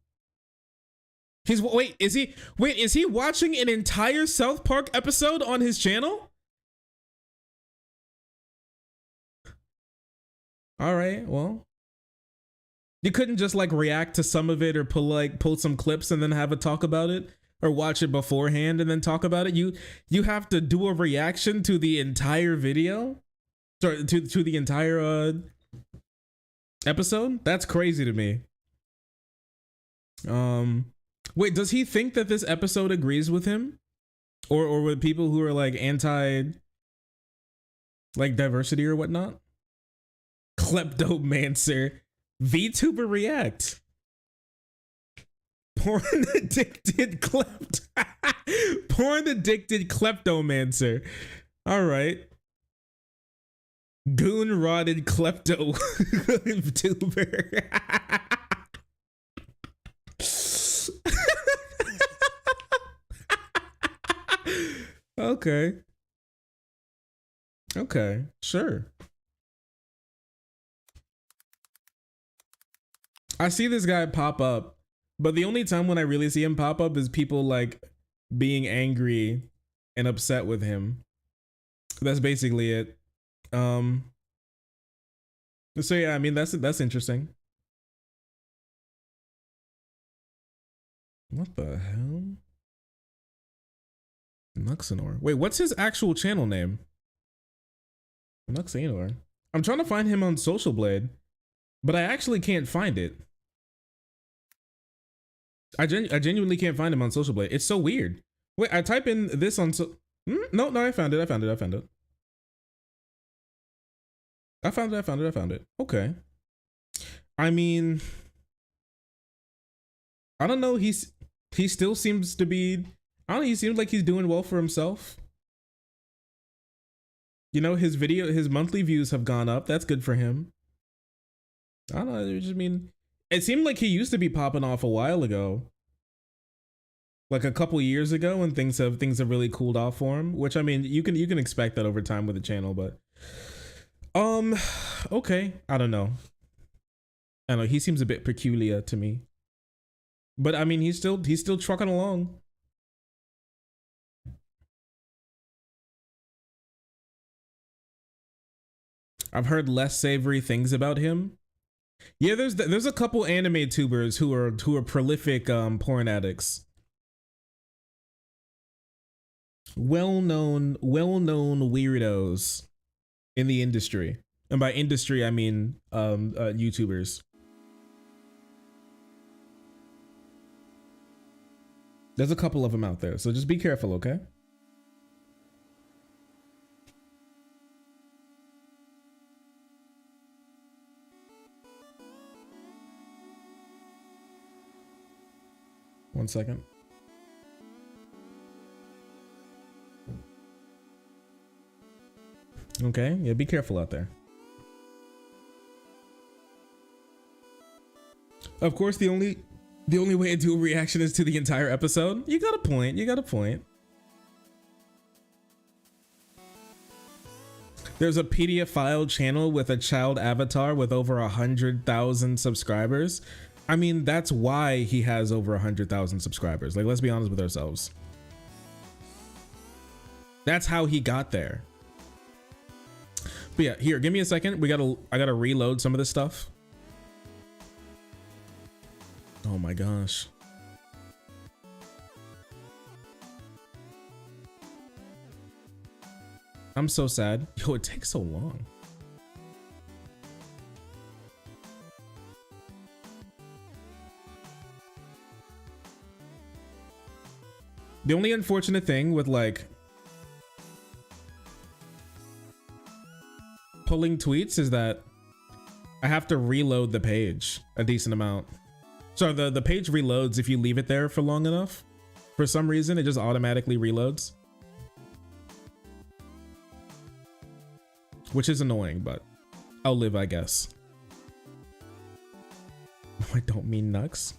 Is he watching an entire South Park episode on his channel? All right, well, you couldn't just like react to some of it or pull some clips and then have a talk about it, or watch it beforehand and then talk about it. You have to do a reaction to the entire video, sorry, to the entire episode. That's crazy to me. Wait, does he think that this episode agrees with him, or with people who are like anti, like diversity or whatnot? Kleptomancer, VTuber react. Porn addicted kleptomancer. All right. Goon rotted klepto VTuber. Okay, sure. I see this guy pop up, but the only time when I really see him pop up is people like being angry and upset with him. That's basically it. So yeah, I mean, that's interesting. What the hell? Nuxanor. Wait, what's his actual channel name? Nuxanor. I'm trying to find him on Social Blade, but I actually can't find it. I genuinely can't find him on Social Blade. It's so weird. Wait, I type in this on No, I found it. I found it. Okay. I mean, I don't know. He still seems to be, I don't know, he seems like he's doing well for himself. You know, his monthly views have gone up. That's good for him. I don't know. I just mean, it seemed like he used to be popping off a while ago. like a couple years ago, and things have really cooled off for him, which I mean you can expect that over time with the channel, but okay, I don't know, he seems a bit peculiar to me, but I mean he's still trucking along. I've heard less savory things about him. Yeah, there's a couple anime tubers who are prolific porn addicts. Well-known weirdos in the industry. And by industry I mean YouTubers. There's a couple of them out there, so just be careful, okay? One second. Okay, yeah, be careful out there. Of course, the only way to do a reaction is to the entire episode. You got a point. You got a point. There's a PDF file channel with a child avatar with over 100,000 subscribers. I mean, that's why he has over 100,000 subscribers. Like, let's be honest with ourselves. That's how he got there. But yeah, here, give me a second. I gotta reload some of this stuff. Oh my gosh. I'm so sad. Yo, it takes so long. The only unfortunate thing with like pulling tweets is that I have to reload the page a decent amount. So the page reloads if you leave it there for long enough. For some reason, it just automatically reloads. Which is annoying, but I'll live, I guess. No, I don't mean Nux.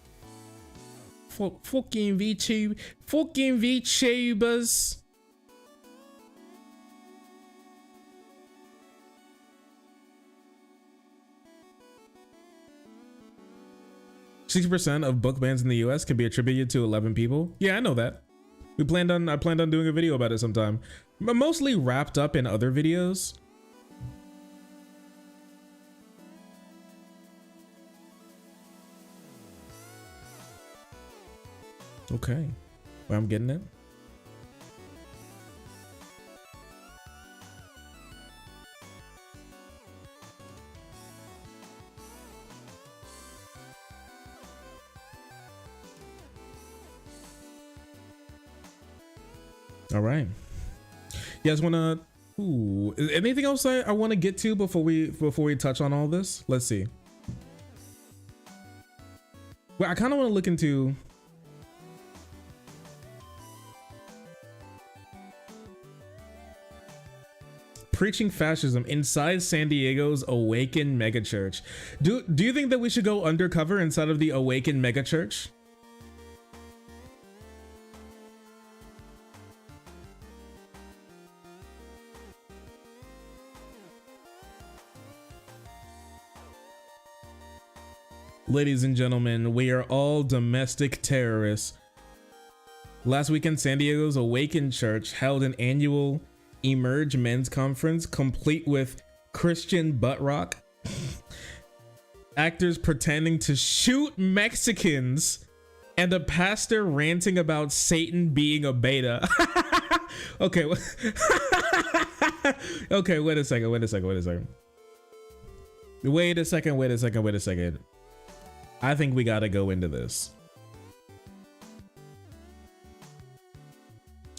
Fucking VTubers. Fucking VTubers. %60% of book bans in the US can be attributed to 11 people. Yeah, I know that. I planned on doing a video about it sometime. But mostly wrapped up in other videos. Okay. Well, I'm getting it. All right. You guys want to? Ooh, is anything else I want to get to before we touch on all this? Let's see. Well, I kind of want to look into. Preaching fascism inside San Diego's Awaken megachurch. Do you think that we should go undercover inside of the Awaken megachurch? Ladies and gentlemen, we are all domestic terrorists. Last weekend, San Diego's Awaken Church held an annual Emerge Men's Conference, complete with Christian butt rock, actors pretending to shoot Mexicans, and a pastor ranting about Satan being a beta. Okay. Okay, wait a second. I think we gotta go into this.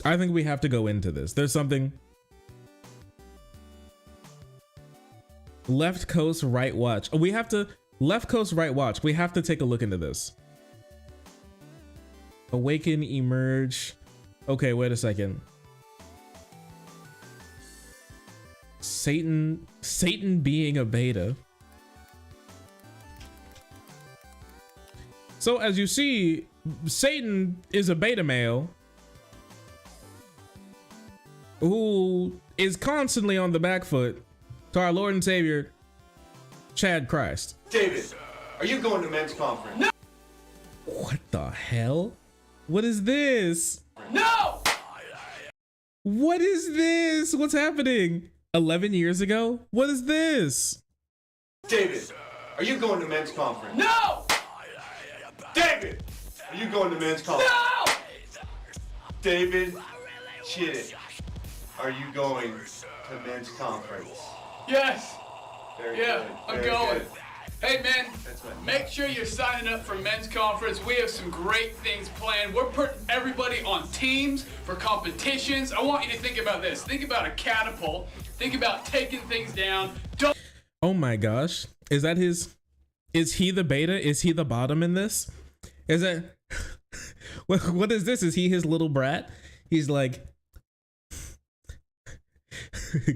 I think we have to go into this. There's something. Left Coast Right Watch. Oh, we have to. Left Coast Right Watch. We have to take a look into this. Awaken, Emerge. Okay, wait a second. Satan being a beta. So as you see, Satan is a beta male who is constantly on the back foot to our Lord and Savior, Chad Christ. David, are you going to men's conference? No! What the hell? What is this? No! What is this? What's happening? 11 years ago? What is this? David, are you going to men's conference? No! David, are you going to men's conference? No! David, Chid, are you going to men's conference? Yes. Very Yeah, good. I'm Very going. good. Hey, man, That's right. make sure you're signing up for men's conference. We have some great things planned. We're putting everybody on teams for competitions. I want you to think about this. Think about a catapult. Think about taking things down. Don't. Oh my gosh. Is that his? Is he the beta? Is he the bottom in this? Is that? What is this? Is he his little brat? He's like,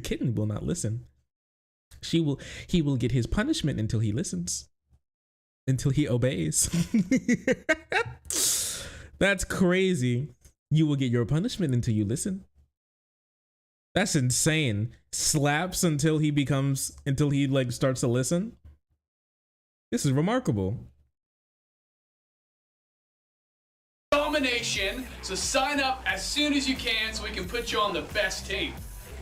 kitten will not listen. He will get his punishment until he listens. Until he obeys. That's crazy. You will get your punishment until you listen. That's insane. Slaps until he like starts to listen. This is remarkable. Domination. So sign up as soon as you can so we can put you on the best team.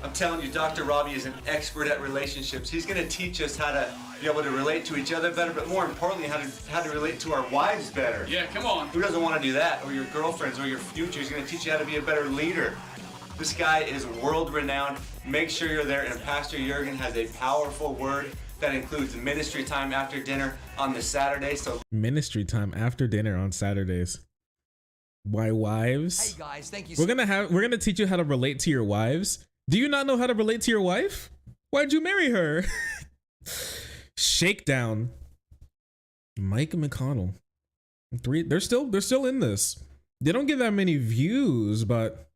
I'm telling you, Dr. Robbie is an expert at relationships. He's going to teach us how to be able to relate to each other better, but more importantly, how to relate to our wives better. Yeah, come on. Who doesn't want to do that? Or your girlfriends or your future. He's going to teach you how to be a better leader. This guy is world-renowned. Make sure you're there, and Pastor Jurgen has a powerful word that includes ministry time after dinner on the Saturday. So Ministry time after dinner on Saturdays. Why wives? Hey guys, thank you. We're gonna teach you how to relate to your wives. Do you not know how to relate to your wife? Why'd you marry her? Shakedown. Mike McConnell. They're still in this. They don't get that many views, but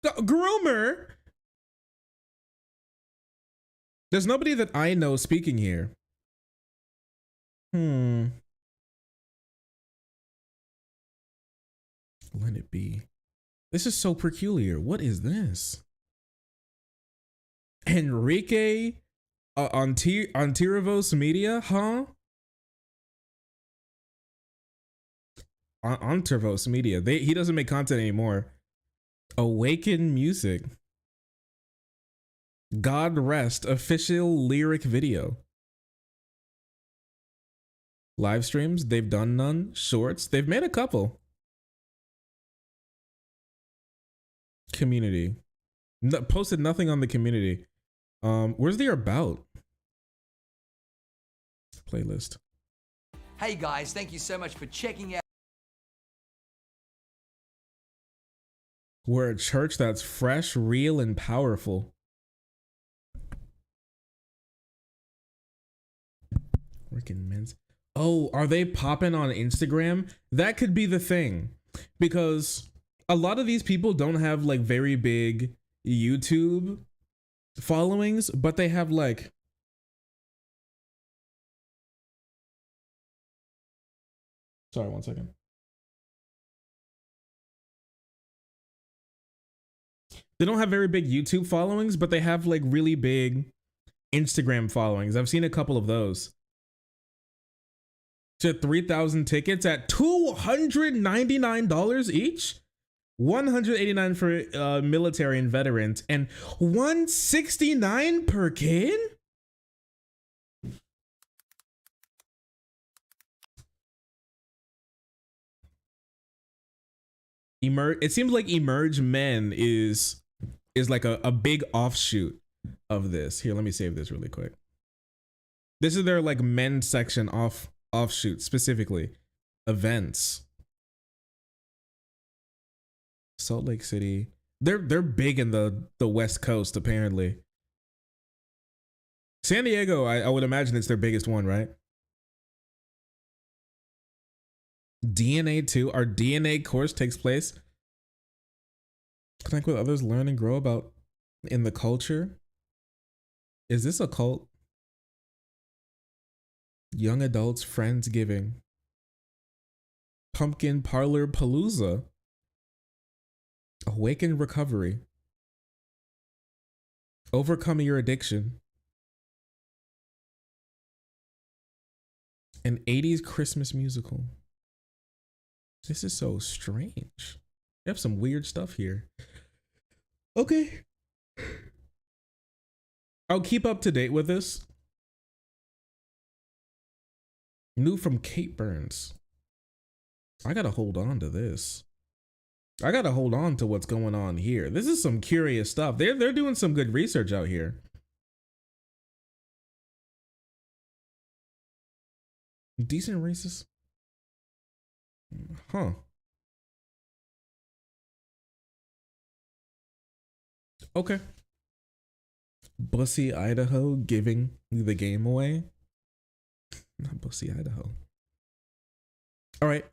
groomer. There's nobody that I know speaking here. Let it be. This is so peculiar. What is this? Enrique on Tirivos Media, huh? On Tirivos Media. He doesn't make content anymore. Awaken Music. God Rest official lyric video. Live streams, they've done none. Shorts, they've made a couple. Community. Posted nothing on the community. Where's the about? Playlist. Hey guys, thank you so much for checking out. We're a church that's fresh, real, and powerful. Working men's. Oh, are they popping on Instagram? That could be the thing, because a lot of these people don't have like very big YouTube followings, but they have like sorry, one second. They don't have very big YouTube followings, but they have like really big Instagram followings. I've seen a couple of those. To 3,000 tickets at $299 each. $189 for military and veterans, and $169 per kid. It seems like Emerge Men is like a big offshoot of this. Here, let me save this really quick. This is their like men section offshoot, specifically events. Salt Lake City. They're big in the West Coast, apparently. San Diego, I would imagine it's their biggest one, right? DNA 2. Our DNA course takes place. Connect with others, learn and grow about in the culture. Is this a cult? Young adults, Friendsgiving. Pumpkin Parlor Palooza. Awaken Recovery. Overcoming your addiction. An 80s Christmas musical. This is so strange. You have some weird stuff here. Okay. I'll keep up to date with this. New from Kate Burns. I gotta hold on to this. I gotta hold on to what's going on here. This is some curious stuff. They're doing some good research out here. Decent racist. Huh. Okay. Bussy, Idaho giving the game away. Not Bussy, Idaho. All right.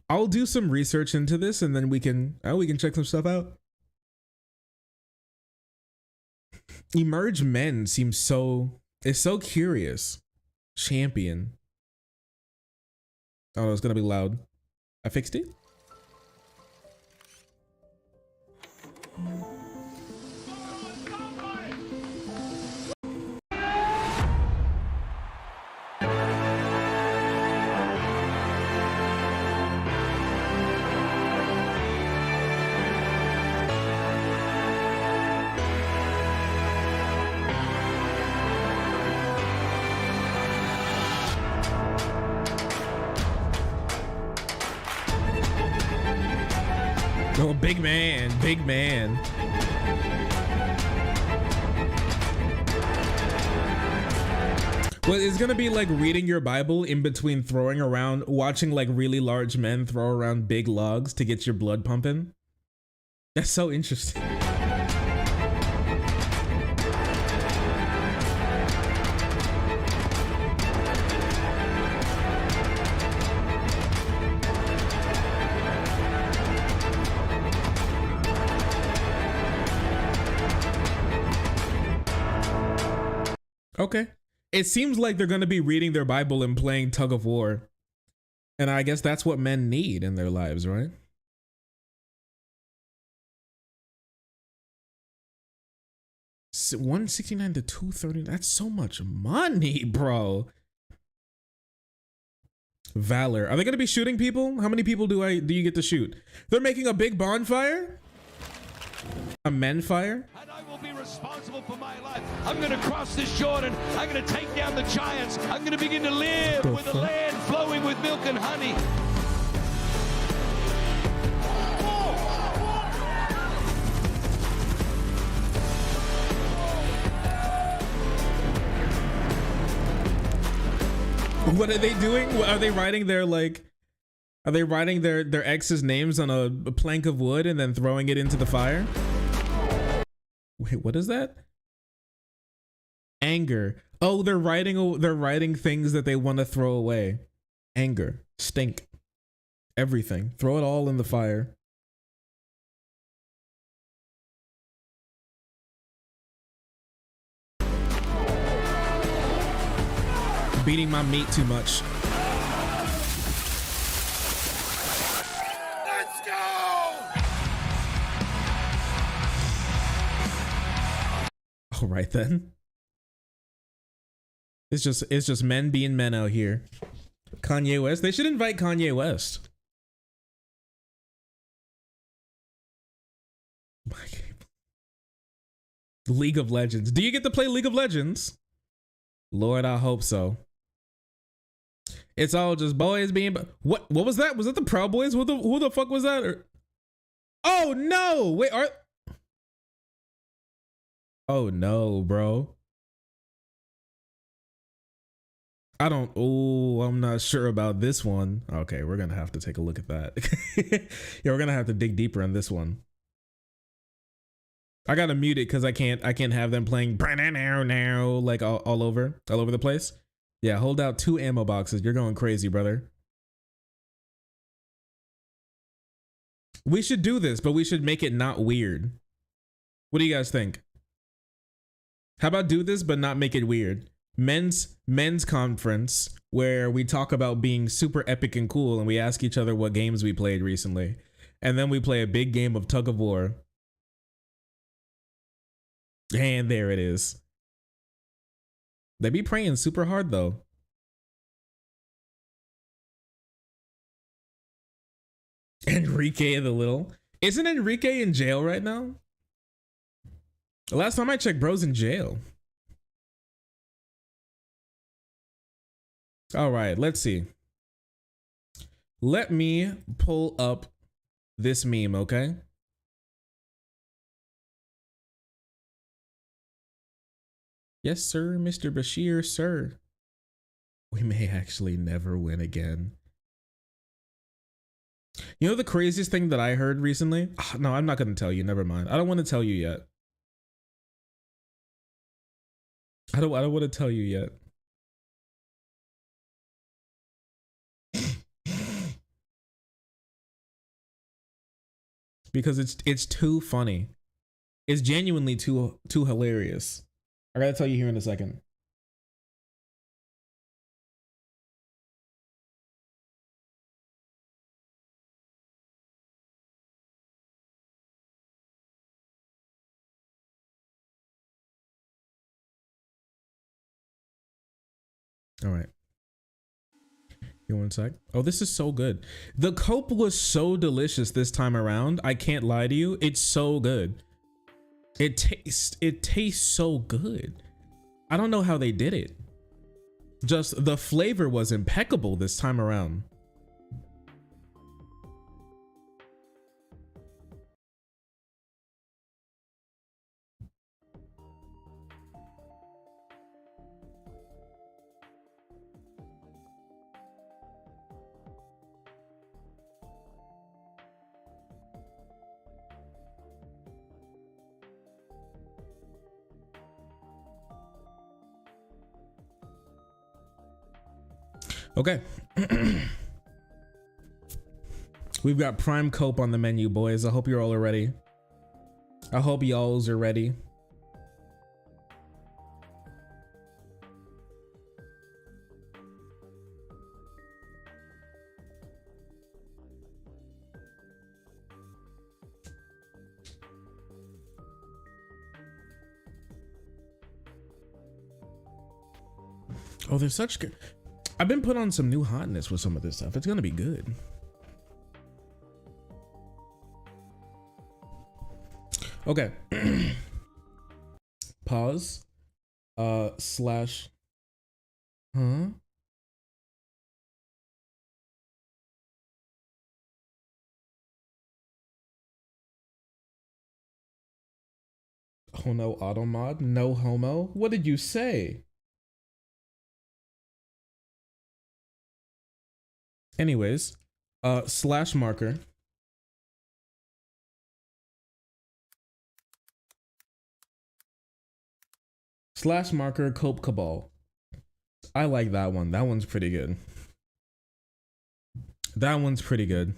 I'll do some research into this and then we can check some stuff out. Emerge Men seems so curious. Champion. Oh, it's gonna be loud. I fixed it. Oh, big man, big man. Well, it's gonna be like reading your Bible in between throwing around, watching like really large men throw around big logs to get your blood pumping. That's so interesting. Okay. It seems like they're going to be reading their Bible and playing tug of war. And I guess that's what men need in their lives, right? So 169 to 230. That's so much money, bro. Valor. Are they going to be shooting people? How many people do you get to shoot? They're making a big bonfire? A men fire? And I will be responsible for my life. I'm going to cross this Jordan. I'm going to take down the giants. I'm going to begin to live with a land flowing with milk and honey. What are they doing? Are they writing their are they writing their ex's names on a plank of wood and then throwing it into the fire? Wait, what is that? Anger. Oh, they're writing things that they want to throw away. Anger, stink, everything. Throw it all in the fire. Beating my meat too much. Let's go! All right then. It's just men being men out here. Kanye West. They should invite Kanye West. League of Legends. Do you get to play League of Legends? Lord, I hope so. It's all just boys being. What was that? Was that the Proud Boys? Who the fuck was that? Oh no! Wait, oh no, bro. I'm not sure about this one. Okay, we're gonna have to take a look at that. Yeah, we're gonna have to dig deeper on this one. I gotta mute it because I can't have them playing now like all over the place. Yeah, hold out 2 ammo boxes. You're going crazy, brother. We should do this, but we should make it not weird. What do you guys think? How about do this but not make it weird? men's conference where we talk about being super epic and cool, and we ask each other what games we played recently, and then we play a big game of tug of war. And there it is. They be praying super hard though. Enrique the Little. Isn't Enrique in jail right now? The last time I checked, bro's in jail. All right, let's see. Let me pull up this meme, okay? Yes, sir, Mr. Bashir, sir. We may actually never win again. You know the craziest thing that I heard recently? No, I'm not going to tell you. Never mind. I don't want to tell you yet. I don't want to tell you yet. Because it's too funny. It's genuinely too hilarious. I gotta tell you here in a second. All right. You want a sec? Oh, this is so good. The cope was so delicious this time around. I can't lie to you. It's so good. It tastes so good. I don't know how they did it. Just the flavor was impeccable this time around. Okay. We've got prime cope on the menu, boys. I hope you're all ready. I hope y'alls are ready. Oh, they're such good. I've been put on some new hotness with some of this stuff. It's gonna be good. Okay. Pause. Slash. Huh? Oh no, auto mod? No homo? What did you say? Anyways, slash marker. Slash marker cope cabal. I like that one. That one's pretty good. That one's pretty good.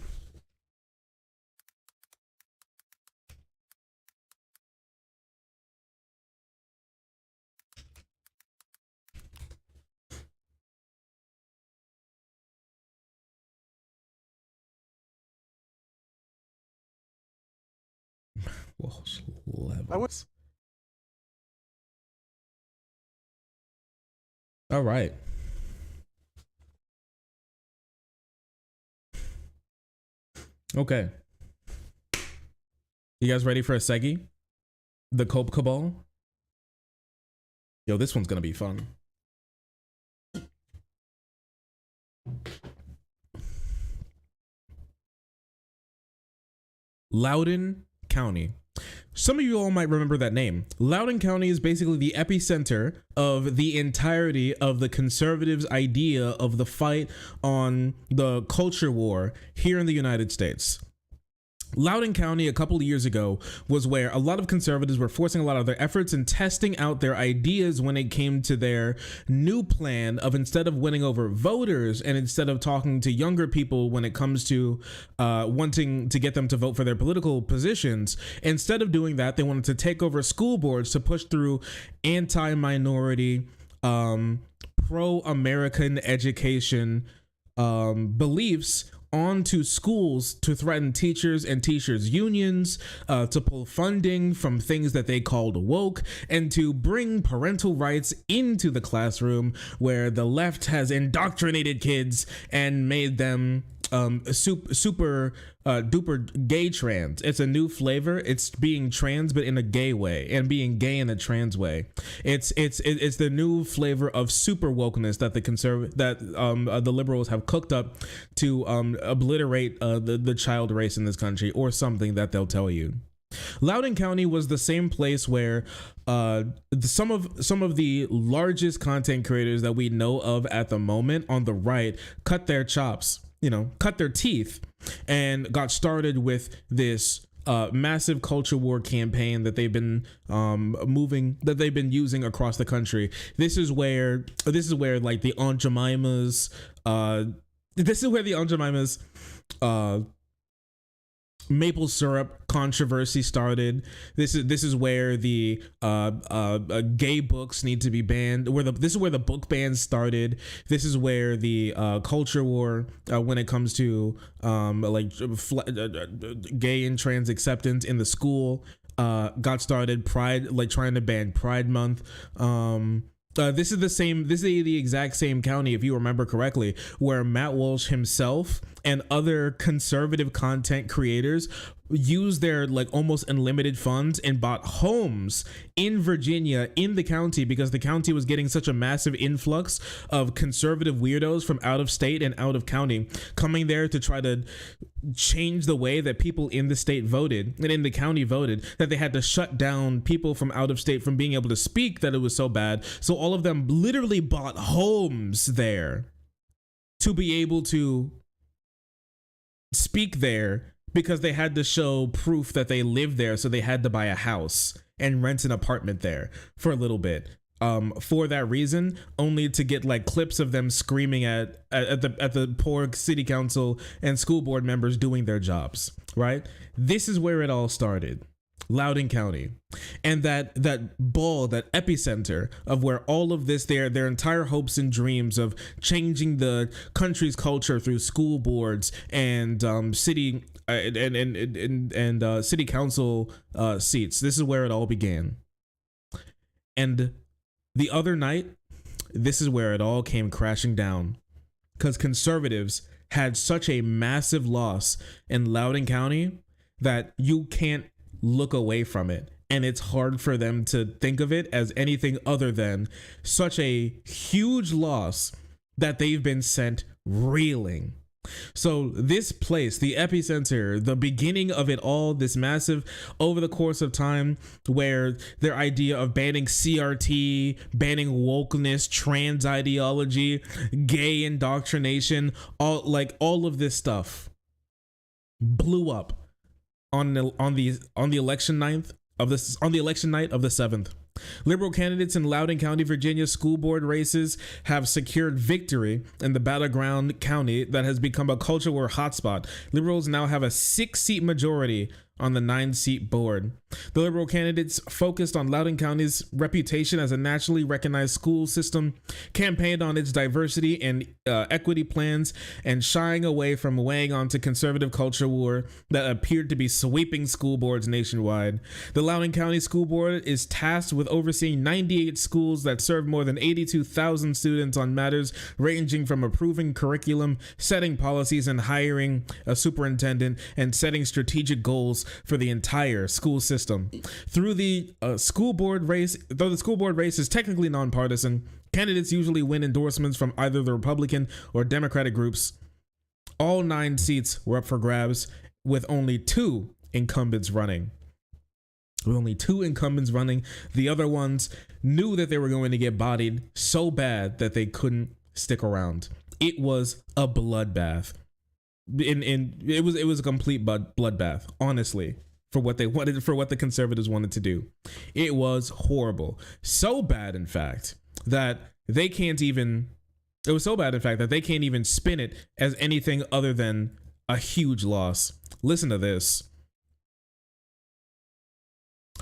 Levels. All right. Okay. You guys ready for a Segi? The Cope Cabal? Yo, this one's gonna be fun. Loudoun County. Some of you all might remember that name. Loudoun County is basically the epicenter of the entirety of the conservatives' idea of the fight on the culture war here in the United States. Loudoun County a couple of years ago was where a lot of conservatives were forcing a lot of their efforts and testing out their ideas when it came to their new plan of, instead of winning over voters and instead of talking to younger people when it comes to wanting to get them to vote for their political positions, instead of doing that, they wanted to take over school boards to push through anti-minority pro-American education beliefs onto schools to threaten teachers and teachers unions, to pull funding from things that they called woke, and to bring parental rights into the classroom, where the left has indoctrinated kids and made them super duper gay trans. It's a new flavor. It's being trans but in a gay way, and being gay in a trans way. It's the new flavor of super wokeness that the liberals have cooked up to obliterate the child race in this country, or something that they'll tell you. Loudoun County was the same place where some of the largest content creators that we know of at the moment on the right cut their chops, cut their teeth, and got started with this massive culture war campaign that they've been using across the country. This is where like the Aunt Jemima's maple syrup controversy started. This is where the gay books need to be banned. This is where the book ban started. This is where the culture war, when it comes to gay and trans acceptance in the school, got started. Pride, like trying to ban Pride Month. This is the exact same county, if you remember correctly, where Matt Walsh himself and other conservative content creators used their like almost unlimited funds and bought homes in Virginia, in the county, because the county was getting such a massive influx of conservative weirdos from out of state and out of county coming there to try to change the way that people in the state voted and in the county voted, that they had to shut down people from out of state from being able to speak, that it was so bad. So all of them literally bought homes there to be able to speak there, because they had to show proof that they lived there. So they had to buy a house and rent an apartment there for a little bit. For that reason, only to get like clips of them screaming at the poor city council and school board members doing their jobs, right? This is where it all started. Loudoun County, and that epicenter of where all of this, their entire hopes and dreams of changing the country's culture through school boards and city and city council seats. This is where it all began. And the other night, this is where it all came crashing down, because conservatives had such a massive loss in Loudoun County that you can't look away from it, and it's hard for them to think of it as anything other than such a huge loss that they've been sent reeling. So this place, the epicenter, the beginning of it all, this massive, over the course of time, where their idea of banning CRT, banning wokeness, trans ideology, gay indoctrination, all of this stuff blew up on the election night of the 7th. Liberal candidates in Loudoun County, Virginia school board races have secured victory in the battleground county that has become a culture war hotspot. Liberals now have a 6-seat majority on the 9-seat board. The Liberal candidates focused on Loudoun County's reputation as a nationally recognized school system, campaigned on its diversity and equity plans, and shying away from weighing onto conservative culture war that appeared to be sweeping school boards nationwide. The Loudoun County School Board is tasked with overseeing 98 schools that serve more than 82,000 students on matters ranging from approving curriculum, setting policies, and hiring a superintendent, and setting strategic goals for the entire school system. Through the school board race, though the school board race is technically nonpartisan, candidates usually win endorsements from either the Republican or Democratic groups. All 9 seats were up for grabs, with only 2 incumbents running. The other ones knew that they were going to get bodied so bad that they couldn't stick around. It was a bloodbath. It was a complete bloodbath, honestly, for what they wanted, for what the conservatives wanted to do. It was horrible. So bad, in fact, that they can't even spin it as anything other than a huge loss. Listen to this.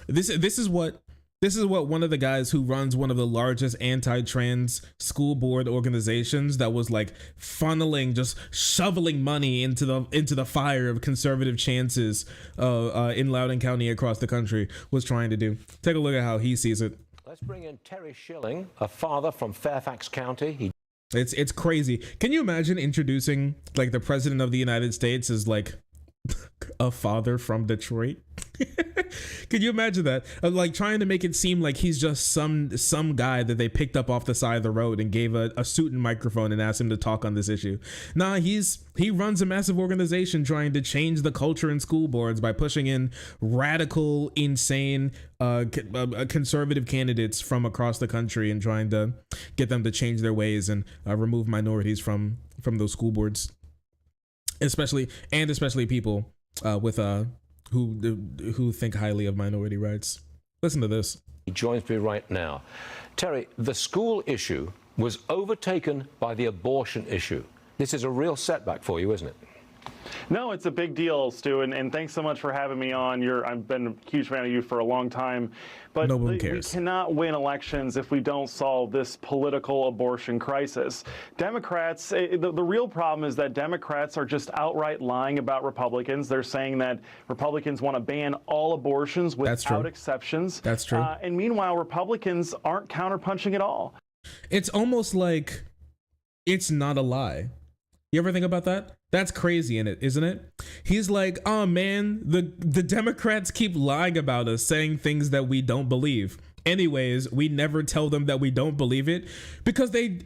This is what This is what one of the guys who runs one of the largest anti-trans school board organizations that was like funneling, just shoveling money into the fire of conservative chances in Loudoun County across the country was trying to do. Take a look at how he sees it. Let's bring in Terry Schilling, a father from Fairfax County. It's crazy. Can you imagine introducing like the president of the United States as like a father from Detroit? Could you imagine that? Like trying to make it seem like he's just some guy that they picked up off the side of the road and gave a suit and microphone and asked him to talk on this issue. Nah, he runs a massive organization trying to change the culture in school boards by pushing in radical, insane, conservative candidates from across the country and trying to get them to change their ways and remove minorities from those school boards, especially people with who think highly of minority rights. Listen to this. He joins me right now. Terry, the school issue was overtaken by the abortion issue. This is a real setback for you, isn't it? No, it's a big deal, Stu, and thanks so much for having me on. I've been a huge fan of you for a long time, but no one we cares. Cannot win elections if we don't solve this political abortion crisis. Democrats, the real problem is that Democrats are just outright lying about Republicans. They're saying that Republicans want to ban all abortions without exceptions. That's true. And meanwhile, Republicans aren't counterpunching at all. It's almost like it's not a lie. You ever think about that? That's crazy in it, isn't it? He's like, oh man, the Democrats keep lying about us, saying things that we don't believe. Anyways, we never tell them that we don't believe it because they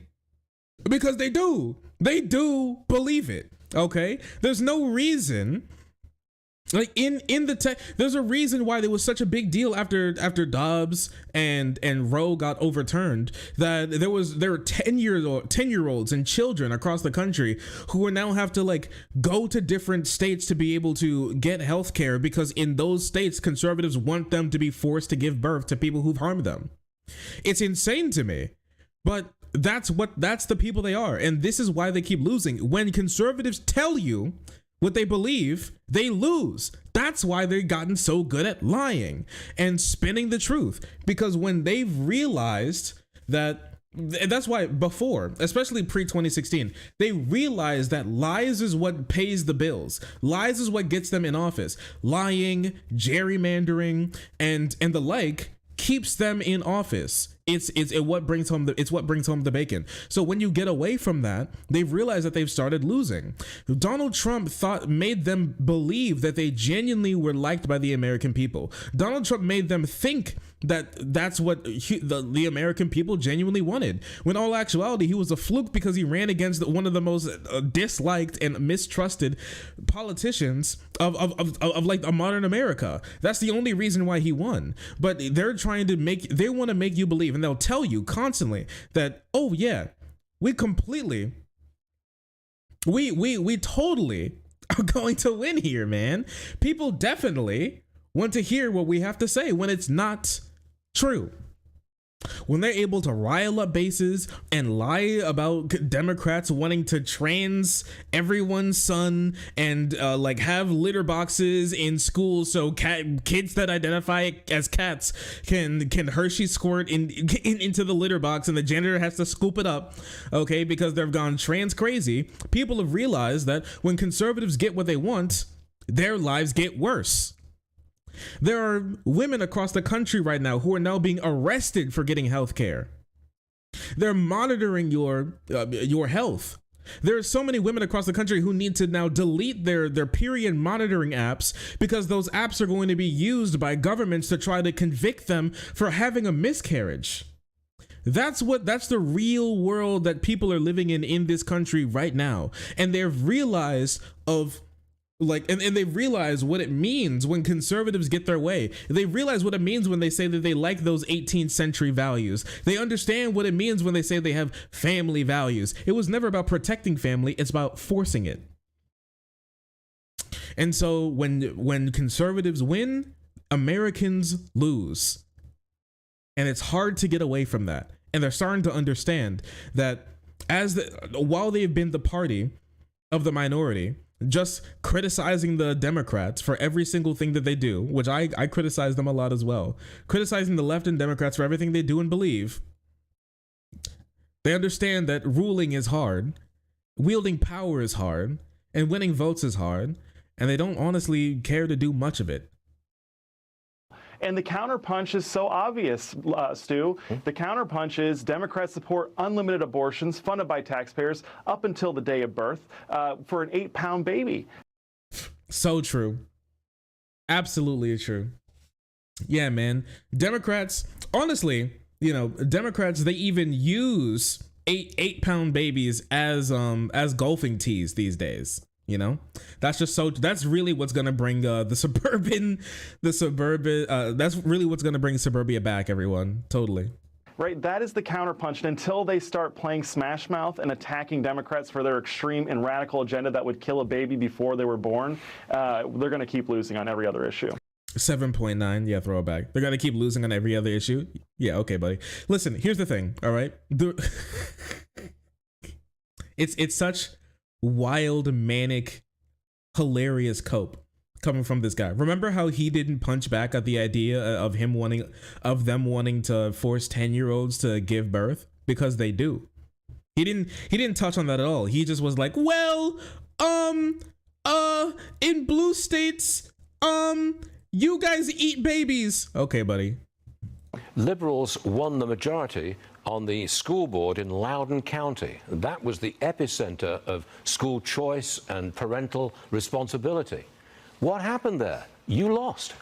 do. They do believe it. Okay? There's no reason. Like in the there's a reason why there was such a big deal after Dobbs and Roe got overturned, that there were 10-year-olds and children across the country who will now have to like go to different states to be able to get health care because in those states conservatives want them to be forced to give birth to people who've harmed them. It's insane to me, but that's the people they are, and this is why they keep losing. When conservatives tell you what they believe, they lose. That's why they've gotten so good at lying and spinning the truth. Because when they've realized that's why before, especially pre-2016, they realized that lies is what pays the bills. Lies is what gets them in office. Lying, gerrymandering, and the like keeps them in office. It's what brings home the bacon. So when you get away from that, they've realized that they've started losing. Donald Trump made them believe that they genuinely were liked by the American people. Donald Trump made them think that that's what the American people genuinely wanted, when all actuality he was a fluke because he ran against one of the most disliked and mistrusted politicians of like a modern America. That's the only reason why he won. But they want to make you believe, and they'll tell you constantly that, oh yeah, we totally are going to win here, man. People definitely want to hear what we have to say when it's not true. When they're able to rile up bases and lie about Democrats wanting to trans everyone's son and like have litter boxes in schools so kids that identify as cats can Hershey squirt into the litter box and the janitor has to scoop it up, okay, because they've gone trans crazy. People have realized that when conservatives get what they want, their lives get worse. There are women across the country right now who are now being arrested for getting health care. They're monitoring your health. There are so many women across the country who need to now delete their period monitoring apps because those apps are going to be used by governments to try to convict them for having a miscarriage. That's the real world that people are living in this country right now. And they've realized and they realize what it means when conservatives get their way. They realize what it means when they say that they like those 18th century values. They understand what it means when they say they have family values. It was never about protecting family, it's about forcing it. And so when conservatives win, Americans lose. And it's hard to get away from that. And they're starting to understand that while they've been the party of the minority, just criticizing the Democrats for every single thing that they do, which I criticize them a lot as well, criticizing the left and Democrats for everything they do and believe. They understand that ruling is hard, wielding power is hard, and winning votes is hard, and they don't honestly care to do much of it. And the counterpunch is so obvious, Stu. The counterpunch is Democrats support unlimited abortions funded by taxpayers up until the day of birth for an 8-pound baby. So true. Absolutely true. Yeah, man. Democrats, honestly, you know, Democrats, they even use 8-pound babies as golfing tees these days. You know, that's really what's going to bring that's really what's going to bring suburbia back, everyone. Totally. Right, that is the counterpunch. And until they start playing Smash Mouth and attacking Democrats for their extreme and radical agenda that would kill a baby before they were born, they're going to keep losing on every other issue. 7.9, yeah, throw it back. They're going to keep losing on every other issue. Yeah, okay, buddy. Listen, here's the thing, all right? It's such wild, manic, hilarious cope coming from this guy. Remember how he didn't punch back at the idea of them wanting to force 10-year-olds to give birth? Because they do. He didn't touch on that at all. He just was like, well, in blue states, you guys eat babies. Okay, buddy. Liberals won the majority on the school board in Loudoun County. That was the epicenter of school choice and parental responsibility. What happened there? You lost.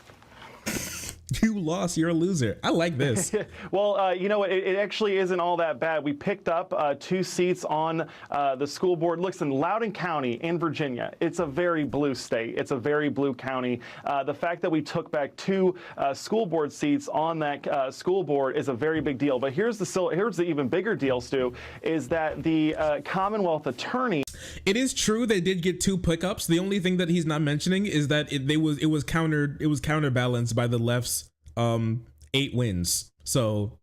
You lost. You're a loser. I like this. Well, you know, it actually isn't all that bad. We picked up 2 seats on the school board. Listen, Loudoun County in Virginia, it's a very blue state. It's a very blue county. The fact that we took back 2 school board seats on that school board is a very big deal. But here's the even bigger deal, Stu, is that the Commonwealth attorney. It is true they did get 2 pickups. The only thing that he's not mentioning is that it was counterbalanced by the left's 8 wins. So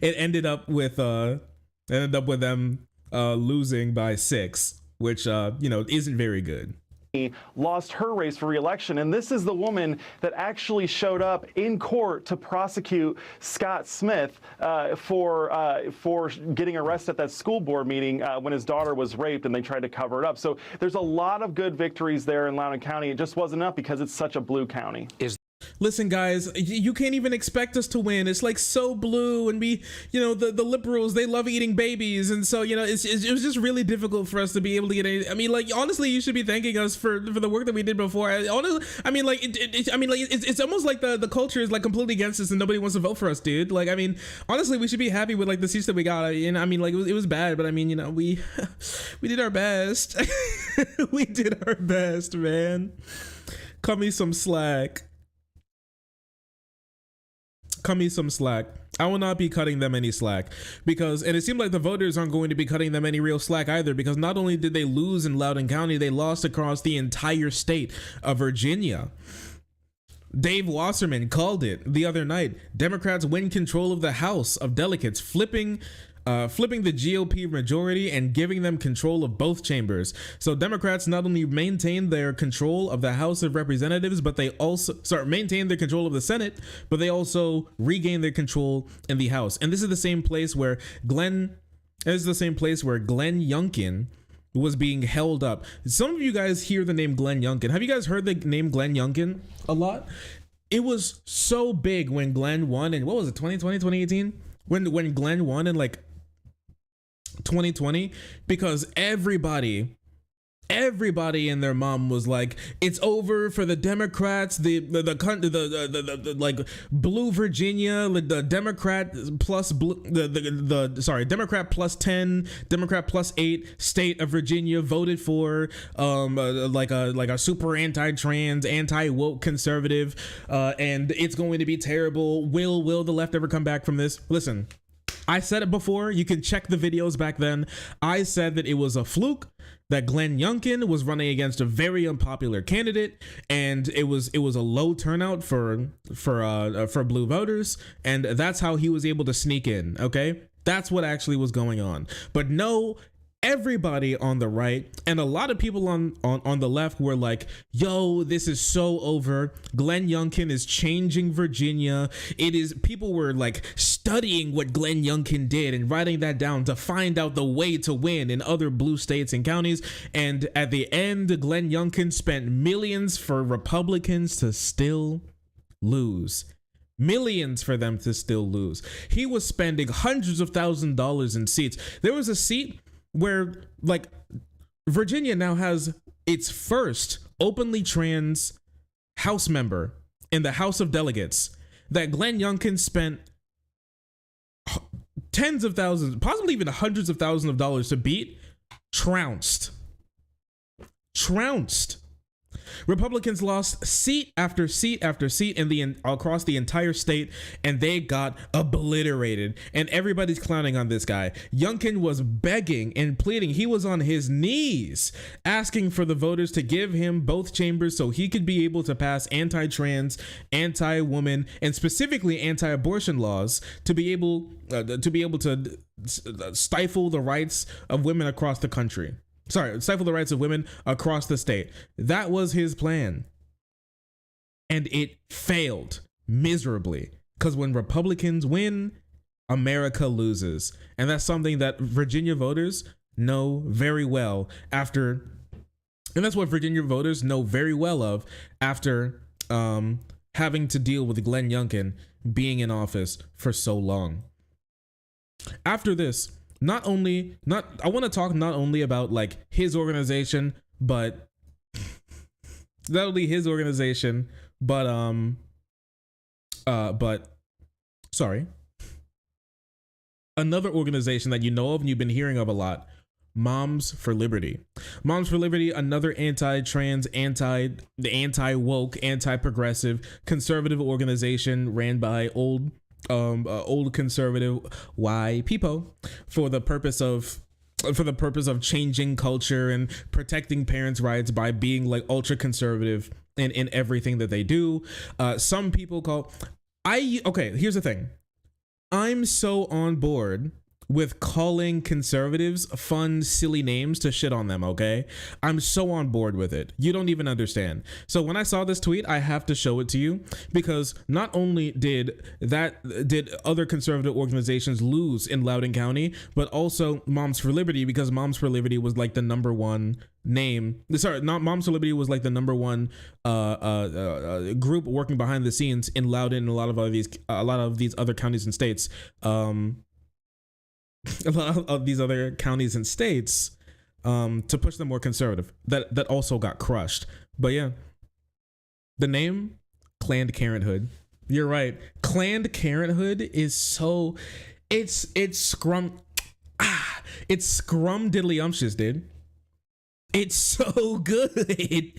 it ended up with them losing by 6, which you know, isn't very good. Lost her race for re-election, and this is the woman that actually showed up in court to prosecute Scott Smith for getting arrested at that school board meeting when his daughter was raped, and they tried to cover it up. So there's a lot of good victories there in Loudoun County. It just wasn't enough because it's such a blue county. Listen, guys, you can't even expect us to win. It's like so blue, and we, you know, the liberals, they love eating babies, and so, you know, it was just really difficult for us to be able to get any. I mean, like, honestly, you should be thanking us for the work that we did before. Honestly, I mean, like, it's almost like the culture is like completely against us, and nobody wants to vote for us, dude. Like, I mean, honestly, we should be happy with like the seats that we got. And I mean, like, it was bad, but I mean, you know, we did our best. We did our best, man. Cut me some slack. Cut me some slack. I will not be cutting them any slack and it seemed like the voters aren't going to be cutting them any real slack either, because not only did they lose in Loudoun County, they lost across the entire state of Virginia. Dave Wasserman called it the other night. Democrats win control of the House of Delegates, flipping the GOP majority and giving them control of both chambers. So Democrats not only maintain their control of the House of Representatives, but they also maintain their control of the Senate, but they also regain their control in the House. And this is the same place where Glenn Youngkin was being held up. Some of you guys hear the name Glenn Youngkin. Have you guys heard the name Glenn Youngkin a lot? It was so big when Glenn won in, what was it, 2020, 2018? When Glenn won in like 2020, because everybody and their mom was like, it's over for the Democrats, the like blue Virginia, the Democrat plus blue, Democrat plus 10, Democrat plus 8 state of Virginia voted for like a super anti-trans, anti-woke conservative, and it's going to be terrible. Will the left ever come back from this? Listen, I said it before. You can check the videos back then. I said that it was a fluke, that Glenn Youngkin was running against a very unpopular candidate, and it was a low turnout for blue voters, and that's how he was able to sneak in. Okay, that's what actually was going on. But no, everybody on the right and a lot of people on the left were like, yo, this is so over. Glenn Youngkin is changing Virginia. People were like studying what Glenn Youngkin did and writing that down to find out the way to win in other blue states and counties. And at the end, Glenn Youngkin spent millions for Republicans to still lose. Millions for them to still lose. He was spending hundreds of thousands of dollars in seats. There was a seat where, like, Virginia now has its first openly trans House member in the House of Delegates that Glenn Youngkin spent tens of thousands, possibly even hundreds of thousands of dollars to beat. Trounced. Republicans lost seat after seat after seat across the entire state, and they got obliterated. And everybody's clowning on this guy. Youngkin was begging and pleading. He was on his knees asking for the voters to give him both chambers so he could be able to pass anti-trans, anti-woman, and specifically anti-abortion laws to be able to stifle the rights of women across the country. Stifle the rights of women across the state. That was his plan. And it failed miserably. Because when Republicans win, America loses. And that's something that Virginia voters know very well after having to deal with Glenn Youngkin being in office for so long. After this, I want to talk not only about like his organization, but another organization that you know of and you've been hearing of a lot, Moms for Liberty. Moms for Liberty, another anti-trans, anti-woke, anti-progressive, conservative organization ran by old conservative white people for the purpose of changing culture and protecting parents' rights by being like ultra conservative in everything that they do. Some people here's the thing. I'm so on board with calling conservatives fun, silly names to shit on them, okay? I'm so on board with it. You don't even understand. So when I saw this tweet, I have to show it to you because not only did other conservative organizations lose in Loudoun County, but also Moms for Liberty, because Moms for Liberty was like the number one name. Sorry, not Moms for Liberty was like the number one group working behind the scenes in Loudoun and a lot of these other counties and states. A lot of these other counties and states to push them more conservative. That also got crushed. But yeah, the name Planned Parenthood. You're right. Planned Parenthood is so it's scrumdiddlyumptious, dude. It's so good.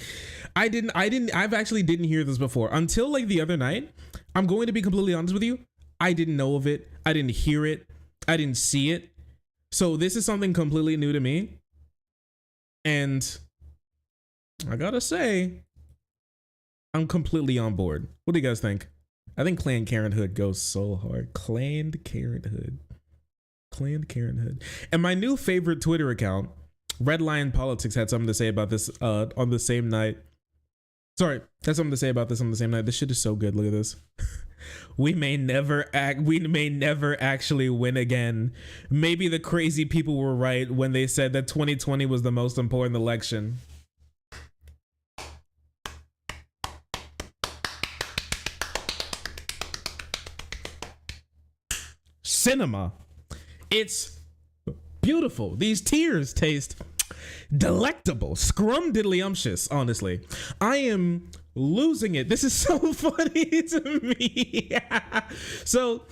I've actually didn't hear this before until like the other night. I'm going to be completely honest with you. I didn't know of it. I didn't hear it. I didn't see it. So this is something completely new to me. And I gotta say, I'm completely on board. What do you guys think? I think Planned Parenthood goes so hard. Planned Parenthood. And my new favorite Twitter account, Red Lion Politics, had something to say about this on the same night. Sorry, had something to say about this on the same night. This shit is so good. Look at this. We may never actually win again. Maybe the crazy people were right when they said that 2020 was the most important election. Cinema. It's beautiful. These tears taste delectable. Scrumdiddlyumptious, honestly. I am losing it. This is so funny to me. So,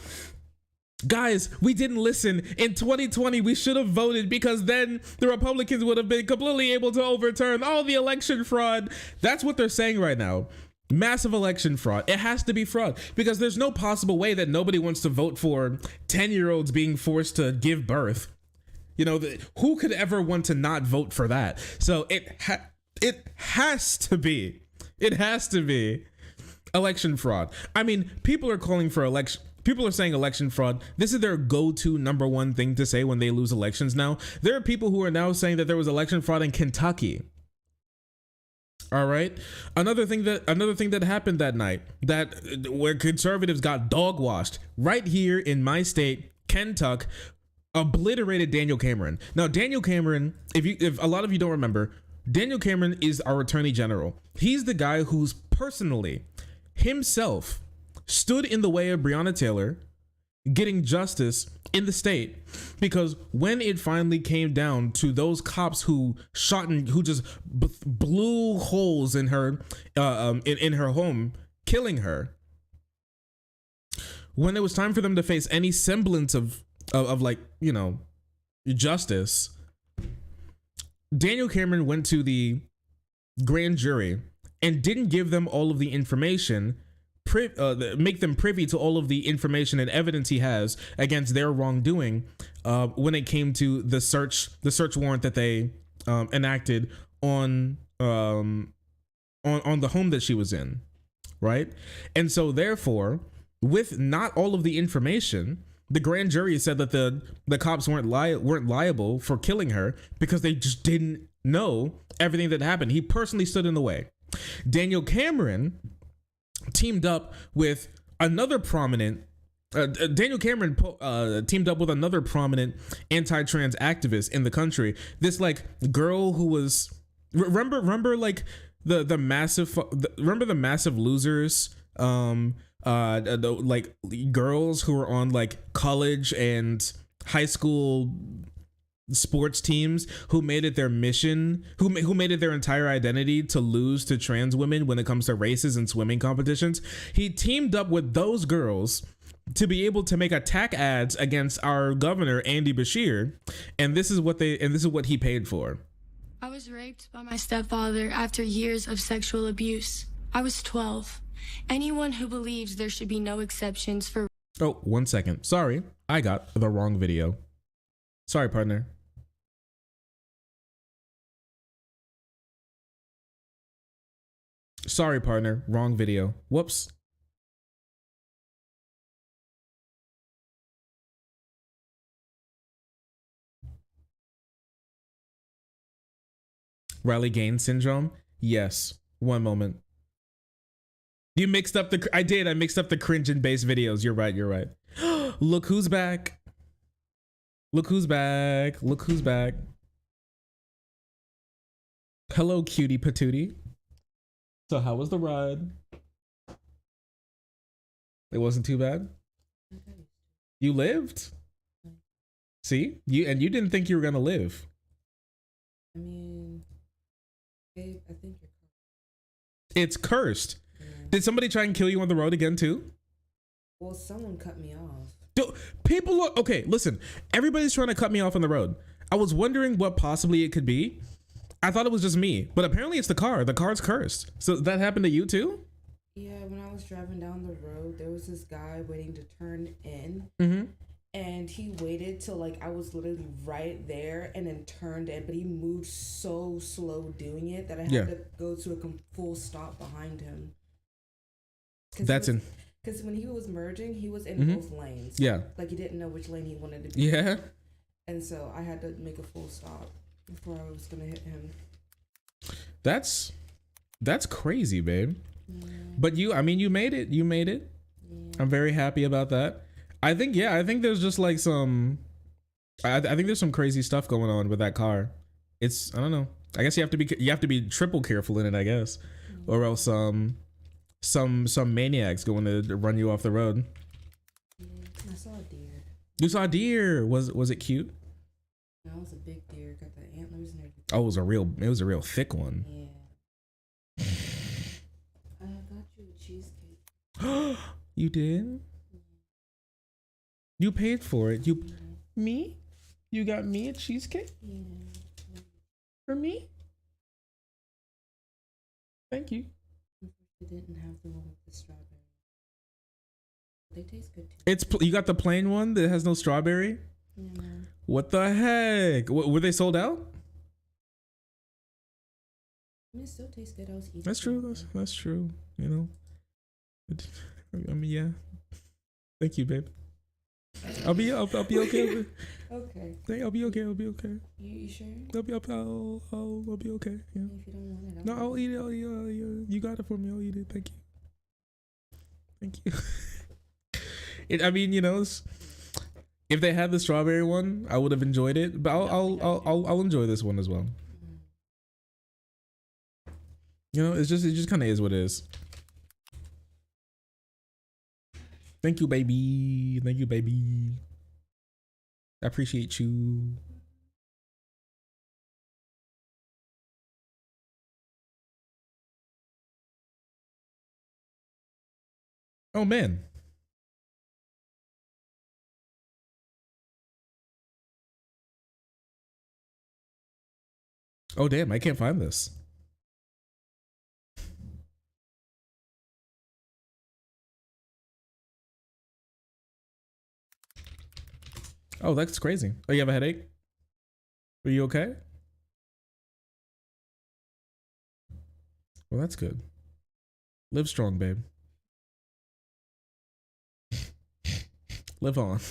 guys, we didn't listen. In 2020, we should have voted because then the Republicans would have been completely able to overturn all the election fraud. That's what they're saying right now. Massive election fraud. It has to be fraud because there's no possible way that nobody wants to vote for 10-year-olds being forced to give birth. You know, who could ever want to not vote for that? So it has to be. It has to be election fraud. I mean, people are calling for People are saying election fraud. This is their go-to number one thing to say when they lose elections now. There are people who are now saying that there was election fraud in Kentucky. All right. Another thing that happened that night, that where conservatives got dog washed right here in my state, Kentucky, obliterated Daniel Cameron. Now, Daniel Cameron, if a lot of you don't remember, Daniel Cameron is our attorney general. He's the guy who's personally himself stood in the way of Breonna Taylor getting justice in the state, because when it finally came down to those cops who shot and who just blew holes in her in her home, killing her, when it was time for them to face any semblance of like, you know, justice, Daniel Cameron went to the grand jury and didn't give them all of the information, make them privy to all of the information and evidence he has against their wrongdoing when it came to the search warrant that they enacted on the home that she was in, right? And so therefore, with not all of the information, the grand jury said that the cops weren't liable for killing her because they just didn't know everything that happened. He personally stood in the way. Daniel Cameron teamed up with another prominent teamed up with another prominent anti-trans activist in the country. This like girl who was remember like the massive losers, like girls who were on like college and high school sports teams, who made it their mission, who made it their entire identity to lose to trans women when it comes to races and swimming competitions. He teamed up with those girls to be able to make attack ads against our governor Andy Beshear, and this is what he paid for. I was raped by my stepfather after years of sexual abuse. I was 12. Anyone who believes there should be no exceptions for— Oh, 1 second. Sorry, I got the wrong video. Sorry, partner. Sorry, partner. Wrong video. Whoops. Riley Gaines syndrome? Yes. One moment. You mixed up the— I mixed up the cringe and base videos. You're right. Look who's back. Look who's back. Look who's back. Hello, cutie patootie. So how was the ride? It wasn't too bad. You lived? See? You didn't think you were gonna live. I mean, babe, I think you're cursed. It's cursed. Yeah. Did somebody try and kill you on the road again too? Well, someone cut me off. People look— okay, listen, everybody's trying to cut me off on the road. I was wondering what possibly it could be. I thought it was just me, but apparently it's the car. The car's cursed. So that happened to you too? Yeah, when I was driving down the road, there was this guy waiting to turn in. Mm-hmm. And he waited till like I was literally right there and then turned in, but he moved so slow doing it that I had to go to a full stop behind him. Because when he was merging, he was in both lanes. Yeah. Like he didn't know which lane he wanted to be. Yeah. And so I had to make a full stop before I was gonna hit him. That's crazy, babe. Yeah. But you made it. You made it. Yeah. I'm very happy about that. I think there's just like some— I think there's some crazy stuff going on with that car. I don't know. I guess you have to be triple careful in it, I guess. Or else some maniacs going to run you off the road. I saw a deer. You saw a deer. Was it cute? No, it was a big deer. Got the antlers and everything. Oh, it was a real thick one. Yeah. I got you a cheesecake. You did? You paid for it. Me? You got me a cheesecake? Yeah. For me? Thank you. They didn't have the one with the strawberry. They taste good too. You got the plain one that has no strawberry? Yeah. What the heck? Were they sold out? I mean, it still tastes good. I was eating. That's true. That's true. You know. I mean, yeah. Thank you, babe. I'll be okay. Okay. I'll be okay. I'll be okay. You sure? I'll be okay. Yeah. If you don't want it, No, I'll eat it. You got it for me. I'll eat it. Thank you. Thank you. I mean, if they had the strawberry one, I would have enjoyed it. But I'll enjoy this one as well. It just kind of is what it is. Thank you, baby. Thank you, baby. I appreciate you. Oh, man. Oh, damn. I can't find this. Oh, that's crazy. Oh, you have a headache? Are you okay? Well, that's good. Live strong, babe. Live on.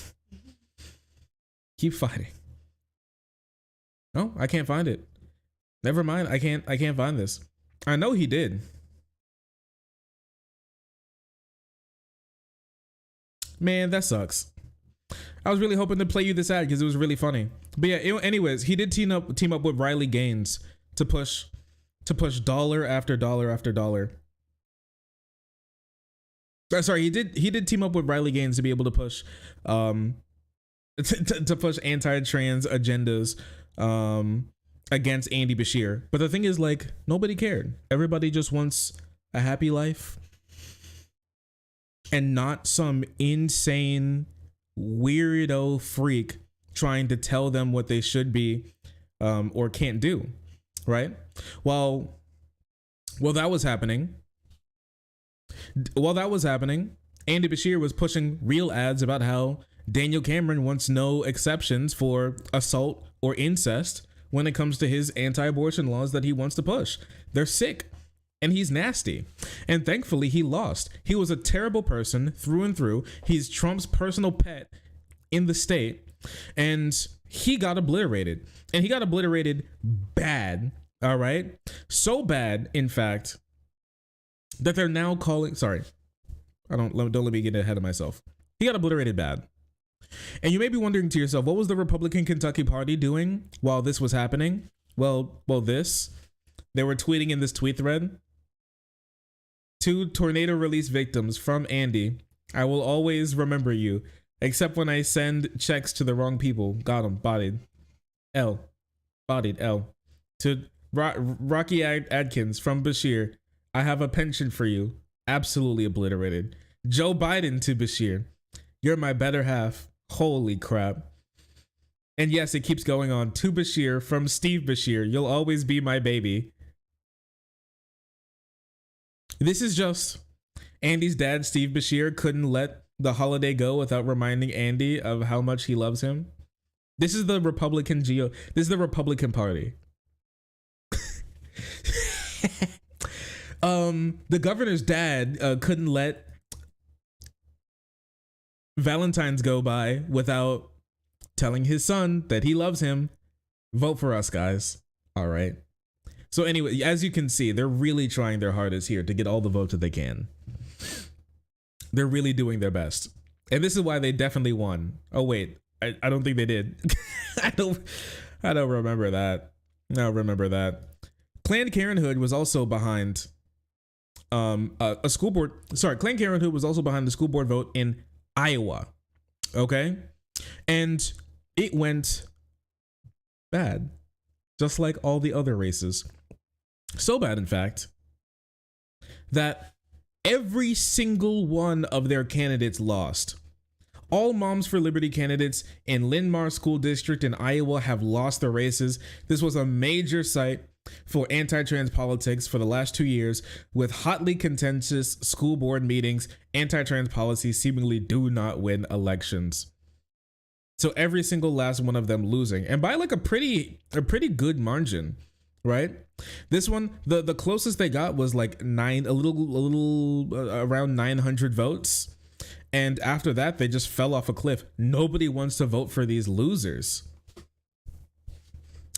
Keep fighting. No, I can't find it. Never mind. I can't find this. I know he did. Man, that sucks. I was really hoping to play you this ad because it was really funny. But yeah, anyways, he did team up with Riley Gaines to push dollar after dollar after dollar. Sorry, he did team up with Riley Gaines to be able to push to push anti-trans agendas against Andy Bashir. But the thing is, like, nobody cared. Everybody just wants a happy life and not some insane weirdo freak trying to tell them what they should be or can't do, right? While that was happening, Andy Bashir was pushing real ads about how Daniel Cameron wants no exceptions for assault or incest when it comes to his anti-abortion laws that he wants to push. They're sick. And he's nasty. And thankfully, he lost. He was a terrible person through and through. He's Trump's personal pet in the state. And he got obliterated. And he got obliterated bad. All right? So bad, in fact, that they're now calling... Sorry. Don't let me get ahead of myself. He got obliterated bad. And you may be wondering to yourself, what was the Republican Kentucky Party doing while this was happening? Well, they were tweeting in this tweet thread. 2 tornado release victims from Andy. I will always remember you, except when I send checks to the wrong people. Got him. Bodied. L. To Rocky Adkins from Bashir. I have a pension for you. Absolutely obliterated. Joe Biden to Bashir. You're my better half. Holy crap. And yes, it keeps going on. To Bashir from Steve Bashir. You'll always be my baby. This is just Andy's dad, Steve Bashir, couldn't let the holiday go without reminding Andy of how much he loves him. This is the Republican This is the Republican Party. The governor's dad couldn't let Valentine's go by without telling his son that he loves him. Vote for us, guys. All right. So anyway, as you can see, they're really trying their hardest here to get all the votes that they can. They're really doing their best. And this is why they definitely won. Oh, wait. I don't think they did. I don't remember that. I don't remember that. Planned Parenthood was also behind a school board. Sorry, Planned Parenthood was also behind the school board vote in Iowa. Okay? And it went bad. Just like all the other races. So bad, in fact, that every single one of their candidates lost. All Moms for Liberty candidates in Linn-Mar School District in Iowa have lost their races. This was a major site for anti-trans politics for the last 2 years, with hotly contentious school board meetings. Anti-trans policies seemingly do not win elections. So every single last one of them losing, and by like a pretty good margin, right? This one, the closest they got was like around 900 votes, And after that, they just fell off a cliff. Nobody wants to vote for these losers.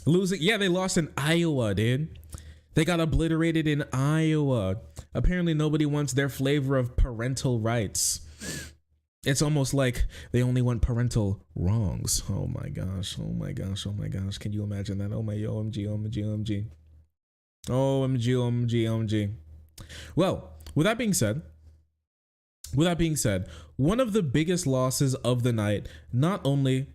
Yeah, they lost in Iowa, dude. They got obliterated in Iowa. Apparently nobody wants their flavor of parental rights. It's almost like they only want parental wrongs. Oh my gosh, oh my gosh, oh my gosh. Can you imagine that? Oh my, OMG, OMG, OMG. OMG, OMG, OMG. Well, with that being said, one of the biggest losses of the night not only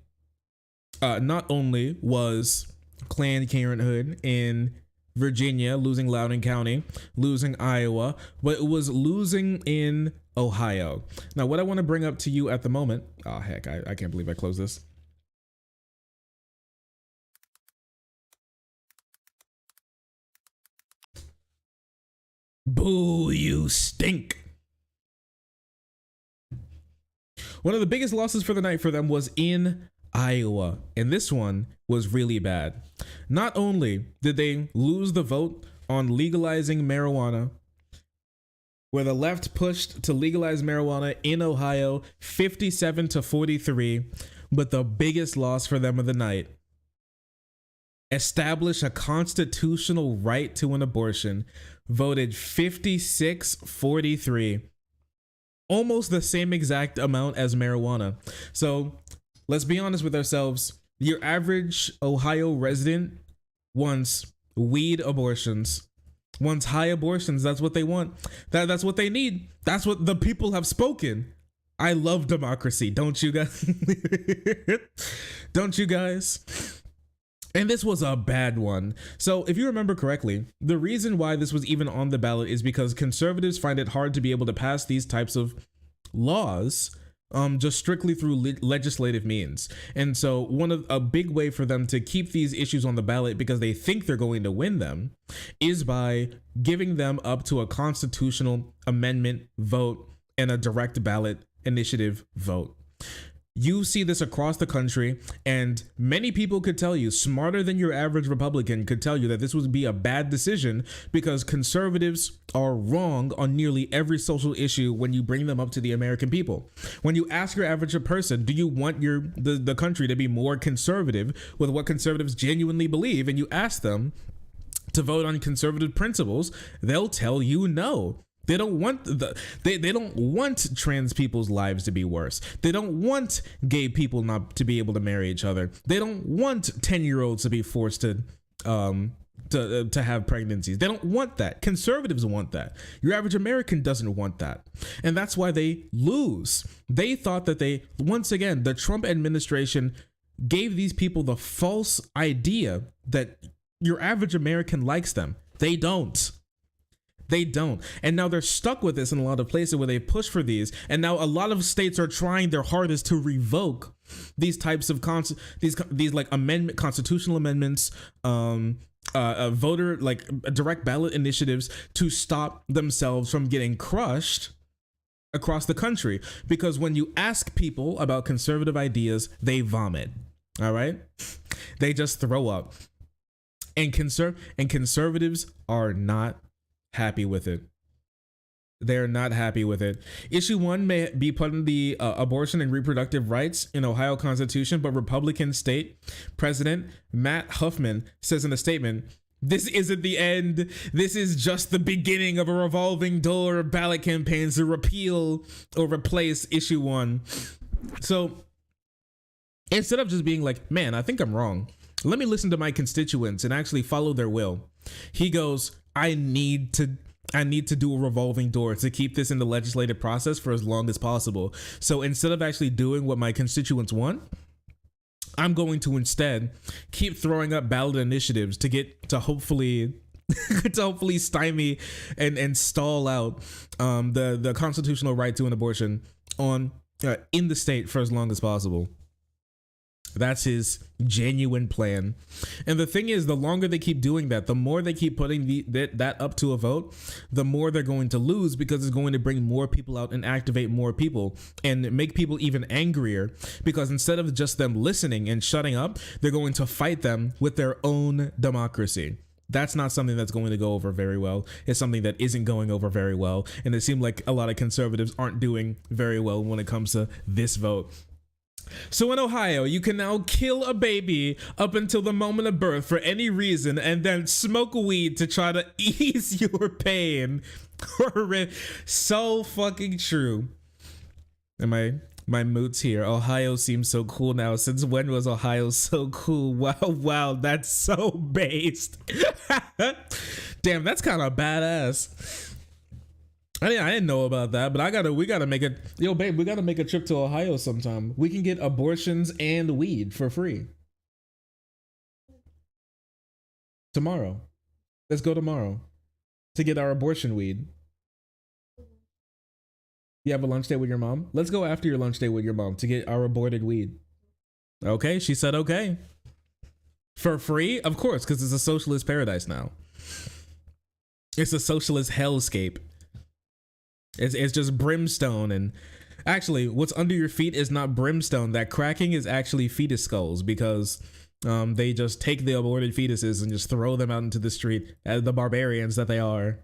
was Planned Parenthood in Virginia losing Loudoun County, losing Iowa, but it was losing in Ohio. Now, what I want to bring up to you at the moment, oh heck, I can't believe I closed this. Boo, you stink. One of the biggest losses for the night for them was in Iowa, and this one was really bad. Not only did they lose the vote on legalizing marijuana, where the left pushed to legalize marijuana in Ohio 57-43, but the biggest loss for them of the night, establish a constitutional right to an abortion, voted 56-43, almost the same exact amount as marijuana. So let's be honest with ourselves. Your average Ohio resident wants weed abortions, wants high abortions. That's what they want. That's what they need. That's what the people have spoken. I love democracy. Don't you guys? Don't you guys? And this was a bad one. So if you remember correctly, the reason why this was even on the ballot is because conservatives find it hard to be able to pass these types of laws just strictly through legislative means. And so a big way for them to keep these issues on the ballot, because they think they're going to win them, is by giving them up to a constitutional amendment vote and a direct ballot initiative vote. You see this across the country, and many people could tell you, smarter than your average Republican could tell you, that this would be a bad decision because conservatives are wrong on nearly every social issue when you bring them up to the American people. When you ask your average person, do you want the country to be more conservative with what conservatives genuinely believe, and you ask them to vote on conservative principles, they'll tell you no. They don't want they don't want trans people's lives to be worse. They don't want gay people not to be able to marry each other. They don't want 10-year-olds to be forced to have pregnancies. They don't want that. Conservatives want that. Your average American doesn't want that. And that's why they lose. They thought that once again, the Trump administration gave these people the false idea that your average American likes them. They don't. They don't. And now they're stuck with this in a lot of places where they push for these. And now a lot of states are trying their hardest to revoke these types of these like constitutional amendments, voter direct ballot initiatives to stop themselves from getting crushed across the country. Because when you ask people about conservative ideas, they vomit. All right? They just throw up. And conservatives are not happy with it. They're not happy with it. Issue 1 may be putting the abortion and reproductive rights in Ohio Constitution, but Republican State President Matt Huffman says in a statement, "This isn't the end. This is just the beginning of a revolving door of ballot campaigns to repeal or replace issue 1. So instead of just being like, man, I think I'm wrong, let me listen to my constituents and actually follow their will, he goes, I need to do a revolving door to keep this in the legislative process for as long as possible. So instead of actually doing what my constituents want, I'm going to instead keep throwing up ballot initiatives to hopefully stymie and stall out the constitutional right to an abortion in the state for as long as possible." That's his genuine plan. And the thing is, the longer they keep doing that, the more they keep putting that up to a vote, the more they're going to lose, because it's going to bring more people out and activate more people and make people even angrier, because instead of just them listening and shutting up, they're going to fight them with their own democracy. That's not something that's going to go over very well. It's something that isn't going over very well. And it seemed like a lot of conservatives aren't doing very well when it comes to this vote. So in Ohio, you can now kill a baby up until the moment of birth for any reason and then smoke weed to try to ease your pain. So fucking true. And my moods here. Ohio seems so cool now. Since when was Ohio so cool? Wow, that's so based. Damn, that's kind of badass. I didn't know about that, but we gotta make it. Yo, babe, we gotta make a trip to Ohio sometime. We can get abortions and weed for free. Tomorrow. Let's go tomorrow to get our abortion weed. You have a lunch date with your mom? Let's go after your lunch date with your mom to get our aborted weed. Okay, she said okay. For free? Of course, because it's a socialist paradise now. It's a socialist hellscape. It's just brimstone, and actually what's under your feet is not brimstone. That cracking is actually fetus skulls, because they just take the aborted fetuses and just throw them out into the street as the barbarians that they are.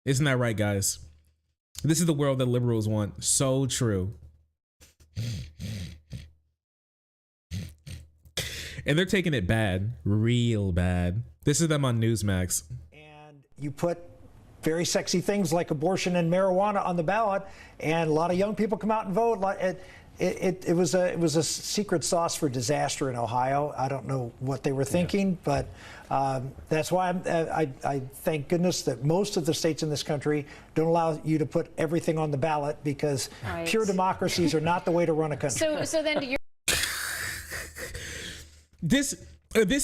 Isn't that right, guys? This is the world that liberals want. So true. And they're taking it bad, real bad. This is them on Newsmax. And you put very sexy things like abortion and marijuana on the ballot, and a lot of young people come out and vote. It was a secret sauce for disaster in Ohio. I don't know what they were thinking, but that's why I thank goodness that most of the states in this country don't allow you to put everything on the ballot, because pure democracies are not the way to run a country. So then, do you? This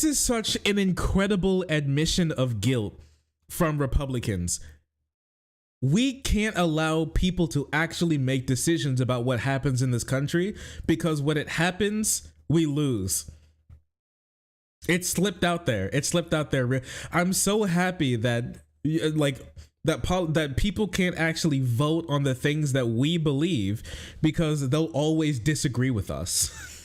is such an incredible admission of guilt from Republicans. We can't allow people to actually make decisions about what happens in this country, because when it happens, we lose. It slipped out there. I'm so happy that that people can't actually vote on the things that we believe, because they'll always disagree with us.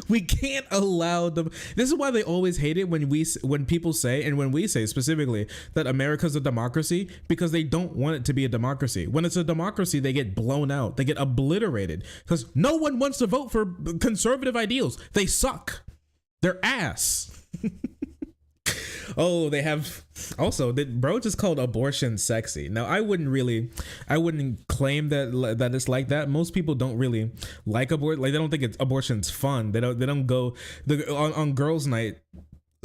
We can't allow them. This is why they always hate it when people say, and when we say specifically, that America's a democracy, because they don't want it to be a democracy. When it's a democracy, they get blown out, they get obliterated, because no one wants to vote for conservative ideals. They suck. They're ass. Oh, they have also, bro just called abortion sexy. Now, I wouldn't claim that it's like that. Most people don't really like abortion. Like, they don't think abortion's fun. They don't go on girls' night.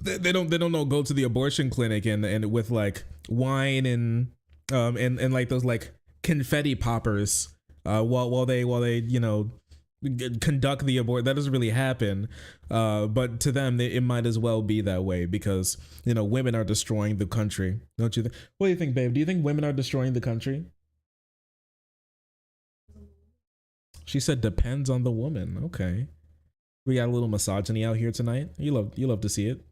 They don't go to the abortion clinic and with like wine and like those like confetti poppers while they conduct the abort. That doesn't really happen, but to them it might as well be that way, because women are destroying the country. Don't you think? What do you think, babe? Do you think women are destroying the country? She said depends on the woman. Okay, we got a little misogyny out here tonight. You love to see it.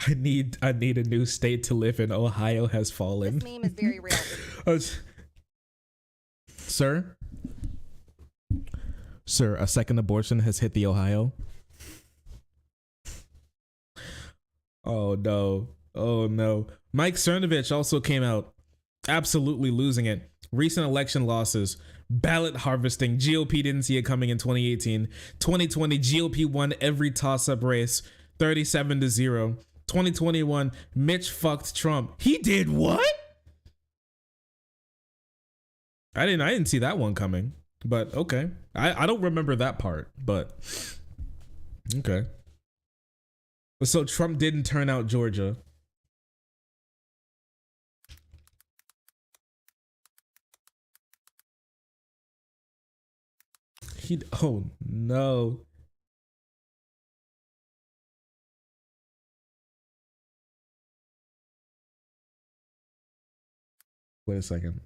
I need a new state to live in. Ohio has fallen. This meme is very real. Sir, a second abortion has hit the Ohio. Oh no. Mike Cernovich also came out absolutely losing it. Recent election losses, ballot harvesting. GOP didn't see it coming in 2018. 2020, GOP won every toss-up race, 37-0. 2021, Mitch fucked Trump. He did what? I didn't see that one coming, but okay. I don't remember that part, but okay. So Trump didn't turn out Georgia. Oh no. Wait a second.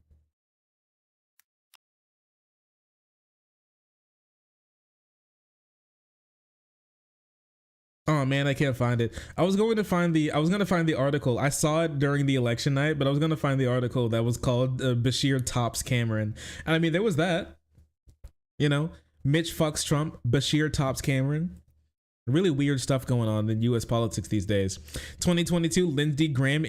Oh man, I can't find it. I was gonna find the article. I saw it during the election night, but I was gonna find the article that was called Bashir Tops Cameron. And I mean, there was that, Mitch fucks Trump. Bashir tops Cameron. Really weird stuff going on in U.S. politics these days. 2022, Lindsey Graham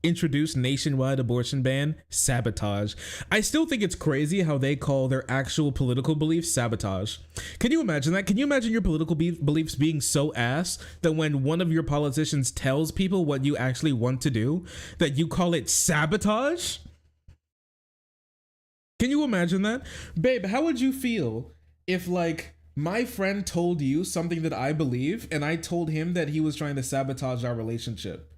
introduced nationwide abortion ban. Sabotage. I still think it's crazy how they call their actual political beliefs sabotage. Can you imagine that? Can you imagine your political beliefs being so ass that when one of your politicians tells people what you actually want to do, that you call it sabotage? Can you imagine that? Babe, how would you feel if, like, my friend told you something that I believe and I told him that he was trying to sabotage our relationship?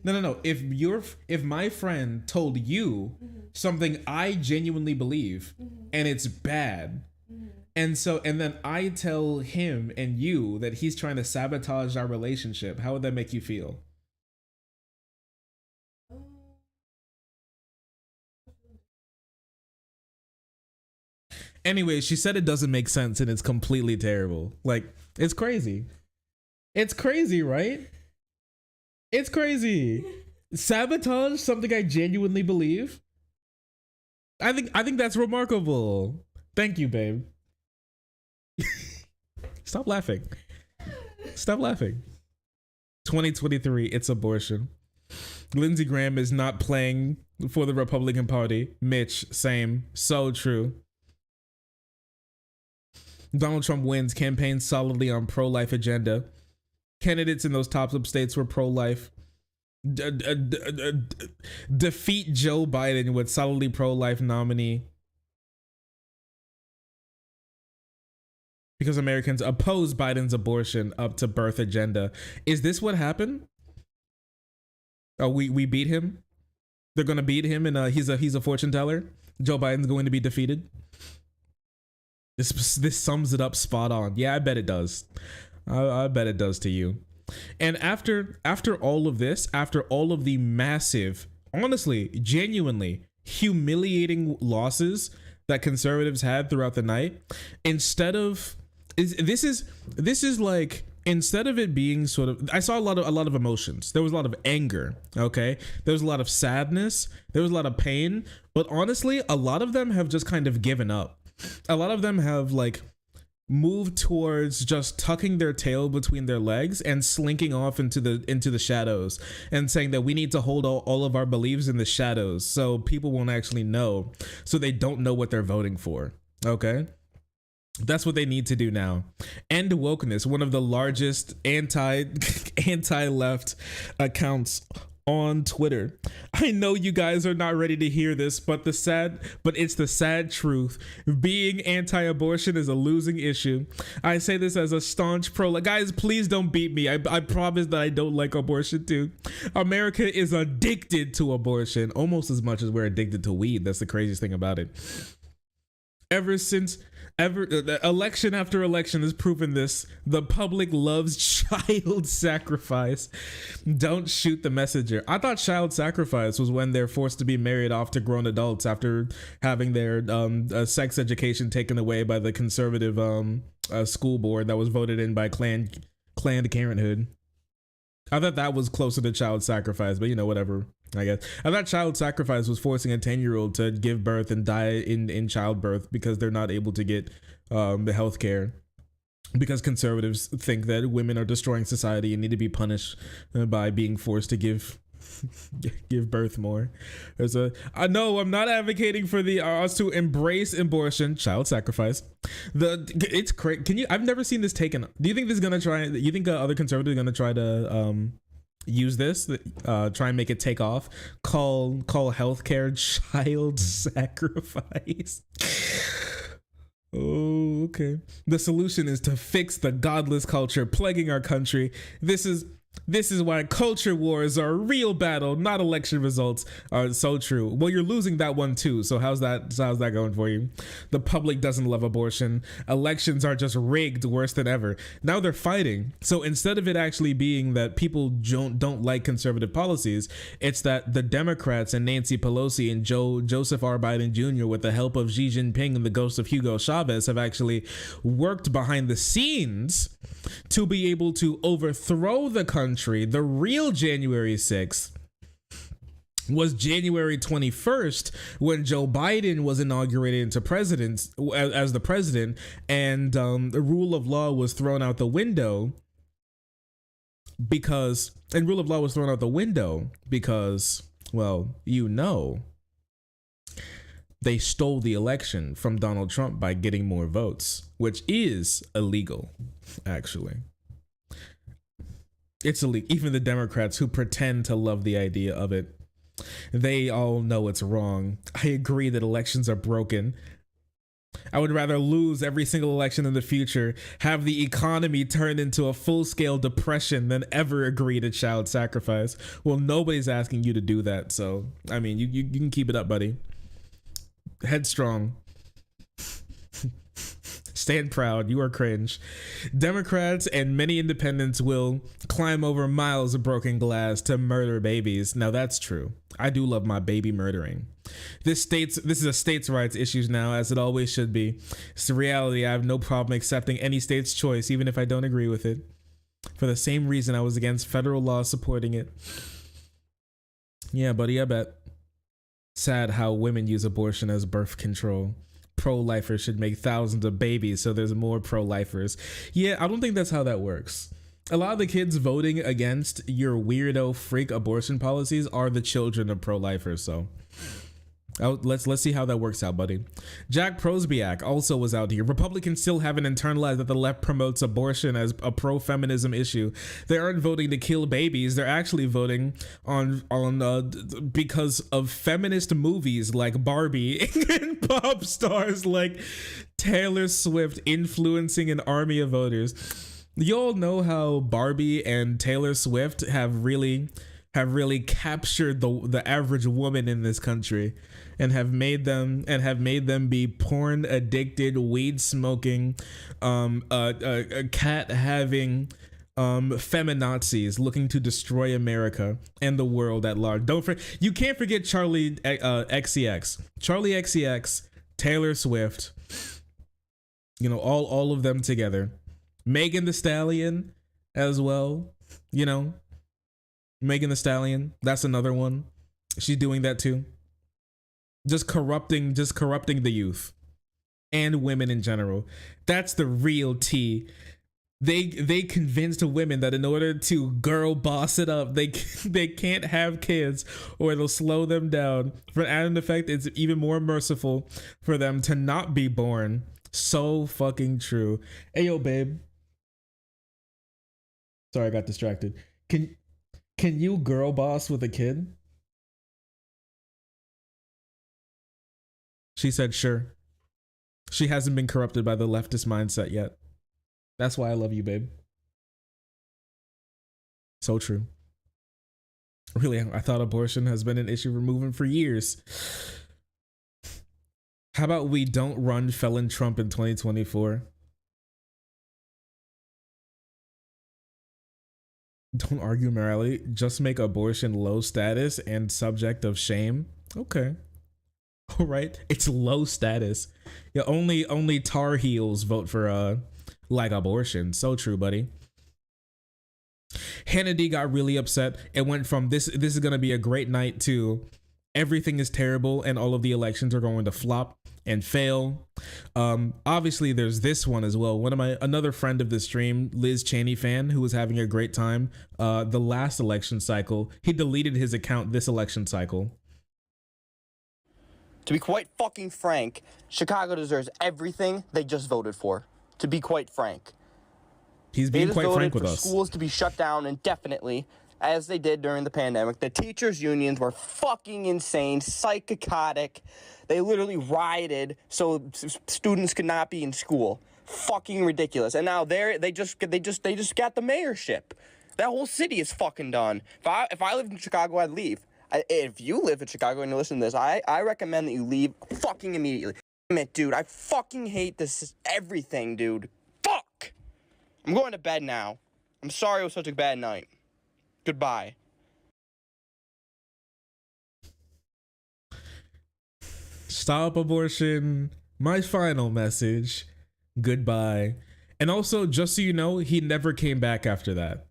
No. If my friend told you something I genuinely believe and it's bad, and then I tell him and you that he's trying to sabotage our relationship, how would that make you feel? Anyway, she said it doesn't make sense and it's completely terrible. Like, it's crazy. It's crazy, right? It's crazy. Sabotage something I genuinely believe. I think that's remarkable. Thank you, babe. Stop laughing. Stop laughing. 2023, it's abortion. Lindsey Graham is not playing for the Republican Party. Mitch, same. So true. Donald Trump wins, campaigns solidly on pro-life agenda. Candidates in those top states were pro-life. Defeat Joe Biden with solidly pro-life nominee. Because Americans oppose Biden's abortion up to birth agenda. Is this what happened? Oh, we beat him? They're gonna beat him and he's a fortune teller? Joe Biden's going to be defeated? This sums it up spot on. Yeah, I bet it does. I bet it does to you. And after all of this, after all of the massive, honestly, genuinely humiliating losses that conservatives had throughout the night, instead of this is like, instead of it being sort of, I saw a lot of emotions. There was a lot of anger, okay? There was a lot of sadness, there was a lot of pain, but honestly, a lot of them have just kind of given up. A lot of them have like moved towards just tucking their tail between their legs and slinking off into the shadows and saying that we need to hold all of our beliefs in the shadows so people won't actually know, so they don't know what they're voting for. Okay, that's what they need to do now. End wokeness, one of the largest anti-left accounts on Twitter. I know you guys are not ready to hear this, but it's the sad truth. Being anti-abortion is a losing issue. I say this as a staunch pro. Guys, please don't beat me. I promise that I don't like abortion too. America is addicted to abortion almost as much as we're addicted to weed. That's the craziest thing about it. Election after election has proven this. The public loves child sacrifice. Don't shoot the messenger. I thought child sacrifice was when they're forced to be married off to grown adults after having their sex education taken away by the conservative school board that was voted in by Planned Parenthood. I thought that was closer to child sacrifice, but you know, whatever. I guess I thought child sacrifice was forcing a 10-year-old to give birth and die in childbirth because they're not able to get the health care, because conservatives think that women are destroying society and need to be punished by being forced to give birth more. No, I'm not advocating for us to embrace abortion, child sacrifice. It's crazy. I've never seen this taken. Do you think this is gonna try? You think other conservatives are gonna try to use this, try and make it take off? Call healthcare child sacrifice. Oh, okay. The solution is to fix the godless culture plaguing our country. This is why culture wars are a real battle, not election results. So true. Well, you're losing that one too. So how's that going for you? The public doesn't love abortion. Elections are just rigged worse than ever. Now they're fighting. So instead of it actually being that people don't like conservative policies, it's that the Democrats and Nancy Pelosi and Joseph R. Biden Jr. with the help of Xi Jinping and the ghost of Hugo Chavez have actually worked behind the scenes to be able to overthrow the country, the real January 6th, was January 21st when Joe Biden was inaugurated into president as the president, and the rule of law was thrown out the window because well, they stole the election from Donald Trump by getting more votes, which is illegal, actually. It's illegal. Even the Democrats who pretend to love the idea of it, they all know it's wrong. I agree that elections are broken. I would rather lose every single election in the future, have the economy turn into a full-scale depression, than ever agree to child sacrifice. Well, nobody's asking you to do that, so, I mean, you can keep it up, buddy. Headstrong. Stand proud. You are cringe. Democrats and many independents will climb over miles of broken glass to murder babies. Now that's true. I do love my baby murdering. This is a states' rights issue now, as it always should be. It's the reality. I have no problem accepting any state's choice, even if I don't agree with it. For the same reason I was against federal law supporting it. Yeah, buddy, I bet. Sad how women use abortion as birth control. Pro-lifers should make thousands of babies so there's more pro-lifers. Yeah, I don't think that's how that works. A lot of the kids voting against your weirdo freak abortion policies are the children of pro-lifers, so let's see how that works out, buddy. Jack Prosbiak also was out here. Republicans still haven't internalized that the left promotes abortion as a pro-feminism issue. They aren't voting to kill babies. They're actually voting on because of feminist movies like Barbie and pop stars like Taylor Swift influencing an army of voters. You all know how Barbie and Taylor Swift have really captured the average woman in this country, and have made them be porn addicted, weed smoking, cat having feminazis looking to destroy America and the world at large. You can't forget Charlie XCX, Taylor Swift, all of them together. Megan Thee Stallion as well, Megan Thee Stallion, that's another one. She's doing that too. Just corrupting the youth and women in general. That's the real tea. They convinced women that in order to girl boss it up, they can't have kids or it'll slow them down. For an added effect, it's even more merciful for them to not be born. So fucking true. Hey yo, babe. Sorry, I got distracted. Can you girl boss with a kid? She said sure. She hasn't been corrupted by the leftist mindset yet. That's why I love you, babe. So true. Really, I thought abortion has been an issue we're moving for years. How about we don't run felon Trump in 2024? Don't argue morality, just make abortion low status and subject of shame. Okay. All right. It's low status. Yeah, only Tar Heels vote for like abortion. So true, buddy. Hannity got really upset. It went from this is going to be a great night to everything is terrible and all of the elections are going to flop and fail. Obviously there's this one as well. Another friend of the stream, Liz Cheney fan, who was having a great time the last election cycle. He deleted his account this election cycle. To be quite fucking frank, Chicago deserves everything they just voted for. To be quite frank. He's being quite frank with us. Schools to be shut down indefinitely, as they did during the pandemic. The teachers' unions were fucking insane, psychotic. They literally rioted so students could not be in school. Fucking ridiculous. And now they just got the mayorship. That whole city is fucking done. If I lived in Chicago, I'd leave. If you live in Chicago and you listen to this, I recommend that you leave fucking immediately. Damn it, dude. I fucking hate this everything, dude. Fuck. I'm going to bed now. I'm sorry it was such a bad night. Goodbye. Stop abortion. My final message. Goodbye. And also, just so you know, he never came back after that.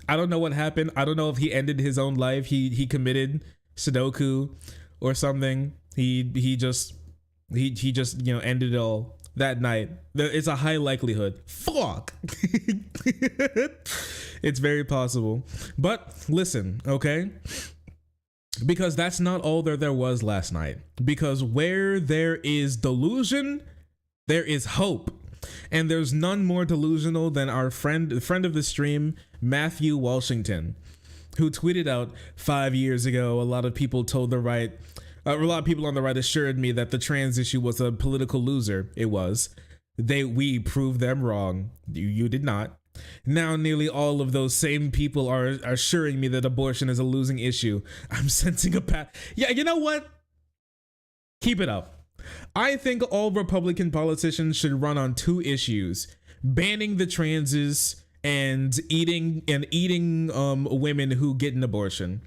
I don't know what happened. I don't know if he ended his own life. He committed Sudoku or something. He just ended it all that night. It's a high likelihood. Fuck. It's very possible. But listen, okay? Because that's not all there was last night. Because where there is delusion, there is hope. And there's none more delusional than our friend of the stream, Matthew Washington, who tweeted out 5 years ago, a lot of people on the right assured me that the trans issue was a political loser. It was. We proved them wrong. You did not. Now nearly all of those same people are assuring me that abortion is a losing issue. I'm sensing a path. Yeah, you know what? Keep it up. I think all Republican politicians should run on 2 issues: banning the transes and eating women who get an abortion.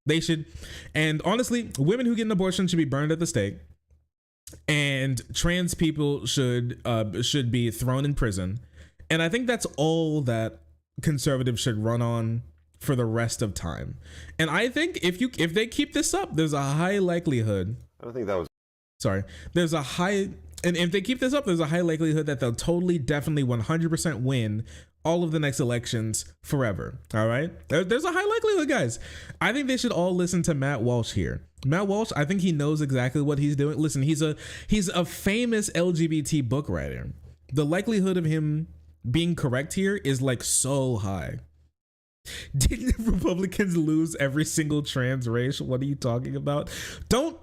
They should, and honestly, women who get an abortion should be burned at the stake, and trans people should be thrown in prison. And I think that's all that conservatives should run on for the rest of time. And I think if they keep this up, there's a high likelihood. I don't think that was. Sorry, there's a high, and if they keep this up, there's a high likelihood that they'll totally, definitely, 100% win all of the next elections forever. All right, there's a high likelihood, guys. I think they should all listen to Matt Walsh here. Matt Walsh, I think he knows exactly what he's doing. Listen, he's a famous LGBT book writer. The likelihood of him being correct here is like so high. Didn't the Republicans lose every single trans race? What are you talking about? Don't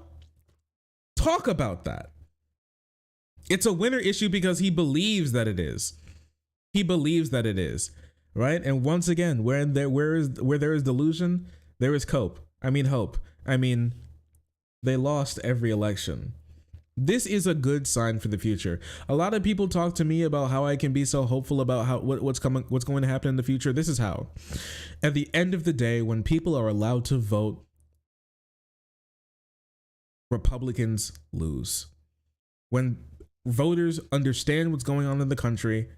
talk about that. It's a winner issue because he believes that it is. He believes that it is, right? And once again, where there is delusion, there is hope. I mean, they lost every election. This is a good sign for the future. A lot of people talk to me about how I can be so hopeful about what's going to happen in the future. This is how. At the end of the day, when people are allowed to vote, Republicans lose. When voters understand what's going on in the country,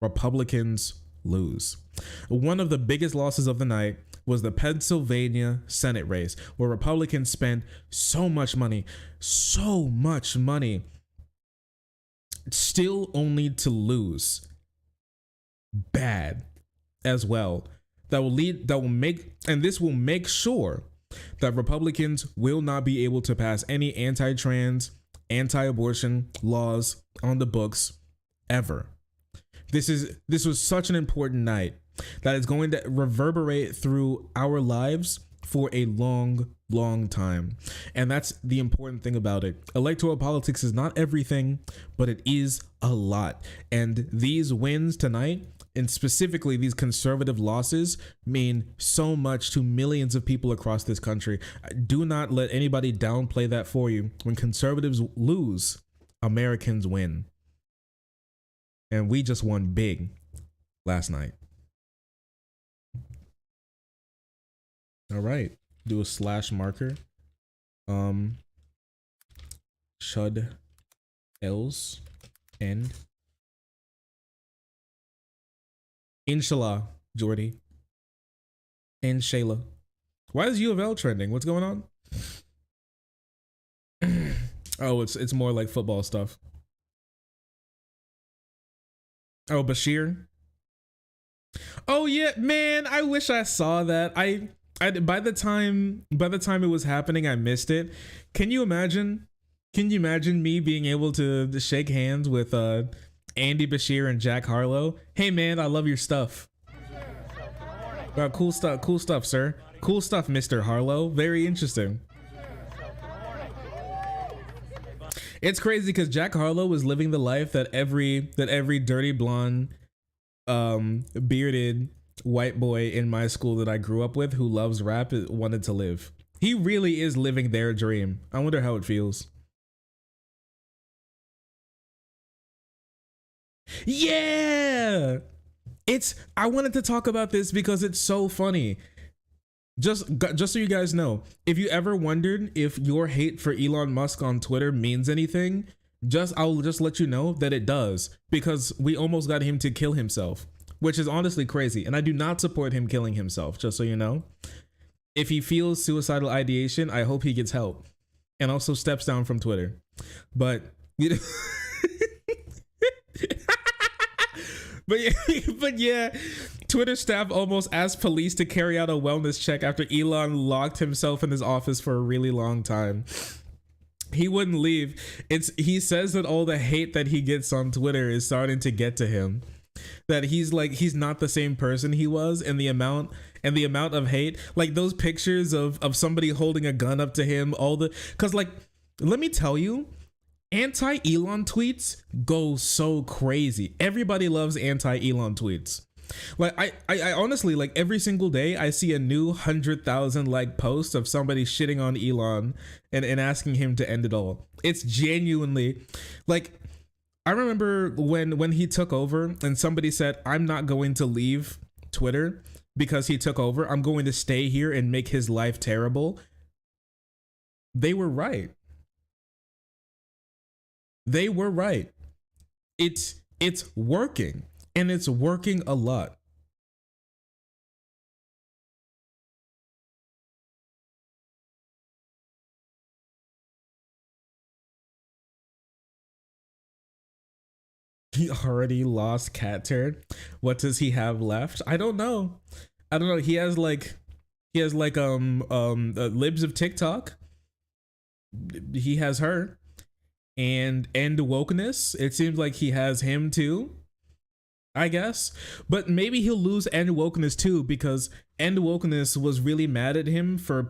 Republicans lose. One of the biggest losses of the night was the Pennsylvania Senate race, where Republicans spent so much money, still only to lose bad as well. This will make sure that Republicans will not be able to pass any anti-trans, anti-abortion laws on the books ever. This was such an important night that is going to reverberate through our lives for a long, long time. And that's the important thing about it. Electoral politics is not everything, but it is a lot. And these wins tonight, and specifically these conservative losses, mean so much to millions of people across this country. Do not let anybody downplay that for you. When conservatives lose, Americans win. And we just won big last night. All right, do a slash marker. CHUD else end. Inshallah, Jordy. And Shayla. Why is U of L trending? What's going on? Oh, it's more like football stuff. Oh, Bashir. Oh yeah, man, I wish I saw that. I by the time it was happening, I missed it. Can you imagine me being able to shake hands with Andy Bashir and Jack Harlow? Hey man, I love your stuff. Wow, cool stuff, sir. Cool stuff, Mr. Harlow. Very interesting. It's crazy because Jack Harlow was living the life that every dirty blonde, bearded white boy in my school that I grew up with who loves rap wanted to live. He really is living their dream. I wonder how it feels. Yeah! I wanted to talk about this because it's so funny. Just so you guys know, if you ever wondered if your hate for Elon Musk on Twitter means anything, I'll just let you know that it does, because we almost got him to kill himself, which is honestly crazy. And I do not support him killing himself, just so you know. If he feels suicidal ideation, I hope he gets help and also steps down from Twitter. But you know, but yeah, Twitter staff almost asked police to carry out a wellness check after Elon locked himself in his office for a really long time. He wouldn't leave. He says that all the hate that he gets on Twitter is starting to get to him. That he's not the same person he was, and the amount of hate, like those pictures of somebody holding a gun up to him, cause like, let me tell you, anti-Elon tweets go so crazy. Everybody loves anti-Elon tweets. Like I honestly, like every single day I see a new 100,000 like post of somebody shitting on Elon and asking him to end it all. It's genuinely like, I remember when he took over and somebody said, I'm not going to leave Twitter because he took over. I'm going to stay here and make his life terrible. They were right. They were right. It's working, and it's working a lot. He already lost cat turn. What does he have left? I don't know. He has like libs of TikTok. He has her. And end wokeness. It seems like he has him too, I guess. But maybe he'll lose end wokeness too, because end wokeness was really mad at him for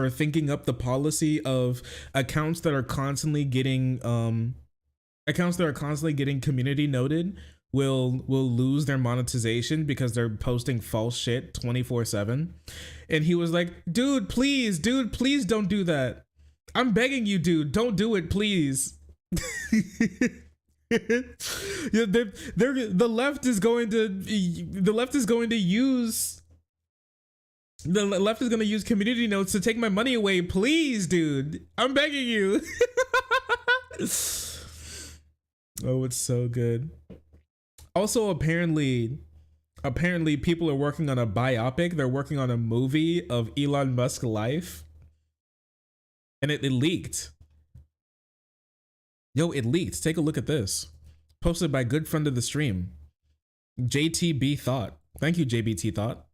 thinking up the policy of accounts that are constantly getting community noted will lose their monetization because they're posting false shit 24/7. And he was like, dude, please don't do that. I'm begging you, dude, don't do it, please. The left is going to use community notes to take my money away. Please, dude, I'm begging you. Oh, it's so good. Also, apparently people are working on a biopic. They're working on a movie of Elon Musk's life. And it leaked. Yo, it leaked. Take a look at this. Posted by good friend of the stream, JTB Thought. Thank you, JBT Thought.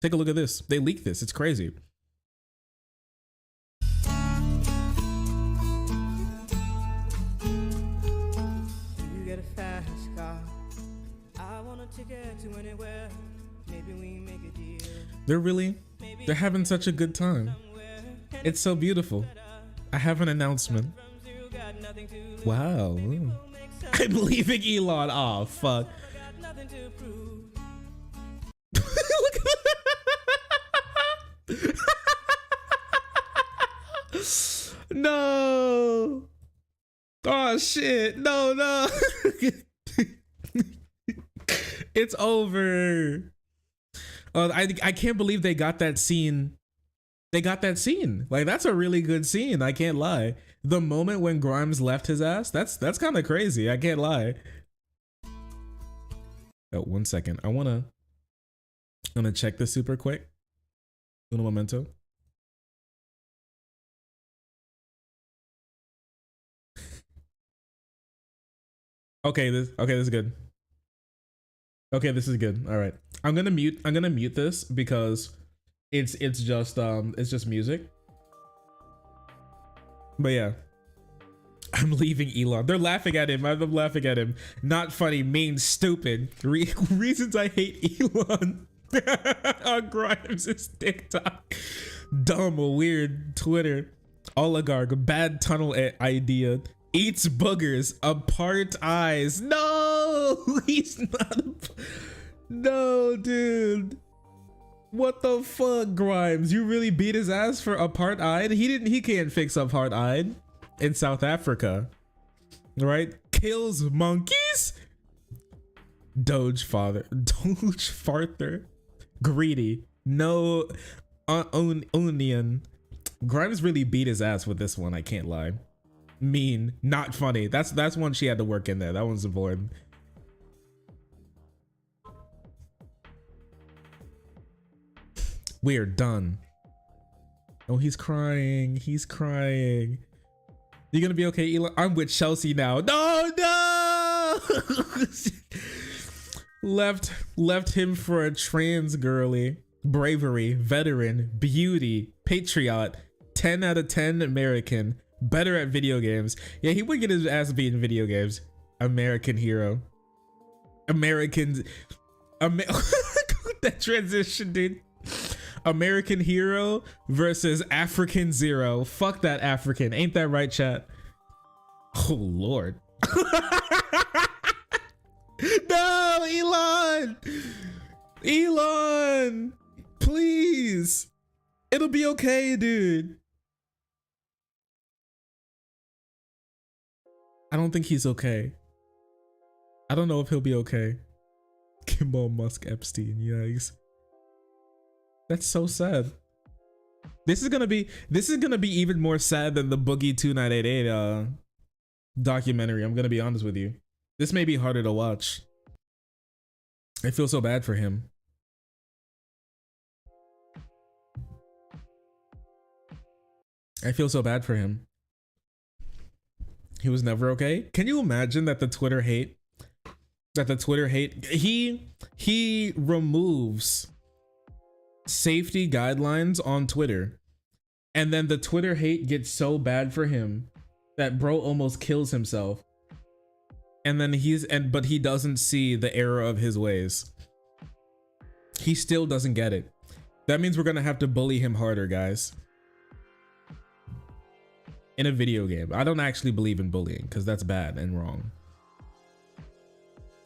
Take a look at this. They leaked this. It's crazy. You get a fast car. I want a ticket to anywhere. Maybe we make a deal. They're having such a good time. It's so beautiful. I have an announcement. Wow. I'm leaving Elon. Oh, fuck. Look at that. No. Oh, shit. No. It's over. I can't believe they got that scene. Like, that's a really good scene. I can't lie. The moment when Grimes left his ass, that's kind of crazy. I can't lie. Oh, 1 second. I'm gonna check this super quick. Uno momento. Okay, this is good. Okay, this is good. All right. I'm gonna mute this because it's just music. But yeah, I'm leaving Elon. They're laughing at him. I'm laughing at him. Not funny, mean, stupid. Reasons I hate Elon. On Grimes' TikTok. Dumb, weird Twitter. Oligarch, bad tunnel idea. Eats boogers, apart eyes. No, he's not. No, dude. What the fuck, Grimes? You really beat his ass for apart-eyed? He can't fix apart-eyed in South Africa. Right? Kills monkeys? Doge farther. Greedy. No onion. Grimes really beat his ass with this one, I can't lie. Mean, not funny. That's one she had to work in there. That one's important. We're done. Oh, he's crying. He's crying. You gonna be okay, Elon? I'm with Chelsea now. No, no. left him for a trans girly. Bravery, veteran, beauty, patriot, 10 out of 10 American, better at video games. Yeah, he would get his ass beat in video games. American hero. That transition, dude. American hero versus African zero. Fuck that African. Ain't that right, chat? Oh, Lord. No, Elon. Elon. Please. It'll be okay, dude. I don't think he's okay. I don't know if he'll be okay. Kimball Musk Epstein, yikes. That's so sad. This is gonna be even more sad than the Boogie 2988 documentary. I'm gonna be honest with you. This may be harder to watch. I feel so bad for him. I feel so bad for him. He was never okay. Can you imagine that the Twitter hate? He removes safety guidelines on Twitter, and then the Twitter hate gets so bad for him that bro almost kills himself. And then but he doesn't see the error of his ways. He still doesn't get it. That means we're gonna have to bully him harder, guys. In a video game. I don't actually believe in bullying because that's bad and wrong.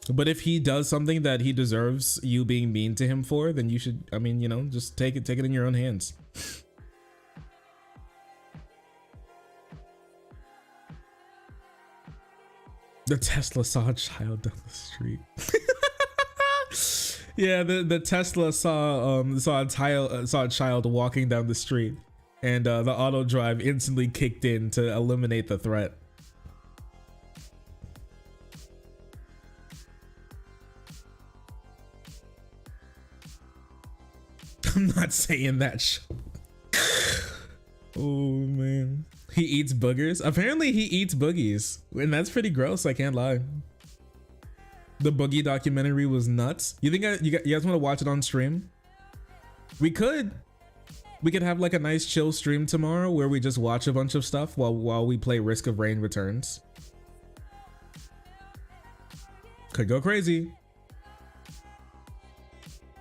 But if he does something that he deserves you being mean to him for, then you should, I mean, you know, just take it in your own hands. The Tesla saw a child down the street. Yeah, the Tesla saw a child walking down the street, and the auto drive instantly kicked in to eliminate the threat. I'm not saying that. Oh man, he eats boogers. Apparently he eats boogies, and that's pretty gross. I can't lie. The boogie documentary was nuts. You think you guys want to watch it on stream? We could have like a nice chill stream tomorrow where we just watch a bunch of stuff while we play Risk of Rain Returns. Could go crazy.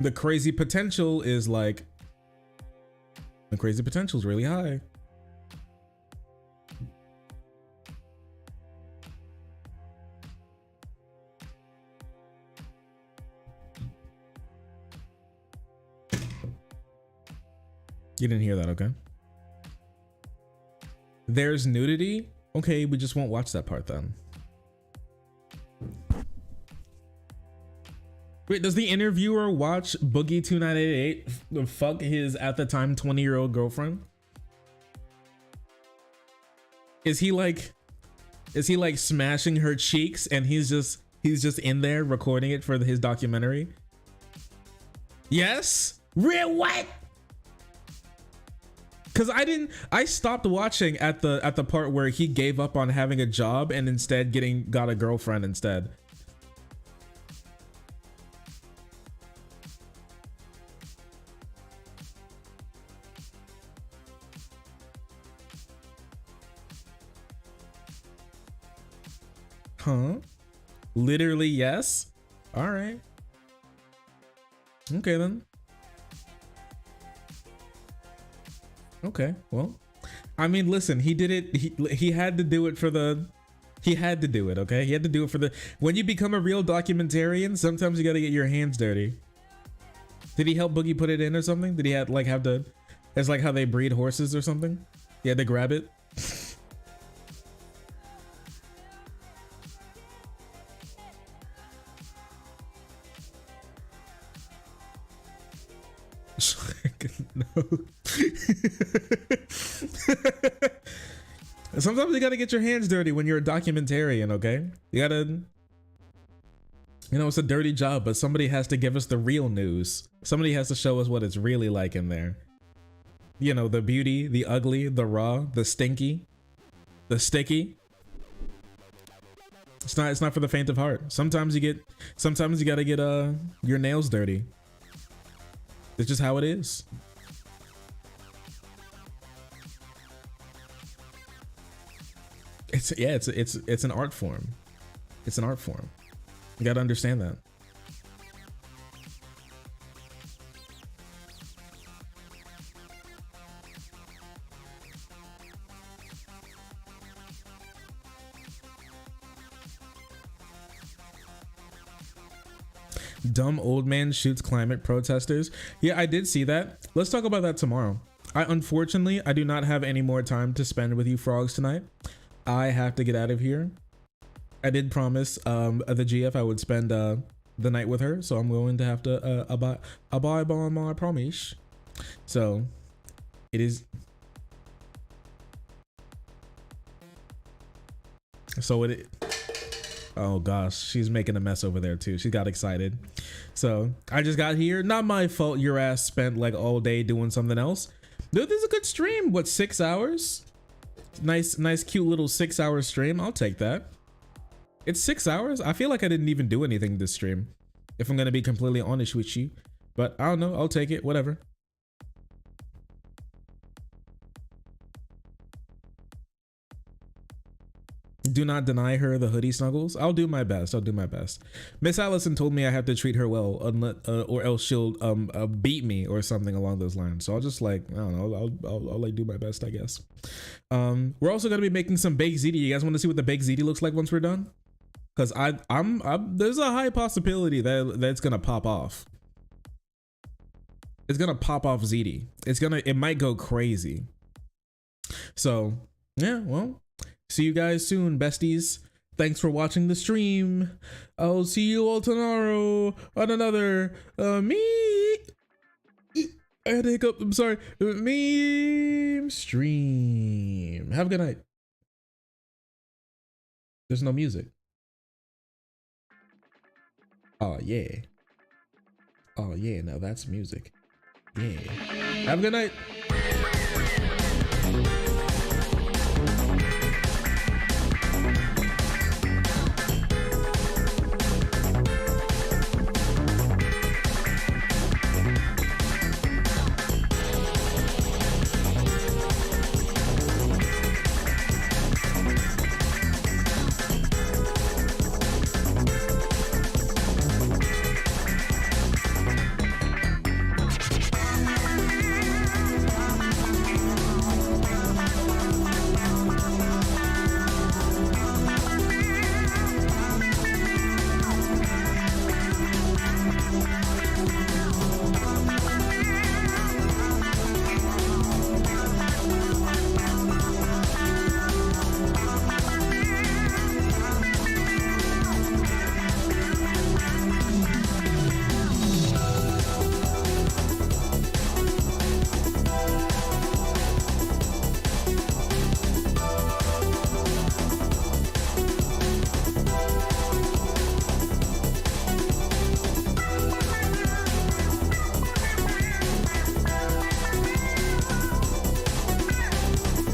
The crazy potential is like, the crazy potential is really high. You didn't hear that, okay? There's nudity? Okay, we just won't watch that part then. Wait, does the interviewer watch Boogie 2988 fuck his at the time 20-year-old girlfriend? Is he like smashing her cheeks and he's just in there recording it for his documentary? Yes? Real what? Cause I stopped watching at the part where he gave up on having a job and instead got a girlfriend instead. Huh? Literally yes? All right. Okay then. Okay, well, I mean, listen, he did it. He had to do it for the. He had to do it. Okay, he had to do it for the. When you become a real documentarian, sometimes you got to get your hands dirty. Did he help Boogie put it in or something? Did he have to? It's like how they breed horses or something. He had to grab it. No. Sometimes you gotta get your hands dirty when you're a documentarian, okay? You gotta, it's a dirty job, but somebody has to give us the real news. Somebody has to show us what it's really like in there. You know, the beauty, the ugly, the raw, the stinky, the sticky. It's not for the faint of heart. Sometimes you gotta get your nails dirty. It's just how it is. It's an art form. It's an art form. You gotta understand that. Dumb old man shoots climate protesters. Yeah, I did see that. Let's talk about that tomorrow. Unfortunately, I do not have any more time to spend with you frogs tonight. I have to get out of here. I did promise the GF I would spend the night with her, so I'm going to have to abide by my promise. So it is. So it. Oh gosh, she's making a mess over there too. She got excited. So I just got here. Not my fault your ass spent like all day doing something else. Dude, this is a good stream. What, 6 hours? Nice cute little 6 hour stream. I'll take that. It's 6 hours. I feel like I didn't even do anything this stream, if I'm gonna be completely honest with you. But I don't know, I'll take it, whatever. Do not deny her the hoodie snuggles. I'll do my best. I'll do my best. Miss Allison told me I have to treat her well, or else she'll beat me or something along those lines. So I'll just like, I don't know. I'll like do my best, I guess. We're also gonna be making some baked ziti. You guys want to see what the baked ziti looks like once we're done? Because there's a high possibility that that's gonna pop off. It's gonna pop off ziti. It might go crazy. So yeah, well. See you guys soon, besties. Thanks for watching the stream. I'll see you all tomorrow on another I had a hiccup. I'm sorry. Meme stream. Have a good night. There's no music. Oh yeah. Oh yeah. Now that's music. Yeah. Have a good night.